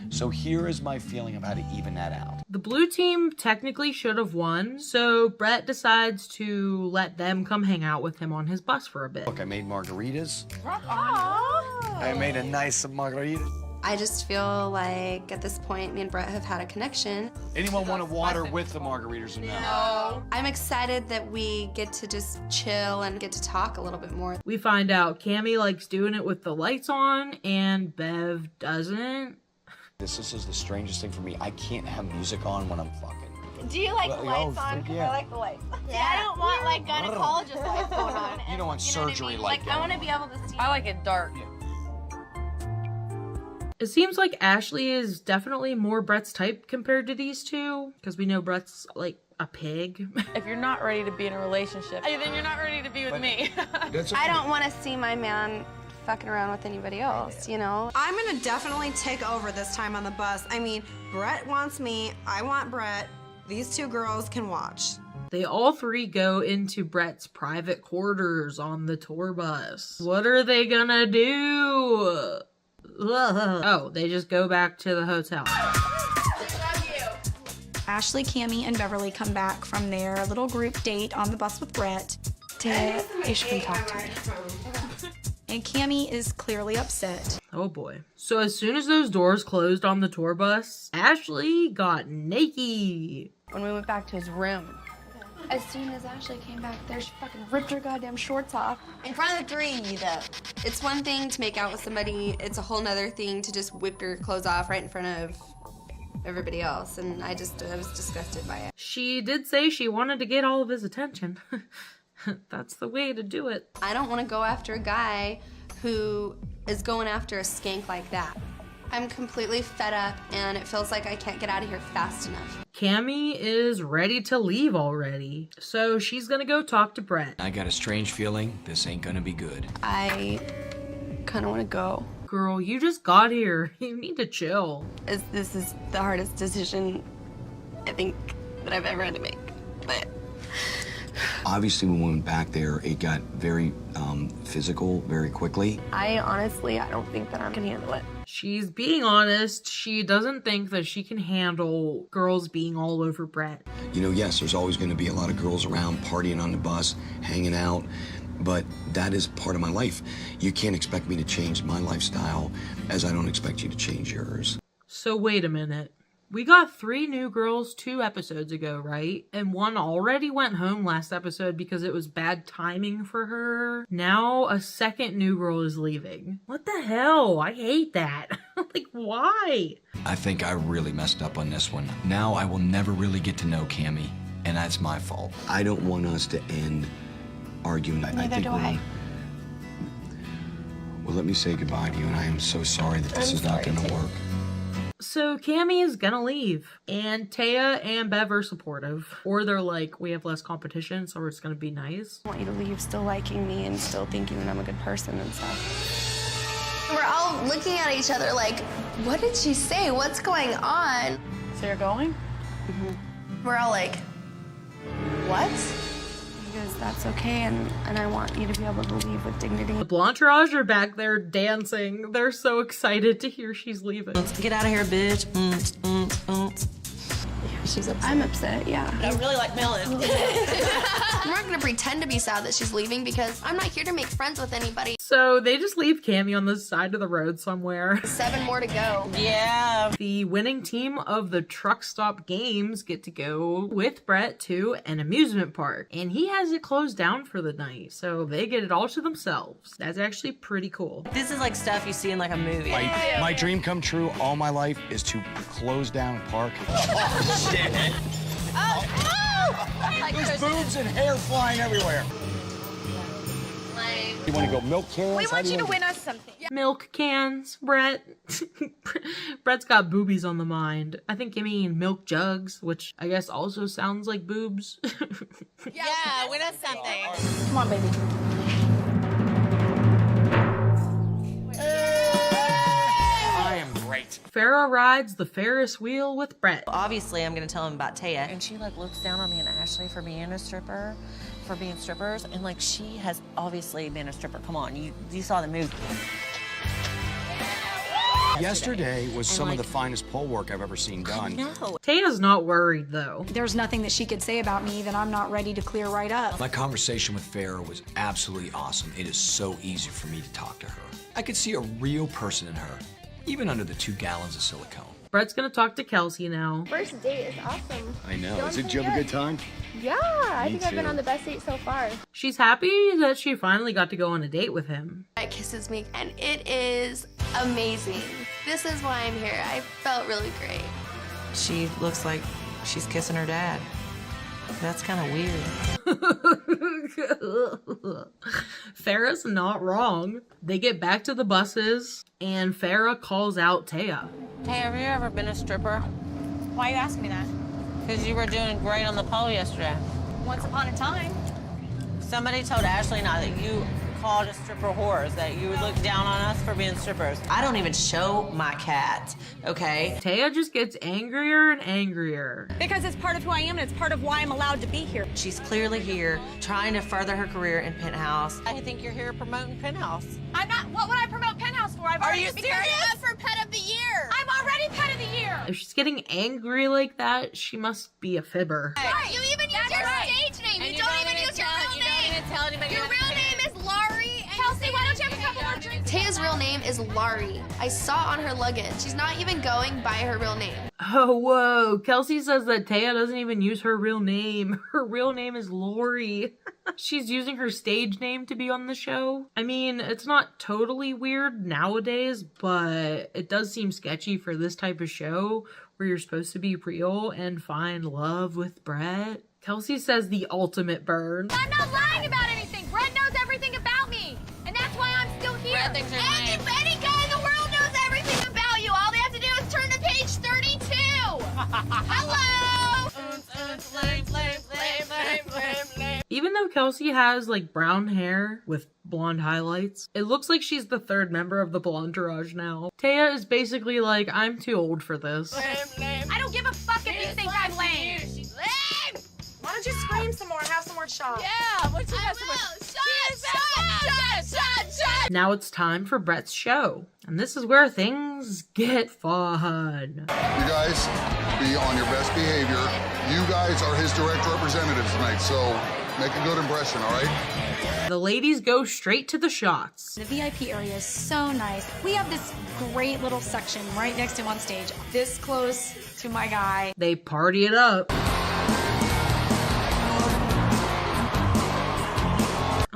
So here is my feeling of how to even that out. The blue team technically should have won, so Brett decides to let them come hang out with him on his bus for a bit. Look, I made margaritas. I made a nice margarita. I just feel like at this point, me and Brett have had a connection. Anyone want a water with the margaritas or no? I'm excited that we get to just chill and get to talk a little bit more. We find out Cammy likes doing it with the lights on, and Bev doesn't. This is the strangest thing for me. I can't have music on when I'm fucking. Do you like the lights on? Because I like the lights. Yeah, I don't want like gynecologist lights going on. You don't want surgery like that. I want to be able to see. I like it dark. It seems like Ashley is definitely more Brett's type compared to these two, because we know Brett's like a pig. If you're not ready to be in a relationship, then you're not ready to be with me. I don't want to see my man fucking around with anybody else, you know? I'm gonna definitely take over this time on the bus. I mean, Brett wants me, I want Brett. These two girls can watch. They all three go into Brett's private quarters on the tour bus. What are they gonna do? Oh, they just go back to the hotel. Ashley, Cammy, and Beverly come back from their little group date on the bus with Brett. Ish can talk to me. And Cammy is clearly upset. Oh boy. So as soon as those doors closed on the tour bus, Ashley got naked. When we went back to his room, as soon as Ashley came back there, she fucking ripped her goddamn shorts off. In front of the three of you, though. It's one thing to make out with somebody, it's a whole nother thing to just whip your clothes off right in front of everybody else, and I was disgusted by it. She did say she wanted to get all of his attention. That's the way to do it. I don't want to go after a guy who is going after a skank like that. I'm completely fed up, and it feels like I can't get out of here fast enough. Cammy is ready to leave already, so she's gonna go talk to Brett. I got a strange feeling this ain't gonna be good. I kind of want to go. Girl, you just got here. You need to chill. This is the hardest decision I think that I've ever had to make, but... Obviously, when we went back there, it got very physical very quickly. I don't think that I can handle it. She's being honest. She doesn't think that she can handle girls being all over Brett. You know, yes, there's always going to be a lot of girls around partying on the bus, hanging out, but that is part of my life. You can't expect me to change my lifestyle as I don't expect you to change yours. So wait a minute. We got 3 new girls 2 episodes ago, right? And one already went home last episode because it was bad timing for her. Now a second new girl is leaving. What the hell? I hate that. Like, why? I think I really messed up on this one. Now I will never really get to know Cammy, and that's my fault. I don't want us to end arguing. Neither do I. Well, let me say goodbye to you, and I am so sorry that this is not going to work. So Cammy is gonna leave, and Taya and Bev are supportive. Or they're like, we have less competition, so it's gonna be nice. I want you to leave still liking me and still thinking that I'm a good person and stuff. We're all looking at each other like, what did she say? What's going on? So you're going? Mm-hmm. We're all like, what? Because that's okay, and I want you to be able to leave with dignity. The Blanchirage are back there dancing. They're so excited to hear she's leaving. Get out of here, bitch. Yeah, she's upset. I'm upset, yeah. I really like melon. I'm not gonna pretend to be sad that she's leaving because I'm not here to make friends with anybody. So they just leave Cammy on the side of the road somewhere. 7 more to go. Yeah. The winning team of the truck stop games get to go with Brett to an amusement park. And he has it closed down for the night. So they get it all to themselves. That's actually pretty cool. This is like stuff you see in like a movie. My dream come true all my life is to close down a park. Oh, shit. There's boobs and hair flying everywhere. You want to go milk cans? We want you to win us something. Milk cans, Brett. Brett's got boobies on the mind. I think you mean milk jugs, which I guess also sounds like boobs. Yeah, win us something. Come on, baby. I am great. Farrah rides the Ferris wheel with Brett. Obviously, I'm gonna tell him about Taya, and she like looks down on me and Ashley for being a stripper, for being strippers, and like she has obviously been a stripper. Come on, you saw the movie. Yesterday was some of the finest pole work I've ever seen done. No. Taya's not worried though. There's nothing that she could say about me that I'm not ready to clear right up. My conversation with Farrah was absolutely awesome. It is so easy for me to talk to her. I could see a real person in her, even under the 2 gallons of silicone. Brett's gonna talk to Kelsey now. First date is awesome. I know. Feeling Did you have a good time? Yeah, I Me think I've been too. on the best date so far. She's happy that she finally got to go on a date with him. It kisses me, and it is amazing. This is why I'm here. I felt really great. She looks like she's kissing her dad. That's kind of weird. Farrah's not wrong. They get back to the buses, and Farrah calls out Taya. Hey, have you ever been a stripper? Why are you asking me that? Because you were doing great on the pole yesterday. Once upon a time. Somebody told Ashley and I that you called us stripper whores, that you would look down on us for being strippers. I don't even show my cat, okay? Taya just gets angrier and angrier. Because it's part of who I am and it's part of why I'm allowed to be here. She's clearly here trying to further her career in Penthouse. I think you're here promoting Penthouse. I'm not. What would I promote Penthouse for? Are you serious? Up for Pet of the Year. I'm already Pet of the Year. If she's getting angry like that, she must be a fibber. Right. You even use your stage name. You don't even use your real name. You don't even tell anybody. Your real name is Laurie. Kelsey, why don't you have a couple more drinks? Taya's real name is Laurie. I saw on her luggage. She's not even going by her real name. Oh, whoa. Kelsey says that Taya doesn't even use her real name. Her real name is Lori. She's using her stage name to be on the show. I mean, it's not totally weird nowadays, but it does seem sketchy for this type of show where you're supposed to be real and find love with Brett. Kelsey says the ultimate burn. I'm not lying about anything. Brett knows everything about me. And that's why I'm still here. Brett thinks you're lame. Any guy in the world knows everything about you. All they have to do is turn to page 32. Hello. Even though Kelsey has like brown hair with blonde highlights, it looks like she's the 3rd member of the Blanchirage now. Taya is basically like, I'm too old for this. I don't give a fuck if you think I'm lame. Lame. Why don't you scream some more and have some more shots? Yeah. What you got? Shut. Now it's time for Brett's show. And this is where things get fun. You guys be on your best behavior. You guys are his direct representatives tonight, so make a good impression, all right? The ladies go straight to the shots. The VIP area is so nice. We have this great little section right next to him on stage, this close to my guy. They party it up.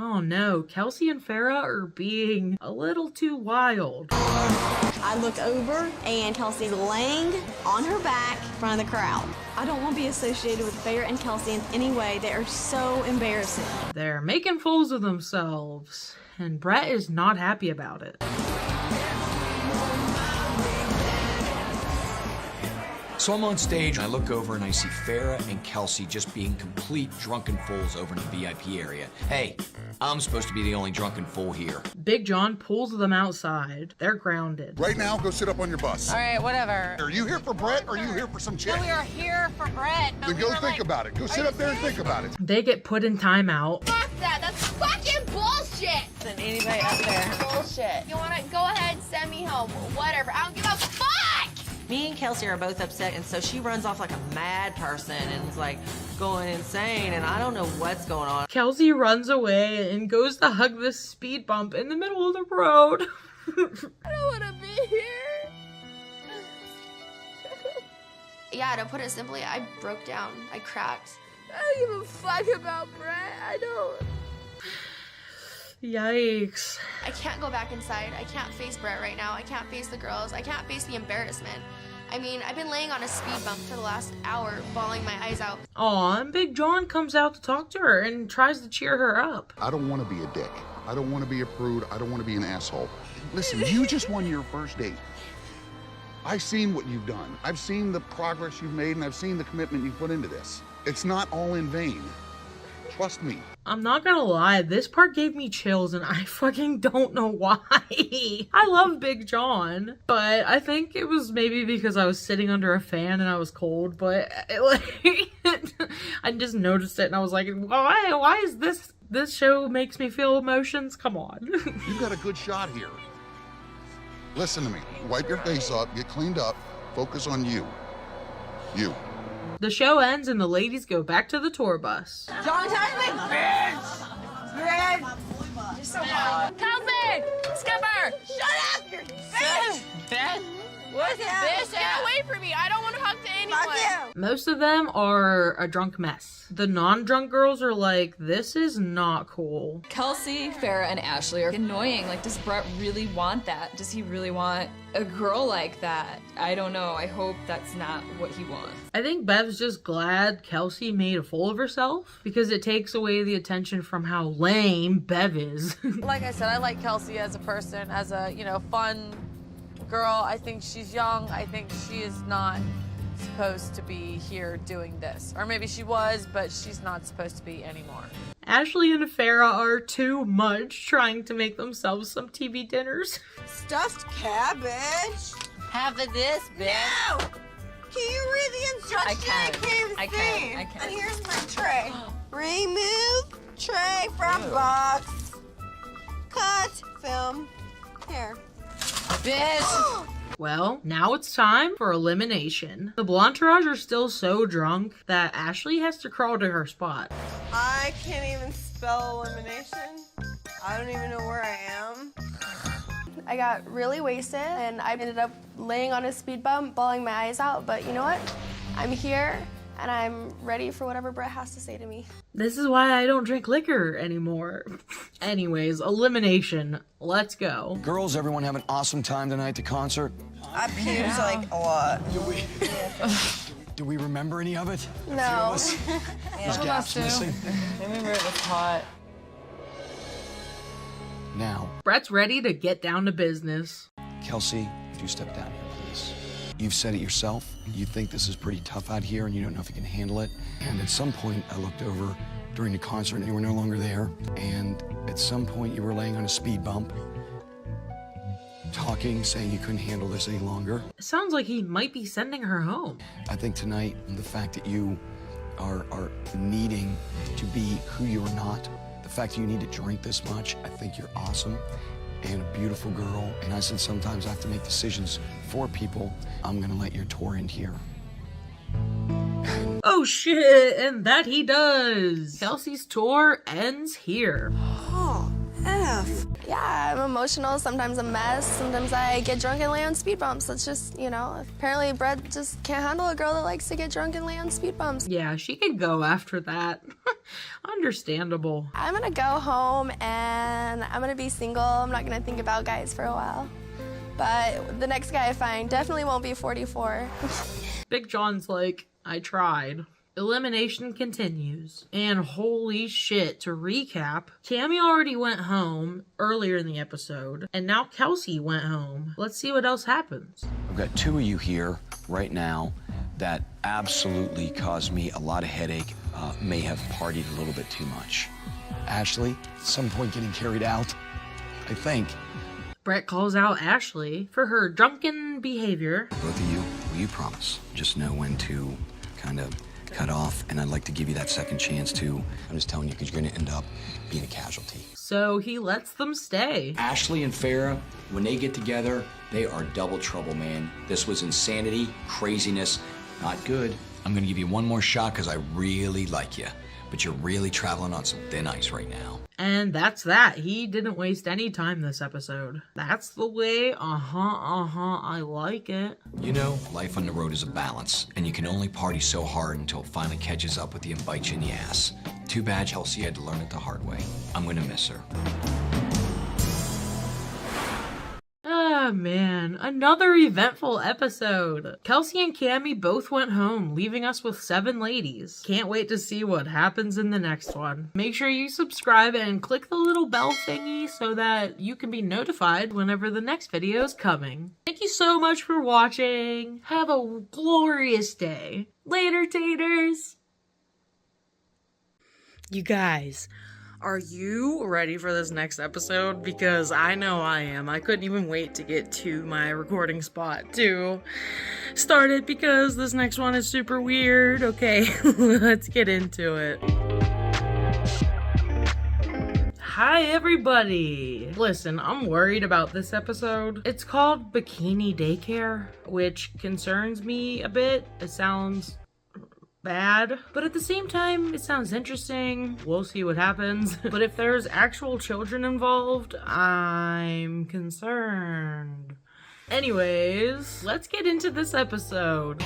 Oh no, Kelsey and Farrah are being a little too wild. I look over and Kelsey's laying on her back in front of the crowd. I don't want to be associated with Farrah and Kelsey in any way. They are so embarrassing. They're making fools of themselves. and Brett is not happy about it. So I'm on stage, and I look over and I see Farrah and Kelsey just being complete drunken fools over in the VIP area. Hey, I'm supposed to be the only drunken fool here. Big John pulls them outside. They're grounded. Right now, go sit up on your bus. All right, whatever. Are you here for Brett or are you here for some chick? No, we are here for Brett. Then go think about it. Go sit up there and think about it. They get put in timeout. Fuck that. That's fucking bullshit. Than anybody up there. Bullshit. You wanna go ahead, send me home. Whatever. I don't give a fuck. Me and Kelsey are both upset, and so she runs off like a mad person and is like going insane, and I don't know what's going on. Kelsey runs away and goes to hug this speed bump in the middle of the road. I don't wanna be here. Yeah, to put it simply, I broke down. I cracked. I don't give a fuck about Brett. I don't. Yikes. I can't go back inside. I can't face Brett right now. I can't face the girls. I can't face the embarrassment. I mean, I've been laying on a speed bump for the last hour, bawling my eyes out. Aw, and Big John comes out to talk to her and tries to cheer her up. I don't want to be a dick. I don't want to be a prude. I don't want to be an asshole. Listen, you just won your first date. I've seen what you've done. I've seen the progress you've made, and I've seen the commitment you put into this. It's not all in vain. Trust me. I'm not gonna lie, this part gave me chills and I fucking don't know why. I love Big John, but I think it was maybe because I was sitting under a fan and I was cold, but I just noticed it and I was like, why is this show makes me feel emotions? Come on. You've got a good shot here. Listen to me. Wipe your face up, get cleaned up, focus on you. You. The show ends and the ladies go back to the tour bus. John, bitch! Bitch! You're so hot. Kelsey! Skipper! Shut up, you're bitch! Bitch? What's it, bitch? Get away from me. I don't want to talk to anyone. Fuck you! Most of them are a drunk mess. The non-drunk girls are like, this is not cool. Kelsey, Farrah, and Ashley are annoying. Like, does Brett really want that? Does he really want a girl like that? I don't know. I hope that's not what he wants. I think Bev's just glad Kelsey made a fool of herself because it takes away the attention from how lame Bev is. Like I said, I like Kelsey as a person, as a, fun girl. I think she's young. I think she is not supposed to be here doing this. Or maybe she was, but she's not supposed to be anymore. Ashley and Farrah are too much trying to make themselves some TV dinners. Stuffed cabbage. Have this, bitch. No! Can you read the instructions? I can. And here's my tray. Remove tray from box. Cut. Film. Here. Bitch! Well, now it's time for elimination. The Blantourage are still so drunk that Ashley has to crawl to her spot. I can't even spell elimination. I don't even know where I am. I got really wasted and I ended up laying on a speed bump, bawling my eyes out. But you know what? I'm here and I'm ready for whatever Brett has to say to me. This is why I don't drink liquor anymore. Anyways, elimination. Let's go. Girls, everyone have an awesome time tonight at the concert. I puked like a lot. Do we remember any of it? No. There's gaps missing. I remember it was hot. Now, Brett's ready to get down to business. Kelsey, would you step down here, please? You've said it yourself. You think this is pretty tough out here and you don't know if you can handle it. And at some point, I looked over during the concert and you were no longer there. And at some point, you were laying on a speed bump, talking, saying you couldn't handle this any longer. It sounds like he might be sending her home. I think tonight, the fact that you are needing to be who you're not, the fact that you need to drink this much, I think you're awesome and a beautiful girl. And I said sometimes I have to make decisions for people. I'm gonna let your tour end here. Oh shit, and that he does. Kelsey's tour ends here. Oh, F. Yeah, I'm emotional. Sometimes I'm a mess. Sometimes I get drunk and lay on speed bumps. That's just, apparently Brett just can't handle a girl that likes to get drunk and lay on speed bumps. Yeah, she could go after that. Understandable. I'm gonna go home and I'm gonna be single. I'm not gonna think about guys for a while. But the next guy I find definitely won't be 44. Big John's like, I tried. Elimination continues. And holy shit, to recap, Tammy already went home earlier in the episode, and now Kelsey went home. Let's see what else happens. I've got two of you here right now that absolutely caused me a lot of headache, may have partied a little bit too much. Ashley, at some point getting carried out, I think. Brett calls out Ashley for her drunken behavior. Both of you, will you promise? Just know when to kind of cut off, and I'd like to give you that second chance to, I'm just telling you, because you're gonna end up being a casualty. So he lets them stay. Ashley and Farrah, when they get together, they are double trouble, man. This was insanity, craziness, not good. I'm gonna give you one more shot because I really like you, but you're really traveling on some thin ice right now. And that's that. He didn't waste any time this episode. That's the way, I like it. You know, life on the road is a balance, and you can only party so hard until it finally catches up with you and bites you in the ass. Too bad Chelsea had to learn it the hard way. I'm gonna miss her. Ah, man. Another eventful episode. Kelsey and Cammy both went home, leaving us with 7 ladies. Can't wait to see what happens in the next one. Make sure you subscribe and click the little bell thingy so that you can be notified whenever the next video is coming. Thank you so much for watching. Have a glorious day. Later, taters. You guys, are you ready for this next episode? Because I know I am. I couldn't even wait to get to my recording spot to start it because this next one is super weird. Okay, let's get into it. Hi everybody! Listen, I'm worried about this episode. It's called Bikini Daycare, which concerns me a bit. It sounds bad, but at the same time it sounds interesting. We'll see what happens. But if there's actual children involved, I'm concerned. Anyways, let's get into this episode.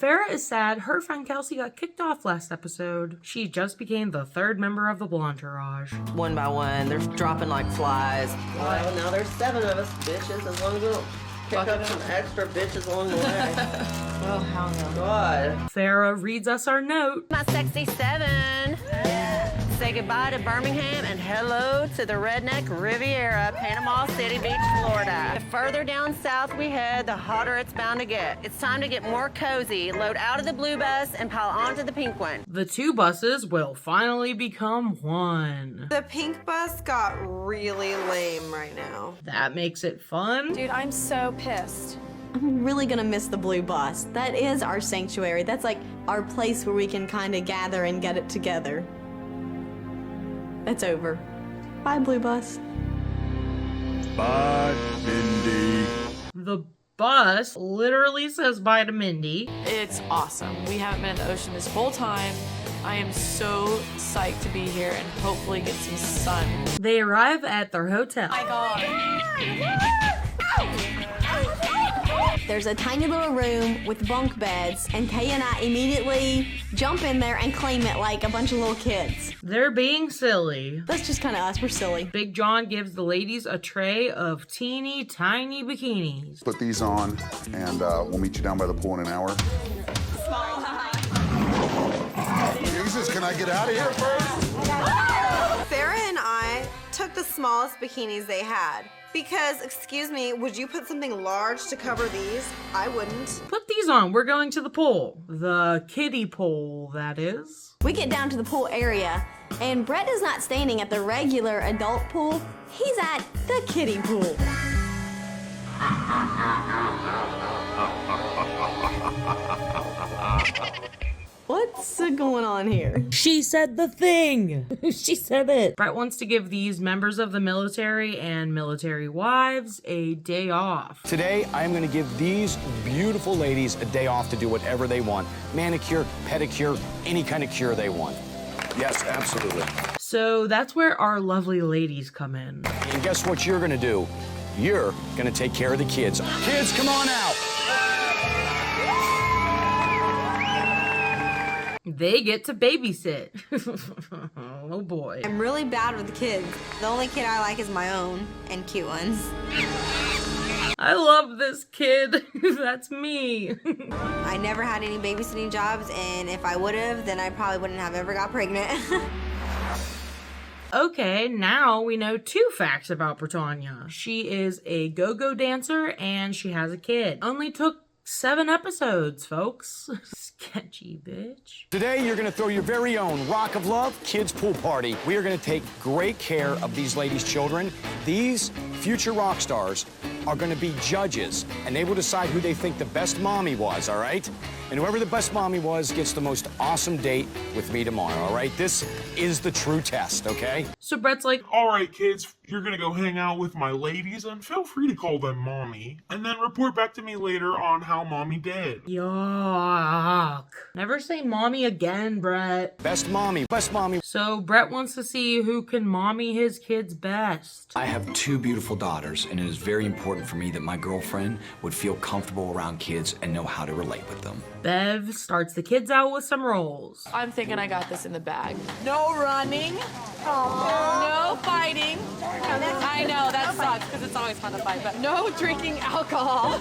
Farrah is sad her friend Kelsey got kicked off last episode. She just became the 3rd member of the Blonderage. One by one, they're dropping like flies. Well, now there's 7 of us, bitches, as long as we don't pick up some extra bitches along the way. Oh, hell no. God. Farrah reads us our note. My sexy 7. Say goodbye to Birmingham and hello to the redneck Riviera, Panama City Beach, Florida. The further down south we head, the hotter it's bound to get. It's time to get more cozy, load out of the blue bus and pile onto the pink one. The 2 buses will finally become one. The pink bus got really lame right now. That makes it fun. Dude, I'm so pissed. I'm really gonna miss the blue bus. That is our sanctuary. That's like our place where we can kind of gather and get it together. It's over. Bye, blue bus. Bye, Mindy. The bus literally says bye to Mindy. It's awesome. We haven't been in the ocean this whole time. I am so psyched to be here and hopefully get some sun. They arrive at their hotel. My God. There's a tiny little room with bunk beds, and Kay and I immediately jump in there and claim it like a bunch of little kids. They're being silly. That's just kind of us. We're silly. Big John gives the ladies a tray of teeny tiny bikinis. Put these on, and we'll meet you down by the pool in an hour. Jesus, can I get out of here first? Farrah and I took the smallest bikinis they had. Because, excuse me, would you put something large to cover these? I wouldn't. Put these on. We're going to the pool. The kiddie pool, that is. We get down to the pool area, and Brett is not standing at the regular adult pool. He's at the kiddie pool. What's going on here? She said the thing. She said it. Brett wants to give these members of the military and military wives a day off. Today, I am going to give these beautiful ladies a day off to do whatever they want. Manicure, pedicure, any kind of cure they want. Yes, absolutely. So that's where our lovely ladies come in. And guess what you're going to do? You're going to take care of the kids. Kids, come on out. They get to babysit. Oh boy. I'm really bad with the kids. The only kid I like is my own, and cute ones. I love this kid. That's me. I never had any babysitting jobs, and if I would have, then I probably wouldn't have ever got pregnant. Okay, now we know 2 facts about Britannia. She is a go-go dancer and she has a kid. Only took 7 episodes, folks. Sketchy bitch. Today, you're gonna throw your very own Rock of Love Kids Pool Party. We are gonna take great care of these ladies' children. These future rock stars are gonna be judges, and they will decide who they think the best mommy was, all right? And whoever the best mommy was gets the most awesome date with me tomorrow, all right? This is the true test, okay? So Brett's like, all right, kids, you're gonna go hang out with my ladies and feel free to call them mommy and then report back to me later on how mommy did. yuck. Never say mommy again, Brett. Best mommy, best mommy. So Brett wants to see who can mommy his kids best. I have 2 beautiful daughters, and it is very important for me that my girlfriend would feel comfortable around kids and know how to relate with them. Bev starts the kids out with some roles. I'm thinking I got this in the bag. No running. No fighting. I know, that sucks because it's always fun to fight, but no drinking alcohol.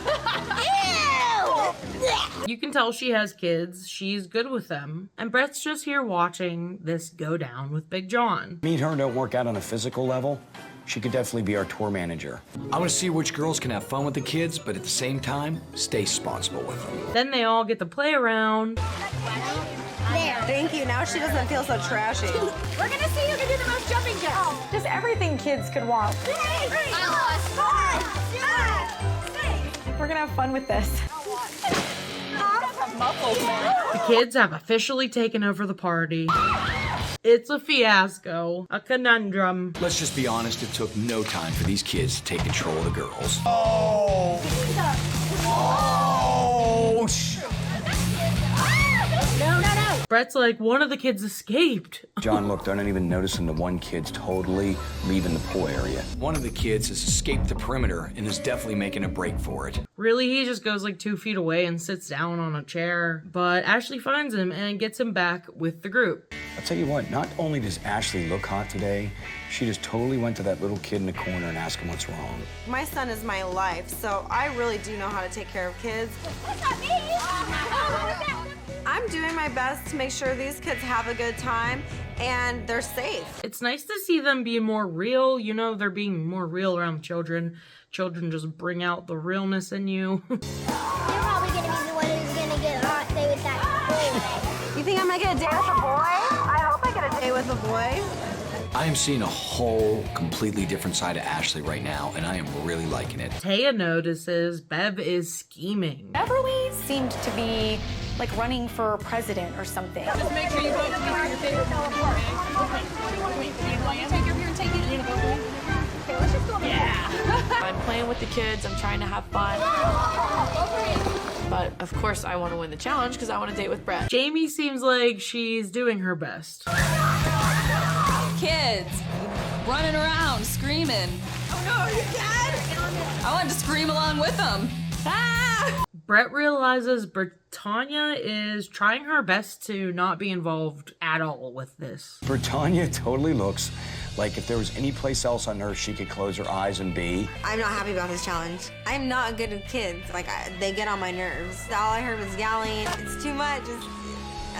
You can tell she has kids. She's good with them. And Brett's just here watching this go down with Big John. Me and her don't work out on a physical level. She could definitely be our tour manager. I want to see which girls can have fun with the kids, but at the same time, stay responsible with them. Then they all get to play around. There. Thank you. Now she doesn't feel so trashy. We're gonna see who can do the most jumping jacks. Just everything kids could want. We're gonna have fun with this. The kids have officially taken over the party. It's a fiasco, a conundrum. Let's just be honest, it took no time for these kids to take control of the girls. Oh! Oh! No. Brett's like, one of the kids escaped. John, look, they're not even noticing the one kid's totally leaving the pool area. One of the kids has escaped the perimeter and is definitely making a break for it. Really, he just goes like 2 feet away and sits down on a chair. But Ashley finds him and gets him back with the group. I'll tell you what, not only does Ashley look hot today, she just totally went to that little kid in the corner and asked him what's wrong. My son is my life, so I really do know how to take care of kids. I'm doing my best to make sure these kids have a good time and they're safe. It's nice to see them be more real. You know, they're being more real around children. Children just bring out the realness in you. You're probably gonna be the one who's gonna get hot day with that boy. You think I'm gonna get a date with a boy? I hope I get a date with a boy. I am seeing a whole completely different side of Ashley right now, and I am really liking it. Taya notices Bev is scheming. Beverly seemed to be like running for president or something. Just make sure you vote for your favorite teleport. Take your beer and take it. Okay, let's just go. Yeah. I'm playing with the kids. I'm trying to have fun. But of course, I want to win the challenge because I want to date with Brett. Jamie seems like she's doing her best. Kids running around, screaming. Oh no, are you dead? I wanted to scream along with them. Ah! Brett realizes Britannia is trying her best to not be involved at all with this. Britannia totally looks like if there was any place else on earth she could close her eyes and be. I'm not happy about this challenge. I'm not good with kids. They get on my nerves. All I heard was yelling. It's too much.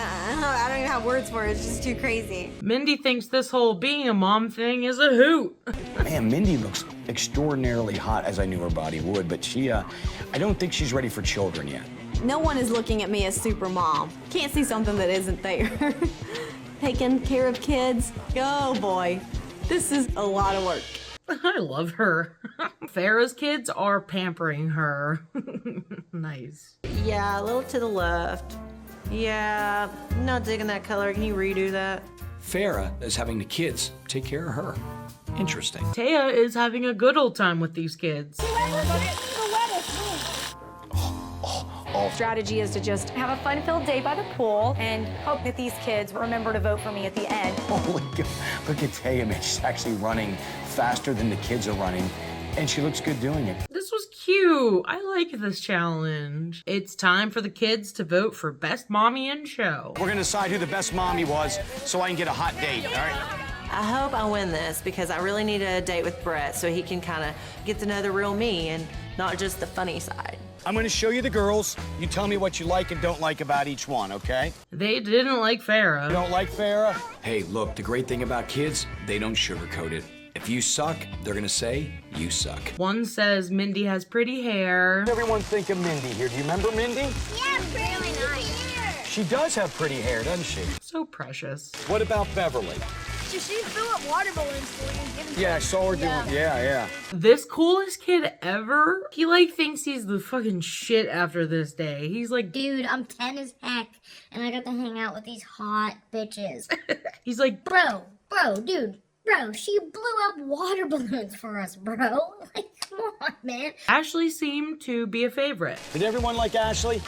I don't even have words for it. It's just too crazy. Mindy thinks this whole being a mom thing is a hoot. Man, Mindy looks extraordinarily hot, as I knew her body would, but I don't think she's ready for children yet. No one is looking at me as super mom. Can't see something that isn't there. Taking care of kids. Oh boy, this is a lot of work. I love her. Farrah's kids are pampering her. Nice. Yeah, a little to the left. Yeah, not digging that color. Can you redo that? Farrah is having the kids take care of her. Interesting. Taya is having a good old time with these kids. Strategy is to just have a fun-filled day by the pool and hope that these kids remember to vote for me at the end. Holy God. Look at Taya, man. She's actually running faster than the kids are running, and she looks good doing it. This was cute. I like this challenge. It's time for the kids to vote for Best Mommy in Show. We're gonna decide who the best mommy was so I can get a hot date, all right? I hope I win this because I really need a date with Brett so he can kind of get to know the real me and not just the funny side. I'm gonna show you the girls. You tell me what you like and don't like about each one, okay? They didn't like Farrah. You don't like Farrah? Hey, look, the great thing about kids, they don't sugarcoat it. If you suck, they're gonna say, you suck. One says Mindy has pretty hair. Everyone think of Mindy here. Do you remember Mindy? Yeah, really nice. She does have pretty hair, doesn't she? So precious. What about Beverly? She fill up water balloons for you and give them Yeah, I saw her doing, yeah. This coolest kid ever, he like thinks he's the fucking shit after this day. He's like, dude, I'm 10 as heck, and I got to hang out with these hot bitches. He's like, bro, dude, she blew up water balloons for us, bro. Like, come on, man. Ashley seemed to be a favorite. Did everyone like Ashley?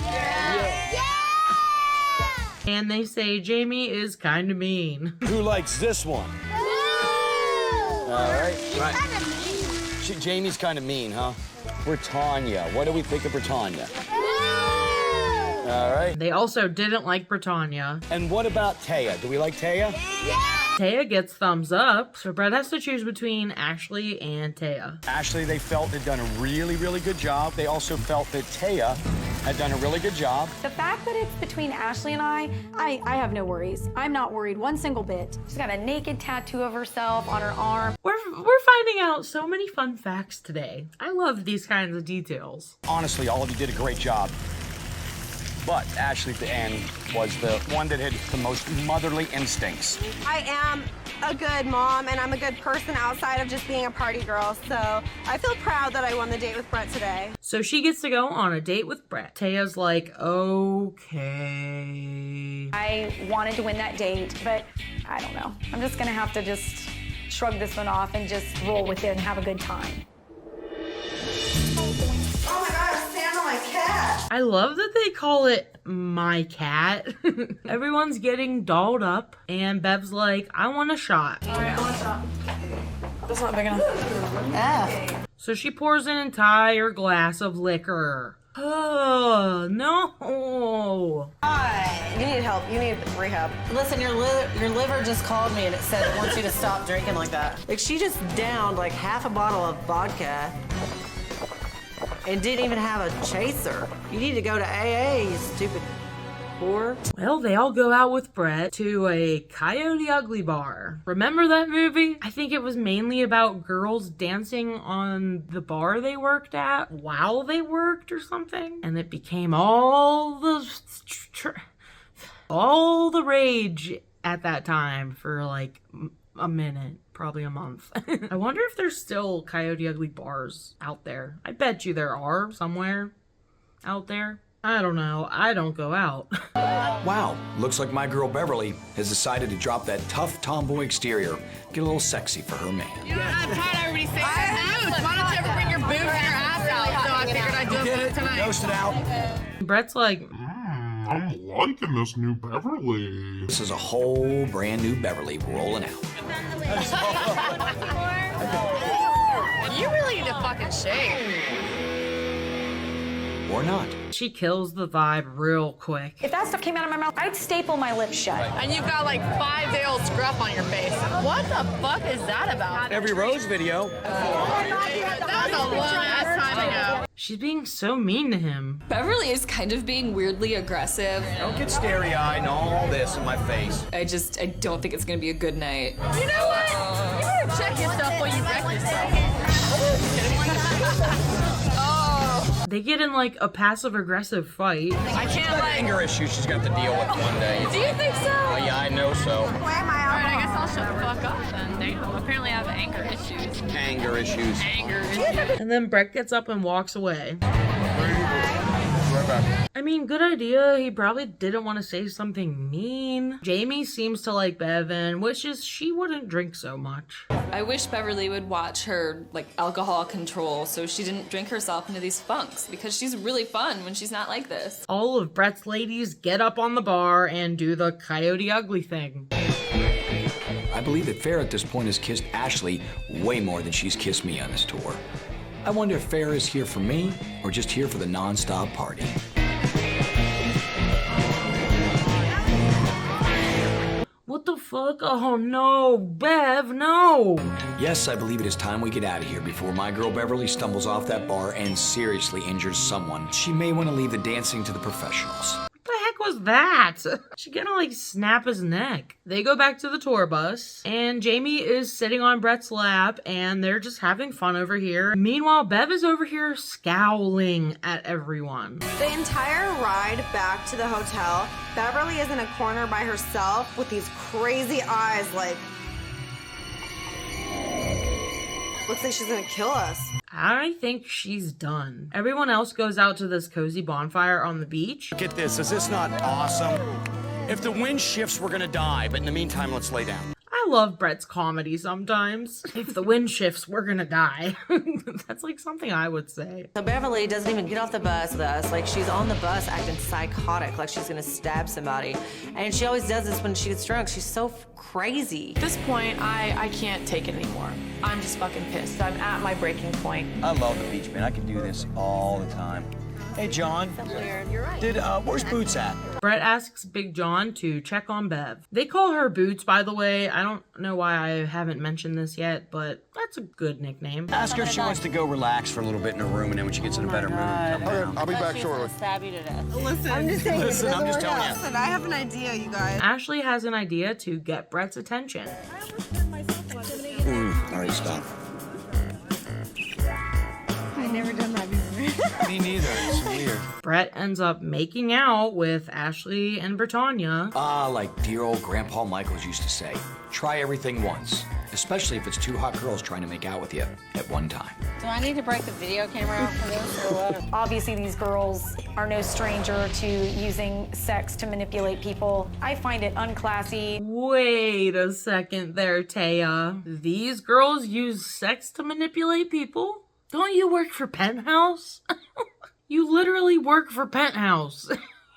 Yeah. And they say Jamie is kind of mean. Who likes this one? All right. Jamie's kind of mean, huh? Britannia. What do we think of Britannia? All right. They also didn't like Britannia. And what about Taya? Do we like Taya? Yeah. Taya gets thumbs up, so Brett has to choose between Ashley and Taya. Ashley, they felt had done a really, really good job. They also felt that Taya had done a really good job. The fact that it's between Ashley and I have no worries. I'm not worried one single bit. She's got a naked tattoo of herself on her arm. We're finding out so many fun facts today. I love these kinds of details. Honestly, all of you did a great job. But Ashley at the end was the one that had the most motherly instincts. I am a good mom, and I'm a good person outside of just being a party girl, so I feel proud that I won the date with Brett today. So she gets to go on a date with Brett. Taya's like, okay. I wanted to win that date, but I don't know. I'm just gonna have to just shrug this one off and just roll with it and have a good time. Oh my God, I'm standing on my cat. I love that they call it my cat. Everyone's getting dolled up, and Bev's like, I want a shot. All right, I want a shot. That's not big enough. So she pours an entire glass of liquor. Oh, no. You need help. You need rehab. Listen, your liver just called me and it said it wants you to stop drinking like that. Like, she just downed like half a bottle of vodka and didn't even have a chaser. You need to go to AA, you stupid whore. Well, they all go out with Brett to a Coyote Ugly bar. Remember that movie? I think it was mainly about girls dancing on the bar they worked at while they worked or something. And it became all the rage at that time for like a minute. Probably a month. I wonder if there's still Coyote Ugly bars out there. I bet you there are somewhere out there. I don't know. I don't go out. Wow, looks like my girl Beverly has decided to drop that tough tomboy exterior, get a little sexy for her man. You know, I'm tired of everybody saying that. Why don't you ever bring your boobs and your ass out? So I figured I'd do it tonight. Roast it out. Brett's like, I'm liking this new Beverly. This is a whole brand new Beverly rolling out. You really need to fucking shave. Or not. she kills the vibe real quick. If that stuff came out of my mouth, I'd staple my lips shut. And you've got like 5-day-old scruff on your face. What the fuck is that about? Every Rose video. That was a long ass time ago. She's being so mean to him. Beverly is kind of being weirdly aggressive. Don't get starry-eyed and all this in my face. I don't think it's gonna be a good night. You know what? You better check yourself while you wreck yourself. They get in like a passive-aggressive fight. I can't like... Anger issues she's got to deal with one day. Do you think so? Well, yeah, I know so. Alright, I guess I'll shut the fuck up then. Damn, apparently I have anger issues. Anger issues. Anger issues. And then Brett gets up and walks away. I mean, good idea. He probably didn't want to say something mean. Jamie seems to like Bevan, which is she wouldn't drink so much. I wish Beverly would watch her alcohol control so she didn't drink herself into these funks, because she's really fun when she's not like this. All of Brett's ladies get up on the bar and do the Coyote Ugly thing. I believe that Farrah at this point has kissed Ashley way more than she's kissed me on this tour. I wonder if Farrah is here for me or just here for the non-stop party. What the fuck? fuck? Oh no, Bev, no! Yes, I believe it is time we get out of here before my girl Beverly stumbles off that bar and seriously injures someone. She may want to leave the dancing to the professionals. What the heck was that? She gonna like snap his neck. They go back to the tour bus and Jamie is sitting on Brett's lap and they're just having fun over here. Meanwhile, Bev is over here scowling at everyone. The entire ride back to the hotel, Beverly is in a corner by herself with these crazy eyes like, looks like she's gonna kill us. I think she's done. Everyone else goes out to this cozy bonfire on the beach. Look at this. Is this not awesome? If the wind shifts, we're gonna die. But in the meantime, let's lay down. I love Brett's comedy sometimes. If the wind shifts, we're gonna die. That's like something I would say. So Beverly doesn't even get off the bus with us. Like, she's on the bus acting psychotic, like she's gonna stab somebody. And she always does this when she gets drunk. She's so crazy. At this point, I can't take it anymore. I'm just fucking pissed. I'm at my breaking point. I love the beach, man. I can do this all the time. Hey, John. You're right. Where's Boots at? Brett asks Big John to check on Bev. They call her Boots, by the way. I don't know why I haven't mentioned this yet, but that's a good nickname. Ask her if she wants to go relax for a little bit in her room, and then when she gets in a better mood, come down. I'll be back shortly. Stab you to death. Listen, I'm just saying. Listen, I'm just telling you. Listen, I have an idea, you guys. Ashley has an idea to get Brett's attention. All right, stop. I've never done that before. Me neither. It's weird. Brett ends up making out with Ashley and Britannia. Like dear old Grandpa Michaels used to say, try everything once, especially if it's two hot girls trying to make out with you at one time. Do I need to break the video camera out for this or what? Obviously, these girls are no stranger to using sex to manipulate people. I find it unclassy. Wait a second there, Taya. These girls use sex to manipulate people? Don't you work for Penthouse? You literally work for Penthouse.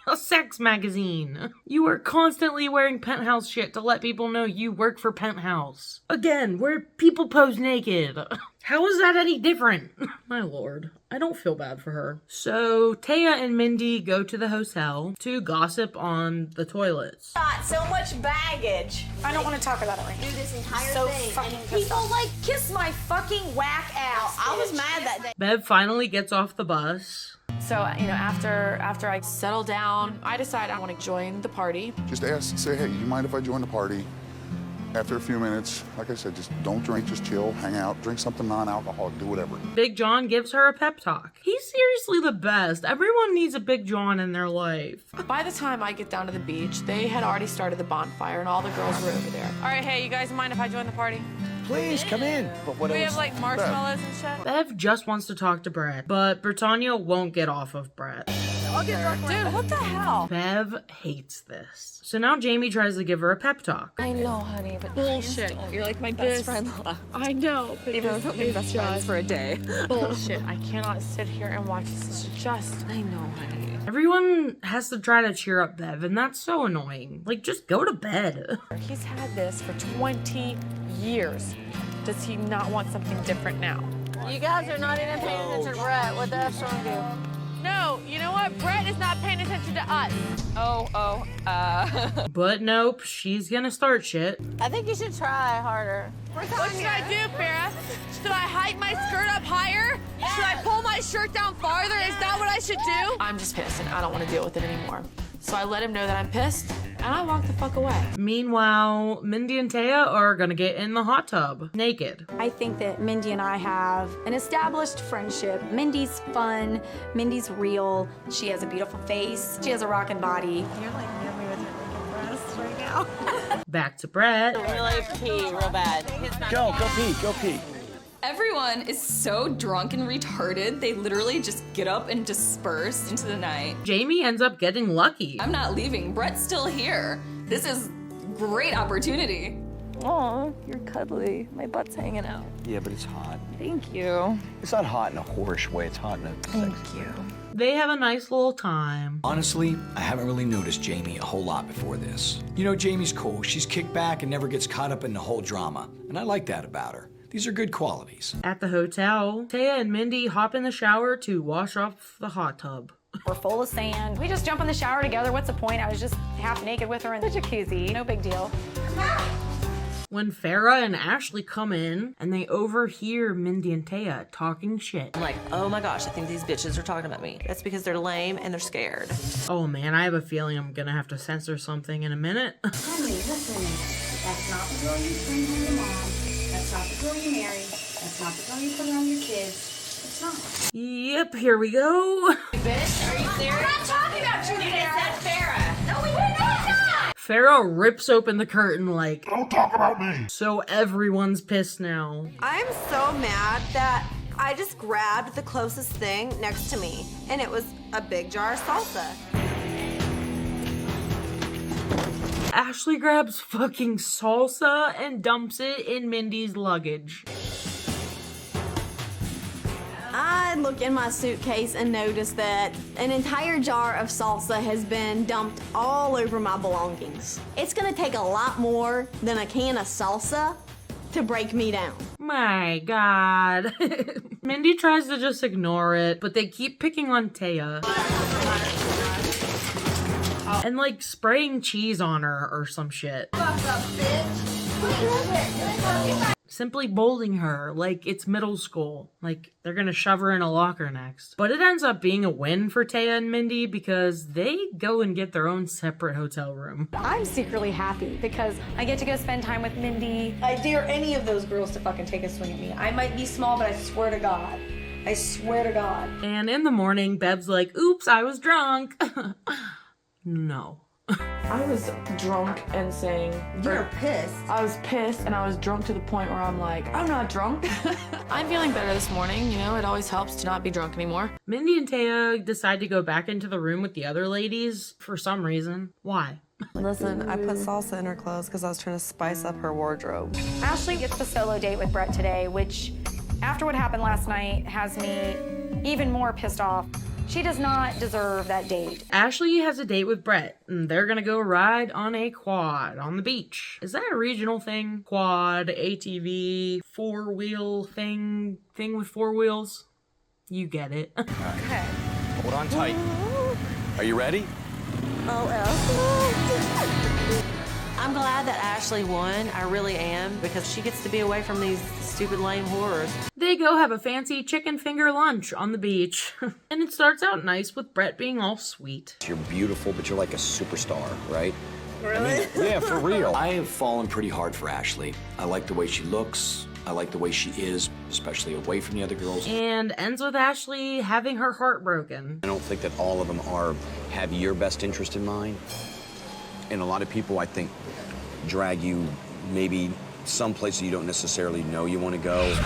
A sex magazine. You are constantly wearing Penthouse shit to let people know you work for Penthouse. Again, where people pose naked. How is that any different? My lord, I don't feel bad for her. So, Taya and Mindy go to the hotel to gossip on the toilets. Got so much baggage. I don't want to talk about it right now. Do this entire So thing. fucking and people like kiss my fucking whack ass. I was mad that day. Bev finally gets off the bus. So, after I settle down, I decide I want to join the party. Just say, hey, you mind if I join the party? After a few minutes, like I said, just don't drink, just chill, hang out, drink something non-alcoholic, do whatever. Big John gives her a pep talk. He's seriously the best. Everyone needs a Big John in their life. By the time I get down to the beach, they had already started the bonfire and all the girls were over there. All right, hey, you guys mind if I join the party? Please, come in. But what Do we else? have like marshmallows and shit? Bev just wants to talk to Brett, but Britannia won't get off of Brett. Dude, what the hell? Bev hates this. So now Jamie tries to give her a pep talk. I know, honey, but bullshit. You're like my best friend. I know, but even though we're best friends for a day. Bullshit. I cannot sit here and watch this. It's just. I know, honey. Everyone has to try to cheer up Bev, and that's so annoying. Like, just go to bed. He's had this for 20 years. Does he not want something different now? You guys are not even paying attention to Brett. What the F's wrong with you? No, you know what? Brett is not paying attention to us. But nope, she's gonna start shit. I think you should try harder. What should I do, Farrah? Should I hike my skirt up higher? Yeah. Should I pull my shirt down farther? Yeah. Is that what I should do? I'm just pissed and I don't want to deal with it anymore. So I let him know that I'm pissed and I walk the fuck away. Meanwhile, Mindy and Taya are gonna get in the hot tub, naked. I think that Mindy and I have an established friendship. Mindy's fun. Mindy's real. She has a beautiful face. She has a rockin' body. You're like near me with your naked breasts right now. Back to Brett. Really pee real bad. Go pee. Everyone is so drunk and retarded, they literally just get up and disperse into the night. Jamie ends up getting lucky. I'm not leaving. Brett's still here. This is great opportunity. Aw, you're cuddly. My butt's hanging out. Yeah, but it's hot. Thank you. It's not hot in a whorish way. It's hot in a Thank you. They have a nice little time. Honestly, I haven't really noticed Jamie a whole lot before this. You know, Jamie's cool. She's kicked back and never gets caught up in the whole drama. And I like that about her. These are good qualities. At the hotel, Taya and Mindy hop in the shower to wash off the hot tub. We're full of sand. We just jump in the shower together. What's the point? I was just half naked with her in the jacuzzi. No big deal. When Farrah and Ashley come in and they overhear Mindy and Taya talking shit. I'm like, oh my gosh, I think these bitches are talking about me. That's because they're lame and they're scared. Oh man, I have a feeling I'm gonna have to censor something in a minute. Honey, listen. That's not the girl you bring home to mom. That's not the girl you marry. That's not the girl you put around your kids. It's not. Yep, here we go. Bitch, are you serious? We're not talking about you, Farrah. No, we did not. Farrah rips open the curtain like, don't talk about me. So everyone's pissed now. I'm so mad that I just grabbed the closest thing next to me, and it was a big jar of salsa. Ashley grabs fucking salsa and dumps it in Mindy's luggage. I look in my suitcase and notice that an entire jar of salsa has been dumped all over my belongings. It's gonna take a lot more than a can of salsa to break me down. My God. Mindy tries to just ignore it, but they keep picking on Taya. And like spraying cheese on her or some shit. Simply bullying her like it's middle school. Like they're gonna shove her in a locker next. But it ends up being a win for Taya and Mindy because they go and get their own separate hotel room. I'm secretly happy because I get to go spend time with Mindy. I dare any of those girls to fucking take a swing at me. I might be small, but I swear to God. I swear to God. And in the morning, Bev's like, oops, I was drunk. No. I was drunk and saying... You're pissed. I was pissed and I was drunk to the point where I'm like, I'm not drunk. I'm feeling better this morning, you know, it always helps to not be drunk anymore. Mindy and Taya decide to go back into the room with the other ladies for some reason. Why? Listen, I put salsa in her clothes because I was trying to spice up her wardrobe. Ashley gets the solo date with Brett today, which, after what happened last night, has me even more pissed off. She does not deserve that date. Ashley has a date with Brett, and they're gonna go ride on a quad on the beach. Is that a regional thing? Quad, ATV, four-wheel thing with four wheels? You get it. Okay. Hold on tight. Are you ready? I'm glad that Ashley won. I really am, because she gets to be away from these stupid lame horrors. They go have a fancy chicken finger lunch on the beach. And it starts out nice with Brett being all sweet. You're beautiful, but you're like a superstar, right? Really? I mean, yeah, for real. I have fallen pretty hard for Ashley. I like the way she looks. I like the way she is, especially away from the other girls. And ends with Ashley having her heart broken. I don't think that all of them have your best interest in mind. And a lot of people, I think, drag you maybe some places you don't necessarily know you want to go.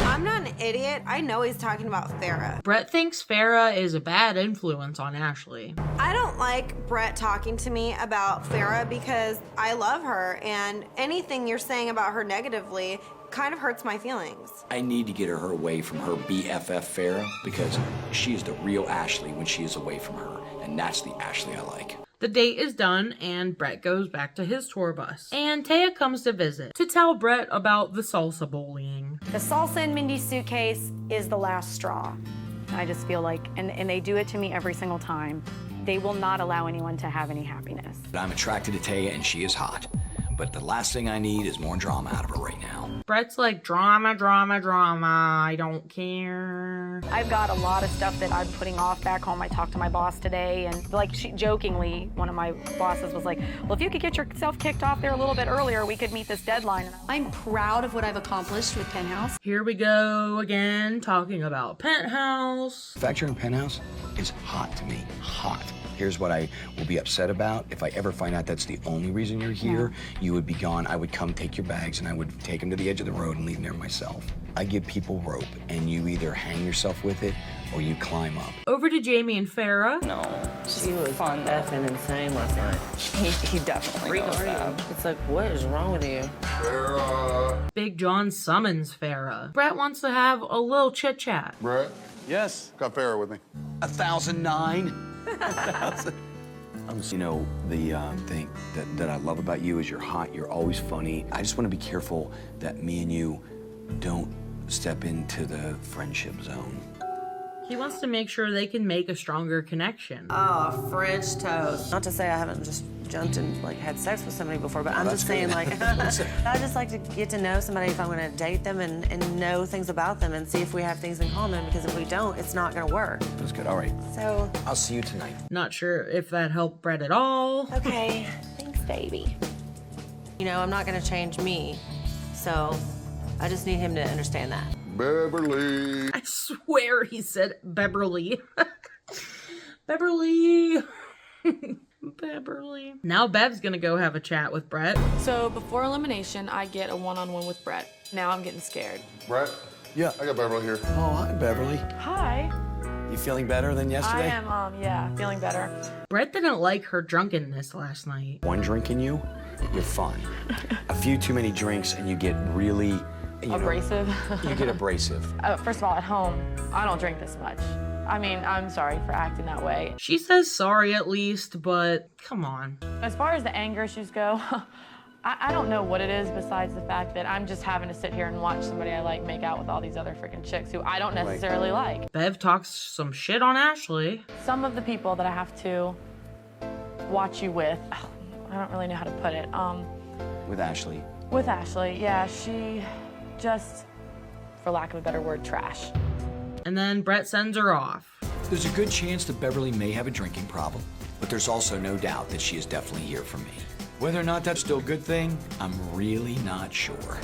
I'm not an idiot. I know he's talking about Farrah. Brett thinks Farrah is a bad influence on Ashley. I don't like Brett talking to me about Farrah because I love her, and anything you're saying about her negatively kind of hurts my feelings. I need to get her away from her BFF Farrah because she is the real Ashley when she is away from her, and that's the Ashley I like. The date is done, and Brett goes back to his tour bus. And Taya comes to visit to tell Brett about the salsa bullying. The salsa in Mindy's suitcase is the last straw. I just feel like, and they do it to me every single time, they will not allow anyone to have any happiness. I'm attracted to Taya, and she is hot. But the last thing I need is more drama out of her right now. Brett's like, drama, drama, drama, I don't care. I've got a lot of stuff that I'm putting off back home. I talked to my boss today, and like jokingly, one of my bosses was like, well, if you could get yourself kicked off there a little bit earlier, we could meet this deadline. I'm proud of what I've accomplished with Penthouse. Here we go again, talking about Penthouse. The fact you're in Penthouse is hot to me, hot. Here's what I will be upset about. If I ever find out that's the only reason you're here, you would be gone. I would come take your bags and I would take them to the edge of the road and leave them there myself. I give people rope and you either hang yourself with it or you climb up. Over to Jamie and Farrah. No, she was fun. Effing insane last night. He definitely knows that. It's like, what is wrong with you? Farrah. Big John summons Farrah. Brett wants to have a little chit chat. Brett? Yes? Got Farrah with me. 1,009? You know, the thing that I love about you is you're hot, you're always funny. I just want to be careful that me and you don't step into the friendship zone. He wants to make sure they can make a stronger connection. Oh, French toast. Not to say I haven't just jumped and like had sex with somebody before, but Oh, I'm that's just saying good. like, I just like to get to know somebody if I'm gonna date them and know things about them and see if we have things in common, because if we don't, it's not gonna work. That's good. All right. So, I'll see you tonight. Not sure if that helped Brett at all. okay, thanks, baby. You know, I'm not gonna change me, so I just need him to understand that. Beverly. I swear he said Beverly. Beverly. Beverly. Now Bev's gonna go have a chat with Brett. So before elimination, I get a one-on-one with Brett. Now I'm getting scared. Brett? Yeah. I got Beverly here. Oh, hi, Beverly. Hi. You feeling better than I yesterday? am, yeah, feeling better. Brett didn't like her drunkenness last night. One drink in you, you're fine. A few too many drinks and you get really... Abrasive? You get abrasive. First of all, at home, I don't drink this much. I mean, I'm sorry for acting that way. She says sorry at least, but come on. As far as the anger issues go, I don't know what it is besides the fact that I'm just having to sit here and watch somebody I like make out with all these other freaking chicks who I don't necessarily like. Bev talks some shit on Ashley. Some of the people that I have to watch you with, I don't really know how to put it. With Ashley. With Ashley, yeah, she just, for lack of a better word, trash. And then Brett sends her off. There's a good chance that Beverly may have a drinking problem, but there's also no doubt that she is definitely here for me. Whether or not that's still a good thing, I'm really not sure.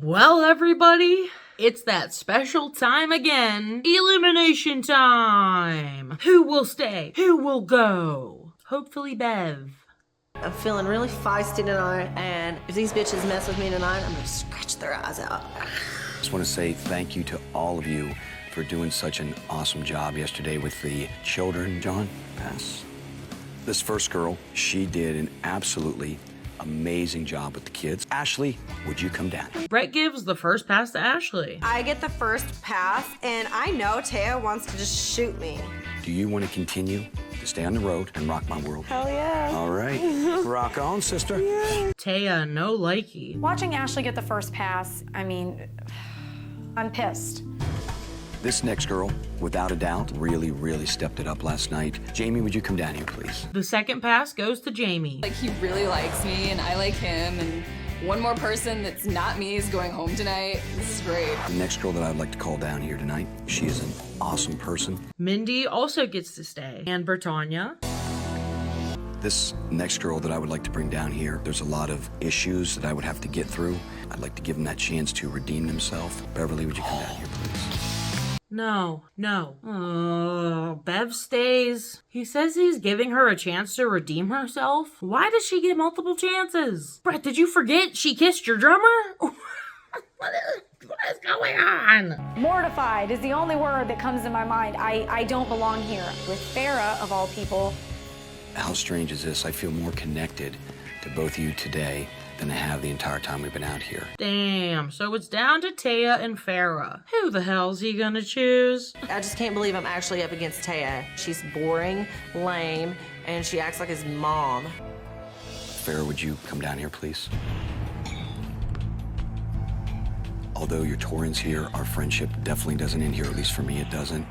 Well, everybody, it's that special time again. Elimination time. Who will stay? Who will go? Hopefully Bev. I'm feeling really feisty tonight, and if these bitches mess with me tonight, I'm gonna scratch their eyes out. I just want to say thank you to all of you for doing such an awesome job yesterday with the children. John, pass. This first girl, she did an absolutely amazing job with the kids. Ashley, would you come down? Brett gives the first pass to Ashley. I get the first pass, and I know Taya wants to just shoot me. Do you want to continue to stay on the road and rock my world? Hell yeah. All right. Rock on, sister. Taya, no likey. Watching Ashley get the first pass, I mean, I'm pissed. This next girl, without a doubt, really, really stepped it up last night. Jamie, would you come down here, please? The second pass goes to Jamie. Like, he really likes me and I like him, and one more person that's not me is going home tonight. This is great. The next girl that I'd like to call down here tonight, she is an awesome person. Mindy also gets to stay. And Britannia. This next girl that I would like to bring down here, there's a lot of issues that I would have to get through. I'd like to give them that chance to redeem themselves. Beverly, would you come down here, please? No. Oh, Bev stays. He says he's giving her a chance to redeem herself. Why does she get multiple chances? Brett, did you forget she kissed your drummer? What is going on? Mortified is the only word that comes to my mind. I don't belong here. With Farrah, of all people. How strange is this? I feel more connected to both of you today than I have the entire time we've been out here. Damn, so it's down to Taya and Farrah. Who the hell's he gonna choose? I just can't believe I'm actually up against Taya. She's boring, lame, and she acts like his mom. Farrah, would you come down here, please? Although your Torrens here, our friendship definitely doesn't end here, at least for me it doesn't.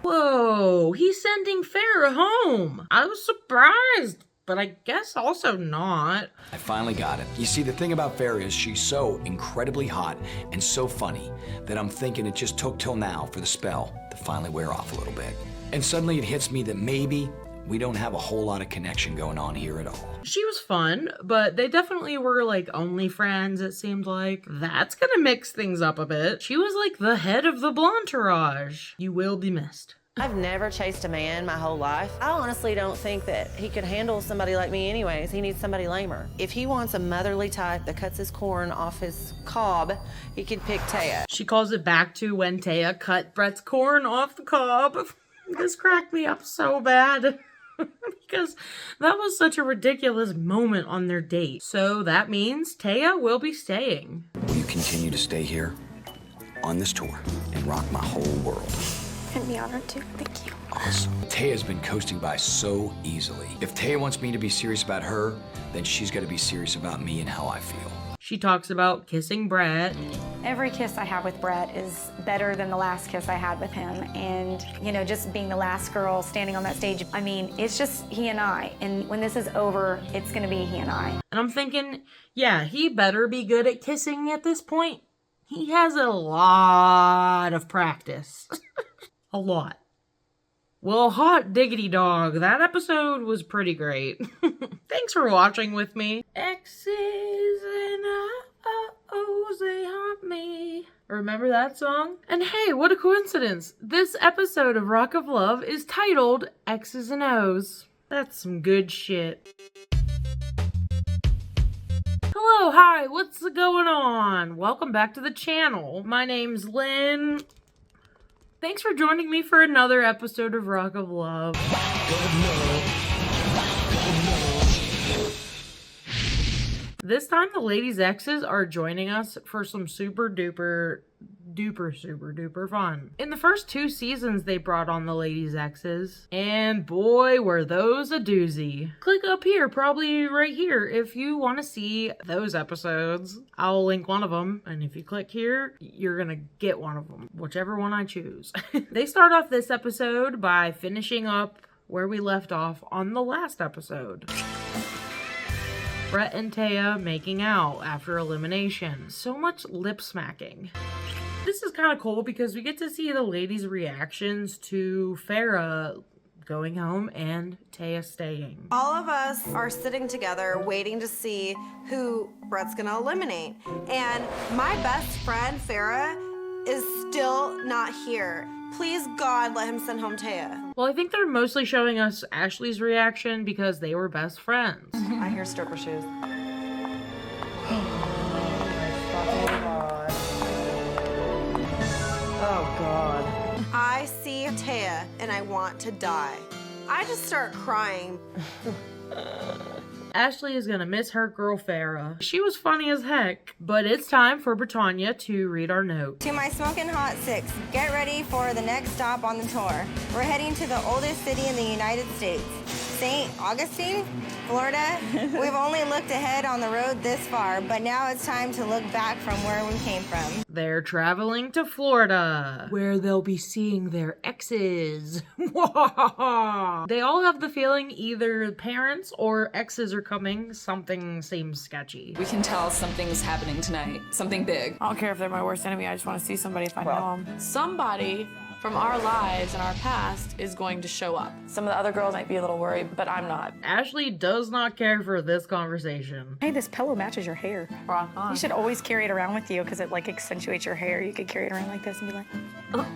Whoa, he's sending Farrah home. I was surprised, but I guess also not. I finally got it. You see, the thing about Farrah is she's so incredibly hot and so funny that I'm thinking it just took till now for the spell to finally wear off a little bit. And suddenly it hits me that maybe we don't have a whole lot of connection going on here at all. She was fun, but they definitely were like only friends, it seemed like. That's gonna mix things up a bit. She was like the head of the Blantourage. You will be missed. I've never chased a man my whole life. I honestly don't think that he could handle somebody like me anyways. He needs somebody lamer. If he wants a motherly type that cuts his corn off his cob, he could pick Taya. She calls it back to when Taya cut Brett's corn off the cob. This cracked me up so bad. Because that was such a ridiculous moment on their date. So that means Taya will be staying. Will you continue to stay here on this tour and rock my whole world? I'd be honored to. Thank you. Awesome. Taya's been coasting by so easily. If Taya wants me to be serious about her, then she's got to be serious about me and how I feel. She talks about kissing Brett. Every kiss I have with Brett is better than the last kiss I had with him. And, you know, just being the last girl standing on that stage, I mean, it's just he and I. And when this is over, it's gonna be he and I. And I'm thinking, yeah, he better be good at kissing at this point. He has a lot of practice. A lot. Well, hot diggity dog, that episode was pretty great. Thanks for watching with me. X's and O's, they haunt me. Remember that song? And hey, what a coincidence. This episode of Rock of Love is titled X's and O's. That's some good shit. Hello, hi, what's going on? Welcome back to the channel. My name's Lynn. Thanks for joining me for another episode of Rock of Love. This time the ladies' exes are joining us for some super duper fun. In the first 2 seasons they brought on the ladies' exes, and boy were those a doozy. Click up here, probably right here, if you want to see those episodes. I'll link one of them, and if you click here, you're gonna get one of them, whichever one I choose. They start off this episode by finishing up where we left off on the last episode. Brett and Taya making out after elimination. So much lip smacking. This is kind of cool because we get to see the ladies' reactions to Farrah going home and Taya staying. All of us are sitting together waiting to see who Brett's gonna eliminate. And my best friend, Farrah, is still not here. Please, God, let him send home Taya. Well, I think they're mostly showing us Ashley's reaction because they were best friends. I hear stripper shoes. Oh, God. I see Taya and I want to die. I just start crying. Ashley is gonna miss her girl Farrah. She was funny as heck. But it's time for Britannia to read our note. To my smoking hot 6, get ready for the next stop on the tour. We're heading to the oldest city in the United States, St. Augustine, Florida. We've only looked ahead on the road this far, but now it's time to look back from where we came from. They're traveling to Florida, where they'll be seeing their exes. They all have the feeling either parents or exes are coming. Something seems sketchy. We can tell something's happening tonight. Something big. I don't care if they're my worst enemy. I just want to see somebody if I know them. Somebody from our lives and our past is going to show up. Some of the other girls might be a little worried, but I'm not. Ashley does not care for this conversation. Hey, this pillow matches your hair. Rock on. You should always carry it around with you because it like accentuates your hair. You could carry it around like this and be like, oh.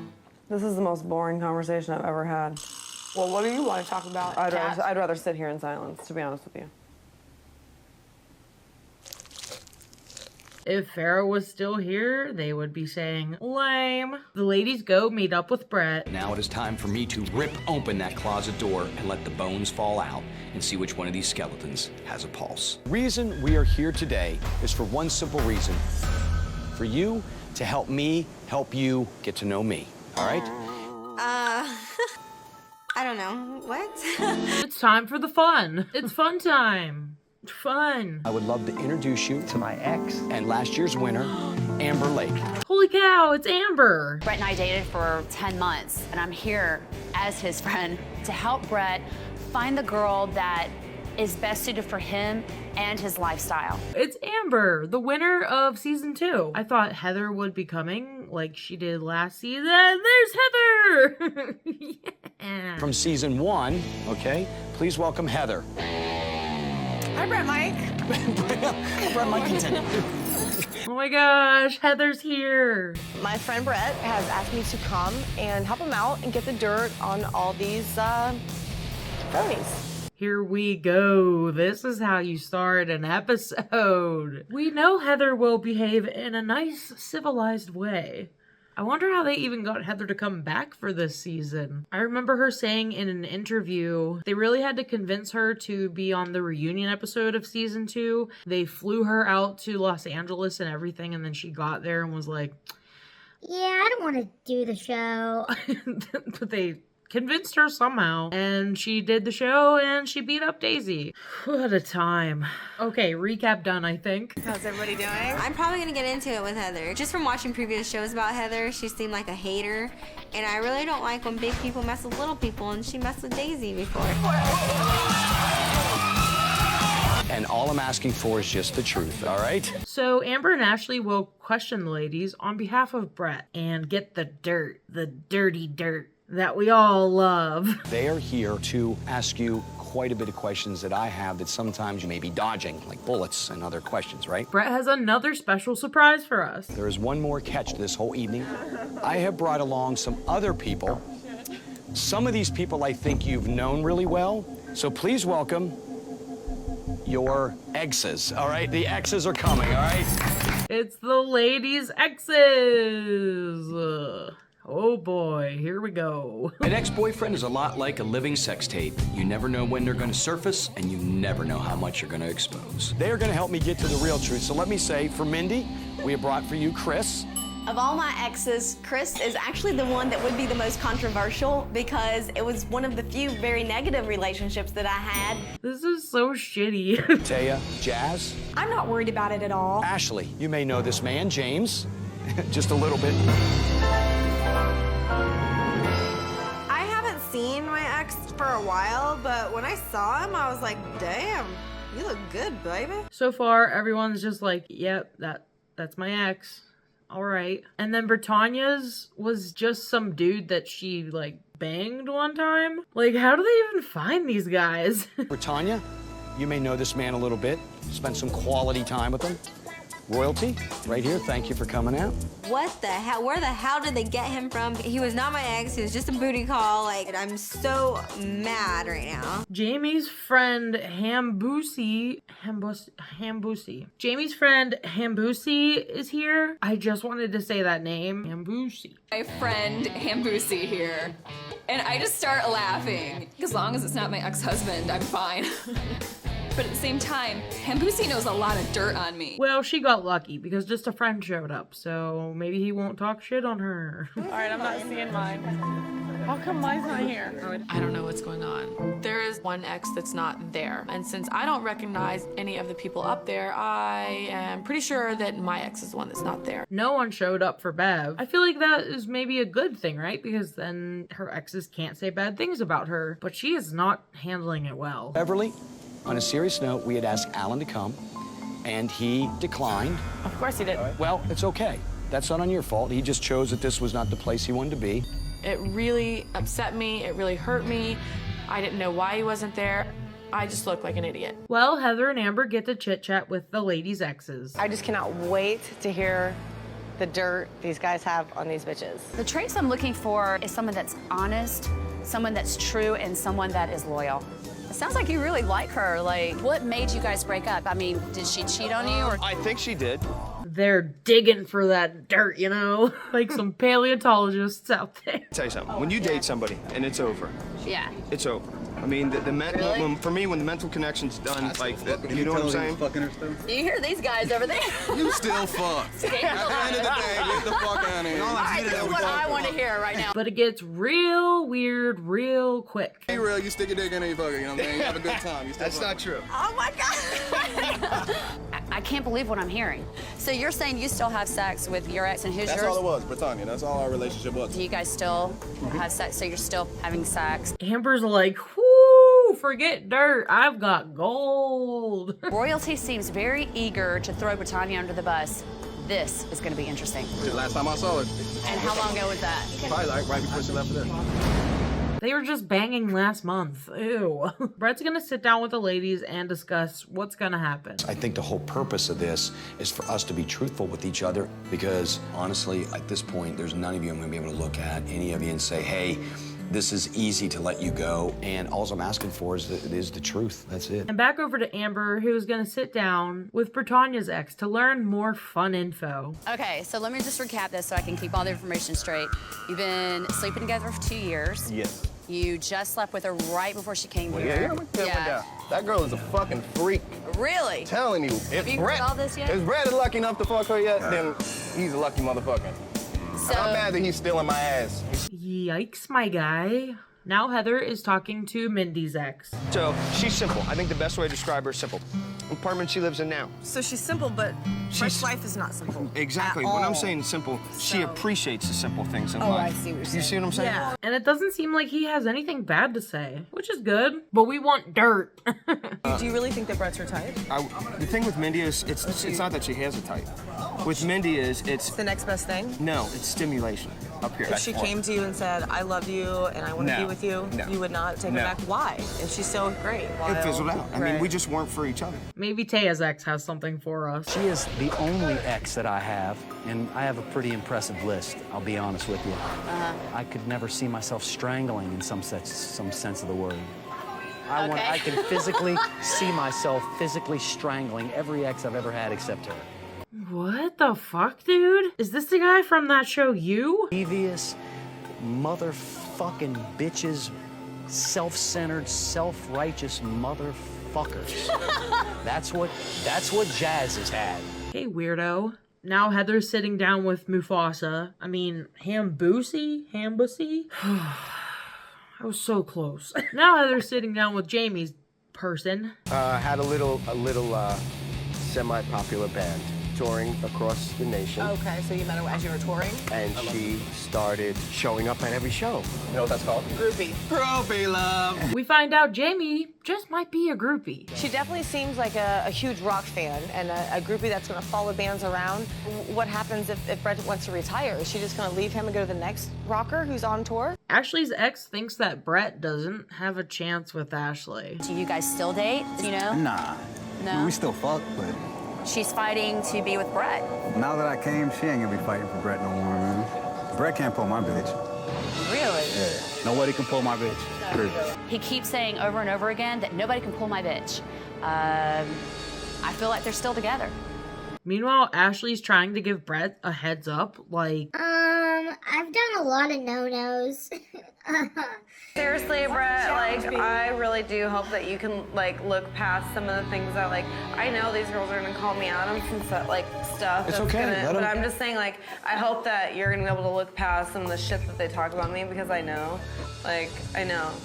This is the most boring conversation I've ever had. Well, what do you want to talk about? I'd rather sit here in silence, to be honest with you. If Farrah was still here, they would be saying, lame. The ladies go meet up with Brett. Now it is time for me to rip open that closet door and let the bones fall out and see which one of these skeletons has a pulse. The reason we are here today is for one simple reason. For you to help me help you get to know me, all right? I don't know. What? It's time for the fun. It's fun time. Fun. I would love to introduce you to my ex and last year's winner, Amber Lake. Holy cow, it's Amber. Brett and I dated for 10 months, and I'm here as his friend to help Brett find the girl that is best suited for him and his lifestyle. It's Amber, the winner of season 2. I thought Heather would be coming like she did last season. There's Heather! Yeah. From season 1, okay, please welcome Heather. Hi, Brett Mike. Brett Mike continue. Oh my gosh, Heather's here. My friend Brett has asked me to come and help him out and get the dirt on all these phonies. Here we go. This is how you start an episode. We know Heather will behave in a nice, civilized way. I wonder how they even got Heather to come back for this season. I remember her saying in an interview, they really had to convince her to be on the Reuinion episode of season 2. They flew her out to Los Angeles and everything, and then she got there and was like, yeah, I don't want to do the show. But they convinced her somehow, and she did the show and she beat up Daisy. What a time. Okay, recap done, I think. How's everybody doing? I'm probably gonna get into it with Heather. Just from watching previous shows about Heather, she seemed like a hater, and I really don't like when big people mess with little people, and she messed with Daisy before. And all I'm asking for is just the truth, all right? So Amber and Ashley will question the ladies on behalf of Brett and get the dirt, the dirty dirt that we all love. They are here to ask you quite a bit of questions that I have that sometimes you may be dodging, like bullets and other questions, right? Brett has another special surprise for us. There is one more catch to this whole evening. I have brought along some other people. Some of these people I think you've known really well, so please welcome your exes, all right? The exes are coming, all right? It's the ladies' exes. Oh boy, here we go. An ex-boyfriend is a lot like a living sex tape. You never know when they're going to surface, and you never know how much you're going to expose. They are going to help me get to the real truth. So let me say, for Mindy, we have brought for you Chris. Of all my exes, Chris is actually the one that would be the most controversial because it was one of the few very negative relationships that I had. This is so shitty. Taya, Jazz. I'm not worried about it at all. Ashley, you may know this man, James, just a little bit. I haven't seen my ex for a while, but when I saw him, I was like, damn, you look good, baby. So far, everyone's just like, yep, that's my ex. All right. And then Britannia's was just some dude that she, like, banged one time. Like, how do they even find these guys? Britannia, you may know this man a little bit. Spent some quality time with him. Royalty, right here. Thank you for coming out. What the hell? Where the hell did they get him from? He was not my ex. He was just a booty call. Like, I'm so mad right now. Jamie's friend Hambusi. Jamie's friend Hambusi is here. I just wanted to say that name. Hambusi. My friend Hambusi here. And I just start laughing. As long as it's not my ex-husband, I'm fine. But at the same time, Hambusi knows a lot of dirt on me. Well, she got lucky because just a friend showed up, so maybe he won't talk shit on her. All right, I'm not seeing mine. How come mine's not here? I don't know what's going on. There is one ex that's not there. And since I don't recognize any of the people up there, I am pretty sure that my ex is the one that's not there. No one showed up for Bev. I feel like that is maybe a good thing, right? Because then her exes can't say bad things about her. But she is not handling it well. Beverly, on a serious note, we had asked Alan to come, and he declined. Of course he did. Well, it's okay. That's not on your fault. He just chose that this was not the place he wanted to be. It really upset me. It really hurt me. I didn't know why he wasn't there. I just looked like an idiot. Well, Heather and Amber get to chit-chat with the ladies' exes. I just cannot wait to hear the dirt these guys have on these bitches. The traits I'm looking for is someone that's honest, someone that's true, and someone that is loyal. It sounds like you really like her. Like, what made you guys break up? I mean, did she cheat on you? Or I think she did. They're digging for that dirt, you know? Like some paleontologists out there. Tell you something, when you date somebody and it's over, yeah, it's over. I mean, for me, when the mental connection's done, like, you know what I'm saying? You hear these guys over there? You still fuck. At the end of the day, get the fuck out of here. All right, this is what I want to hear right now. But it gets real weird real quick. Be real, you stick your dick in there, you fuck it, you know what I'm saying? You have a good time. That's not true. Oh my God. I can't believe what I'm hearing. So you're saying you still have sex with your ex, and who's That's yours? all it was, Britannia. That's all our relationship was. Do you guys still have sex? So you're still having sex? Amber's like, whoo, forget dirt. I've got gold. Royalty seems very eager to throw Britannia under the bus. This is going to be interesting. The last time I saw her. And how long ago was that? Probably like right before she left for this. They were just banging last month. Ew. Brett's gonna sit down with the ladies and discuss what's gonna happen. I think the whole purpose of this is for us to be truthful with each other because, honestly, at this point, there's none of you I'm gonna be able to look at any of you and say, hey, this is easy to let you go. And all I'm asking for is the truth. That's it. And back over to Amber, who's gonna sit down with Britannia's ex to learn more fun info. Okay, so let me just recap this so I can keep all the information straight. You've been sleeping together for 2 years. Yes. You just slept with her right before she came Well, here. yeah. That girl is a fucking freak. Really? I'm telling you. Have you heard all this yet? If Brett is lucky enough to fuck her yet, then he's a lucky motherfucker. So, I'm mad that he's still in my ass. Yikes, my guy. Now Heather is talking to Mindy's ex. So she's simple. I think the best way to describe her is simple. Apartment she lives in now. So she's simple, but Brett's life is not simple. Exactly. At When all. I'm saying simple, she appreciates the simple things in Oh, life. I see what you're saying. You see what I'm saying? Yeah. And it doesn't seem like he has anything bad to say, which is good, but we want dirt. Do you really think that Brett's her type? The thing with Mindy is, it's not that she has a type. With Mindy is, it's the next best thing? No, it's stimulation up here. If she came to you and said, I love you and I want to be with you, you would not take her back? Why? If she's so great. It fizzled out. I mean, we just weren't for each other. Maybe Taya's ex has something for us. She is the only ex that I have, and I have a pretty impressive list, I'll be honest with you. I could never see myself strangling in some sense of the word. I can physically see myself physically strangling every ex I've ever had except her. What the fuck, dude? Is this the guy from that show You? Devious, motherfucking bitches, self-centered, self-righteous motherfuckers. That's what Jazz has had. Hey, weirdo. Now Heather's sitting down with Mufasa. I mean, Hambusi? I was so close. Now Heather's sitting down with Jamie's person. Had a little semi-popular band touring across the nation. Okay, so you met her as you were touring? And she started showing up at every show. You know what that's called? Groupie. Groupie love. We find out Jamie just might be a groupie. She definitely seems like a huge rock fan and a groupie that's going to follow bands around. What happens if Brett wants to retire? Is she just going to leave him and go to the next rocker who's on tour? Ashley's ex thinks that Brett doesn't have a chance with Ashley. Do you guys still date? You know? Nah. No? We still fuck, but She's fighting to be with Brett. now that I came, she ain't gonna be fighting for Brett no more, man. Brett can't pull my bitch. Really? Yeah. Nobody can pull my bitch. Period. He keeps saying over and over again that nobody can pull my bitch. I feel like they're still together. Meanwhile, Ashley's trying to give Brett a heads up, like, I've done a lot of no-nos. Seriously, Brett, like, I really do hope that you can, like, look past some of the things that, like, I know these girls are gonna call me out on some stuff, It's okay, but I'm just saying, like, I hope that you're gonna be able to look past some of the shit that they talk about me, because I know, I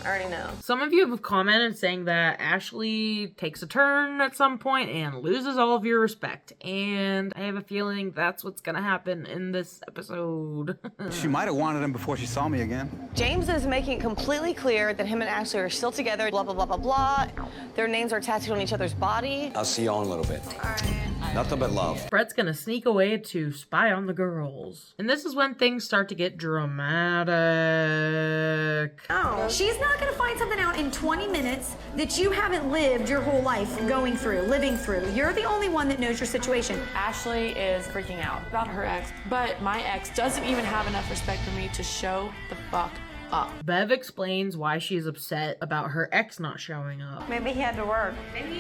already know. some of you have commented saying that Ashley takes a turn at some point and loses all of your respect. And I have a feeling that's what's gonna happen in this episode. She might have wanted him before she saw me again. James is making it completely clear that him and Ashley are still together, blah, blah, blah, blah, blah. Their names are tattooed on each other's body. I'll see you all in a little bit. Nothing but love. Brett's gonna sneak away to spy on the girls. And this is when things start to get dramatic. She's not going to find something out in 20 minutes that you haven't lived your whole life living through. You're the only one that knows your situation. Ashley is freaking out about her ex, but my ex doesn't even have enough respect for me to show the fuck up. Bev explains why she's upset about her ex not showing up. Maybe he had to work.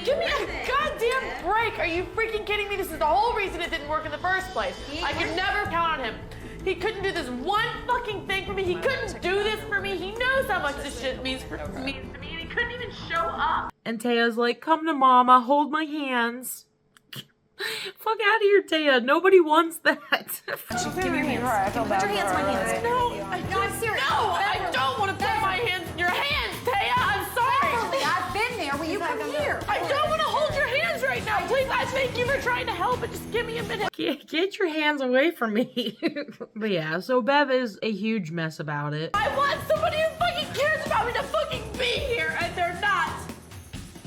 Give me a goddamn break! Are you freaking kidding me? This is the whole reason it didn't work in the first place. I could never count on him. He couldn't do this one fucking thing for me. He couldn't do this for me. He knows how much this shit means to me, and he couldn't even show up. And Taya's like, come to mama, hold my hands. Fuck out of here, Taya. Nobody wants that. Give me your hands. I feel bad. Put your hands in my hands. No, I'm serious. No, I don't want to put my hands in your hands, Taya. I'm sorry. I've been there. Will you come here? I don't want to hold your hands right now. Please, I thank you for trying to help, but just give me a minute. Get your hands away from me. But yeah, so Bev is a huge mess about it. I want somebody who fucking cares about me to fucking be here, and they're not.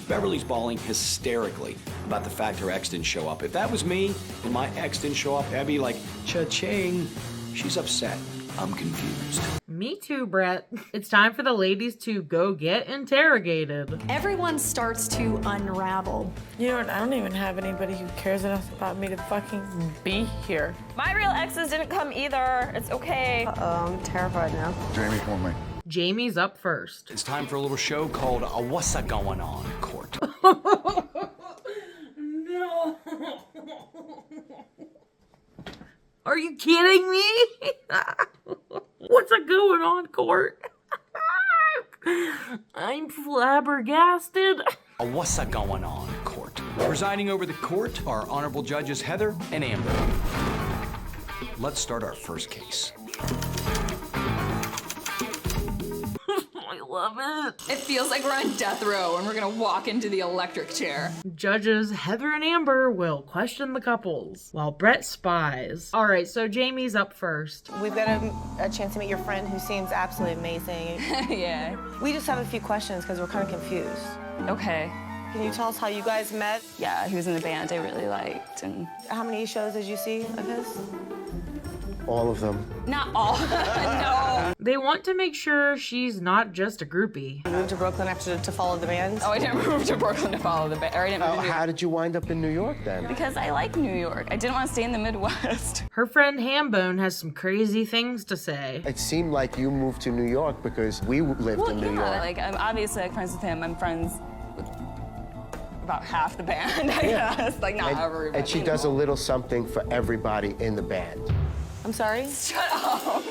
Beverly's bawling hysterically about the fact her ex didn't show up. If that was me and my ex didn't show up, I'd be like, cha-ching. She's upset. I'm confused. Me too, Brett. It's time for the ladies to go get interrogated. Everyone starts to unravel. You know what? I don't even have anybody who cares enough about me to fucking be here. My real exes didn't come either. It's okay. I'm terrified now. Jamie for me. Jamie's up first. It's time for a little show called What's A Going On Court. No. Are you kidding me? What's a going on, court? I'm flabbergasted. What's A Going On Court. Presiding over the court are honorable judges Heather and Amber. Let's start our first case. I love it. It feels like we're on death row and we're gonna walk into the electric chair. Judges Heather and Amber will question the couples while Brett spies. All right, so Jamie's up first. We've got a chance to meet your friend who seems absolutely amazing. Yeah. We just have a few questions because we're kind of confused. Okay. Can you tell us how you guys met? Yeah, he was in the band I really liked. And how many shows did you see of his? All of them. not all. No. They want to make sure she's not just a groupie. You moved to Brooklyn after to follow the band? Oh, I didn't move to Brooklyn to follow the band. Or I didn't move to New York. How did you wind up in New York then? Because I like New York. I didn't want to stay in the Midwest. Her friend Hambone has some crazy things to say. It seemed like you moved to New York because we lived in New York. Like I'm obviously friends with him. I'm friends with about half the band, I guess. Like not everybody. And she does a little something for everybody in the band. I'm sorry? Shut up.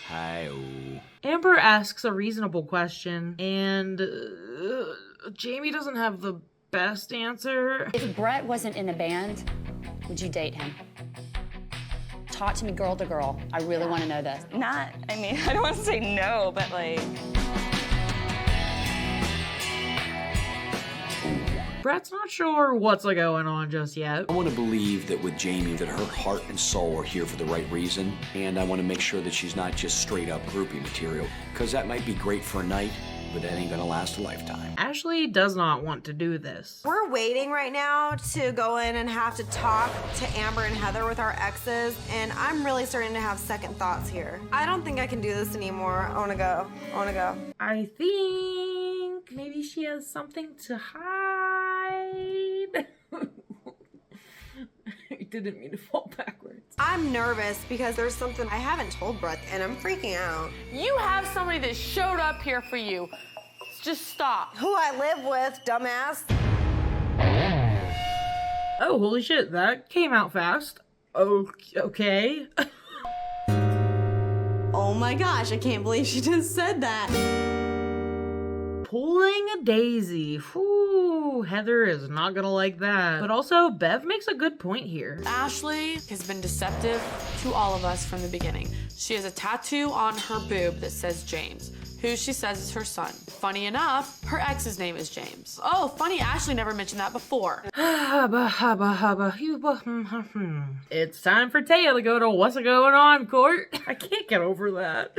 Hi-oh. Amber asks a reasonable question, and Jamie doesn't have the best answer. If Brett wasn't in the band, would you date him? Talk to me girl to girl. I really want to know this. I don't want to say no, but like... Brett's not sure what's going on just yet. I want to believe that with Jamie that her heart and soul are here for the right reason, and I want to make sure that she's not just straight up groupie material, because that might be great for a night, but that ain't gonna last a lifetime. Ashley does not want to do this. We're waiting right now to go in and have to talk to Amber and Heather with our exes, and I'm really starting to have second thoughts here. I don't think I can do this anymore. I wanna go. I think maybe she has something to hide. I didn't mean to fall backwards. I'm nervous because there's something I haven't told Brett, and I'm freaking out. You have somebody that showed up here for you. Just stop. Who I live with, dumbass. Oh, holy shit, that came out fast. Okay. Oh my gosh, I can't believe she just said that. Pulling a daisy. Whew, Heather is not gonna like that. But also, Bev makes a good point here. Ashley has been deceptive to all of us from the beginning. She has a tattoo on her boob that says James, who she says is her son. Funny enough, her ex's name is James. Oh, funny, Ashley never mentioned that before. It's time for Taya to go to What's Going On Court. I can't get over that.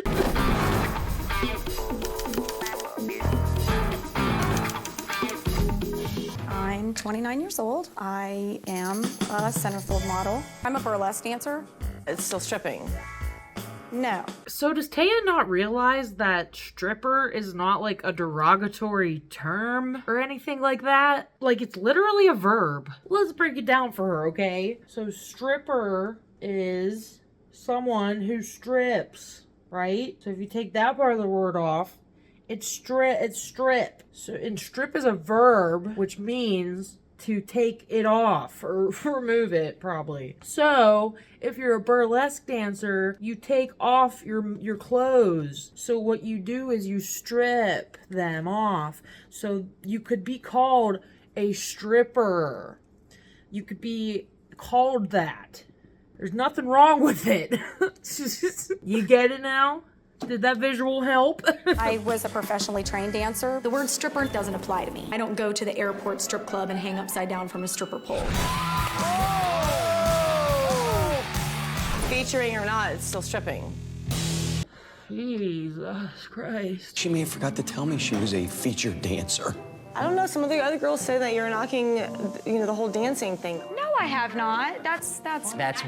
I'm 29 years old. I am a centerfold model. I'm a burlesque dancer. It's still stripping. No. So does Taya not realize that stripper is not like a derogatory term or anything like that? Like it's literally a verb. Let's break it down for her, okay? So stripper is someone who strips, right? So if you take that part of the word off, it's strip. So, and strip is a verb, which means to take it off or remove it, probably. So, if you're a burlesque dancer, you take off your clothes. So what you do is you strip them off. So you could be called a stripper. You could be called that. There's nothing wrong with it. You get it now? Did that visual help? I was a professionally trained dancer. The word stripper doesn't apply to me. I don't go to the airport strip club and hang upside down from a stripper pole. Featuring or not, it's still stripping. Jesus Christ. She may have forgot to tell me she was a featured dancer. I don't know, some of the other girls say that you're knocking, the whole dancing thing. No, I have not. That's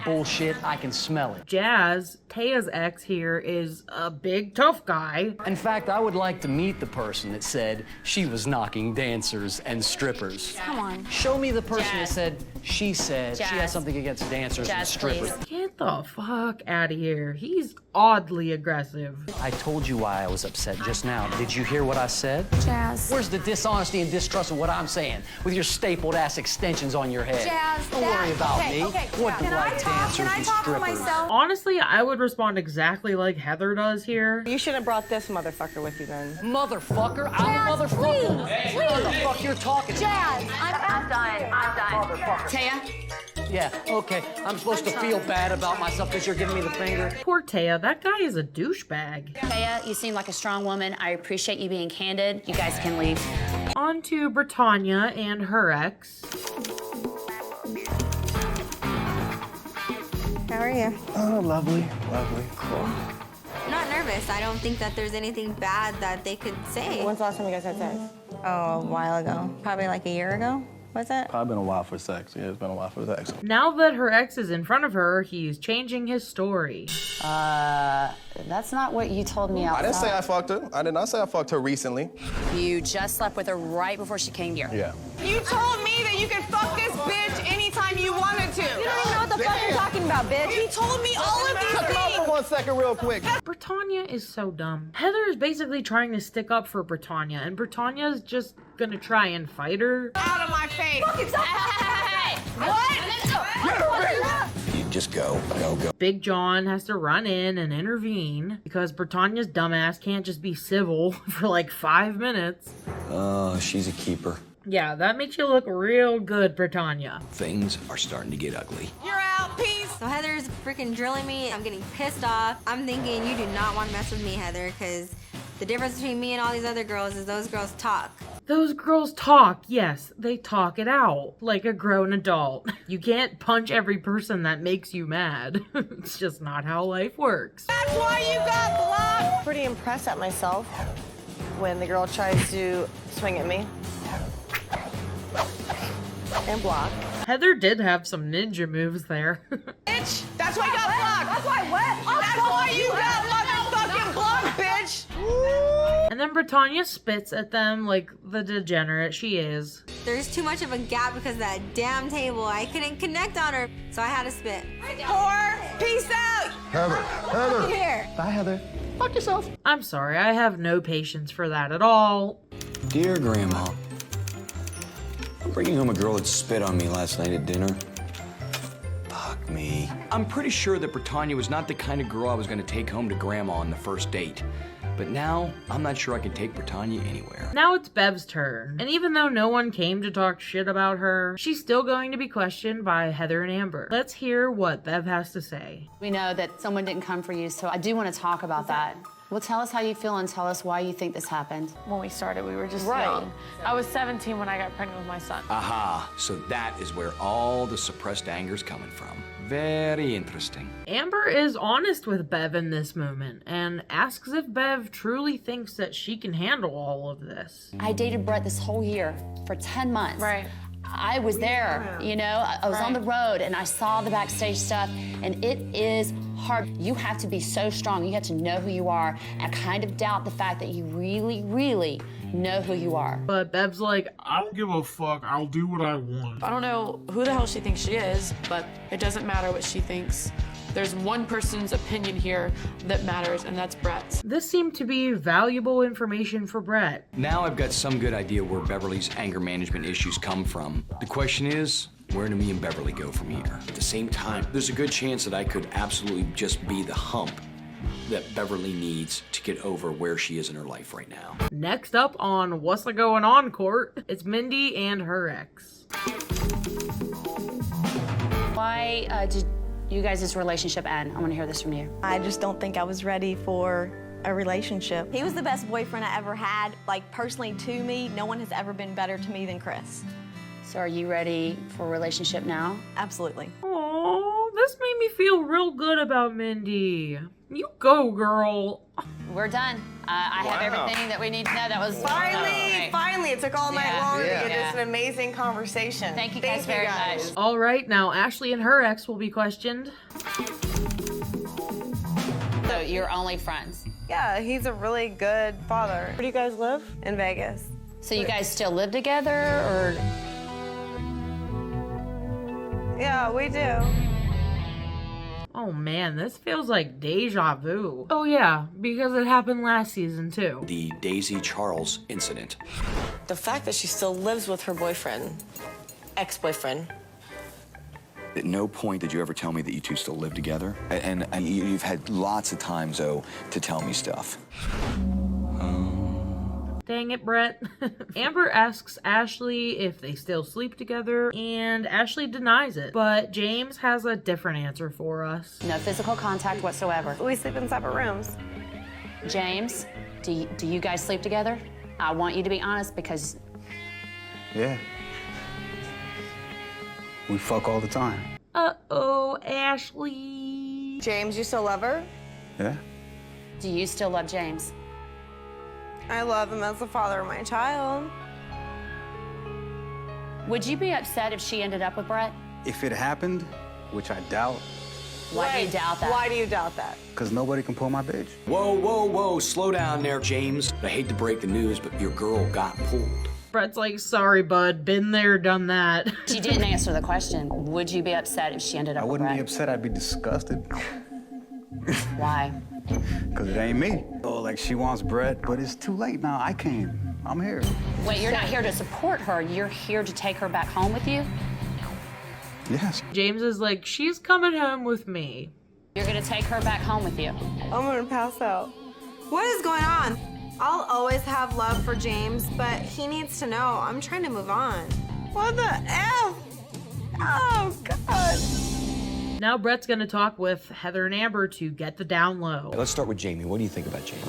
bullshit. I can smell it. Jazz, Taya's ex here, is a big tough guy. In fact, I would like to meet the person that said she was knocking dancers and strippers. Come on. Show me the person Jazz. that said she has Jazz. something against dancers and strippers. Get the fuck out of here. He's oddly aggressive. I told you why I was upset just now. Did you hear what I said? Jazz. Where's the dishonesty and distrust of what I'm saying with your stapled ass extensions on your head? Jazz, Don't worry about me. What do Can I like talk? dancers Can I and talk for strippers? myself? Honestly, I would respond exactly like Heather does here. You should have brought this motherfucker with you then. Motherfucker? I'm a motherfucker. Please. What the fuck you're talking Jazz, I'm done. Motherfucker. Taya, Yeah, okay. I'm supposed to feel bad about myself because you're giving me the finger. Poor Taya, that guy is a douchebag. Taya, you seem like a strong woman. I appreciate you being candid. You guys can leave. On to Britannia and her ex. How are you? Oh, lovely, lovely, cool. I'm not nervous. I don't think that there's anything bad that they could say. When's the last time you guys had sex? Oh, a while ago. Probably like a year ago. Was it? Probably been a while for sex. Yeah, it's been a while for sex. Now that her ex is in front of her, he's changing his story. That's not what you told me outside. I didn't say I fucked her. I did not say I fucked her recently. You just slept with her right before she came here. Yeah. You told me that you could fuck this bitch anytime you wanted to. You don't even know what the fuck you're talking about, bitch. You told me all of these Cut him out things. for 1 second real quick. Britannia is so dumb. Heather is basically trying to stick up for Britannia, and Britannia is just gonna try and fight her. Out of my face. Hey! You just go. Big John has to run in and intervene because Britannia's dumbass can't just be civil for like 5 minutes. Oh, she's a keeper. Yeah, that makes you look real good, Britannia. Things are starting to get ugly. You're out. Peace. So Heather's freaking drilling me. I'm getting pissed off. I'm thinking you do not want to mess with me, Heather, because the difference between me and all these other girls is those girls talk. Those girls talk, yes, they talk it out like a grown adult. You can't punch every person that makes you mad. It's just not how life works. That's why you got blocked. Pretty impressed at myself when the girl tries to swing at me and block. Heather did have some ninja moves there. Bitch, that's why you got blocked. That's why what? That's why you got motherfucking blocked, bitch. And then Britannia spits at them like the degenerate she is. There's too much of a gap because of that damn table. I couldn't connect on her, so I had to spit. Whore, peace out. Heather. Here. Bye, Heather. Fuck yourself. I'm sorry, I have no patience for that at all. Dear Grandma, I'm bringing home a girl that spit on me last night at dinner. Fuck me. I'm pretty sure that Britannia was not the kind of girl I was going to take home to Grandma on the first date. But now, I'm not sure I can take Britannia anywhere. Now it's Bev's turn. And even though no one came to talk shit about her, she's still going to be questioned by Heather and Amber. Let's hear what Bev has to say. We know that someone didn't come for you, so I do want to talk about that. Well, tell us how you feel and tell us why you think this happened. When we started, we were just Right. young. I was 17 when I got pregnant with my son. Aha, so that is where all the suppressed anger's coming from. Very interesting. Amber is honest with Bev in this moment and asks if Bev truly thinks that she can handle all of this. I dated Brett this whole year for 10 months. Right. I was there, you know, I was on the road and I saw the backstage stuff, and it is hard. You have to be so strong. You have to know who you are. I kind of doubt the fact that you really, really know who you are. But Bev's like, I don't give a fuck. I'll do what I want. I don't know who the hell she thinks she is, but it doesn't matter what she thinks. There's one person's opinion here that matters, and that's Brett's. this seemed to be valuable information for Brett. Now I've got some good idea where Beverly's anger management issues come from. The question is, where do me and Beverly go from here? At the same time, there's a good chance that I could absolutely just be the hump that Beverly needs to get over where she is in her life right now. Next up on What's Going On Court, it's Mindy and her ex. Why did you guys' relationship end? I want to hear this from you. I just don't think I was ready for a relationship. He was the best boyfriend I ever had. Like, personally to me, no one has ever been better to me than Chris. So are you ready for a relationship now? Absolutely. Oh, this made me feel real good about Mindy. You go, girl. We're done. I have everything that we need to know. That was Finally, it took all night long to get Yeah. this an amazing conversation. Thank you guys very much. All right, now Ashley and her ex will be questioned. So you're only friends. Yeah, he's a really good father. Where do you guys live? In Vegas. So you guys still live together, or? Yeah, we do. Oh man, this feels like deja vu. Oh yeah, because it happened last season too. The Daisy Charles incident. The fact that she still lives with her boyfriend, ex-boyfriend. At no point did you ever tell me that you two still live together. And you've had lots of times, though, to tell me stuff. Dang it, Brett. Amber asks Ashley if they still sleep together, and Ashley denies it. But James has a different answer for us. No physical contact whatsoever. We sleep in separate rooms. James, do you guys sleep together? I want you to be honest because... Yeah. We fuck all the time. Uh-oh, Ashley. James, you still love her? Yeah. Do you still love James? I love him as the father of my child. Would you be upset if she ended up with Brett? If it happened, which I doubt, Why do you doubt that? Why do you doubt that? because nobody can pull my bitch. Whoa, whoa, whoa, slow down there, James. I hate to break the news, but your girl got pulled. Brett's like, sorry, bud. Been there, done that. She didn't answer the question. Would you be upset if she ended up I with wouldn't Brett? be upset, I'd be disgusted. Why? Because it ain't me. Oh, like she wants Brett, but it's too late now. I came. I'm here. Wait, you're not here to support her. You're here to take her back home with you? Yes. James is like, she's coming home with me. You're gonna take her back home with you. I'm gonna pass out. What is going on? I'll always have love for James, but he needs to know I'm trying to move on. What the F? Oh, God. Now Brett's gonna talk with Heather and Amber to get the down low. Let's start with Jamie. What do you think about Jamie?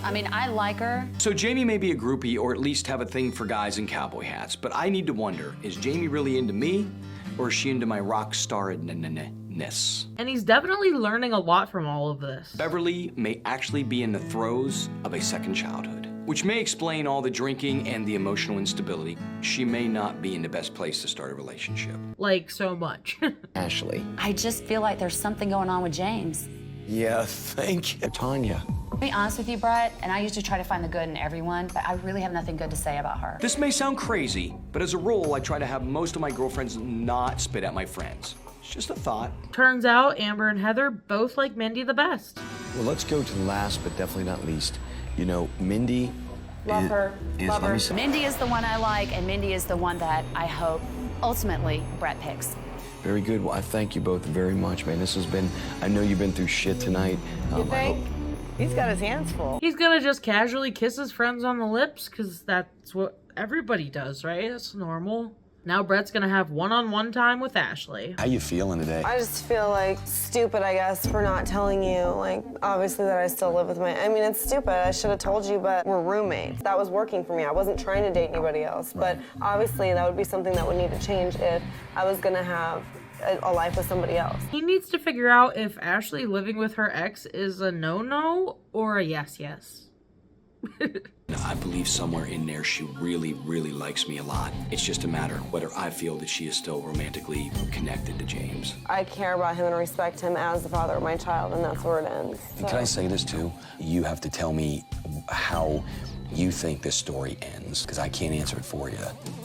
I mean, I like her. So Jamie may be a groupie or at least have a thing for guys in cowboy hats, but I need to wonder, is Jamie really into me or is she into my rock star-ness? And he's definitely learning a lot from all of this. Beverly may actually be in the throes of a second childhood, which may explain all the drinking and the emotional instability. She may not be in the best place to start a relationship. Like, so much. Ashley. I just feel like there's something going on with James. Yeah, thank you, Tanya. To be honest with you, Brett, and I used to try to find the good in everyone, but I really have nothing good to say about her. This may sound crazy, but as a rule, I try to have most of my girlfriends not spit at my friends. It's just a thought. Turns out Amber and Heather both like Mindy the best. Well, let's go to the last, but definitely not least. You know, Mindy. Love her. Love let her. me say- Mindy is the one I like, and Mindy is the one that I hope ultimately Brett picks. Very good. Well, I thank you both very much, man. This has been, I know you've been through shit tonight. You think? He's got his hands full. He's gonna just casually kiss his friends on the lips, because that's what everybody does, right? That's normal. Now Brett's gonna have one-on-one time with Ashley. How you feeling today? I just feel like stupid, I guess, for not telling you, like, obviously that I still live with I mean, it's stupid. I should have told you, but we're roommates. That was working for me. I wasn't trying to date anybody else, but obviously that would be something that would need to change if I was gonna have a life with somebody else. He needs to figure out if Ashley living with her ex is a no-no or a yes-yes. I believe somewhere in there she really, really likes me a lot. It's just a matter of whether I feel that she is still romantically connected to James. I care about him and respect him as the father of my child, and that's where it ends. And can I say this too? You have to tell me how you think this story ends, because I can't answer it for you.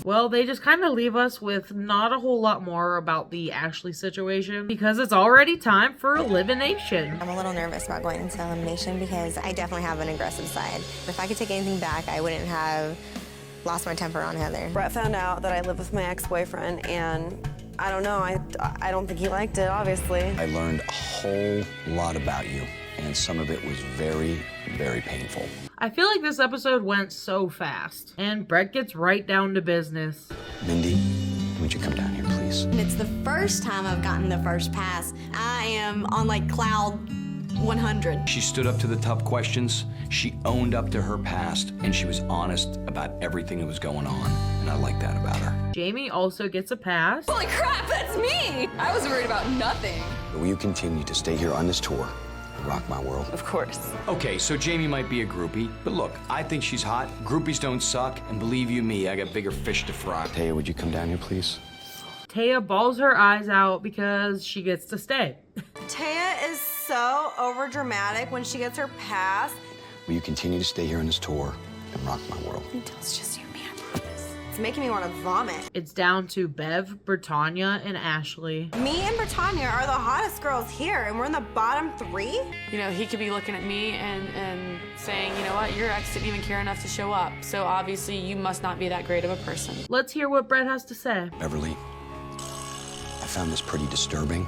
Well, they just kind of leave us with not a whole lot more about the Ashley situation because it's already time for elimination. I'm a little nervous about going into elimination because I definitely have an aggressive side. If I could take anything back, I wouldn't have lost my temper on Heather. Brett found out that I live with my ex-boyfriend, and I don't know, I don't think he liked it, obviously. I learned a whole lot about you, and some of it was very, very painful. I feel like this episode went so fast, and Brett gets right down to business. Mindy, would you come down here, please? It's the first time I've gotten the first pass. I am on like cloud 100. She stood up to the tough questions, she owned up to her past, and she was honest about everything that was going on, and I like that about her. Jamie also gets a pass. Holy crap, that's me! I was worried about nothing. Will you continue to stay here on this tour and rock my world? Of course. Okay, so Jamie might be a groupie, but look, I think she's hot. Groupies don't suck, and believe you me, I got bigger fish to fry. Taya, would you come down here, please? Taya bawls her eyes out because she gets to stay. Taya is so overdramatic when she gets her pass. Will you continue to stay here on this tour and rock my world? Until it's just you and me, I promise. It's making me want to vomit. It's down to Bev, Britannia, and Ashley. Me and Britannia are the hottest girls here, and we're in the bottom 3? You know, he could be looking at me and saying, you know what, your ex didn't even care enough to show up. So obviously you must not be that great of a person. Let's hear what Brett has to say. Beverly, I found this pretty disturbing,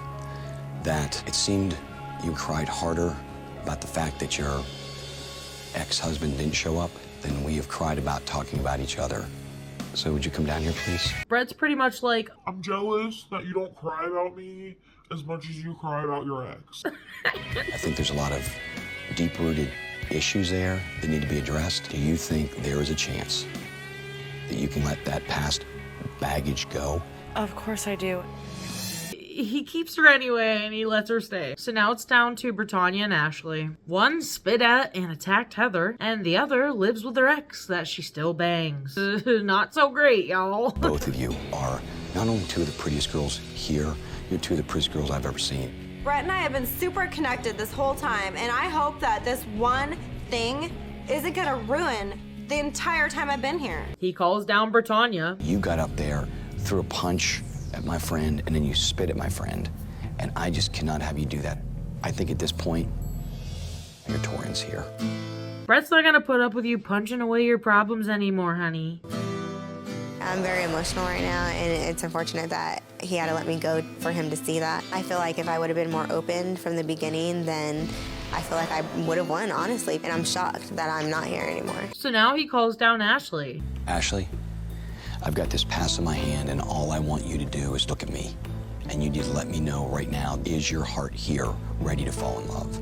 that it seemed you cried harder about the fact that you're ex-husband didn't show up, then we have cried about talking about each other. So would you come down here, please? Brett's pretty much like, I'm jealous that you don't cry about me as much as you cry about your ex. I think there's a lot of deep-rooted issues there that need to be addressed. Do you think there is a chance that you can let that past baggage go? Of course I do. he keeps her anyway and he lets her stay. So now it's down to Brittanya and Ashley. One spit at and attacked Heather, and the other lives with her ex that she still bangs. Not so great, y'all. Both of you are not only two of the prettiest girls here, you're two of the prettiest girls I've ever seen. Brett and I have been super connected this whole time, and I hope that this one thing isn't gonna ruin the entire time I've been here. He calls down Brittanya. You got up there, threw a punch at my friend, and then you spit at my friend. And I just cannot have you do that. I think at this point, your tour ends here. Brett's not gonna put up with you punching away your problems anymore, honey. I'm very emotional right now, and it's unfortunate that he had to let me go for him to see that. I feel like if I would have been more open from the beginning, then I feel like I would have won, honestly. And I'm shocked that I'm not here anymore. So now he calls down Ashley. Ashley, I've got this pass in my hand, and all I want you to do is look at me. And you need to let me know right now, is your heart here ready to fall in love?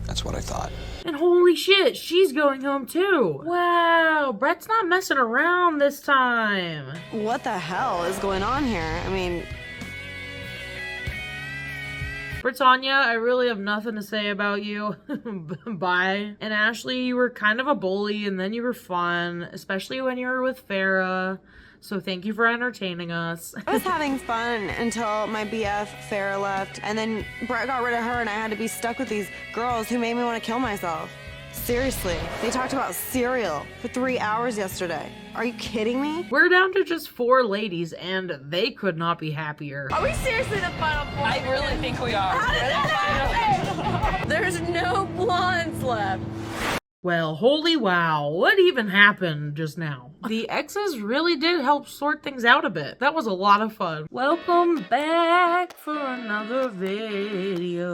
That's what I thought. And holy shit, she's going home too. Wow, Brett's not messing around this time. What the hell is going on here? I mean... Brittanya, I really have nothing to say about you. Bye. And Ashley, you were kind of a bully and then you were fun, especially when you were with Farrah. So thank you for entertaining us. I was having fun until my BF, Farrah, left, and then Brett got rid of her and I had to be stuck with these girls who made me want to kill myself. Seriously, they talked about cereal for 3 hours yesterday. Are you kidding me? We're down to just 4 ladies and they could not be happier. Are we seriously the final 4? I really think we are. How did that happen? There's no blondes left. Well, holy wow, what even happened just now? The exes really did help sort things out a bit. That was a lot of fun. Welcome back for another video.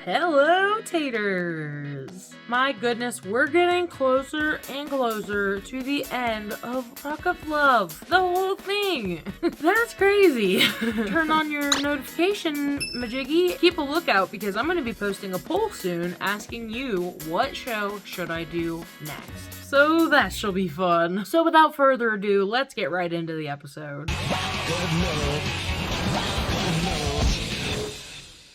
Hello, taters. My goodness, we're getting closer and closer to the end of Rock of Love. The whole thing. That's crazy. Turn on your notification, majiggy. Keep a lookout because I'm going to be posting a poll soon asking you what show should I do next. So that shall be fun. So without further ado, let's get right into the episode.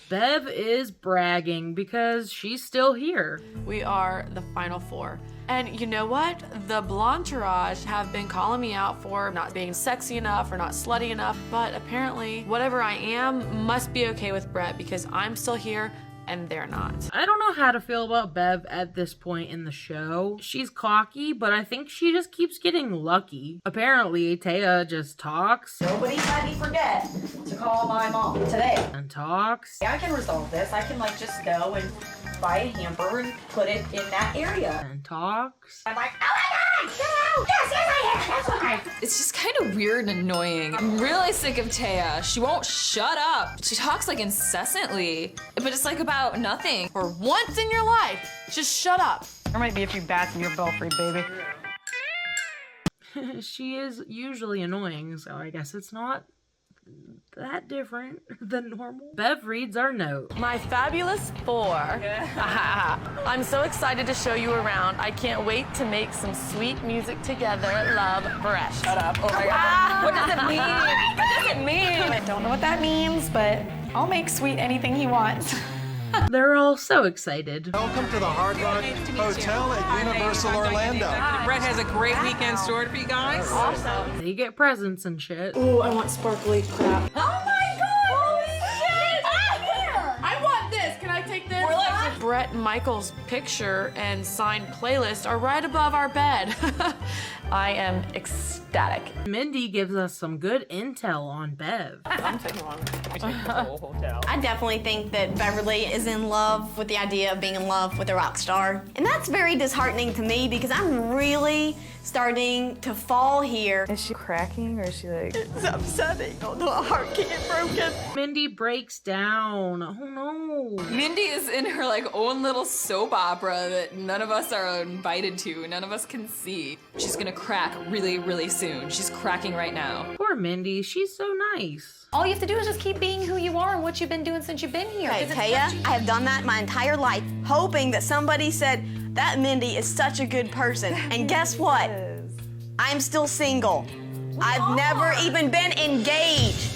Bev is bragging because she's still here. We are the final 4. And you know what? The Blontourage have been calling me out for not being sexy enough or not slutty enough, but apparently whatever I am must be okay with Brett because I'm still here and they're not. I don't know how to feel about Bev at this point in the show. She's cocky, but I think she just keeps getting lucky. Apparently, Taya just talks. Nobody had me forget to call my mom today. And talks. I can resolve this. I can just go and buy a hamper and put it in that area. And talks. I'm like, oh my God! No! Yes, I am! That's why! It's just kind of weird and annoying. I'm really sick of Taya. She won't shut up. She talks incessantly, but it's about nothing. For once in your life, just shut up. There might be a few bats in your belfry, baby. She is usually annoying, so I guess it's not that different than normal. Bev reads our note. My fabulous 4. I'm so excited to show you around. I can't wait to make some sweet music together. Love, Brett. Shut up. Oh my God. What does it mean? What does it mean? I don't know what that means, but I'll make Sweet anything he wants. They're all so excited. Welcome to the Hard Rock Hotel at Universal Orlando. Brett has a great weekend stored for you guys. Awesome. They get presents and shit. Ooh, I want sparkly crap. Oh my God! Holy shit! I want this. Can I take this? Brett and Michael's picture and signed playlist are right above our bed. I am ecstatic. Mindy gives us some good intel on Bev. I'm taking long. I definitely think that Beverly is in love with the idea of being in love with a rock star. And that's very disheartening to me because I'm really starting to fall here. Is she cracking or is she like... It's upsetting, although a heart can't get broken. Mindy breaks down. Oh no. Mindy is in her like own little soap opera that none of us are invited to, none of us can see. She's gonna crack really, really soon. She's cracking right now. Poor Mindy, she's so nice. All you have to do is just keep being who you are and what you've been doing since you've been here. Okay, Taya, I have done that my entire life, hoping that somebody said, that Mindy is such a good person. And guess what? I'm still single. I've never even been engaged.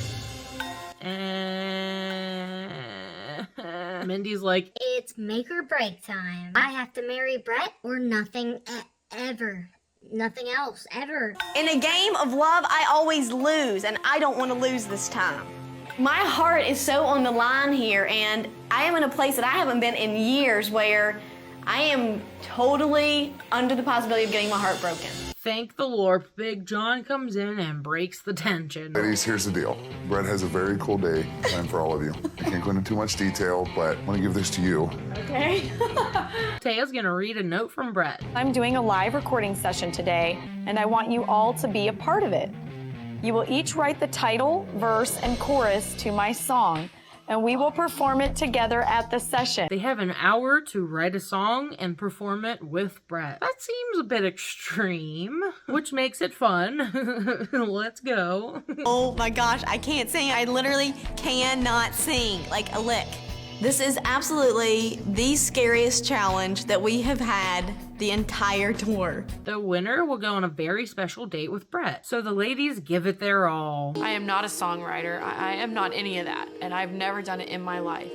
Mindy's like, it's make or break time. I have to marry Brett or nothing ever. Nothing else, ever. In a game of love, I always lose, and I don't want to lose this time. My heart is so on the line here, and I am in a place that I haven't been in years where I am totally under the possibility of getting my heart broken. Thank the Lord, Big John comes in and breaks the tension. Ladies, here's the deal. Brett has a very cool day planned for all of you. I can't go into too much detail, but I want to give this to you. Okay. Taya's gonna read a note from Brett. I'm doing a live recording session today, and I want you all to be a part of it. You will each write the title, verse, and chorus to my song, and we will perform it together at the session. They have an hour to write a song and perform it with Brett. That seems a bit extreme, which makes it fun. Let's go. Oh my gosh, I can't sing. I literally cannot sing like a lick. This is absolutely the scariest challenge that we have had the entire tour. The winner will go on a very special date with Brett. So the ladies give it their all. I am not a songwriter. I am not any of that, and I've never done it in my life.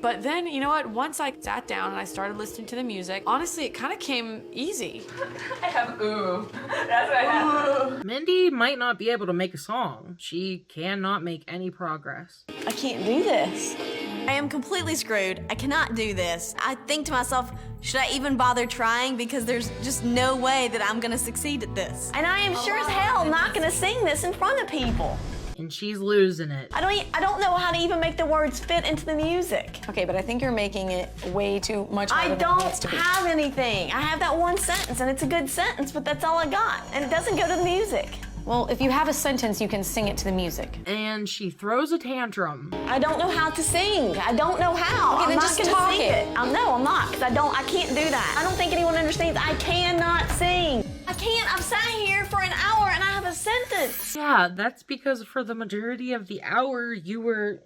But then, you know what? Once I sat down and I started listening to the music, honestly, it kind of came easy. I have ooh. That's what I have. Mindy might not be able to make a song. She cannot make any progress. I can't do this. I am completely screwed. I cannot do this. I think to myself, should I even bother trying? Because there's just no way that I'm gonna succeed at this. And I am sure as hell not gonna sing this in front of people. And she's losing it. I don't know how to even make the words fit into the music. Okay, but I think you're making it way too much harder I than it needs to don't be. have anything. I have that one sentence, and it's a good sentence, but that's all I got. And it doesn't go to the music. Well, if you have a sentence, you can sing it to the music. And she throws a tantrum. I don't know how to sing. I don't know how. Okay, I'm then not just gonna talk sing it. I'm not, because I can't do that. I don't think anyone understands. I cannot sing. I can't. I've sat here for an hour and I have a sentence. Yeah, that's because for the majority of the hour, you were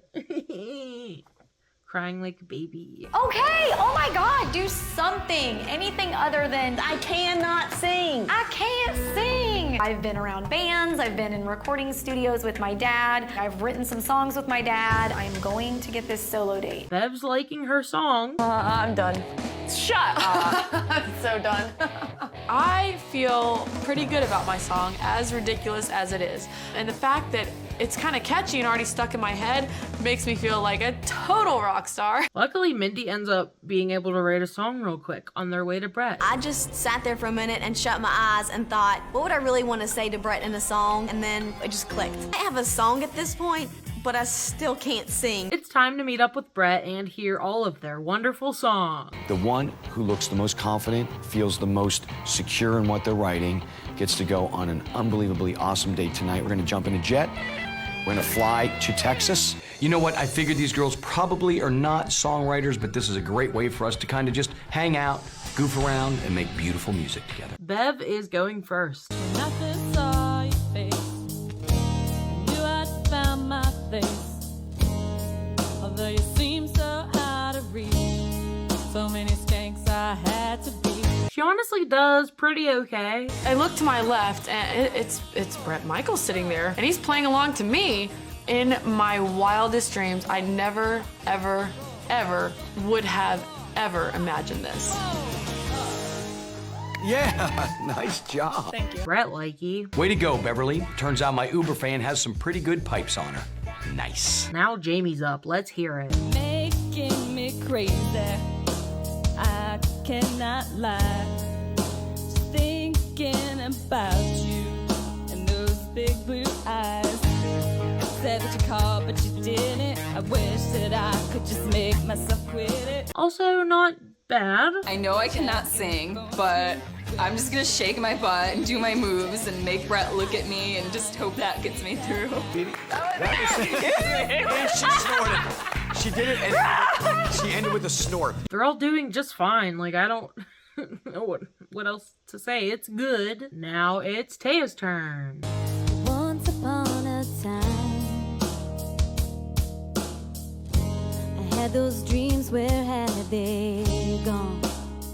crying like a baby. Okay, oh my God, do something. Anything other than, I cannot sing. I can't sing. I've been around bands, I've been in recording studios with my dad, I've written some songs with my dad. I'm going to get this solo date. Bev's liking her song. I'm done. Shut up. I'm so done. I feel pretty good about my song, as ridiculous as it is. And the fact that it's kind of catchy and already stuck in my head makes me feel like a total rock star. Luckily, Mindy ends up being able to write a song real quick on their way to Brett. I just sat there for a minute and shut my eyes and thought, what would I really want to say to Brett in a song? And then it just clicked. I have a song at this point, but I still can't sing. It's time to meet up with Brett and hear all of their wonderful songs. The one who looks the most confident, feels the most secure in what they're writing, gets to go on an unbelievably awesome date tonight. We're gonna jump in a jet. We're gonna fly to Texas. You know what? I figured these girls probably are not songwriters, but this is a great way for us to kind of just hang out, goof around, and make beautiful music together. Bev is going first. Nothing saw your face. Knew I'd found my place. Although you seem so out of reach. So many skanks I had to beat. She honestly does pretty okay. I look to my left and it's Bret Michaels sitting there and he's playing along to me. In my wildest dreams, I never, ever, ever would have ever imagined this. Yeah, nice job. Thank you. Brett likey. Way to go, Beverly. Turns out my Uber fan has some pretty good pipes on her. Nice. Now Jamie's up. Let's hear it. Making me crazy. I cannot lie. Just think thinking about you and those big blue eyes. Said that you called, but you didn't. I wish that I could just make myself quit it. Also not bad. I know I cannot sing, but I'm just gonna shake my butt and do my moves and make Brett look at me and just hope that gets me through. And she snorted. She did it and she ended with a snort. They're all doing just fine. Like, I don't know what else to say. It's good. Now it's Taya's turn. Once upon a time, I had those dreams, where had they gone?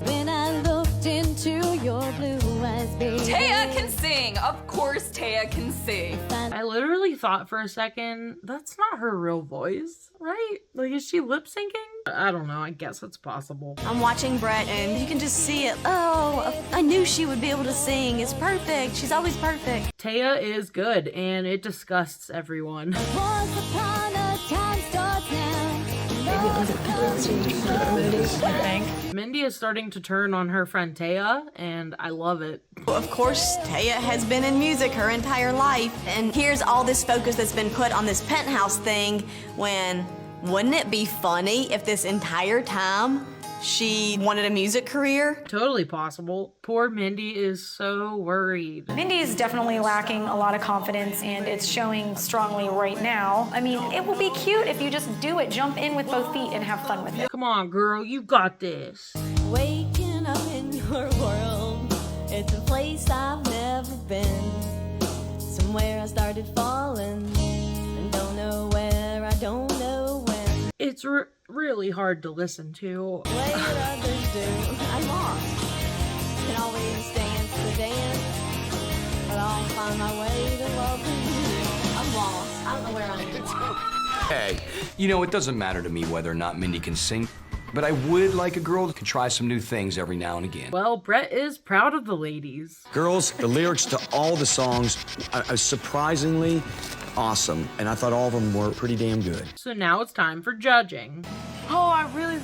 When I looked into your blue eyes, baby. Taya can sing! Of course Taya can sing. I literally thought for a second, that's not her real voice, right? Like, is she lip syncing? I don't know. I guess it's possible. I'm watching Brett and you can just see it. Oh, I knew she would be able to sing. It's perfect. She's always perfect. Taya is good and it disgusts everyone. Once upon a time starts now. I think Mindy is starting to turn on her friend Taya, and I love it. Of course, Taya has been in music her entire life, and here's all this focus that's been put on this penthouse thing when wouldn't it be funny if this entire time she wanted a music career? Totally possible. Poor Mindy is so worried. Mindy is definitely lacking a lot of confidence, and it's showing strongly right now. I mean, it will be cute if you just do it. Jump in with both feet and have fun with it. Come on, girl, you got this. Waking up in your world, it's a place I've never been. Somewhere I started falling, and don't know where, I don't know when. It's really hard to listen to. Way that others do, I'm lost. Can always dance the dance, but I'll find my way to love you. I'm lost. I don't know where I'm going. Hey, you know, it doesn't matter to me whether or not Mindy can sing, but I would like a girl that can try some new things every now and again. Well, Brett is proud of the ladies. Girls, the lyrics to all the songs are surprisingly awesome, and I thought all of them were pretty damn good. So now it's time for judging. Oh, I really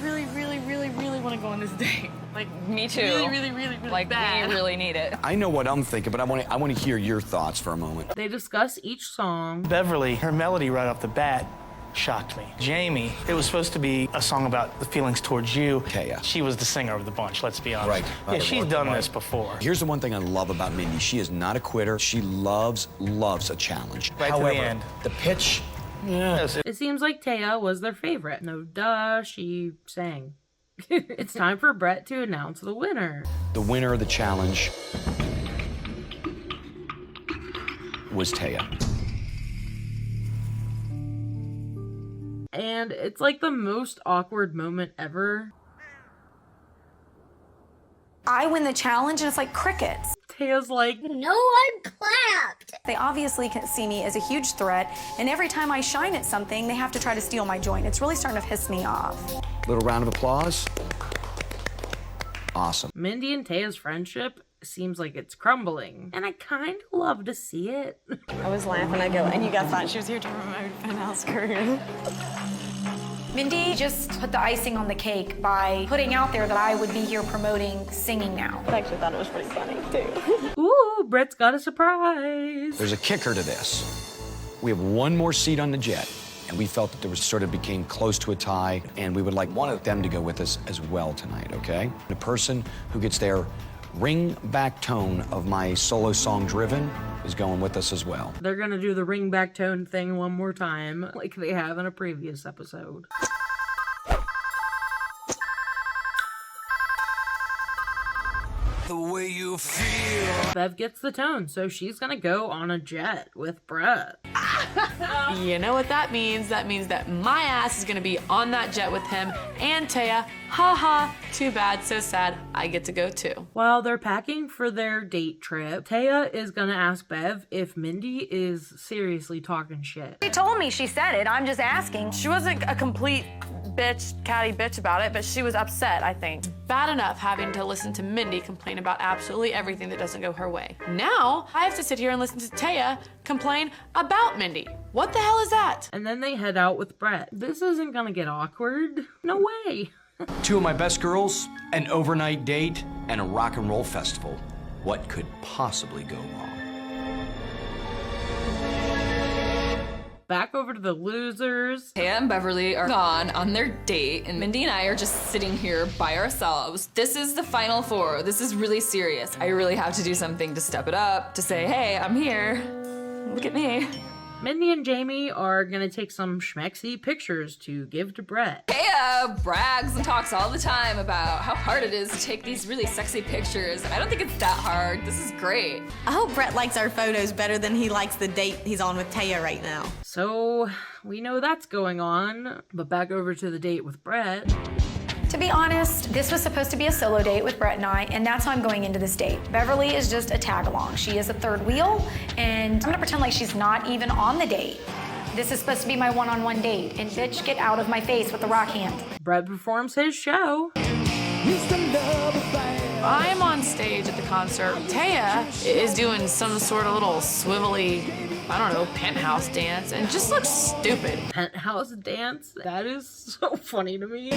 want to go on this date. Like, me too. Really Like, bad. we really need it. I know what I'm thinking, but I want to hear your thoughts for a moment. They discuss each song. Beverly, her melody right off the bat shocked me. Jamie, it was supposed to be a song about the feelings towards you. Taya. She was the singer of the bunch, let's be honest. Right. Yeah, she's done this before. Here's the one thing I love about Mindy. She is not a quitter. She loves a challenge. Right However, to the end. The pitch, yeah. It seems like Taya was their favorite. No duh, she sang. It's time for Brett to announce the winner. The winner of the challenge was Taya. And it's like the most awkward moment ever. I win the challenge, and it's like crickets. Taya's like, no one clapped. They obviously can see me as a huge threat, and every time I shine at something, they have to try to steal my joint. It's really starting to piss me off. Little round of applause. Awesome. Mindy and Taya's friendship seems like it's crumbling, and I kind of love to see it. I was laughing. I go, and you guys thought she was here to promote penthouse career. Mindy just put the icing on the cake by putting out there that I would be here promoting singing now. I actually thought it was pretty funny, too. Ooh, Brett's got a surprise. There's a kicker to this. We have one more seat on the jet, and we felt that there was sort of became close to a tie, and we would like one of them to go with us as well tonight, okay? The person who gets their ring-back tone of my solo song Driven is going with us as well. They're gonna do the ring back tone thing one more time, like they have in a previous episode. The way you feel. Bev gets the tone, so she's gonna go on a jet with Brett. You know what that means? That means that my ass is gonna be on that jet with him and Taya. Ha ha, too bad, so sad. I get to go too. While they're packing for their date trip, Taya is gonna ask Bev if Mindy is seriously talking shit. She told me, she said it, I'm just asking. She wasn't a complete catty bitch about it, but she was upset, I think. Bad enough having to listen to Mindy complain about absolutely everything that doesn't go her way. Now, I have to sit here and listen to Taya complain about Mindy. What the hell is that? And then they head out with Brett. This isn't gonna get awkward. No way. Two of my best girls, an overnight date, and a rock and roll festival. What could possibly go wrong? Back over to the losers. Taya and Beverly are gone on their date, and Mindy and I are just sitting here by ourselves. This is the final four. This is really serious. I really have to do something to step it up, to say, hey, I'm here. Look at me. Mindy and Jamie are gonna take some schmexy pictures to give to Brett. Taya brags and talks all the time about how hard it is to take these really sexy pictures. I don't think it's that hard. This is great. I hope Brett likes our photos better than he likes the date he's on with Taya right now. So we know that's going on, but back over to the date with Brett. To be honest, this was supposed to be a solo date with Brett and I, and that's how I'm going into this date. Beverly is just a tag along. She is a third wheel, and I'm gonna pretend like she's not even on the date. This is supposed to be my one-on-one date, and bitch, get out of my face with the rock hand. Brett performs his show. I'm on stage at the concert. Taya is doing some sort of little swivelly, I don't know, penthouse dance, and just looks stupid. Penthouse dance? That is so funny to me.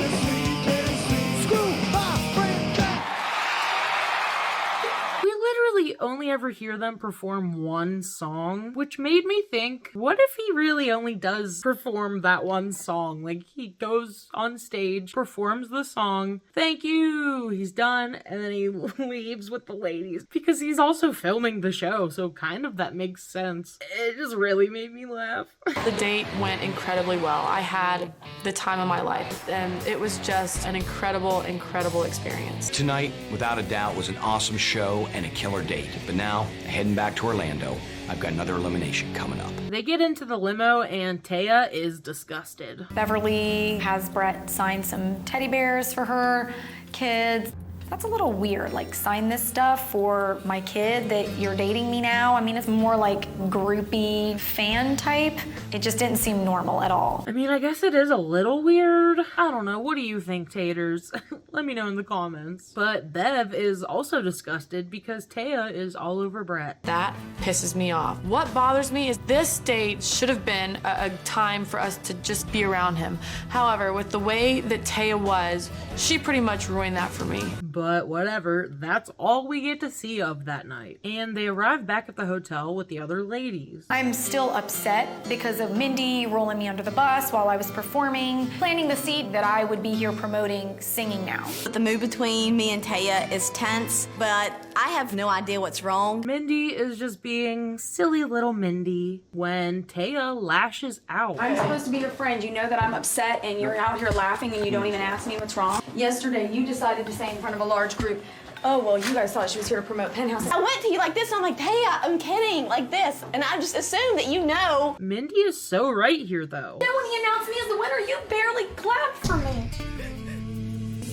We literally only ever hear them perform one song, which made me think, what if he really only does perform that one song? Like, he goes on stage, performs the song, thank you, he's done, and then he leaves with the ladies. Because he's also filming the show, so kind of that makes sense. It just really made me laugh. The date went incredibly well. I had the time of my life, and it was just an incredible, incredible experience. Tonight, without a doubt, was an awesome show and a killer date. But now, heading back to Orlando, I've got another elimination coming up. They get into the limo and Taya is disgusted. Beverly has Brett sign some teddy bears for her kids. That's a little weird, like sign this stuff for my kid that you're dating me now. I mean, it's more like groupie fan type. It just didn't seem normal at all. I mean, I guess it is a little weird. I don't know. What do you think, taters? Let me know in the comments. But Bev is also disgusted because Taya is all over Brett. That pisses me off. What bothers me is this date should have been a time for us to just be around him. However, with the way that Taya was, she pretty much ruined that for me. But whatever, that's all we get to see of that night. And they arrive back at the hotel with the other ladies. I'm still upset because of Mindy rolling me under the bus while I was performing, planting the seed that I would be here promoting singing now. The mood between me and Taya is tense, but I have no idea what's wrong. Mindy is just being silly little Mindy when Taya lashes out. I'm supposed to be your friend. You know that I'm upset and you're out here laughing and you don't even ask me what's wrong. Yesterday, you decided to say in front of a large group, oh, well, you guys thought she was here to promote Penthouse. I went to you like this, and I'm like, Taya, I'm kidding, like this. And I just assumed that you know. Mindy is so right here, though. Then when he announced me as the winner, you barely clapped for me.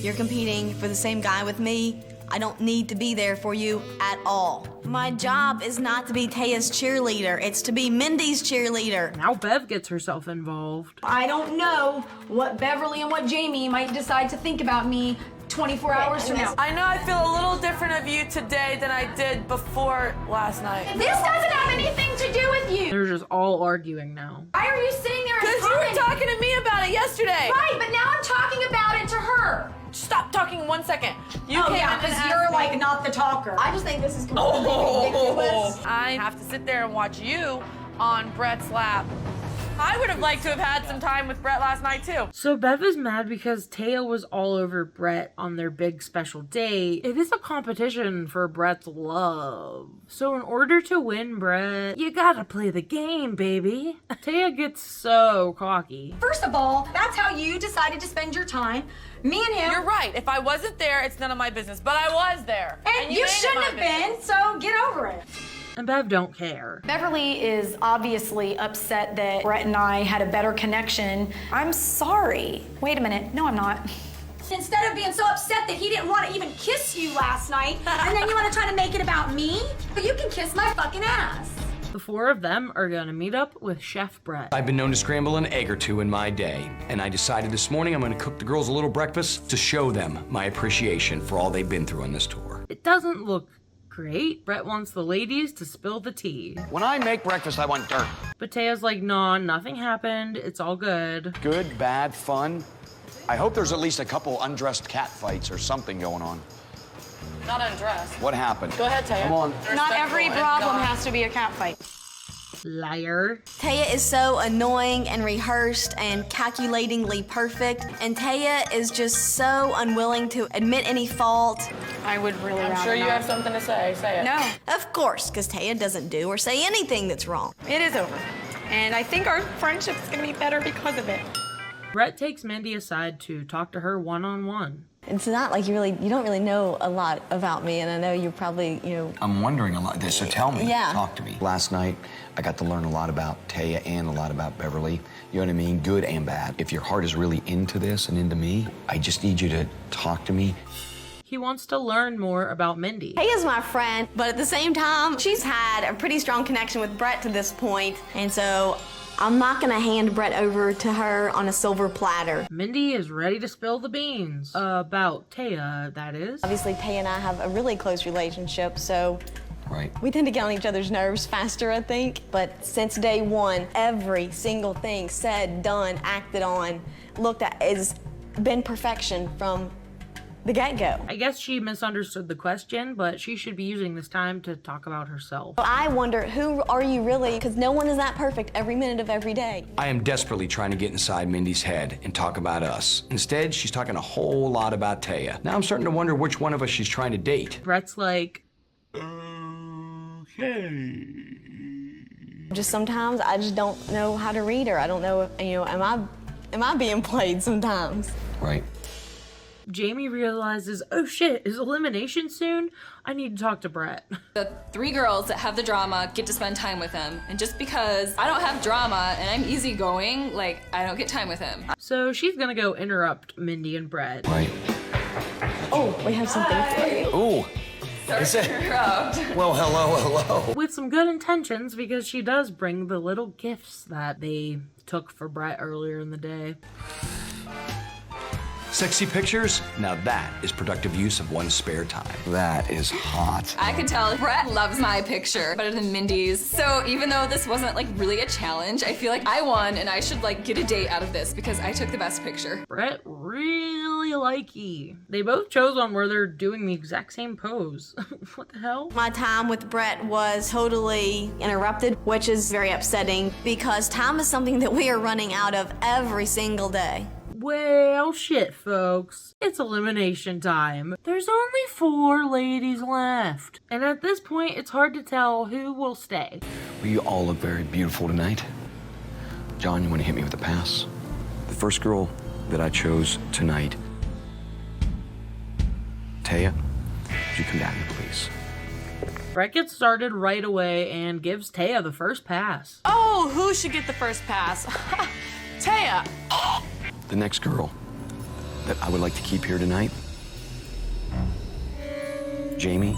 You're competing for the same guy with me. I don't need to be there for you at all. My job is not to be Taya's cheerleader. It's to be Mindy's cheerleader. Now Bev gets herself involved. I don't know what Beverly and what Jamie might decide to think about me 24 hours from now. I know I feel a little different of you today than I did before last night. This doesn't have anything to do with you. They're just all arguing now. Why are you sitting there and Because you were talking to me about it yesterday. Right, but now I'm talking about it to her. Stop talking 1 second. You came in and because asked you're me- like not the talker. I just think this is completely ridiculous. I have to sit there and watch you on Brett's lap. I would have liked to have had some time with Brett last night too. So Bev is mad because Taya was all over Brett on their big special date. It is a competition for Brett's love. So in order to win Brett, you gotta play the game, baby. Taya gets so cocky. First of all, that's how you decided to spend your time. Me and him. You're right. If I wasn't there, it's none of my business. But I was there. And you made it shouldn't my have been, business. so get over it. And Bev don't care. Beverly is obviously upset that Brett and I had a better connection. I'm sorry. Wait a minute. No, I'm not. Instead of being so upset that he didn't want to even kiss you last night, and then you want to try to make it about me? But you can kiss my fucking ass. The four of them are gonna meet up with Chef Brett. I've been known to scramble an egg or two in my day, and I decided this morning I'm gonna cook the girls a little breakfast to show them my appreciation for all they've been through on this tour. It doesn't look great. Brett wants the ladies to spill the tea. When I make breakfast, I want dirt. But Taya's like, nah, nothing happened. It's all good. Good, bad, fun. I hope there's at least a couple undressed cat fights or something going on. Not undressed. What happened? Go ahead, Taya. Come on. Not every problem has to be a cat fight. Liar. Taya is so annoying and rehearsed and calculatingly perfect, and Taya is just so unwilling to admit any fault. I would really I'm rather sure you not. have something to say. Say it. No, Of course, because Taya doesn't do or say anything that's wrong. it is over. And I think our friendship's gonna be better because of it. Brett takes Mindy aside to talk to her one-on-one. It's not like you don't really know a lot about me, and I know you probably, I'm wondering a lot. So tell me. Yeah. Talk to me. Last night, I got to learn a lot about Taya and a lot about Beverly. You know what I mean? Good and bad. If your heart is really into this and into me, I just need you to talk to me. He wants to learn more about Mindy. Taya's my friend, but at the same time, she's had a pretty strong connection with Brett to this point, and so I'm not gonna hand Brett over to her on a silver platter. Mindy is ready to spill the beans. About Taya, that is. Obviously, Taya and I have a really close relationship, so Right. we tend to get on each other's nerves faster, I think. But since day one, every single thing said, done, acted on, looked at has been perfection from the get-go. I guess she misunderstood the question, but she should be using this time to talk about herself. I wonder, who are you really? Because no one is that perfect every minute of every day. I am desperately trying to get inside Mindy's head and talk about us. Instead, she's talking a whole lot about Taya. Now I'm starting to wonder which one of us she's trying to date. Brett's like, Just sometimes I just don't know how to read her. I don't know if, am I being played sometimes? Right. Jamie realizes, oh shit, is elimination soon? I need to talk to Brett. The 3 girls that have the drama get to spend time with him. And just because I don't have drama and I'm easygoing, like, I don't get time with him. So she's gonna go interrupt Mindy and Brett. Right. Oh, we have something for you. Ooh. Sorry to interrupt. Well, hello. With some good intentions, because she does bring the little gifts that they took for Brett earlier in the day. Sexy pictures? Now that is productive use of one's spare time. That is hot. I can tell Brett loves my picture better than Mindy's. So even though this wasn't like really a challenge, I feel like I won and I should like get a date out of this because I took the best picture. Brett really likey. They both chose on where they're doing the exact same pose. What the hell? My time with Brett was totally interrupted, which is very upsetting because time is something that we are running out of every single day. Well, shit, folks. It's elimination time. There's only 4 ladies left. And at this point, it's hard to tell who will stay. Well, you all look very beautiful tonight. John, you want to hit me with a pass? The first girl that I chose tonight, Taya, would you come down here, please? Brett gets started right away and gives Taya the first pass. Oh, who should get the first pass? Taya. The next girl that I would like to keep here tonight, Jamie,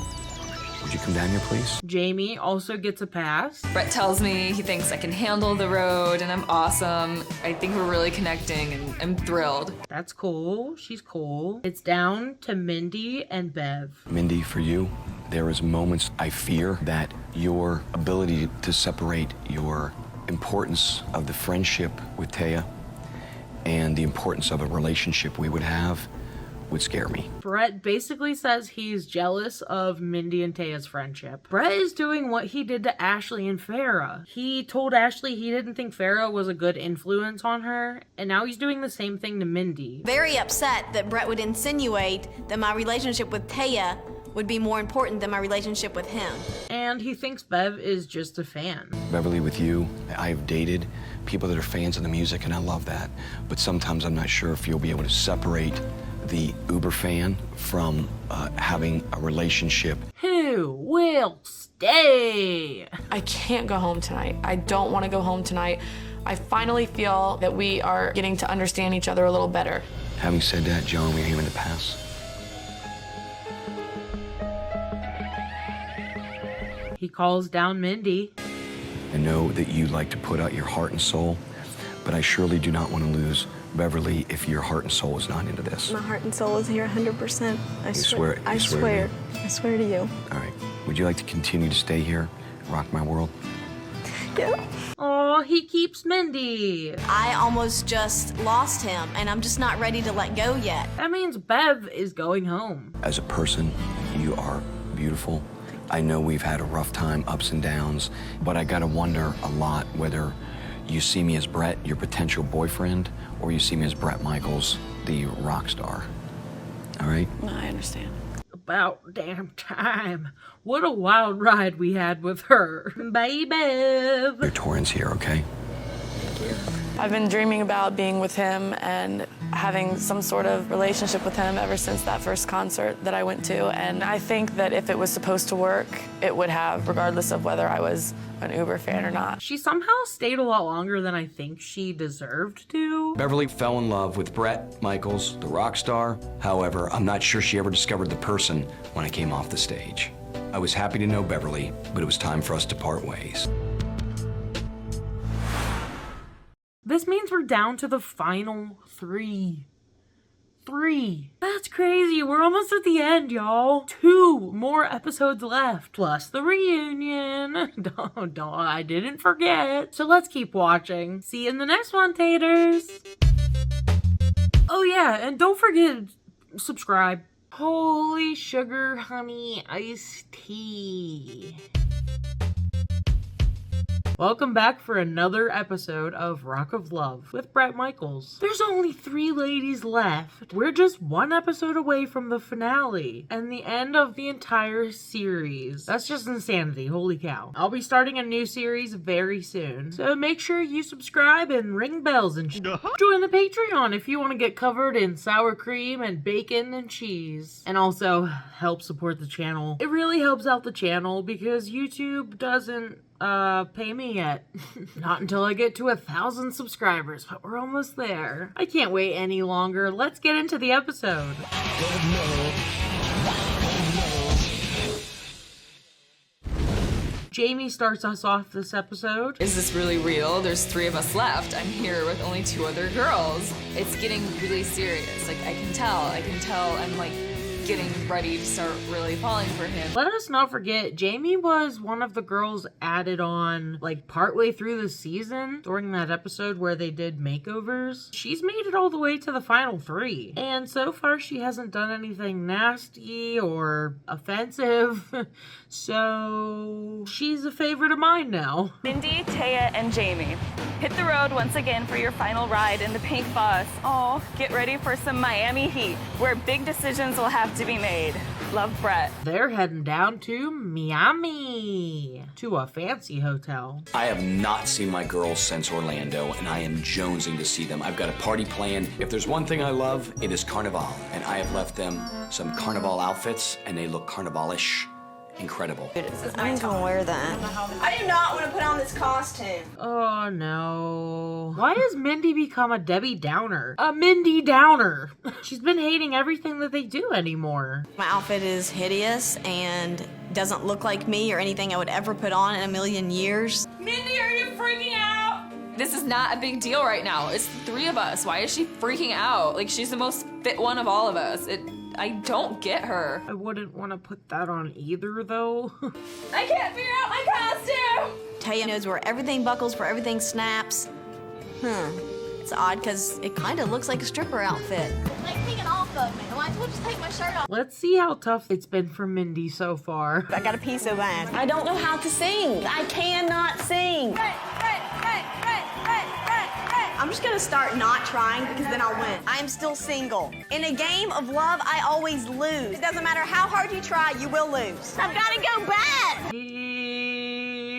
would you come down here, please? Jamie also gets a pass. Brett tells me he thinks I can handle the road and I'm awesome. I think we're really connecting and I'm thrilled. That's cool. She's cool. It's down to Mindy and Bev. Mindy, for you, there is moments I fear that your ability to separate your importance of the friendship with Taya and the importance of a relationship we would have would scare me. Brett basically says he's jealous of Mindy and Taya's friendship. Brett is doing what he did to Ashley and Farrah. He told Ashley he didn't think Farrah was a good influence on her, and now he's doing the same thing to Mindy. Very upset that Brett would insinuate that my relationship with Taya would be more important than my relationship with him. And he thinks Bev is just a fan. Beverly, with you, I've dated people that are fans of the music, and I love that. But sometimes I'm not sure if you'll be able to separate the Uber fan from having a relationship. Who will stay? I can't go home tonight. I don't want to go home tonight. I finally feel that we are getting to understand each other a little better. Having said that, John, we're here in the pass. He calls down Mindy. I know that you like to put out your heart and soul, but I surely do not want to lose Beverly if your heart and soul is not into this. My heart and soul is here 100%. I swear? I You swear? I swear to you. All right. Would you like to continue to stay here, rock my world? Yeah. Aw, he keeps Mindy. I almost just lost him, and I'm just not ready to let go yet. That means Bev is going home. As a person, you you are beautiful. I know we've had a rough time, ups and downs, but I gotta wonder a lot whether you see me as Brett, your potential boyfriend, or you see me as Brett Michaels, the rock star. All right? No, I understand. About damn time. What a wild ride we had with her. Baby. Your Torrance here, okay? I've been dreaming about being with him and having some sort of relationship with him ever since that first concert that I went to. And I think that if it was supposed to work, it would have, regardless of whether I was an Uber fan or not. She somehow stayed a lot longer than I think she deserved to. Beverly fell in love with Brett Michaels, the rock star. However, I'm not sure she ever discovered the person when I came off the stage. I was happy to know Beverly, but it was time for us to part ways. This means we're down to the final 3. 3. That's crazy. We're almost at the end, y'all. 2 more episodes left, plus the reunion. Don't, I didn't forget. So let's keep watching. See you in the next one, taters. Oh yeah, and don't forget, subscribe. Holy sugar honey iced tea. Welcome back for another episode of Rock of Love with Brett Michaels. There's only 3 ladies left. We're just 1 episode away from the finale and the end of the entire series. That's just insanity, holy cow. I'll be starting a new series very soon, so make sure you subscribe and ring bells and join the Patreon if you want to get covered in sour cream and bacon and cheese. And also help support the channel. It really helps out the channel because YouTube doesn't pay me yet. Not until I get to 1,000 subscribers, but we're almost there. I can't wait any longer. Let's get into the episode. Jamie starts us off this episode. Is this really real? There's 3 of us left. I'm here with only 2 other girls. It's getting really serious. Like, I can tell I'm like getting ready to start really falling for him. Let us not forget, Jamie was one of the girls added on like partway through the season during that episode where they did makeovers. She's made it all the way to the final 3. And so far she hasn't done anything nasty or offensive. So she's a favorite of mine now. Mindy, Taya, and Jamie. Hit the road once again for your final ride in the pink bus. Oh, get ready for some Miami heat, where big decisions will have to be made. Love, Brett. They're heading down to Miami, to a fancy hotel. I have not seen my girls since Orlando, and I am jonesing to see them. I've got a party planned. If there's one thing I love, it is Carnival, and I have left them some Carnival outfits, and they look Carnivalish. Incredible. I'm gonna wear that. I do not want to put on this costume. Oh no. Why has Mindy become a Debbie Downer? A Mindy Downer. She's been hating everything that they do anymore. My outfit is hideous and doesn't look like me or anything I would ever put on in a million years. Mindy, are you freaking out? This is not a big deal right now. It's the 3 of us. Why is she freaking out? Like, she's the most fit one of all of us. I don't get her. I wouldn't want to put that on either, though. I can't figure out my costume! Taya knows where everything buckles, where everything snaps. It's odd because it kind of looks like a stripper outfit. Like, take it off of me. I might as well just take my shirt off. Let's see how tough it's been for Mindy so far. I gotta pee so bad. I don't know how to sing. I cannot sing. I'm just gonna start not trying because then I'll win. I am still single. In a game of love, I always lose. It doesn't matter how hard you try, you will lose. I've gotta go back.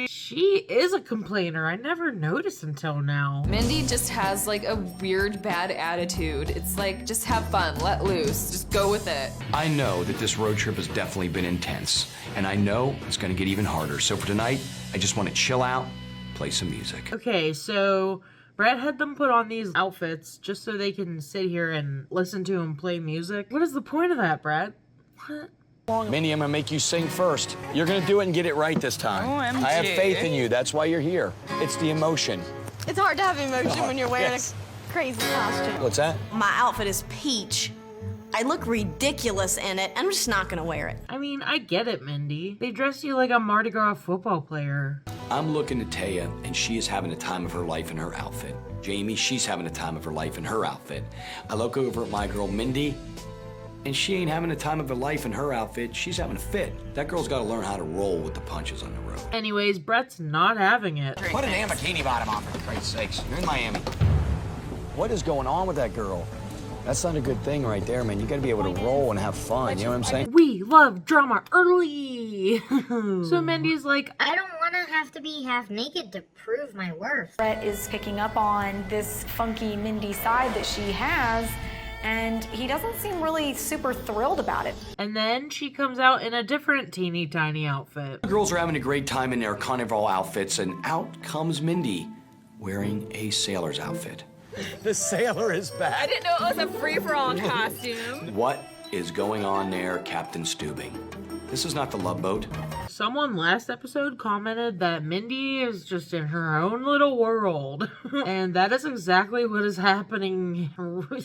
She is a complainer. I never noticed until now. Mindy just has like a weird bad attitude. It's like, just have fun, let loose, just go with it. I know that this road trip has definitely been intense, and I know it's gonna get even harder. So for tonight, I just wanna chill out, play some music. Okay, so Brett had them put on these outfits just so they can sit here and listen to him play music. What is the point of that, Brett? What? Mindy, I'm gonna make you sing first. You're gonna do it and get it right this time. OMG. I have faith in you. That's why you're here. It's the emotion. It's hard to have emotion when you're wearing a crazy costume. What's that? My outfit is peach. I look ridiculous in it. I'm just not gonna wear it. I mean, I get it, Mindy. They dress you like a Mardi Gras football player. I'm looking at Taya, and she is having the time of her life in her outfit. Jamie, she's having the time of her life in her outfit. I look over at my girl, Mindy, And she ain't having the time of her life in her outfit. She's having a fit. That girl's got to learn how to roll with the punches on the road. Anyways, Brett's not having it. Put an damn bikini bottom on, for Christ's sakes. You're in Miami. What is going on with that girl? That's not a good thing right there, man. You gotta be able to roll and have fun, you know what I'm saying? We love drama early. So Mindy's like, I don't want to have to be half naked to prove my worth. Brett is picking up on this funky Mindy side that she has, and he doesn't seem really super thrilled about it. And then she comes out in a different teeny tiny outfit. The girls are having a great time in their carnival outfits, and out comes Mindy wearing a sailor's outfit. The sailor is back. I didn't know it was a free-for-all costume. What is going on there, Captain Steubing? This is not the Love Boat. Someone last episode commented that Mindy is just in her own little world. And that is exactly what is happening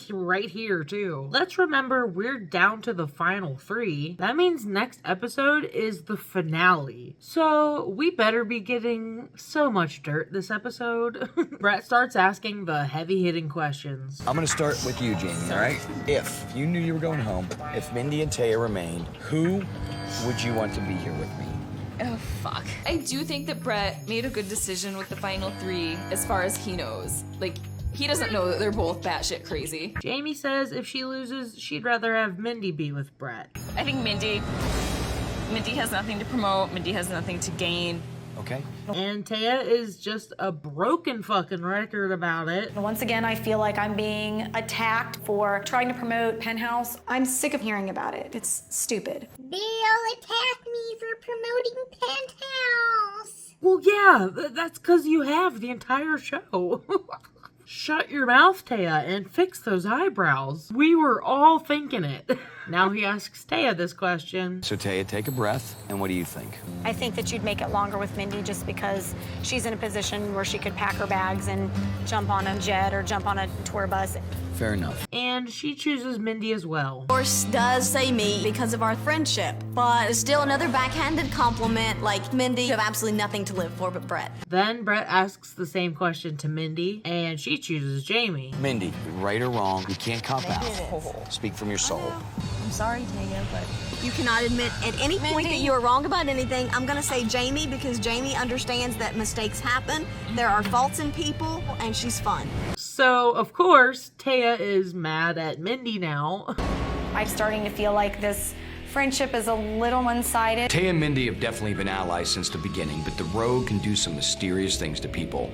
right here, too. Let's remember, we're down to the final 3. That means next episode is the finale. So we better be getting so much dirt this episode. Brett starts asking the heavy-hitting questions. I'm gonna start with you, Jamie, all right? If you knew you were going home, if Mindy and Taya remained, who would you want to be here with me? Oh, fuck. I do think that Brett made a good decision with the final 3 as far as he knows. Like, he doesn't know that they're both batshit crazy. Jamie says if she loses, she'd rather have Mindy be with Brett. I think Mindy has nothing to promote. Mindy has nothing to gain. Okay. And Taya is just a broken fucking record about it. Once again, I feel like I'm being attacked for trying to promote Penthouse. I'm sick of hearing about it. It's stupid. They'll attack me for promoting Penthouse. Well, yeah, that's because you have the entire show. Shut your mouth, Taya, and fix those eyebrows. We were all thinking it. Now he asks Taya this question. So Taya, take a breath, and what do you think? I think that you'd make it longer with Mindy just because she's in a position where she could pack her bags and jump on a jet or jump on a tour bus. Fair enough. And she chooses Mindy as well. Of course, does say me because of our friendship, but it's still another backhanded compliment. Like, Mindy, you have absolutely nothing to live for but Brett. Then Brett asks the same question to Mindy, and she chooses Jamie. Mindy, right or wrong, you can't cop out. Speak from your soul. I'm sorry, Taya, but you cannot admit at any point that you are wrong about anything. I'm gonna say Jamie because Jamie understands that mistakes happen. There are faults in people, and she's fun. So, of course, Taya is mad at Mindy now. I'm starting to feel like this friendship is a little one-sided. Taya and Mindy have definitely been allies since the beginning, but the road can do some mysterious things to people.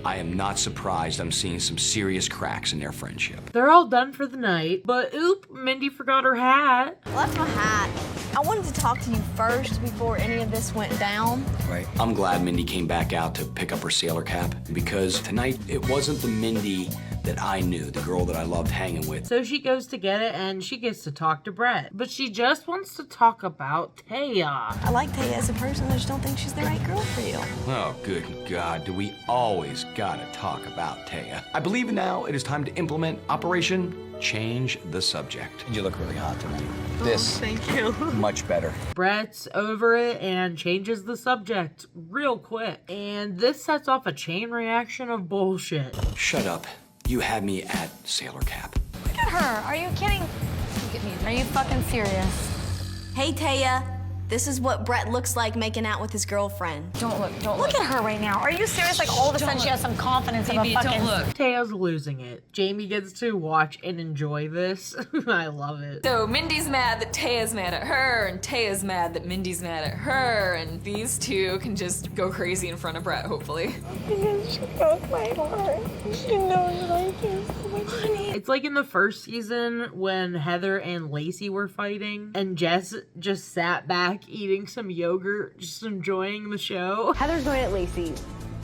I am not surprised I'm seeing some serious cracks in their friendship. They're all done for the night, but oop, Mindy forgot her hat. Well, that's my hat. I wanted to talk to you first before any of this went down. Right. I'm glad Mindy came back out to pick up her sailor cap, because tonight it wasn't the Mindy that I knew, the girl that I loved hanging with. So she goes to get it and she gets to talk to Brett. But she just wants to talk about Taya. I like Taya as a person, I just don't think she's the right girl for you. Oh, good God, do we always gotta talk about Taya? I believe now it is time to implement Operation Change the Subject. You look really hot tonight. This, thank you. Much better. Brett's over it and changes the subject real quick. And this sets off a chain reaction of bullshit. Shut up. You had me at sailor cap. Look at her. Are you kidding? Look at me. Are you fucking serious? Hey, Taya. This is what Brett looks like making out with his girlfriend. Don't look, don't Look at her right now. Are you serious? Like, all of a sudden she has some confidence in a fucking... Don't look. Taya's losing it. Jamie gets to watch and enjoy this. I love it. So Mindy's mad that Taya's mad at her, and Taya's mad that Mindy's mad at her, and these two can just go crazy in front of Brett, hopefully. Because she broke my heart. She knows that I care so much. It's like in the first season when Heather and Lacey were fighting, and Jess just sat back eating some yogurt, just enjoying the show. Heather's going at Lacey.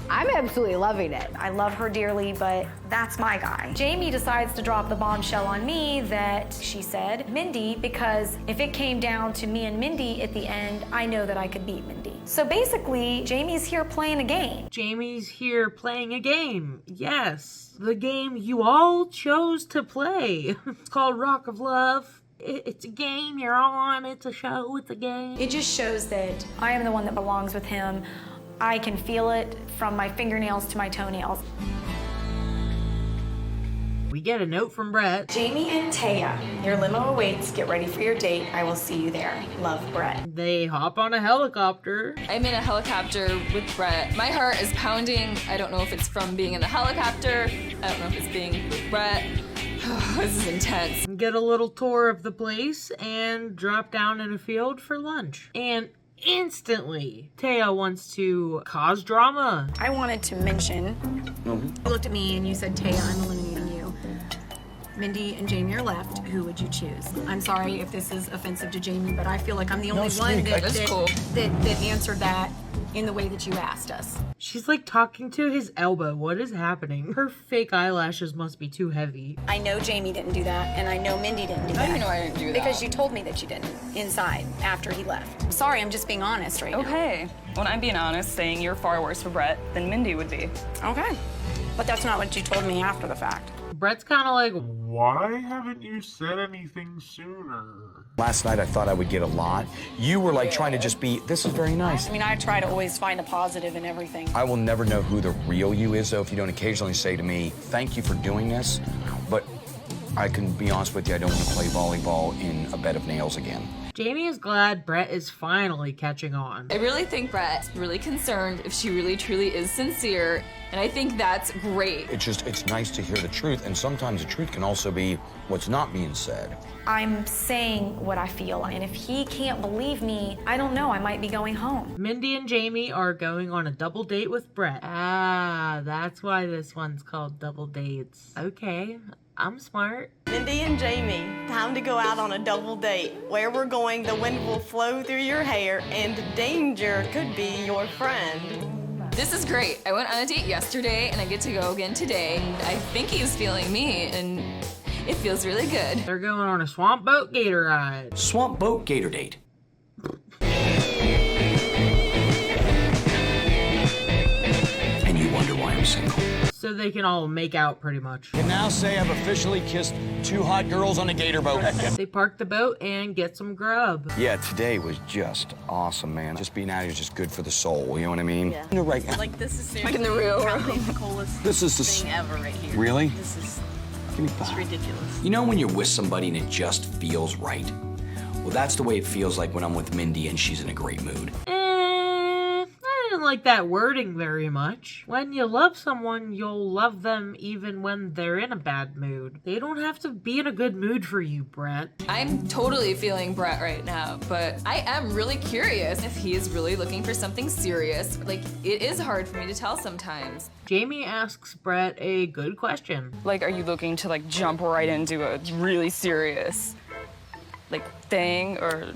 I'm absolutely loving it. I love her dearly, but that's my guy. Jamie decides to drop the bombshell on me that she said Mindy, because if it came down to me and Mindy at the end, I know that I could beat Mindy. So basically, Jamie's here playing a game. Jamie's here playing a game. Yes, the game you all chose to play. It's called Rock of Love. It's a game you're on, it's a show, it's a game. It just shows that I am the one that belongs with him. I can feel it from my fingernails to my toenails. We get a note from Brett. Jamie and Taya, your limo awaits. Get ready for your date. I will see you there. Love, Brett. They hop on a helicopter. I'm in a helicopter with Brett. My heart is pounding. I don't know if it's from being in the helicopter. I don't know if it's being with Brett. This is intense. Get a little tour of the place and drop down in a field for lunch. And instantly, Taya wants to cause drama. I wanted to mention, you looked at me and you said, Taya, I'm eliminating you. Mindy and Jamie are left. Who would you choose? I'm sorry if this is offensive to Jamie, but I feel like I'm the only one that answered that in the way that you asked us. She's like talking to his elbow. What is happening? Her fake eyelashes must be too heavy. I know Jamie didn't do that, and I know Mindy didn't do that. How do you know I didn't do that? Because you told me that you didn't, inside, after he left. Sorry, I'm just being honest right now. Okay. When I'm being honest, saying you're far worse for Brett than Mindy would be. Okay. But that's not what you told me after the fact. Brett's kind of like, why haven't you said anything sooner? Last night I thought I would get a lot. You were like trying to just be, this is very nice. I mean, I try to always find a positive in everything. I will never know who the real you is, though, if you don't occasionally say to me, thank you for doing this, but I can be honest with you, I don't want to play volleyball in a bed of nails again. Jamie is glad Brett is finally catching on. I really think Brett's really concerned if she really truly is sincere, and I think that's great. It's nice to hear the truth, and sometimes the truth can also be what's not being said. I'm saying what I feel, and if he can't believe me, I don't know, I might be going home. Mindy and Jamie are going on a double date with Brett. Ah, that's why this one's called Double Dates. Okay, I'm smart. Mindy and Jamie, time to go out on a double date. Where we're going, the wind will flow through your hair, and danger could be your friend. This is great. I went on a date yesterday, and I get to go again today. And I think he's feeling me, and it feels really good. They're going on a swamp boat gator ride. Swamp boat gator date. And you wonder why I'm single. So they can all make out pretty much. Can now say I've officially kissed 2 hot girls on a gator boat. They park the boat and get some grub. Yeah, today was just awesome, man. Just being out here is just good for the soul, you know what I mean? Yeah. You're right. Like, this is seriously Like in the real probably the coolest This is the thing ever right here. Really? This is Give me it's 5. ridiculous. You know when you're with somebody and it just feels right? Well, that's the way it feels like when I'm with Mindy and she's in a great mood. I didn't like that wording very much. When you love someone, you'll love them even when they're in a bad mood. They don't have to be in a good mood for you, Brett. I'm totally feeling Brett right now, but I am really curious if he is really looking for something serious. Like, it is hard for me to tell sometimes. Jamie asks Brett a good question. Like, are you looking to, like, jump right into a really serious, like, thing, or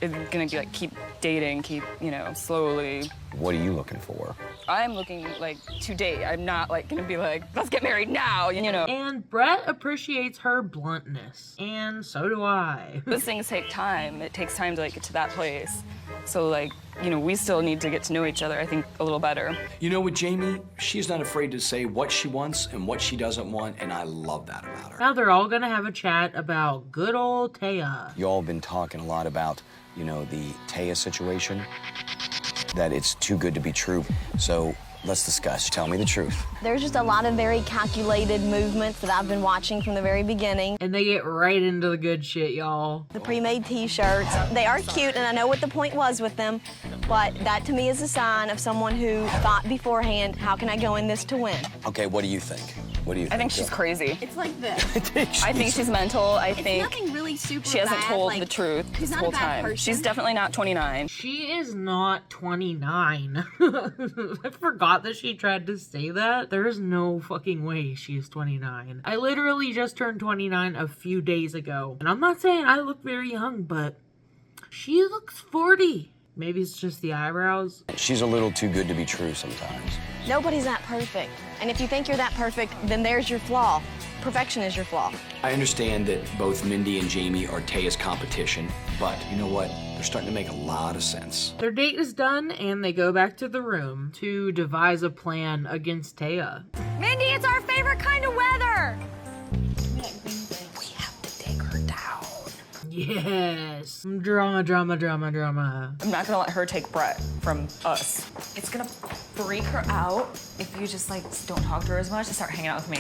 is it gonna be, like, keep dating, keep, you know, slowly? What are you looking for? I'm looking, like, to date. I'm not, like, gonna be like, let's get married now, you know? And Brett appreciates her bluntness. And so do I. Those things take time. It takes time to, like, get to that place. So, like, you know, we still need to get to know each other, I think, a little better. You know, with Jamie, she's not afraid to say what she wants and what she doesn't want, and I love that about her. Now they're all gonna have a chat about good old Taya. You all have been talking a lot about, you know, the Taya situation, that it's too good to be true. So let's discuss. Tell me the truth. There's just a lot of very calculated movements that I've been watching from the very beginning. And they get right into the good shit, y'all. The pre-made t-shirts, they are cute, and I know what the point was with them, but that to me is a sign of someone who thought beforehand, how can I go in this to win? Okay, what do you think? What do you think? I think she's crazy. It's like this. I think she's mental. I It's think nothing really super she hasn't bad, told like, the truth she's this not a whole bad time. person. She's definitely not 29. She is not 29. I forgot that she tried to say that. There is no fucking way she is 29. I literally just turned 29 a few days ago. And I'm not saying I look very young, but she looks 40. Maybe it's just the eyebrows. She's a little too good to be true sometimes. Nobody's that perfect. And if you think you're that perfect, then there's your flaw. Perfection is your flaw. I understand that both Mindy and Jamie are Taya's competition, but you know what? They're starting to make a lot of sense. Their date is done, and they go back to the room to devise a plan against Taya. Mindy, it's our favorite kind of weather. Yes. Drama, drama, drama, drama. I'm not gonna let her take Brett from us. It's gonna freak her out if you just like don't talk to her as much and start hanging out with me.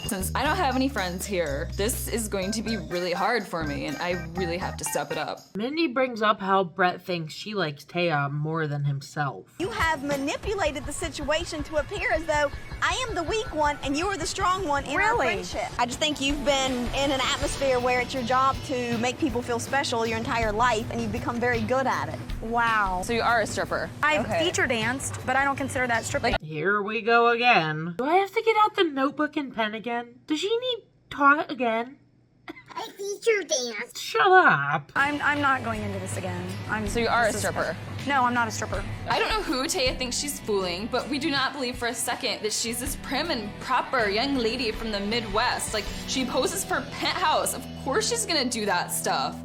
Since I don't have any friends here, this is going to be really hard for me and I really have to step it up. Mindy brings up how Brett thinks she likes Taya more than himself. You have manipulated the situation to appear as though I am the weak one and you are the strong one in our friendship. I just think you've been in an atmosphere where it's your job to make people feel special your entire life, and you've become very good at it. Wow. So you are a stripper? I've feature danced, but I don't consider that stripping. Here we go again. Do I have to get out the notebook and pen again? Does she need taught again? I feature dance. Shut up. I'm not going into this again. So you are a stripper? No, I'm not a stripper. I don't know who Taya thinks she's fooling, but we do not believe for a second that she's this prim and proper young lady from the Midwest. Like, she poses for Penthouse. Of course she's gonna do that stuff.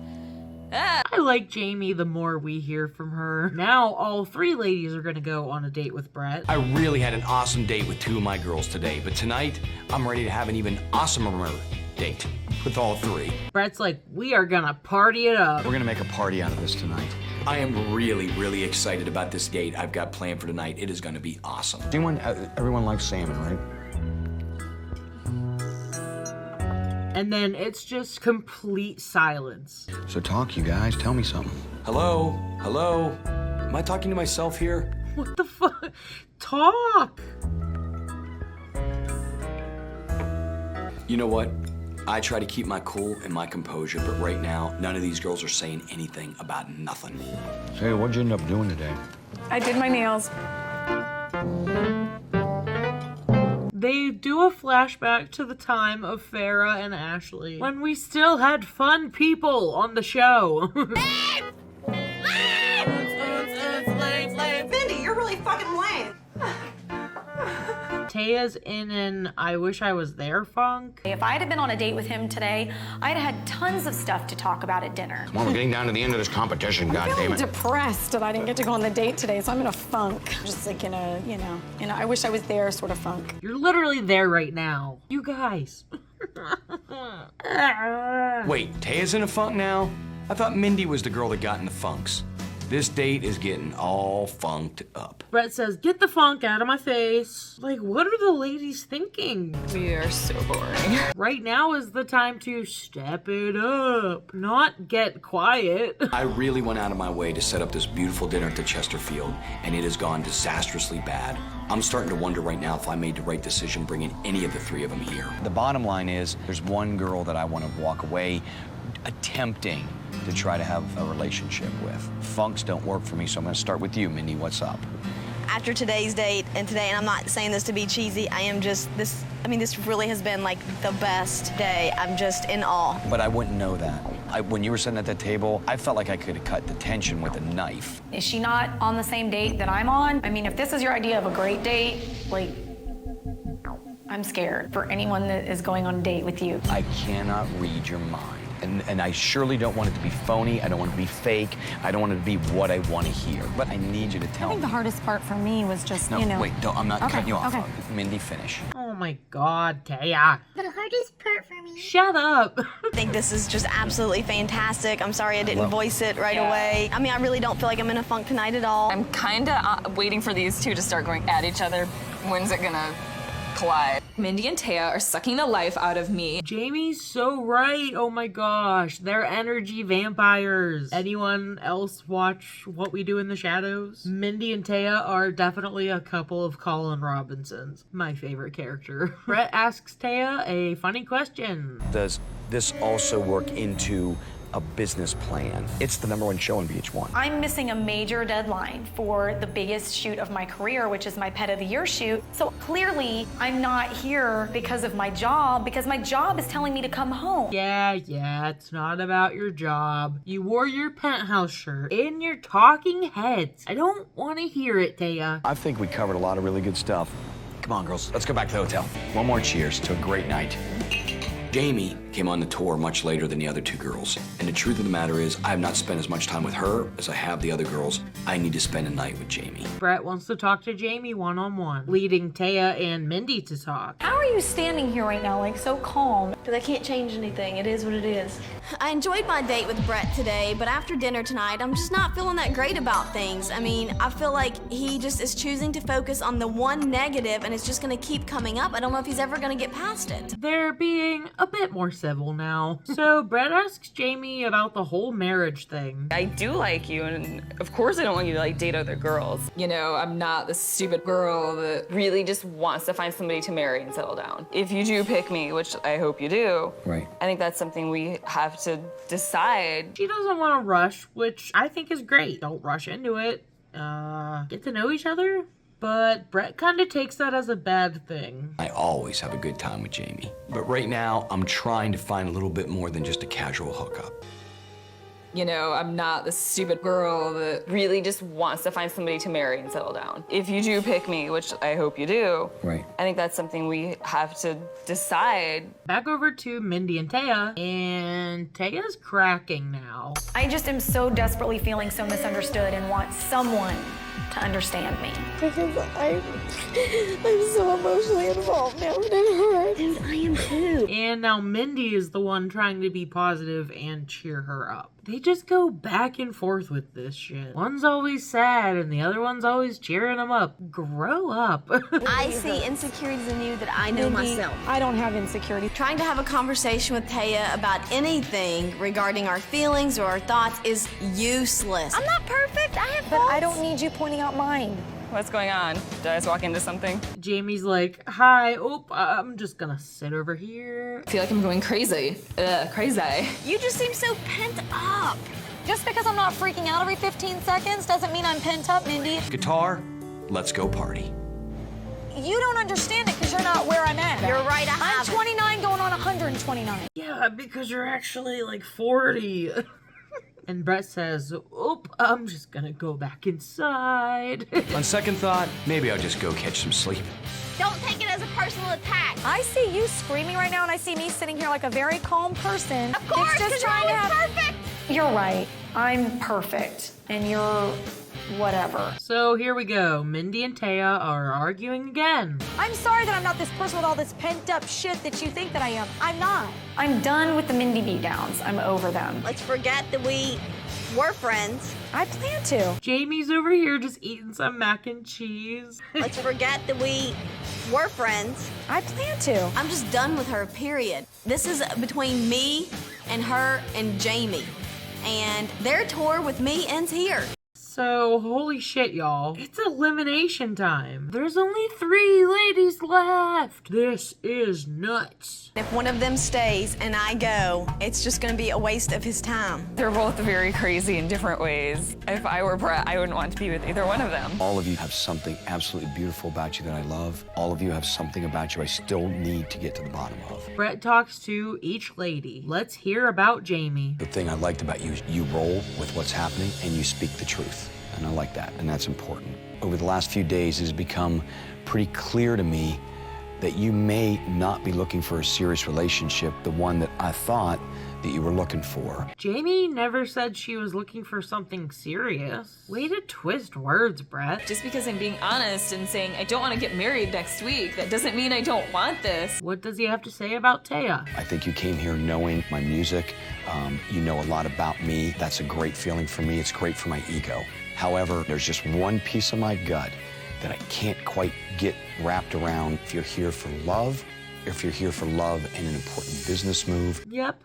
Ah. I like Jamie the more we hear from her. Now all 3 ladies are gonna go on a date with Brett. I really had an awesome date with 2 of my girls today, but tonight I'm ready to have an even awesomer date with all 3. Brett's like, we are gonna party it up. We're gonna make a party out of this tonight. I am really, really excited about this date I've got planned for tonight. It is gonna be awesome. Everyone likes salmon, right? And then it's just complete silence. So talk, you guys. Tell me something. Hello? Hello? Am I talking to myself here? What the fuck? Talk! You know what? I try to keep my cool and my composure, but right now, none of these girls are saying anything about nothing. Say, what'd you end up doing today? I did my nails. They do a flashback to the time of Farrah and Ashley, when we still had fun people on the show. Mindy, you're really fucking lame. Taya's in an I wish I was there funk. If I'd have been on a date with him today, I'd have had tons of stuff to talk about at dinner. Come on, we're getting down to the end of this competition, I'm feeling goddammit. depressed that I didn't get to go on the date today, so I'm in a funk. Just like in a, I wish I was there sort of funk. You're literally there right now. You guys. Wait, Taya's in a funk now? I thought Mindy was the girl that got in the funks. This date is getting all funked up. Brett says, get the funk out of my face. Like, what are the ladies thinking? We are so boring. Right now is the time to step it up, not get quiet. I really went out of my way to set up this beautiful dinner at the Chesterfield, and it has gone disastrously bad. I'm starting to wonder right now if I made the right decision bringing any of the 3 of them here. The bottom line is, there's one girl that I want to walk away attempting to try to have a relationship with. Funks don't work for me, so I'm going to start with you, Mindy. What's up? After today's date and today, and I'm not saying this to be cheesy, I am just, this really has been like the best day. I'm just in awe. But I wouldn't know that. When you were sitting at that table, I felt like I could have cut the tension with a knife. Is she not on the same date that I'm on? I mean, if this is your idea of a great date, like, I'm scared for anyone that is going on a date with you. I cannot read your mind. And I surely don't want it to be phony. I don't want it to be fake. I don't want it to be what I want to hear. But I need you to tell me. I think the hardest part for me was just, No, wait, I'm not cutting you off. Okay. Mindy, finish. Oh my God, Taya. The hardest part for me. Shut up. I think this is just absolutely fantastic. I'm sorry I didn't voice it right away. I mean, I really don't feel like I'm in a funk tonight at all. I'm kind of waiting for these 2 to start going at each other. When's it gonna collide? Mindy and Taya are sucking the life out of me. Jamie's so right. Oh my gosh. They're energy vampires. Anyone else watch What We Do in the Shadows? Mindy and Taya are definitely a couple of Colin Robinsons. My favorite character. Brett asks Taya a funny question. Does this also work into a business plan? It's the #1 show in VH1. I'm missing a major deadline for the biggest shoot of my career, which is my Pet of the Year shoot. So clearly, I'm not here because of my job, because my job is telling me to come home. Yeah, it's not about your job. You wore your Penthouse shirt in your talking heads. I don't want to hear it, Taya. I think we covered a lot of really good stuff. Come on, girls, let's go back to the hotel. One more cheers to a great night. Jamie came on the tour much later than the other 2 girls. And the truth of the matter is, I have not spent as much time with her as I have the other girls. I need to spend a night with Jamie. Brett wants to talk to Jamie one-on-one, leading Taya and Mindy to talk. How are you standing here right now, like so calm? Because I can't change anything. It is what it is. I enjoyed my date with Brett today, but after dinner tonight, I'm just not feeling that great about things. I mean, I feel like he just is choosing to focus on the one negative, and it's just gonna keep coming up. I don't know if he's ever gonna get past it. They're being a bit more civil now. So Brett asks Jamie about the whole marriage thing. I do like you, and of course I don't want you to like date other girls. You know, I'm not the stupid girl that really just wants to find somebody to marry and settle down. If you do pick me, which I hope you do, right, I think that's something we have to decide. She doesn't want to rush, which I think is great. Don't rush into it. Get to know each other. But Brett kind of takes that as a bad thing. I always have a good time with Jamie. But right now, I'm trying to find a little bit more than just a casual hookup. You know, I'm not the stupid girl that really just wants to find somebody to marry and settle down. If you do pick me, which I hope you do, right, I think that's something we have to decide. Back over to Mindy and Taya, and Taya's cracking now. I just am so desperately feeling so misunderstood and want someone to understand me. Because I'm so emotionally involved now and it hurts. And I am too. And now Mindy is the one trying to be positive and cheer her up. They just go back and forth with this shit. One's always sad and the other one's always cheering them up. Grow up. I see insecurities in you that I know myself. I don't have insecurity. Trying to have a conversation with Taya about anything regarding our feelings or our thoughts is useless. I'm not perfect. I have But I don't need you pointing out mine. What's going on? Did I just walk into something? Jamie's like, hi, I'm just gonna sit over here. I feel like I'm going crazy. Crazy. You just seem so pent up. Just because I'm not freaking out every 15 seconds doesn't mean I'm pent up, Mindy. Guitar, let's go party. You don't understand it because you're not where I'm at. You're right, I'm 29 going on 129. Yeah, because you're actually like 40. And Brett says, I'm just gonna go back inside. On second thought, maybe I'll just go catch some sleep. Don't take it as a personal attack. I see you screaming right now, and I see me sitting here like a very calm person. Of course, because you're always perfect. You're right. I'm perfect, and you're whatever. So here we go. Mindy and Taya are arguing again. I'm sorry that I'm not this person with all this pent-up shit that you think that I am. I'm not. I'm done with the Mindy beatdowns. I'm over them. Let's forget that we were friends. I plan to. Jamie's over here just eating some mac and cheese. Let's forget that we were friends. I plan to. I'm just done with her, period. This is between me and her and Jamie. And their tour with me ends here. So, holy shit, y'all. It's elimination time. There's only 3 ladies left. This is nuts. If one of them stays and I go, it's just gonna be a waste of his time. They're both very crazy in different ways. If I were Brett, I wouldn't want to be with either one of them. All of you have something absolutely beautiful about you that I love. All of you have something about you I still need to get to the bottom of. Brett talks to each lady. Let's hear about Jamie. The thing I liked about you is you roll with what's happening and you speak the truth. And I like that, and that's important. Over the last few days, it has become pretty clear to me that you may not be looking for a serious relationship, the one that I thought that you were looking for. Jamie never said she was looking for something serious. Way to twist words, Brett. Just because I'm being honest and saying I don't want to get married next week, that doesn't mean I don't want this. What does he have to say about Taya? I think you came here knowing my music. You know a lot about me. That's a great feeling for me. It's great for my ego. However, there's just one piece of my gut that I can't quite get wrapped around. If you're here for love, or if you're here for love and an important business move. Yep.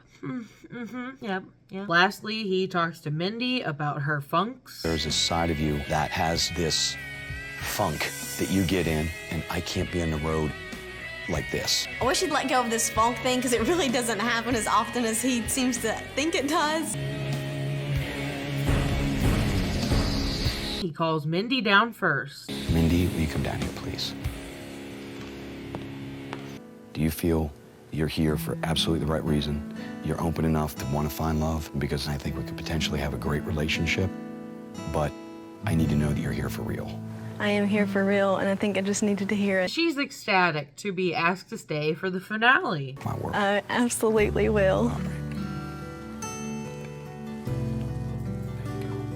Yep. Lastly, he talks to Mindy about her funks. There's a side of you that has this funk that you get in, and I can't be on the road like this. I wish he'd let go of this funk thing because it really doesn't happen as often as he seems to think it does. He calls Mindy down first. Mindy, will you come down here, please? Do you feel you're here for absolutely the right reason? You're open enough to want to find love? Because I think we could potentially have a great relationship, but I need to know that you're here for real. I am here for real, and I think I just needed to hear it. She's ecstatic to be asked to stay for the finale. I absolutely will.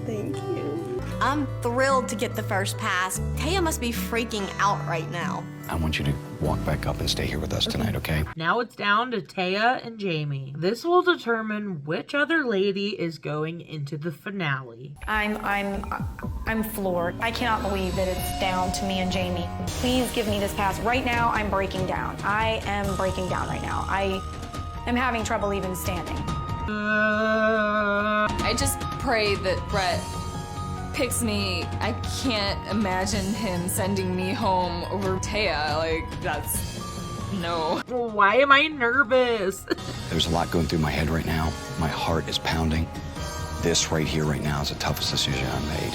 Thank you. I'm thrilled to get the first pass. Taya must be freaking out right now. I want you to walk back up and stay here with us tonight, okay? Now it's down to Taya and Jamie. This will determine which other lady is going into the finale. I'm floored. I cannot believe that it's down to me and Jamie. Please give me this pass. Right now, I'm breaking down. I am breaking down right now. I am having trouble even standing. I just pray that Brett picks me. I can't imagine him sending me home over Taya. Like, that's no. Why am I nervous? There's a lot going through my head right now. My heart is pounding. This right here, right now, is the toughest decision I've made.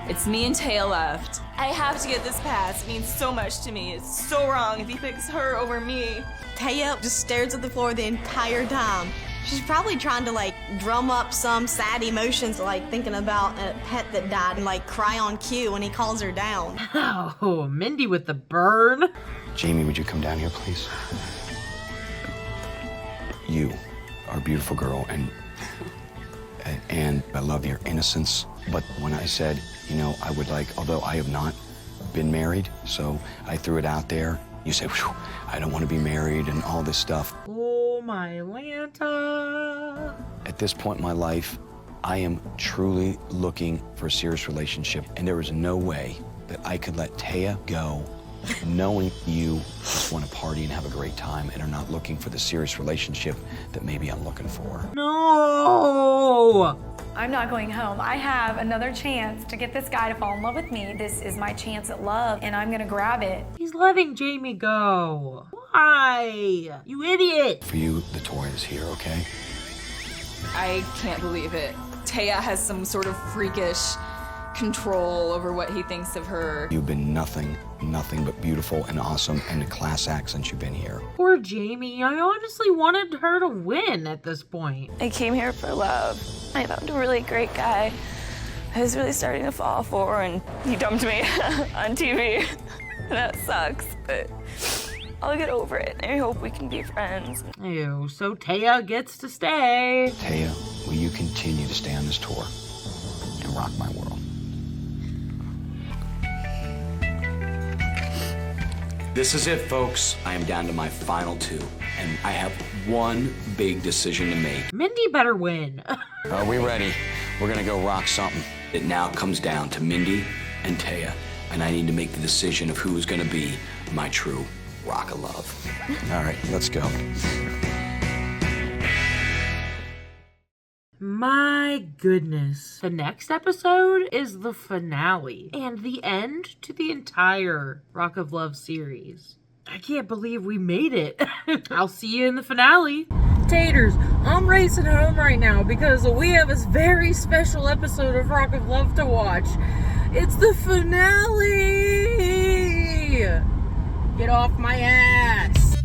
It's me and Taya left. I have to get this pass. It means so much to me. It's so wrong if he picks her over me. Taya just stares at the floor the entire time. She's probably trying to like drum up some sad emotions, like thinking about a pet that died and like cry on cue when he calls her down. Oh, Mindy with the burn. Jamie, would you come down here, please? You are a beautiful girl, and I love your innocence. But when I said, you know, I would like, although I have not been married, so I threw it out there. You said, I don't want to be married and all this stuff. Oh, my Lanta. At this point in my life, I am truly looking for a serious relationship, and there is no way that I could let Taya go knowing you just want to party and have a great time and are not looking for the serious relationship that maybe I'm looking for. No! I'm not going home. I have another chance to get this guy to fall in love with me. This is my chance at love, and I'm gonna grab it. He's letting Jamie go. Why? You idiot! For you, the toy is here, okay? I can't believe it. Taya has some sort of freakish control over what he thinks of her. You've been nothing but beautiful and awesome and a class act since you've been here. Poor Jamie. I honestly wanted her to win at this point. I came here for love. I found a really great guy I was really starting to fall for, and he dumped me on TV. That sucks, but I'll get over it. I hope we can be friends. Ew, so Taya gets to stay. Taya, will you continue to stay on this tour and rock my world? This is it, folks. I am down to my final two, and I have one big decision to make. Mindy better win. Are we ready? We're gonna go rock something. It now comes down to Mindy and Taya, and I need to make the decision of who is gonna be my true rock of love. All right, let's go. My goodness. The next episode is the finale and the end to the entire Rock of Love series. I can't believe we made it. I'll see you in the finale. Taters, I'm racing home right now because we have this very special episode of Rock of Love to watch. It's the finale! Get off my ass!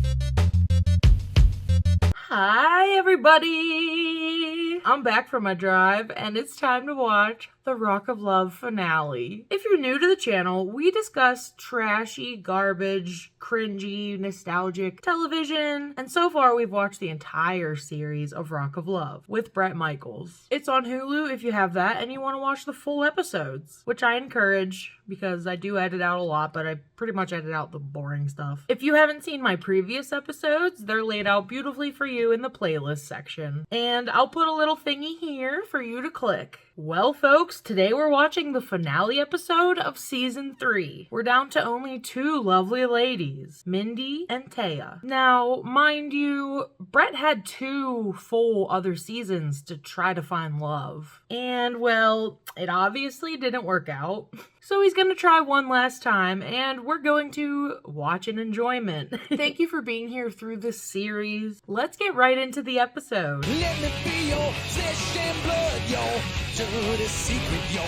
Hi, everybody! I'm back from my drive, and it's time to watch the Rock of Love finale. If you're new to the channel, we discuss trashy, garbage, cringy, nostalgic television, and so far we've watched the entire series of Rock of Love with Bret Michaels. It's on Hulu if you have that and you want to watch the full episodes, which I encourage because I do edit out a lot, but I pretty much edit out the boring stuff. If you haven't seen my previous episodes, they're laid out beautifully for you in the playlist section. And I'll put a little thingy here for you to click. Well, folks, today we're watching the finale episode of Season 3. We're down to only two lovely ladies, Mindy and Taya. Now, mind you, Bret had 2 full other seasons to try to find love. And, well, it obviously didn't work out. So he's gonna try one last time, and we're going to watch in enjoyment. Thank you for being here through this series. Let's get right into the episode. Let me be your flesh and blood, your dirty secret, your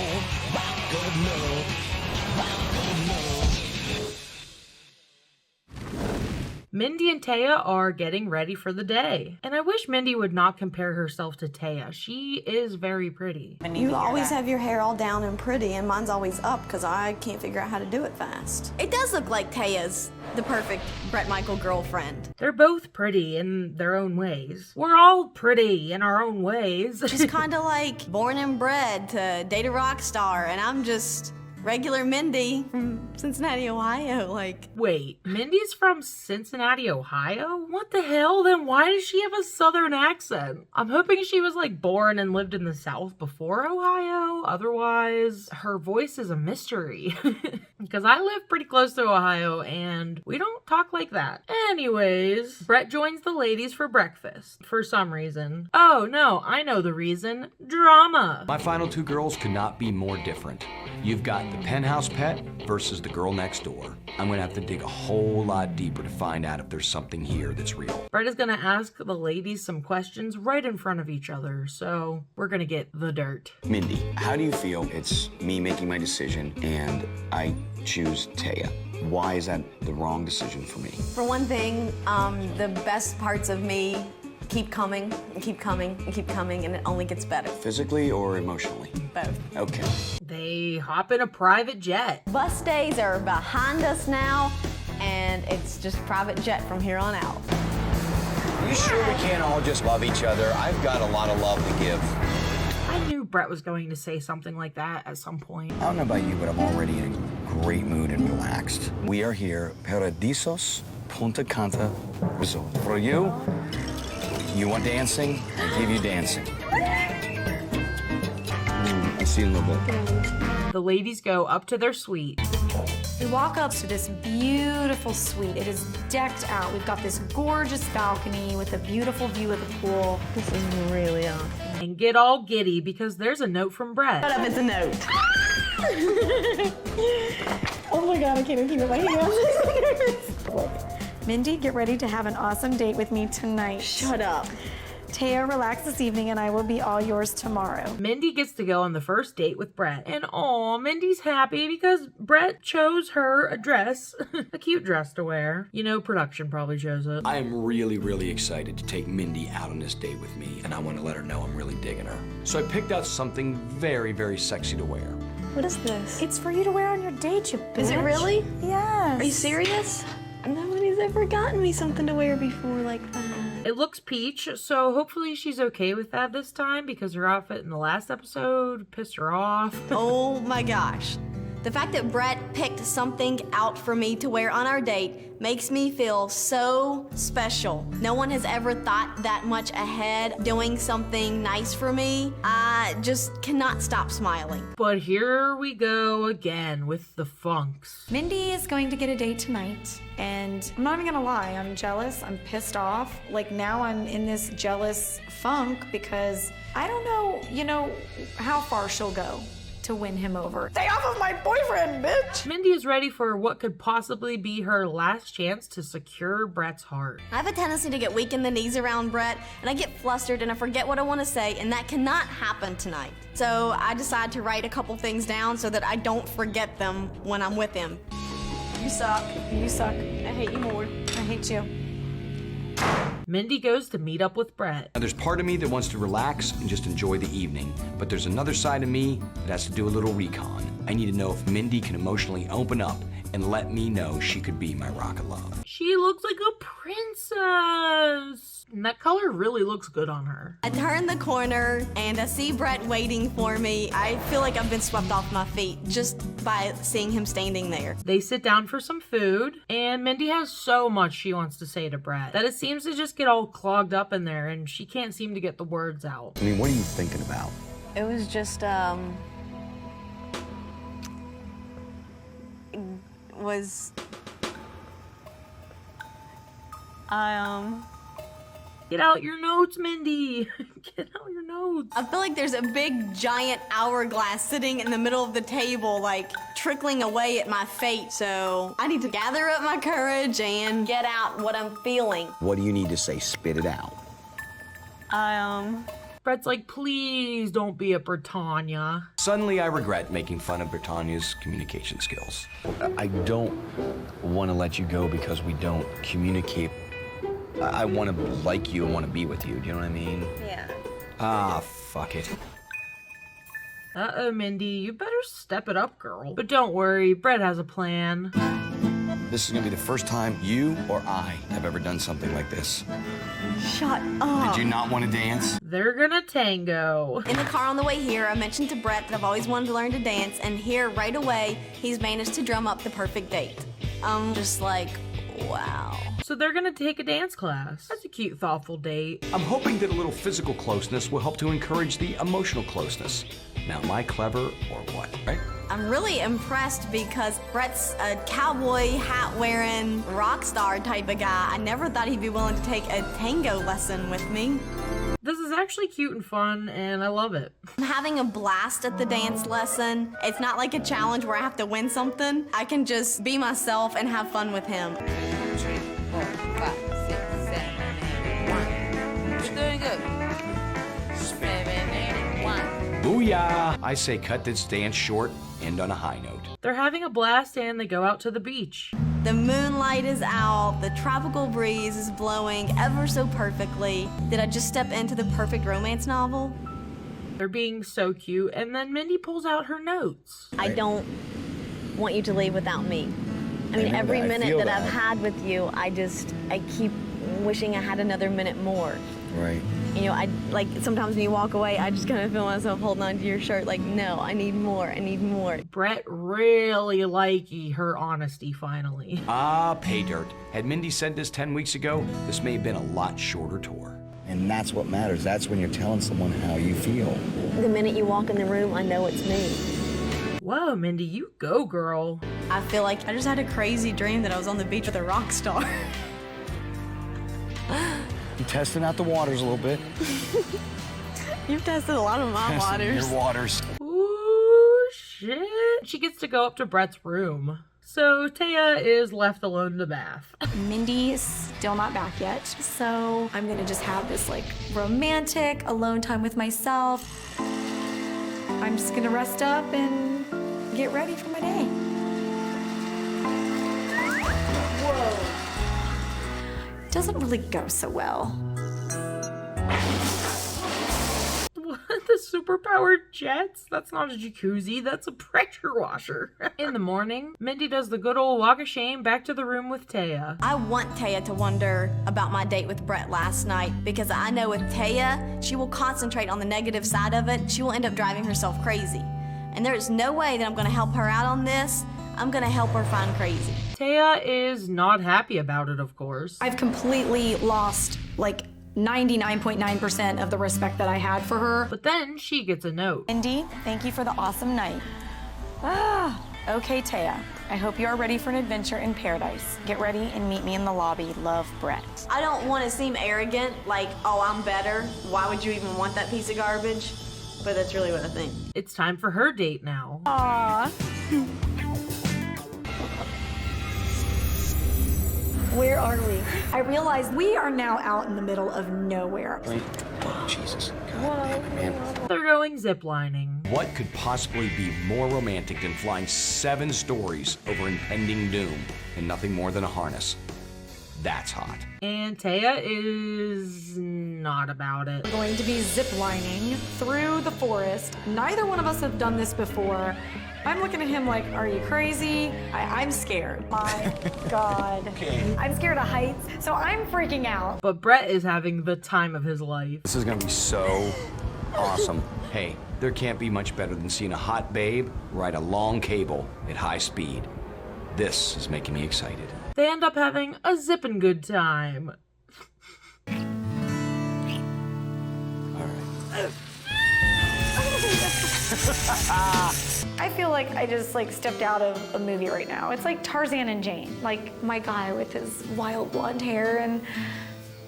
rock of love, rock of love. Mindy and Taya are getting ready for the day. And I wish Mindy would not compare herself to Taya. She is very pretty. You always have your hair all down and pretty, and mine's always up because I can't figure out how to do it fast. It does look like Taya's the perfect Bret Michael girlfriend. They're both pretty in their own ways. We're all pretty in our own ways. She's kind of like born and bred to date a rock star, and I'm just regular Mindy from Cincinnati, Ohio. Like, wait, Mindy's from Cincinnati, Ohio? What the hell? Then why does she have a southern accent? I'm hoping she was like born and lived in the South before Ohio. Otherwise, her voice is a mystery. Because I live pretty close to Ohio and we don't talk like that. Anyways, Bret joins the ladies for breakfast for some reason. Oh no, I know the reason. Drama. My final two girls could not be more different. You've got the penthouse pet versus the girl next door. I'm gonna have to dig a whole lot deeper to find out if there's something here that's real. Bret is gonna ask the ladies some questions right in front of each other, so we're gonna get the dirt. Mindy, how do you feel it's me making my decision and I choose Taya? Why is that the wrong decision for me? for one thing, the best parts of me keep coming and keep coming and keep coming, and it only gets better. Physically or emotionally? Both. Okay. They hop in a private jet. Bus days are behind us now, and it's just private jet from here on out. Are you sure we can't all just love each other? I've got a lot of love to give. I knew Bret was going to say something like that at some point. I don't know about you, but I'm already in a great mood and relaxed. We are here, Paradisos Punta Cana Resort. For you, you want dancing? I give you dancing. I'll see you in a little bit. The ladies go up to their suite. We walk up to this beautiful suite. It is decked out. We've got this gorgeous balcony with a beautiful view of the pool. This is really awesome. And get all giddy because there's a note from Bret. Shut up, it's a note. Oh my God, I can't even keep it in my hands. Mindy, get ready to have an awesome date with me tonight. Shut up. Taya, relax this evening and I will be all yours tomorrow. Mindy gets to go on the first date with Bret. And aw, Mindy's happy because Bret chose her a dress, a cute dress to wear. You know, production probably chose it. I am really, really excited to take Mindy out on this date with me, and I want to let her know I'm really digging her. So I picked out something very, very sexy to wear. What is this? It's for you to wear on your date, you bitch. Is it really? Yes. Are you serious? Nobody's ever gotten me something to wear before like that. It looks peach, so hopefully she's okay with that this time because her outfit in the last episode pissed her off. Oh my gosh. The fact that Bret picked something out for me to wear on our date makes me feel so special. No one has ever thought that much ahead doing something nice for me. I just cannot stop smiling. But here we go again with the funks. Mindy is going to get a date tonight, and I'm not even gonna lie, I'm jealous, I'm pissed off. Like now I'm in this jealous funk because I don't know, how far she'll go to win him over. Stay off of my boyfriend, bitch! Mindy is ready for what could possibly be her last chance to secure Bret's heart. I have a tendency to get weak in the knees around Bret, and I get flustered and I forget what I want to say, and that cannot happen tonight. So I decided to write a couple things down so that I don't forget them when I'm with him. You suck. You suck. I hate you more. I hate you. Mindy goes to meet up with Bret. Now, there's part of me that wants to relax and just enjoy the evening, but there's another side of me that has to do a little recon. I need to know if Mindy can emotionally open up and let me know she could be my rock of love. She looks like a princess. And that color really looks good on her. I turn the corner and I see Bret waiting for me. I feel like I've been swept off my feet just by seeing him standing there. They sit down for some food, and Mindy has so much she wants to say to Bret that it seems to just get all clogged up in there, and she can't seem to get the words out. I mean, what are you thinking about? It was just, Get out your notes, Mindy. Get out your notes. I feel like there's a big giant hourglass sitting in the middle of the table, like trickling away at my fate. So I need to gather up my courage and get out what I'm feeling. What do you need to say? Spit it out. Brett's like, please don't be a Britannia. Suddenly, I regret making fun of Britannia's communication skills. I don't want to let you go because we don't communicate. I want to like you and want to be with you. Do you know what I mean? Yeah. Ah, fuck it. Uh-oh, Mindy, you better step it up, girl. But don't worry, Brett has a plan. This is gonna be the first time you or I have ever done something like this. Shut up. Did you not want to dance? They're gonna tango. In the car on the way here, I mentioned to Brett that I've always wanted to learn to dance, and here, right away, he's managed to drum up the perfect date. I'm just like, wow. So they're gonna take a dance class. That's a cute, thoughtful date. I'm hoping that a little physical closeness will help to encourage the emotional closeness. Now, am I clever or what, right? I'm really impressed because Brett's a cowboy hat wearing rock star type of guy. I never thought he'd be willing to take a tango lesson with me. This is actually cute and fun, and I love it. I'm having a blast at the dance lesson. It's not like a challenge where I have to win something. I can just be myself and have fun with him. 2, 3, 4, 5, 6, 7, 8, 1. You're doing good. 7, 8, 1. Booyah! I say cut this dance short, end on a high note. They're having a blast and they go out to the beach. The moonlight is out, the tropical breeze is blowing ever so perfectly. Did I just step into the perfect romance novel? They're being so cute, and then Mindy pulls out her notes. I don't want you to leave without me. I mean, every minute that I've had with you, I keep wishing I had another minute more. Right. You know, sometimes when you walk away, I just kind of feel myself holding on to your shirt like, no, I need more, I need more. Brett really likey her honesty finally. Ah, pay dirt. Had Mindy said this 10 weeks ago, this may have been a lot shorter tour. And that's what matters. That's when you're telling someone how you feel. The minute you walk in the room, I know it's me. Whoa, Mindy, you go, girl. I feel like I just had a crazy dream that I was on the beach with a rock star. I'm testing out the waters a little bit. You've tested a lot of my waters. Your waters. Ooh, shit. She gets to go up to Brett's room. So Taya is left alone in the bath. Mindy's still not back yet, so I'm gonna just have this like romantic alone time with myself. I'm just gonna rest up and get ready for my day. Whoa. Doesn't really go so well. What? The superpowered jets? That's not a jacuzzi, that's a pressure washer. In the morning, Mindy does the good old walk of shame back to the room with Taya. I want Taya to wonder about my date with Brett last night because I know with Taya, she will concentrate on the negative side of it. She will end up driving herself crazy. And there is no way that I'm gonna help her out on this. I'm gonna help her find crazy. Taya is not happy about it, of course. I've completely lost like 99.9% of the respect that I had for her. But then she gets a note. Mindy, thank you for the awesome night. Okay, Taya. I hope you are ready for an adventure in paradise. Get ready and meet me in the lobby. Love, Brett. I don't want to seem arrogant, like, oh, I'm better. Why would you even want that piece of garbage? But that's really what I think. It's time for her date now. Aww. Where are we? I realize we are now out in the middle of nowhere. Wait. Oh, Jesus. Whoa. Man. They're going ziplining. What could possibly be more romantic than flying 7 stories over impending doom in nothing more than a harness? That's hot. And Taya is not about it. We're going to be ziplining through the forest. Neither one of us have done this before. I'm looking at him like, are you crazy? I'm scared. My God. Okay. I'm scared of heights, so I'm freaking out. But Brett is having the time of his life. This is gonna be so awesome. Hey, there can't be much better than seeing a hot babe ride a long cable at high speed. This is making me excited. They end up having a zippin' good time. I feel like I just stepped out of a movie right now. It's like Tarzan and Jane, like my guy with his wild blonde hair and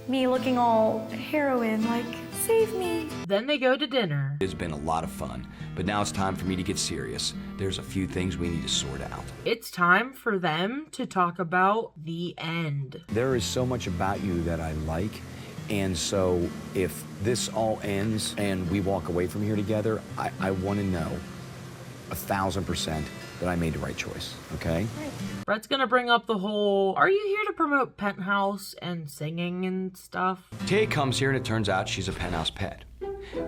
me looking all heroine, like, save me. Then they go to dinner. It's been a lot of fun, but now it's time for me to get serious. There's a few things we need to sort out. It's time for them to talk about the end. There is so much about you that I like, And so if this all ends and we walk away from here together, I want to know 1,000% that I made the right choice, okay? Brett's gonna bring up the whole, are you here to promote Penthouse and singing and stuff? Taya comes here and it turns out she's a Penthouse pet.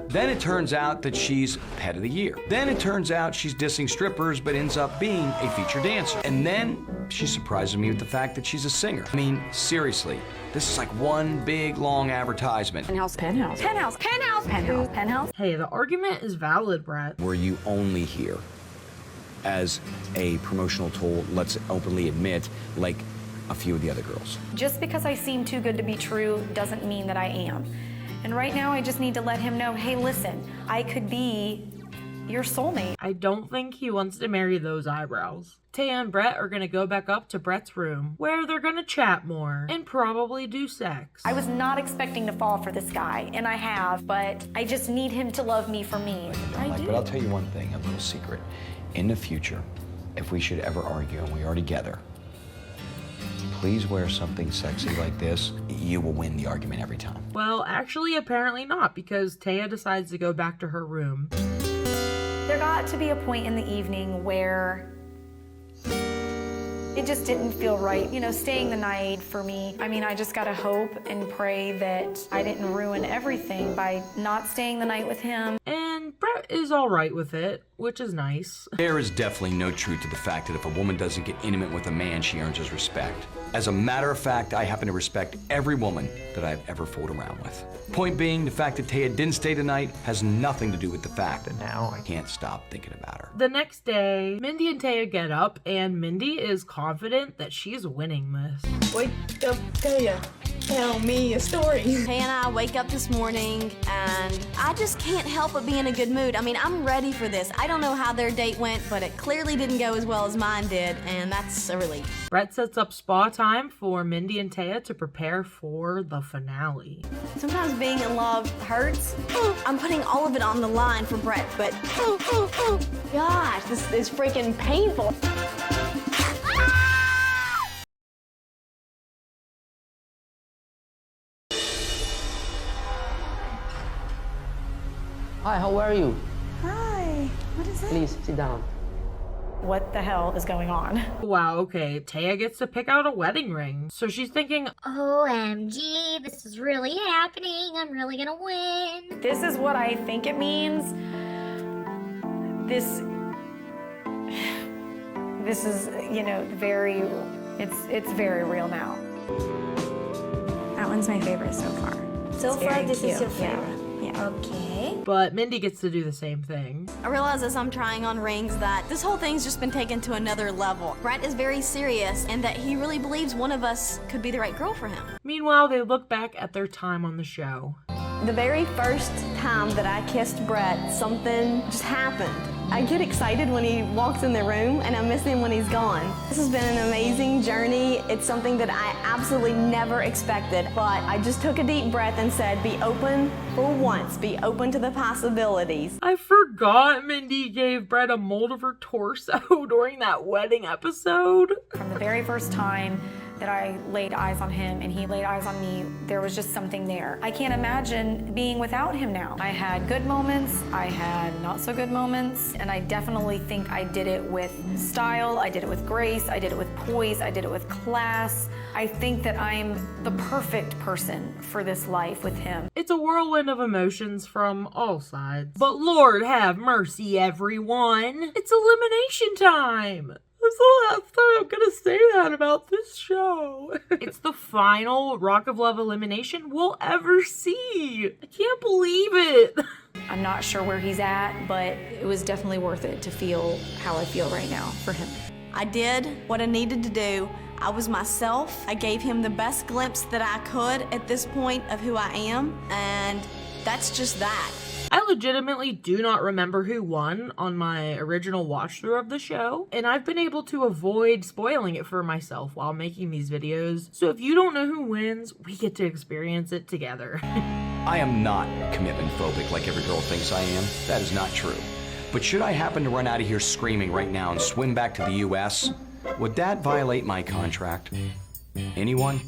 Then it turns out that she's Pet of the Year. Then it turns out she's dissing strippers but ends up being a featured dancer. And then she surprises me with the fact that she's a singer. I mean, seriously, this is like one big, long advertisement. Penthouse, penthouse, penthouse, penthouse, penthouse, penthouse. Hey, the argument is valid, Brett. Were you only here as a promotional tool, let's openly admit, like a few of the other girls? Just because I seem too good to be true doesn't mean that I am. And right now I just need to let him know, hey, listen, I could be your soulmate. I don't think he wants to marry those eyebrows. Taya and Brett are gonna go back up to Brett's room, where they're gonna chat more and probably do sex. I was not expecting to fall for this guy, and I have, but I just need him to love me for me. I do. But I'll tell you one thing, a little secret. In the future, if we should ever argue and we are together, please wear something sexy like this. You will win the argument every time. Well, actually, apparently not, because Taya decides to go back to her room. There got to be a point in the evening where it just didn't feel right, you know, staying the night for me. I mean, I just gotta hope and pray that I didn't ruin everything by not staying the night with him. And Brett is all right with it, which is nice. There is definitely no truth to the fact that if a woman doesn't get intimate with a man, she earns his respect. As a matter of fact, I happen to respect every woman that I've ever fooled around with. Point being, the fact that Taya didn't stay tonight has nothing to do with the fact that now I can't stop thinking about her. The next day, Mindy and Taya get up, and Mindy is confident that she's winning this. Wake up, Taya. Tell me a story. Taya and I wake up this morning, and I just can't help but be in a good mood. I mean, I'm ready for this. I don't know how their date went, but it clearly didn't go as well as mine did, and that's a relief. Brett sets up spa time for Mindy and Taya to prepare for the finale. Sometimes being in love hurts. I'm putting all of it on the line for Brett, but gosh, this is freaking painful. Hi, how are you? Hi, what is it? Please, sit down. What the hell is going on? Wow, okay, Taya gets to pick out a wedding ring. So she's thinking, OMG, this is really happening. I'm really gonna win. This is what I think it means. This is, you know, it's very real now. That one's my favorite so far. So far, this is your favorite. Yeah. Okay. but Mindy gets to do the same thing. I realize as I'm trying on rings that this whole thing's just been taken to another level. Brett is very serious and that he really believes one of us could be the right girl for him. Meanwhile, they look back at their time on the show. The very first time that I kissed Brett, something just happened. I get excited when he walks in the room and I miss him when he's gone. This has been an amazing journey. It's something that I absolutely never expected, but I just took a deep breath and said, be open for once, be open to the possibilities. I forgot Mindy gave Brett a mold of her torso during that wedding episode. From the very first time that I laid eyes on him and he laid eyes on me, there was just something there. I can't imagine being without him now. I had good moments, I had not so good moments, and I definitely think I did it with style, I did it with grace, I did it with poise, I did it with class. I think that I'm the perfect person for this life with him. It's a whirlwind of emotions from all sides. But Lord have mercy, everyone. It's elimination time. That's the last time I'm gonna say that about this show. It's the final Rock of Love elimination we'll ever see. I can't believe it. I'm not sure where he's at, but it was definitely worth it to feel how I feel right now for him. I did what I needed to do. I was myself. I gave him the best glimpse that I could at this point of who I am, and that's just that. I legitimately do not remember who won on my original watch through of the show, and I've been able to avoid spoiling it for myself while making these videos. So if you don't know who wins, we get to experience it together. I am not commitment phobic like every girl thinks I am. That is not true. But should I happen to run out of here screaming right now and swim back to the US, would that violate my contract? Anyone?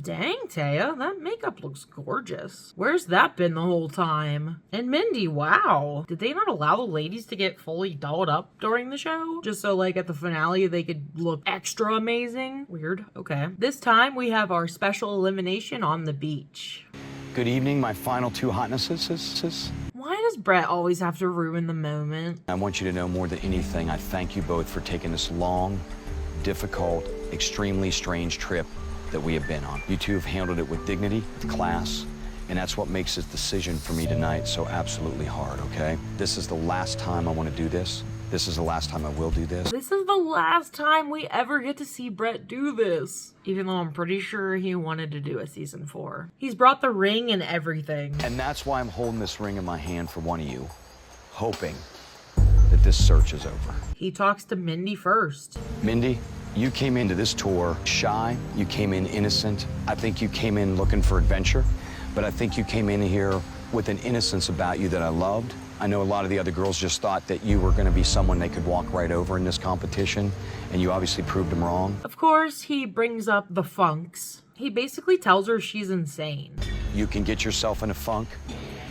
Dang, Taya, that makeup looks gorgeous. Where's that been the whole time? And Mindy, wow. Did they not allow the ladies to get fully dolled up during the show? Just so like at the finale they could look extra amazing? Weird, okay. This time we have our special elimination on the beach. Good evening, my final two hotnesses. Why does Brett always have to ruin the moment? I want you to know more than anything, I thank you both for taking this long, difficult, extremely strange trip that we have been on. You two have handled it with dignity, with class, and that's what makes this decision for me tonight so absolutely hard, okay? This is the last time I want to do this. This is the last time I will do this. This is the last time we ever get to see Brett do this. Even though I'm pretty sure he wanted to do a season 4. He's brought the ring and everything. And that's why I'm holding this ring in my hand for one of you, hoping that this search is over. He talks to Mindy first. Mindy, you came into this tour shy, you came in innocent. I think you came in looking for adventure, but I think you came in here with an innocence about you that I loved. I know a lot of the other girls just thought that you were gonna be someone they could walk right over in this competition, and you obviously proved them wrong. Of course, he brings up the funks. He basically tells her she's insane. You can get yourself in a funk,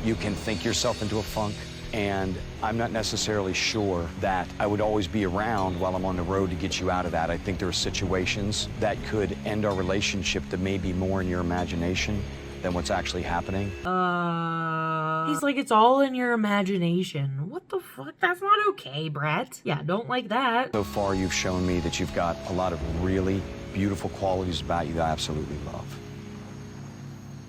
you can think yourself into a funk, and I'm not necessarily sure that I would always be around while I'm on the road to get you out of that. I think there are situations that could end our relationship that may be more in your imagination than what's actually happening. He's like, it's all in your imagination. What the fuck? That's not okay, Brett. Yeah, don't like that. So far, you've shown me that you've got a lot of really beautiful qualities about you that I absolutely love.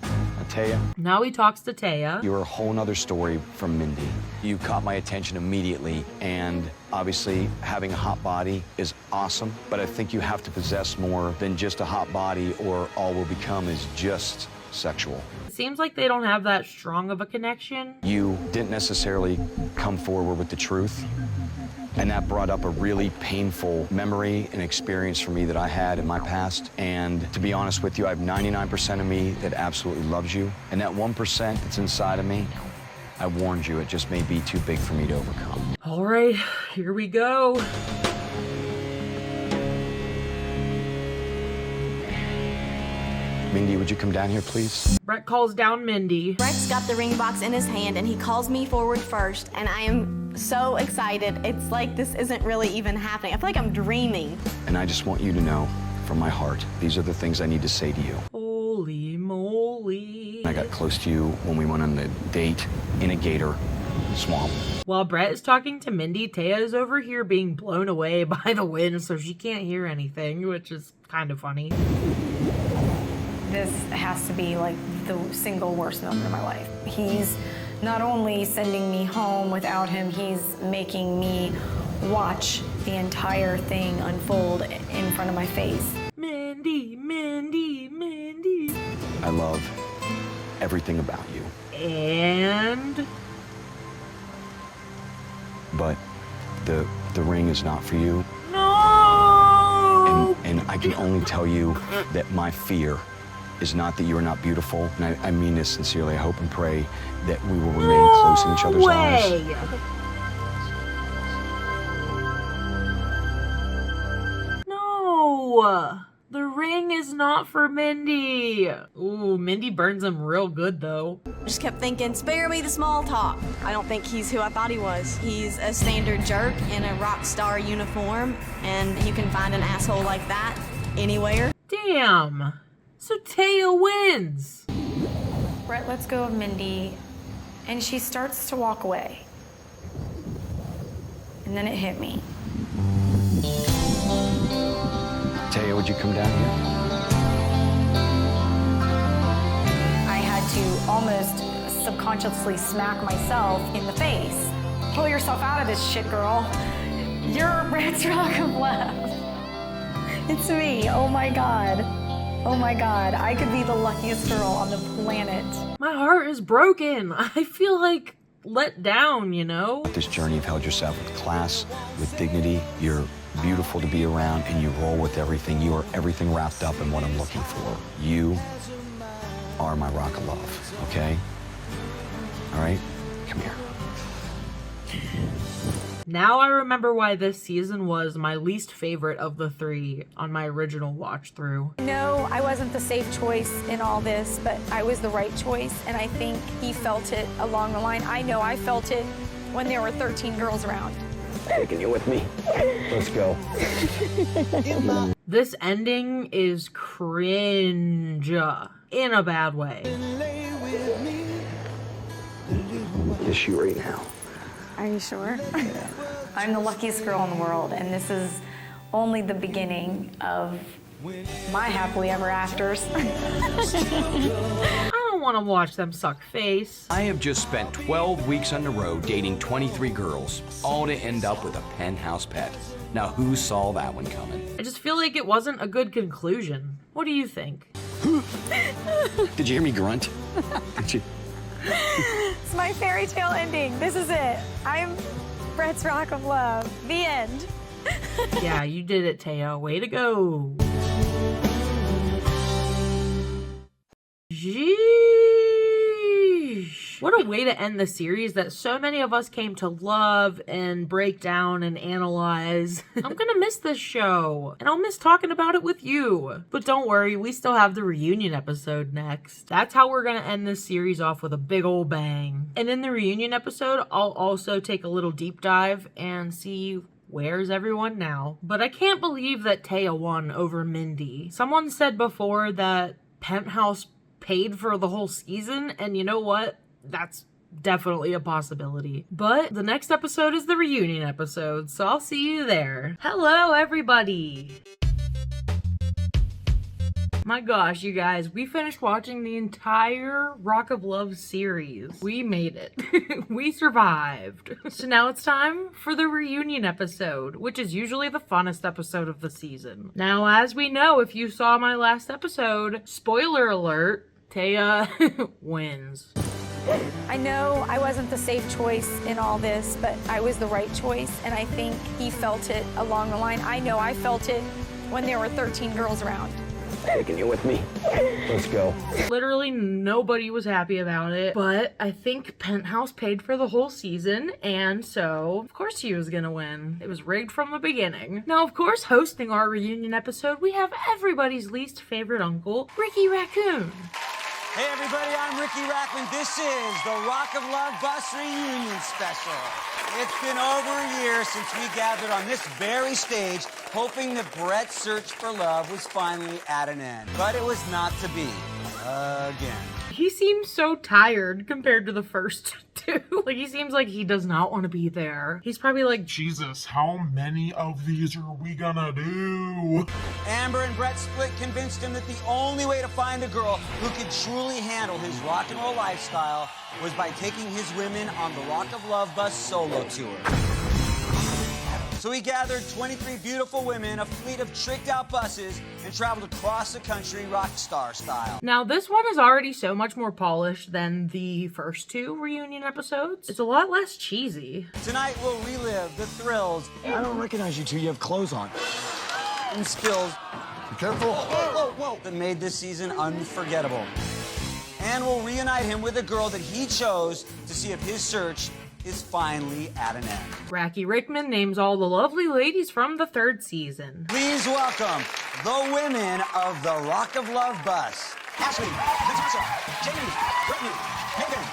Now, Taya. Now he talks to Taya. You're a whole nother story from Mindy. You caught my attention immediately, and obviously having a hot body is awesome, but I think you have to possess more than just a hot body, or all will become is just sexual. It seems like they don't have that strong of a connection. You didn't necessarily come forward with the truth, and that brought up a really painful memory and experience for me that I had in my past. And to be honest with you, I have 99% of me that absolutely loves you, and that 1% that's inside of me, I warned you, it just may be too big for me to overcome. All right, here we go. Mindy, would you come down here, please? Brett calls down Mindy. Brett's got the ring box in his hand and he calls me forward first, and I am so excited. It's like this isn't really even happening. I feel like I'm dreaming. And I just want you to know, from my heart, these are the things I need to say to you. Holy moly. I got close to you when we went on the date in a gator swamp. While Brett is talking to Mindy, Taya is over here being blown away by the wind, so she can't hear anything, which is kind of funny. This has to be like the single worst moment of my life. He's not only sending me home without him, he's making me watch the entire thing unfold in front of my face. Mindy, Mindy, Mindy. I love everything about you. And? But the ring is not for you. No! And I can only tell you that my fear is not that you are not beautiful, and I mean this sincerely. I hope and pray that we will remain close in each other's eyes. No! The ring is not for Mindy. Ooh, Mindy burns him real good though. Just kept thinking, spare me the small talk. I don't think he's who I thought he was. He's a standard jerk in a rock star uniform, and you can find an asshole like that anywhere. Damn. So Taya wins. Brett lets go of Mindy, and she starts to walk away. And then it hit me. Taya, would you come down here? I had to almost subconsciously smack myself in the face. Pull yourself out of this shit, girl. You're Brett's Rock of Love. It's me. Oh my God. Oh my God. I could be the luckiest girl on the planet. My heart is broken. I feel like let down, you know? This journey, you've held yourself with class, with dignity. You're beautiful to be around, and you roll with everything. You are everything wrapped up in what I'm looking for. You are my rock of love, okay? All right? Come here. Now I remember why this season was my least favorite of the 3 on my original watch through. No, I wasn't the safe choice in all this, but I was the right choice, and I think he felt it along the line. I know I felt it when there were 13 girls around. Taking you with me. Let's go. This ending is cringe in a bad way. Kiss you right now. Are you sure? I'm the luckiest girl in the world, and this is only the beginning of my happily ever afters. I don't want to watch them suck face. I have just spent 12 weeks on the road dating 23 girls, all to end up with a penthouse pet. Now who saw that one coming? I just feel like it wasn't a good conclusion. What do you think? Did you hear me grunt? Did you? It's my fairy tale ending. This is it. I'm Brett's Rock of Love. The end. Yeah, you did it, Teo. Way to go. Sheesh. What a way to end the series that so many of us came to love and break down and analyze. I'm gonna miss this show, and I'll miss talking about it with you. But don't worry, we still have the reunion episode next. That's how we're gonna end this series off with a big old bang. And in the reunion episode, I'll also take a little deep dive and see where's everyone now. But I can't believe that Taya won over Mindy. Someone said before that Penthouse paid for the whole season, and you know what? That's definitely a possibility. But the next episode is the reunion episode, so I'll see you there. Hello, everybody! My gosh, you guys, we finished watching the entire Rock of Love series. We made it. We survived. So now it's time for the reunion episode, which is usually the funnest episode of the season. Now, as we know, if you saw my last episode, spoiler alert, Taya wins. I know I wasn't the safe choice in all this, but I was the right choice, and I think he felt it along the line. I know I felt it when there were 13 girls around. Taking you with me. Let's go. Literally nobody was happy about it, but I think Penthouse paid for the whole season, and so of course he was gonna win. It was rigged from the beginning. Now, of course, hosting our reunion episode, we have everybody's least favorite uncle, Ricky Raccoon. Hey everybody, I'm Ricky Rackman. This is the Rock of Love Bus Reunion Special. It's been over a year since we gathered on this very stage, hoping that Brett's search for love was finally at an end. But it was not to be. Again. He seems so tired compared to the first two. Like, he seems like he does not want to be there. He's probably like, Jesus, how many of these are we gonna do? Amber and Brett split convinced him that the only way to find a girl who could truly handle his rock and roll lifestyle was by taking his women on the Rock of Love Bus solo tour. So he gathered 23 beautiful women, a fleet of tricked out buses, and traveled across the country rock star style. Now, this one is already so much more polished than the first two reunion episodes. It's a lot less cheesy. Tonight we'll relive the thrills. I don't recognize you two. You have clothes on. And spills. Be careful. Whoa. That made this season unforgettable. And we'll reunite him with a girl that he chose to see if his search is finally at an end. Racky Rickman names all the lovely ladies from the third season. Please welcome the women of the Rock of Love Bus. Ashley, Natasha, Jamie, Brittany, Megan,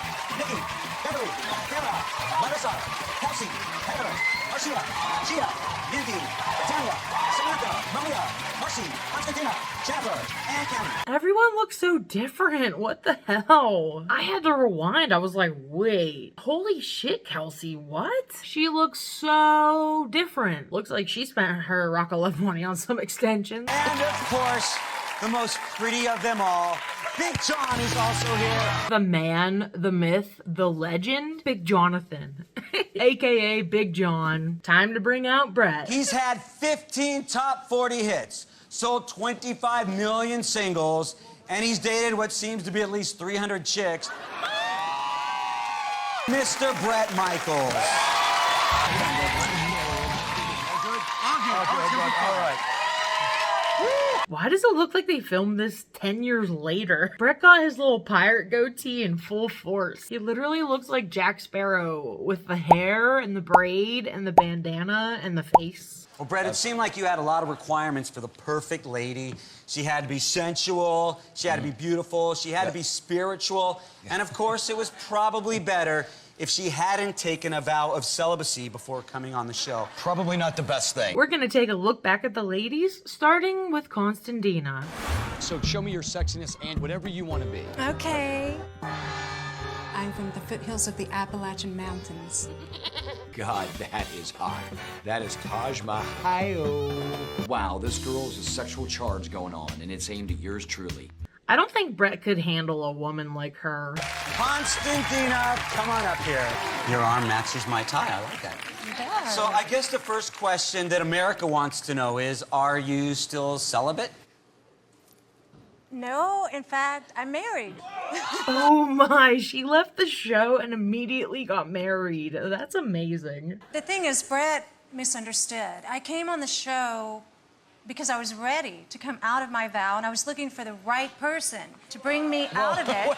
Nikki, Beverly, Kara, Larissa, Kelsey, Heather, Marcia, Gia, Yandy, Tanya, Samantha, Maria, Marcy, Constantina, Jennifer, and Cameron. Everyone looks so different. What the hell? I had to rewind. I was like, wait, holy shit, Kelsey, what? She looks so different. Looks like she spent her Rock of Love money on some extensions. And of course, the most pretty of them all, Big John is also here. The man, the myth, the legend, Big Jonathan, aka Big John. Time to bring out Brett. He's had 15 top 40 hits, sold 25 million singles, and he's dated what seems to be at least 300 chicks. Mr. Brett Michaels. All right. Why does it look like they filmed this 10 years later? Brett got his little pirate goatee in full force. He literally looks like Jack Sparrow with the hair and the braid and the bandana and the face. Well, Brett, it seemed like you had a lot of requirements for the perfect lady. She had to be sensual, she had to be beautiful, she had to be spiritual, and of course, it was probably better if she hadn't taken a vow of celibacy before coming on the show. Probably not the best thing. We're gonna take a look back at the ladies, starting with Constantina. So show me your sexiness and whatever you want to be. Okay. I'm from the foothills of the Appalachian Mountains. God, that is hot. That is Taj Mahal. Wow, this girl has a sexual charge going on, and it's aimed at yours truly. I don't think Brett could handle a woman like her. Constantina, come on up here. Your arm matches my tie. I like that. So I guess the first question that America wants to know is, are you still celibate? No, in fact, I'm married. Oh my, she left the show and immediately got married. That's amazing. The thing is, Brett misunderstood. I came on the show because I was ready to come out of my vow, and I was looking for the right person to bring me out of it.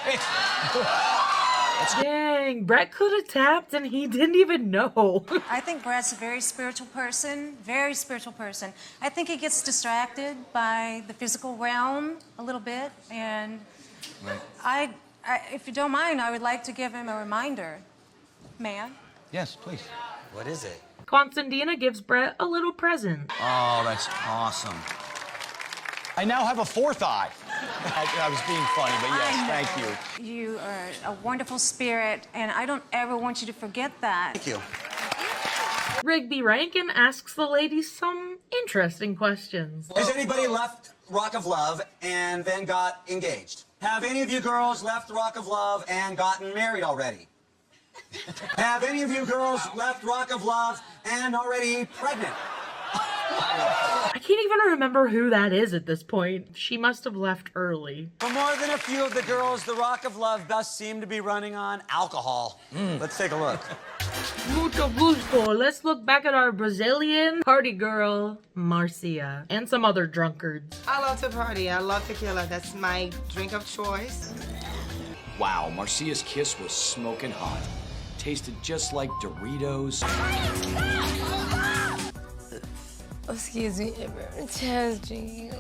Dang, Brett could have tapped and he didn't even know. I think Brett's a very spiritual person, very spiritual person. I think he gets distracted by the physical realm a little bit, and if you don't mind, I would like to give him a reminder. May I? Yes, please. What is it? Constantina gives Brett a little present. Oh, that's awesome. I now have a fourth eye. I was being funny, but yes, thank you. You are a wonderful spirit, and I don't ever want you to forget that. Thank you. Rigby Rankin asks the ladies some interesting questions. Has anybody left Rock of Love and then got engaged? Have any of you girls left Rock of Love and gotten married already? Have any of you girls left Rock of Love and already pregnant? I can't even remember who that is at this point. She must have left early. For more than a few of the girls, the Rock of Love does seem to be running on alcohol. Let's take a look. Mucho gusto. Let's look back at our Brazilian party girl, Marcia, and some other drunkards. I love to party. I love tequila. That's my drink of choice. Wow, Marcia's kiss was smoking hot. Tasted just like Doritos. Excuse me, just drinking.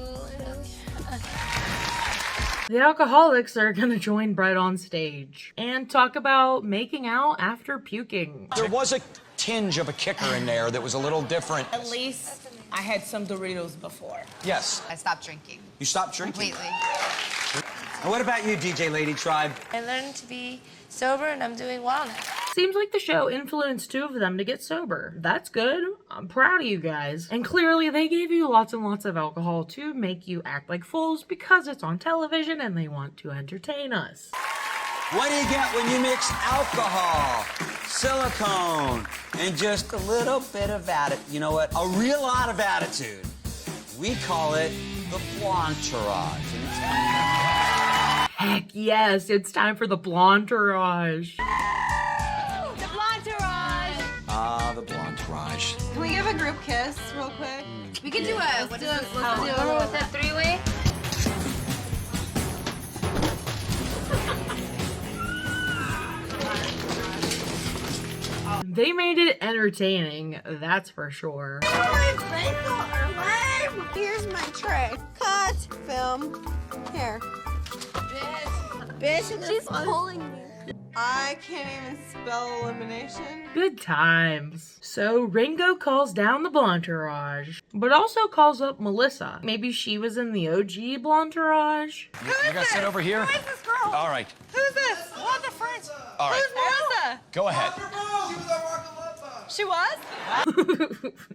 The alcoholics are gonna join Brett on stage and talk about making out after puking. There was a tinge of a kicker in there that was a little different. At least I had some Doritos before. Yes. I stopped drinking. You stopped drinking? Completely. And what about you, DJ Lady Tribe? I learned to be sober, and I'm doing well now. Seems like the show influenced two of them to get sober. That's good. I'm proud of you guys. And clearly they gave you lots and lots of alcohol to make you act like fools because it's on television and they want to entertain us. What do you get when you mix alcohol, silicone, and just a little bit of attitude? You know what? A real lot of attitude. We call it the Blontourage. Heck yes, it's time for the Blontourage. The Blontourage! Ah, the Blontourage. Can we give a group kiss real quick? We could do a, Let's do remember what's that three-way? They made it entertaining, that's for sure. Here's my tray. Cut. Film. Here. Bitch, she's pulling me. I can't even spell elimination. Good times. So Ringo calls down the Blontourage, but also calls up Melissa. Maybe she was in the OG Blontourage? You gotta sit over here? Who is this girl? All right. Who's this? What the frick? All right. Who's Melissa? Go ahead. She was?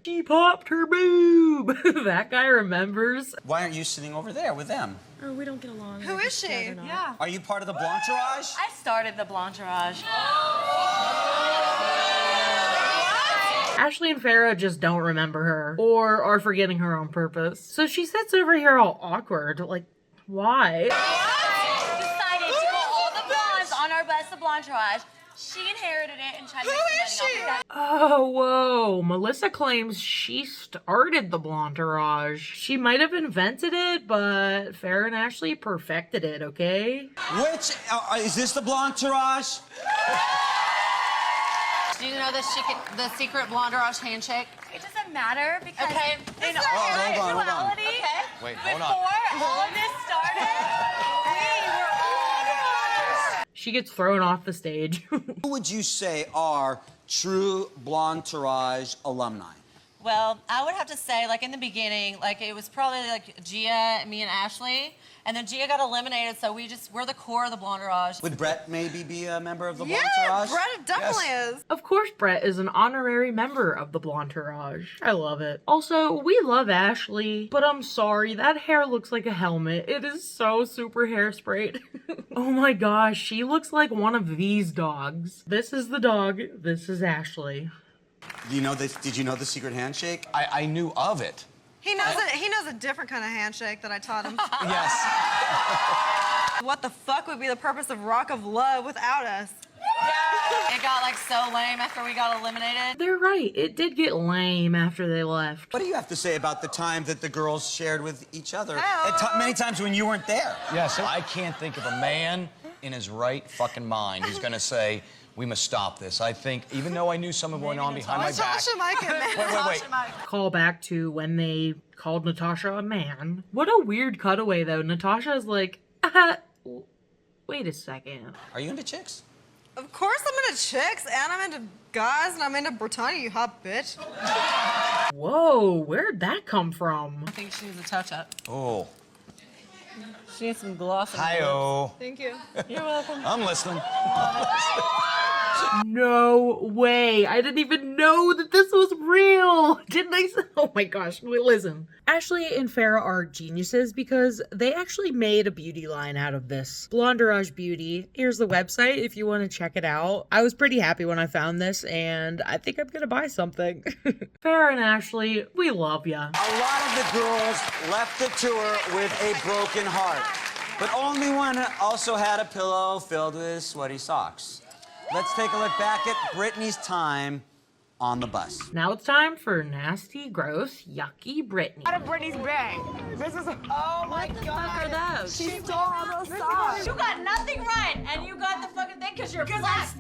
She popped her boob. That guy remembers. Why aren't you sitting over there with them? Oh, we don't get along. Who is she? Yeah. Are you part of the Blontourage? I started the Blontourage. Ashley and Farrah just don't remember her or are forgetting her on purpose. So she sits over here all awkward. Like, why? Decided to call all the blondes on our bus, the Blontourage, She inherited it and tried to make some money off of it. Oh, whoa. Melissa claims she started the blonderage. She might have invented it, but Farrah and Ashley perfected it, okay? Which, is this the blonderage? Do you know the secret blonderage handshake? It doesn't matter because this is hold our on, hold on. duality. Okay. Wait, hold on. Before all of this started, we were all She gets thrown off the stage. Who would you say are true blonderage alumni? Well, I would have to say, like in the beginning, like it was probably like Gia, me, and Ashley, and then Gia got eliminated, so we're the core of the blonderage. Would Brett maybe be a member of the Yeah, blonderage? Brett definitely is. Of course, Brett is an honorary member of the blonderage. I love it. Also, we love Ashley, but I'm sorry, that hair looks like a helmet. It is so super hairsprayed. Oh my gosh, she looks like one of these dogs. This is the dog, this is Ashley. You know this? Did you know the secret handshake? I knew of it. He knows a different kind of handshake that I taught him. Yes. What the fuck would be the purpose of Rock of Love without us? It got like so lame after we got eliminated. They're right, it did get lame after they left. What do you have to say about the time that the girls shared with each other? Many times when you weren't there. Yes, I can't think of a man in his right fucking mind who's gonna say, we must stop this. I think, even though I knew something going on behind my back. Natasha might get mad. Wait. Call back to when they called Natasha a man. What a weird cutaway, though. Natasha's like, wait a second. Are you into chicks? Of course I'm into chicks, and I'm into guys, and I'm into Britannia, you hot bitch. Whoa, where'd that come from? I think she needs a touch-up. Oh. She needs some gloss. Hi-oh. Thank you. You're welcome. I'm listening. No way. I didn't even know that this was real. Didn't I? Oh my gosh. Listen. Ashley and Farrah are geniuses because they actually made a beauty line out of this. Blonderage Beauty. Here's the website if you want to check it out. I was pretty happy when I found this and I think I'm gonna buy something. Farrah and Ashley, we love ya. A lot of the girls left the tour with a broken heart, but only one also had a pillow filled with sweaty socks. Let's take a look back at Brittany's time on the bus. Now it's time for nasty, gross, yucky Brittany. Out of Brittany's bag. This is oh my god. Are those? She stole all those socks. You got nothing right, and you got the fucking thing because you're black.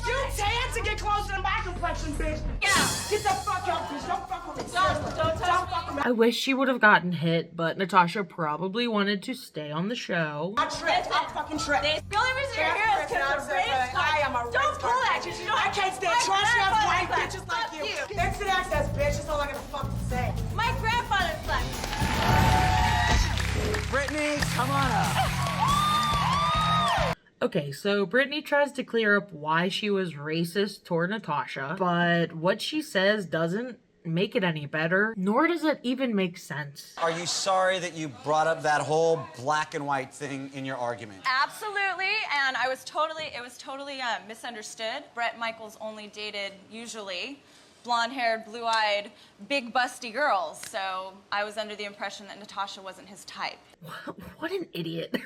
You tan to get closer to my complexion, bitch. Yeah. Get the fuck out, bitch. Don't fuck with me. Don't touch me. I wish she would have gotten hit, but Natasha probably wanted to stay on the show. I tripped. I fucking tripped. The only reason you're here is because of race. I am a race. Don't pull that, because you know I can't stand trashy ass white bitches like you. Instant access, bitch. That's all I gotta fucking say. My grandfather's black. Brittany, come on up. Okay, so Brittany tries to clear up why she was racist toward Natasha, but what she says doesn't make it any better, nor does it even make sense. Are you sorry that you brought up that whole black and white thing in your argument? Absolutely, and it was totally misunderstood. Bret Michaels only dated, usually, blonde-haired, blue-eyed, big busty girls, so I was under the impression that Natasha wasn't his type. What an idiot.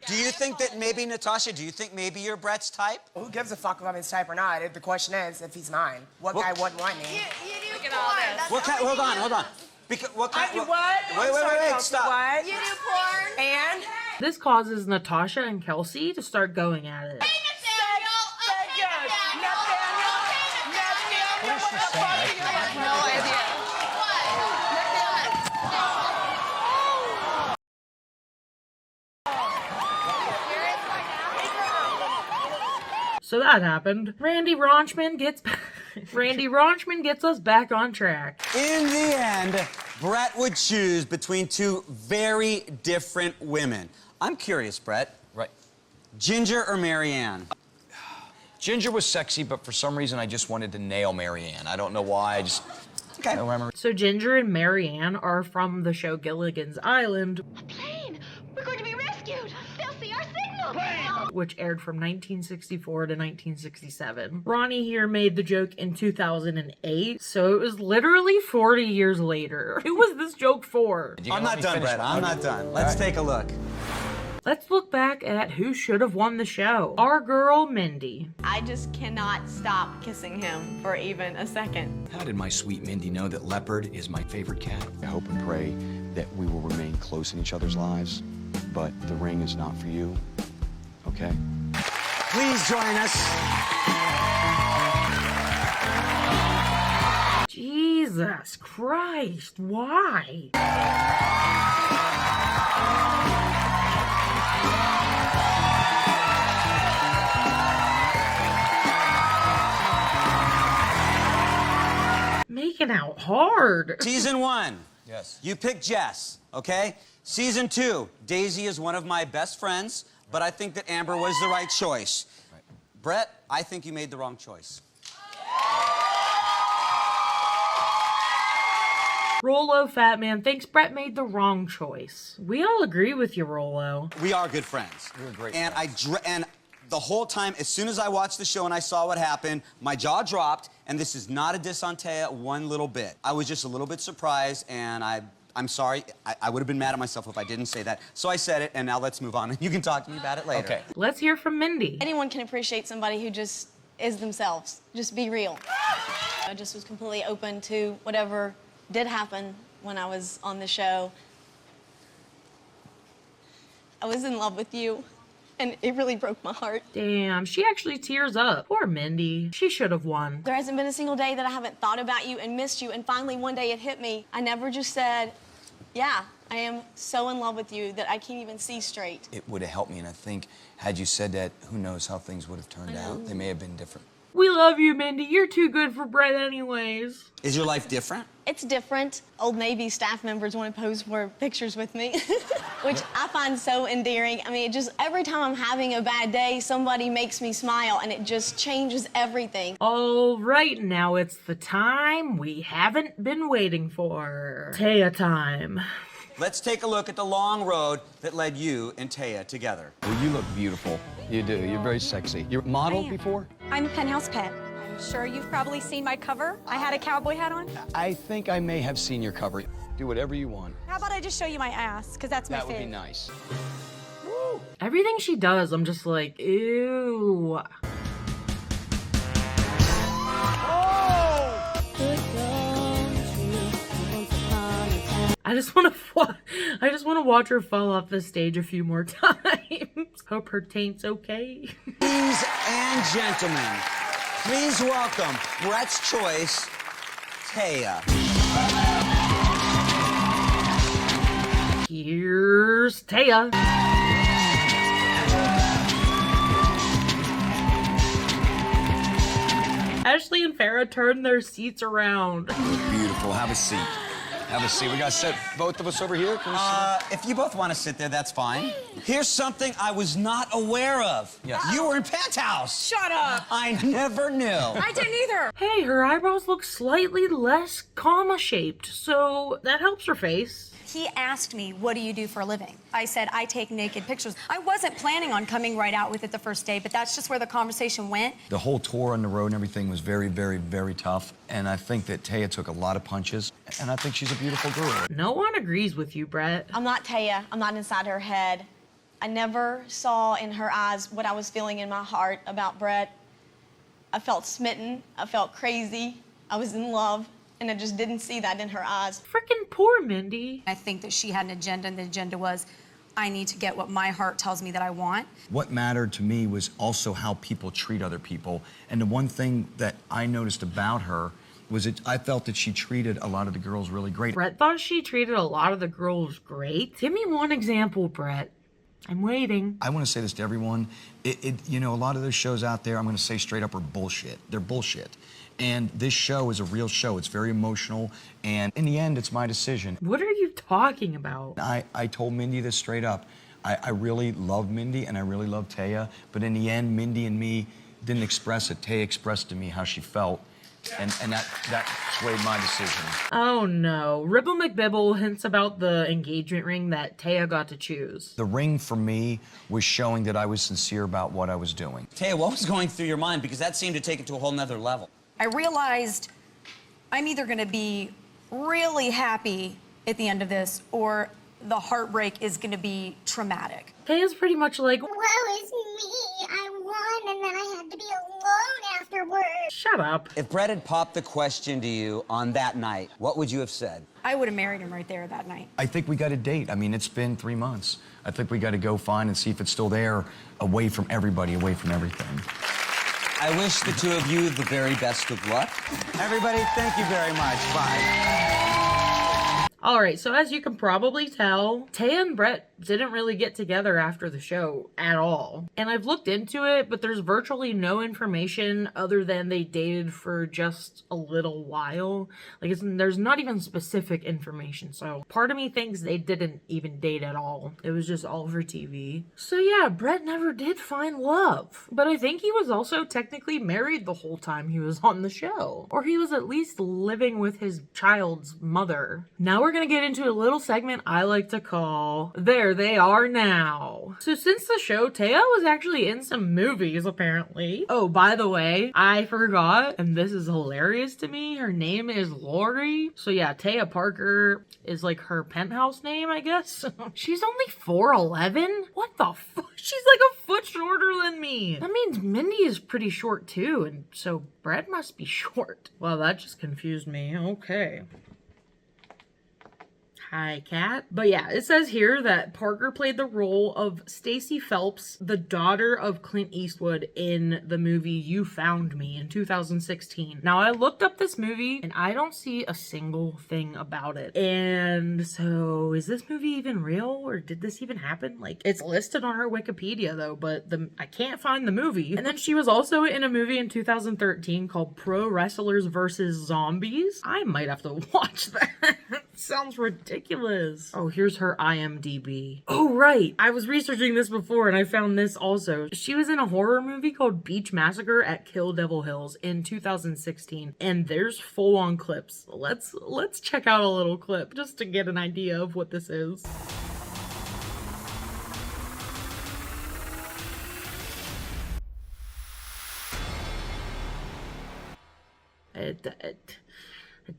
Do you think that maybe, Natasha, do you think maybe you're Brett's type? Who gives a fuck if I'm his type or not? The question is if he's mine. What guy wouldn't want me? Look at all this. What kind? Hold on. Because what kind? You what? Wait, stop. What? You do porn. And? This causes Natasha and Kelsey to start going at it. So that happened. Randy Raunchman gets us back on track. In the end, Brett would choose between two very different women. I'm curious, Brett. Right. Ginger or Marianne? Ginger was sexy, but for some reason I just wanted to nail Marianne. I don't know why. I don't remember. So Ginger and Marianne are from the show Gilligan's Island. Plane. We're going to be rescued. They'll see our signal. Which aired from 1964 to 1967. Ronnie here made the joke in 2008, so it was literally 40 years later. Who was this joke for? I'm not done, Brett. I'm not done. Let's take a look. Let's look back at who should have won the show. Our girl, Mindy. I just cannot stop kissing him for even a second. How did my sweet Mindy know that Leopard is my favorite cat? I hope and pray that we will remain close in each other's lives, but the ring is not for you, okay? Please join us. Jesus Christ, why? Making out hard. Season 1. Yes. You picked Jess, okay? Season 2. Daisy is one of my best friends, but I think that Amber was the right choice. Right. Brett, I think you made the wrong choice. Rollo, Fat Man, thinks Brett made the wrong choice. We all agree with you, Rollo. We are good friends. We're great and friends. And the whole time, as soon as I watched the show and I saw what happened, my jaw dropped, and this is not a diss on Taya one little bit. I was just a little bit surprised, and I'm sorry. I would have been mad at myself if I didn't say that. So I said it, and now let's move on, and you can talk to me about it later. Okay. Let's hear from Mindy. Anyone can appreciate somebody who just is themselves. Just be real. I just was completely open to whatever did happen when I was on the show. I was in love with you, and it really broke my heart. Damn, she actually tears up. Poor Mindy. She should have won. There hasn't been a single day that I haven't thought about you and missed you, and finally one day it hit me. I never just said, yeah, I am so in love with you that I can't even see straight. It would have helped me, and I think had you said that, who knows how things would have turned out. They may have been different. We love you, Mindy. You're too good for Brett anyways. Is your life different? It's different. Old Navy staff members want to pose for pictures with me, which I find so endearing. I mean, it just every time I'm having a bad day, somebody makes me smile, and it just changes everything. All right, now it's the time we haven't been waiting for. Taya time. Let's take a look at the long road that led you and Taya together. Well, you look beautiful. You do. You're very sexy. You're modeled before? I'm a penthouse pet. I'm sure you've probably seen my cover. I had a cowboy hat on. I think I may have seen your cover. Do whatever you want. How about I just show you my ass? Because that's my That would be fave. nice. Everything she does, I'm just like, ew. I just want to watch her fall off the stage a few more times. Hope her taint's okay. Ladies and gentlemen, please welcome Brett's choice, Taya. Here's Taya. Ashley and Farrah turned their seats around. Beautiful. Have a seat. Have a seat. We got to sit both of us over here. Can we sit? If you both want to sit there, that's fine. Here's something I was not aware of. Yes. You were in Penthouse. Shut up! I never knew. I didn't either. Hey, her eyebrows look slightly less comma-shaped, so that helps her face. He asked me, what do you do for a living? I said, I take naked pictures. I wasn't planning on coming right out with it the first day, but that's just where the conversation went. The whole tour on the road and everything was very, very, very tough. And I think that Taya took a lot of punches. And I think she's a beautiful girl. No one agrees with you, Brett. I'm not Taya. I'm not inside her head. I never saw in her eyes what I was feeling in my heart about Brett. I felt smitten. I felt crazy. I was in love. And I just didn't see that in her eyes. Freaking poor Mindy. I think that she had an agenda, and the agenda was, I need to get what my heart tells me that I want. What mattered to me was also how people treat other people. And the one thing that I noticed about her was I felt that she treated a lot of the girls really great. Brett thought she treated a lot of the girls great. Give me one example, Brett. I'm waiting. I want to say this to everyone. You know, a lot of those shows out there, I'm going to say straight up, are bullshit. They're bullshit. And this show is a real show. It's very emotional. And in the end, it's my decision. What are you talking about? I told Mindy this straight up. I really love Mindy and I really love Taya. But in the end, Mindy and me didn't express it. Taya expressed to me how she felt. And that swayed my decision. Oh no. Ribble McBibble hints about the engagement ring that Taya got to choose. The ring for me was showing that I was sincere about what I was doing. Taya, what was going through your mind? Because that seemed to take it to a whole nother level. I realized I'm either going to be really happy at the end of this, or the heartbreak is going to be traumatic. Taya's pretty much like, woe is me, I won and then I had to be alone afterwards. Shut up. If Brett had popped the question to you on that night, what would you have said? I would have married him right there that night. I think we got a date. I mean, it's been 3 months. I think we got to go find and see if it's still there, away from everybody, away from everything. I wish the two of you the very best of luck. Everybody, thank you very much. Bye. Alright, so as you can probably tell, Taya and Brett didn't really get together after the show at all. And I've looked into it, but there's virtually no information other than they dated for just a little while. Like, there's not even specific information, so part of me thinks they didn't even date at all. It was just all for TV. So yeah, Brett never did find love. But I think he was also technically married the whole time he was on the show. Or he was at least living with his child's mother. Now we're gonna get into a little segment I like to call There They Are Now. So since the show, Taya was actually in some movies apparently. Oh, by the way, I forgot, and this is hilarious to me, her name is Lori. So yeah, Taya Parker is like her penthouse name, I guess. She's only 4'11"? What the fuck? She's like a foot shorter than me. That means Mindy is pretty short too, and so Brett must be short. Well, that just confused me. Okay. Hi, Cat. But yeah, it says here that Parker played the role of Stacey Phelps, the daughter of Clint Eastwood in the movie You Found Me in 2016. Now, I looked up this movie and I don't see a single thing about it. And so, is this movie even real or did this even happen? Like, it's listed on her Wikipedia though, but I can't find the movie. And then she was also in a movie in 2013 called Pro Wrestlers vs. Zombies. I might have to watch that. Sounds ridiculous. Oh, here's her IMDb. Oh, right. I was researching this before and I found this also. She was in a horror movie called Beach Massacre at Kill Devil Hills in 2016. And there's full-on clips. Let's check out a little clip just to get an idea of what this is. It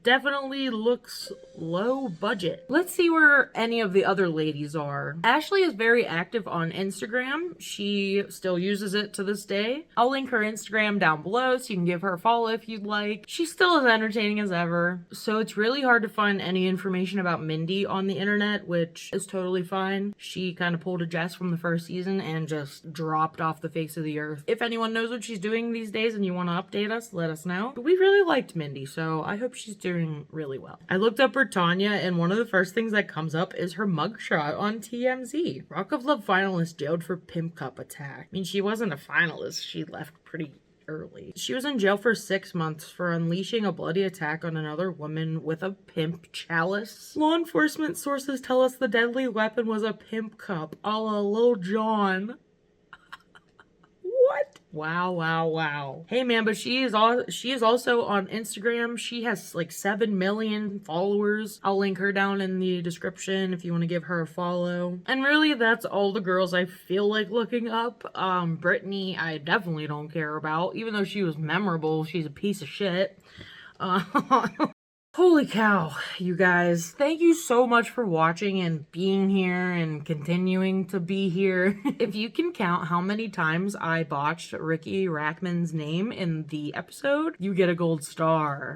definitely looks low budget. Let's see where any of the other ladies are. Ashley is very active on Instagram. She still uses it to this day. I'll link her Instagram down below so you can give her a follow if you'd like. She still is entertaining as ever. So it's really hard to find any information about Mindy on the internet, which is totally fine. She kind of pulled a Jess from the first season and just dropped off the face of the earth. If anyone knows what she's doing these days and you want to update us, let us know. But we really liked Mindy, so I hope she's doing really well. I looked up her Tanya, and one of the first things that comes up is her mugshot on TMZ. Rock of Love finalist jailed for pimp cup attack. I mean, she wasn't a finalist. She left pretty early. She was in jail for 6 months for unleashing a bloody attack on another woman with a pimp chalice. Law enforcement sources tell us the deadly weapon was a pimp cup, a la Lil Jon. What? Wow, wow, wow. Hey man, but she is also on Instagram. She has like 7 million followers. I'll link her down in the description if you want to give her a follow. And really, that's all the girls I feel like looking up. Brittany, I definitely don't care about. Even though she was memorable, she's a piece of shit. Holy cow, you guys. Thank you so much for watching and being here and continuing to be here. If you can count how many times I botched Ricky Rackman's name in the episode, you get a gold star.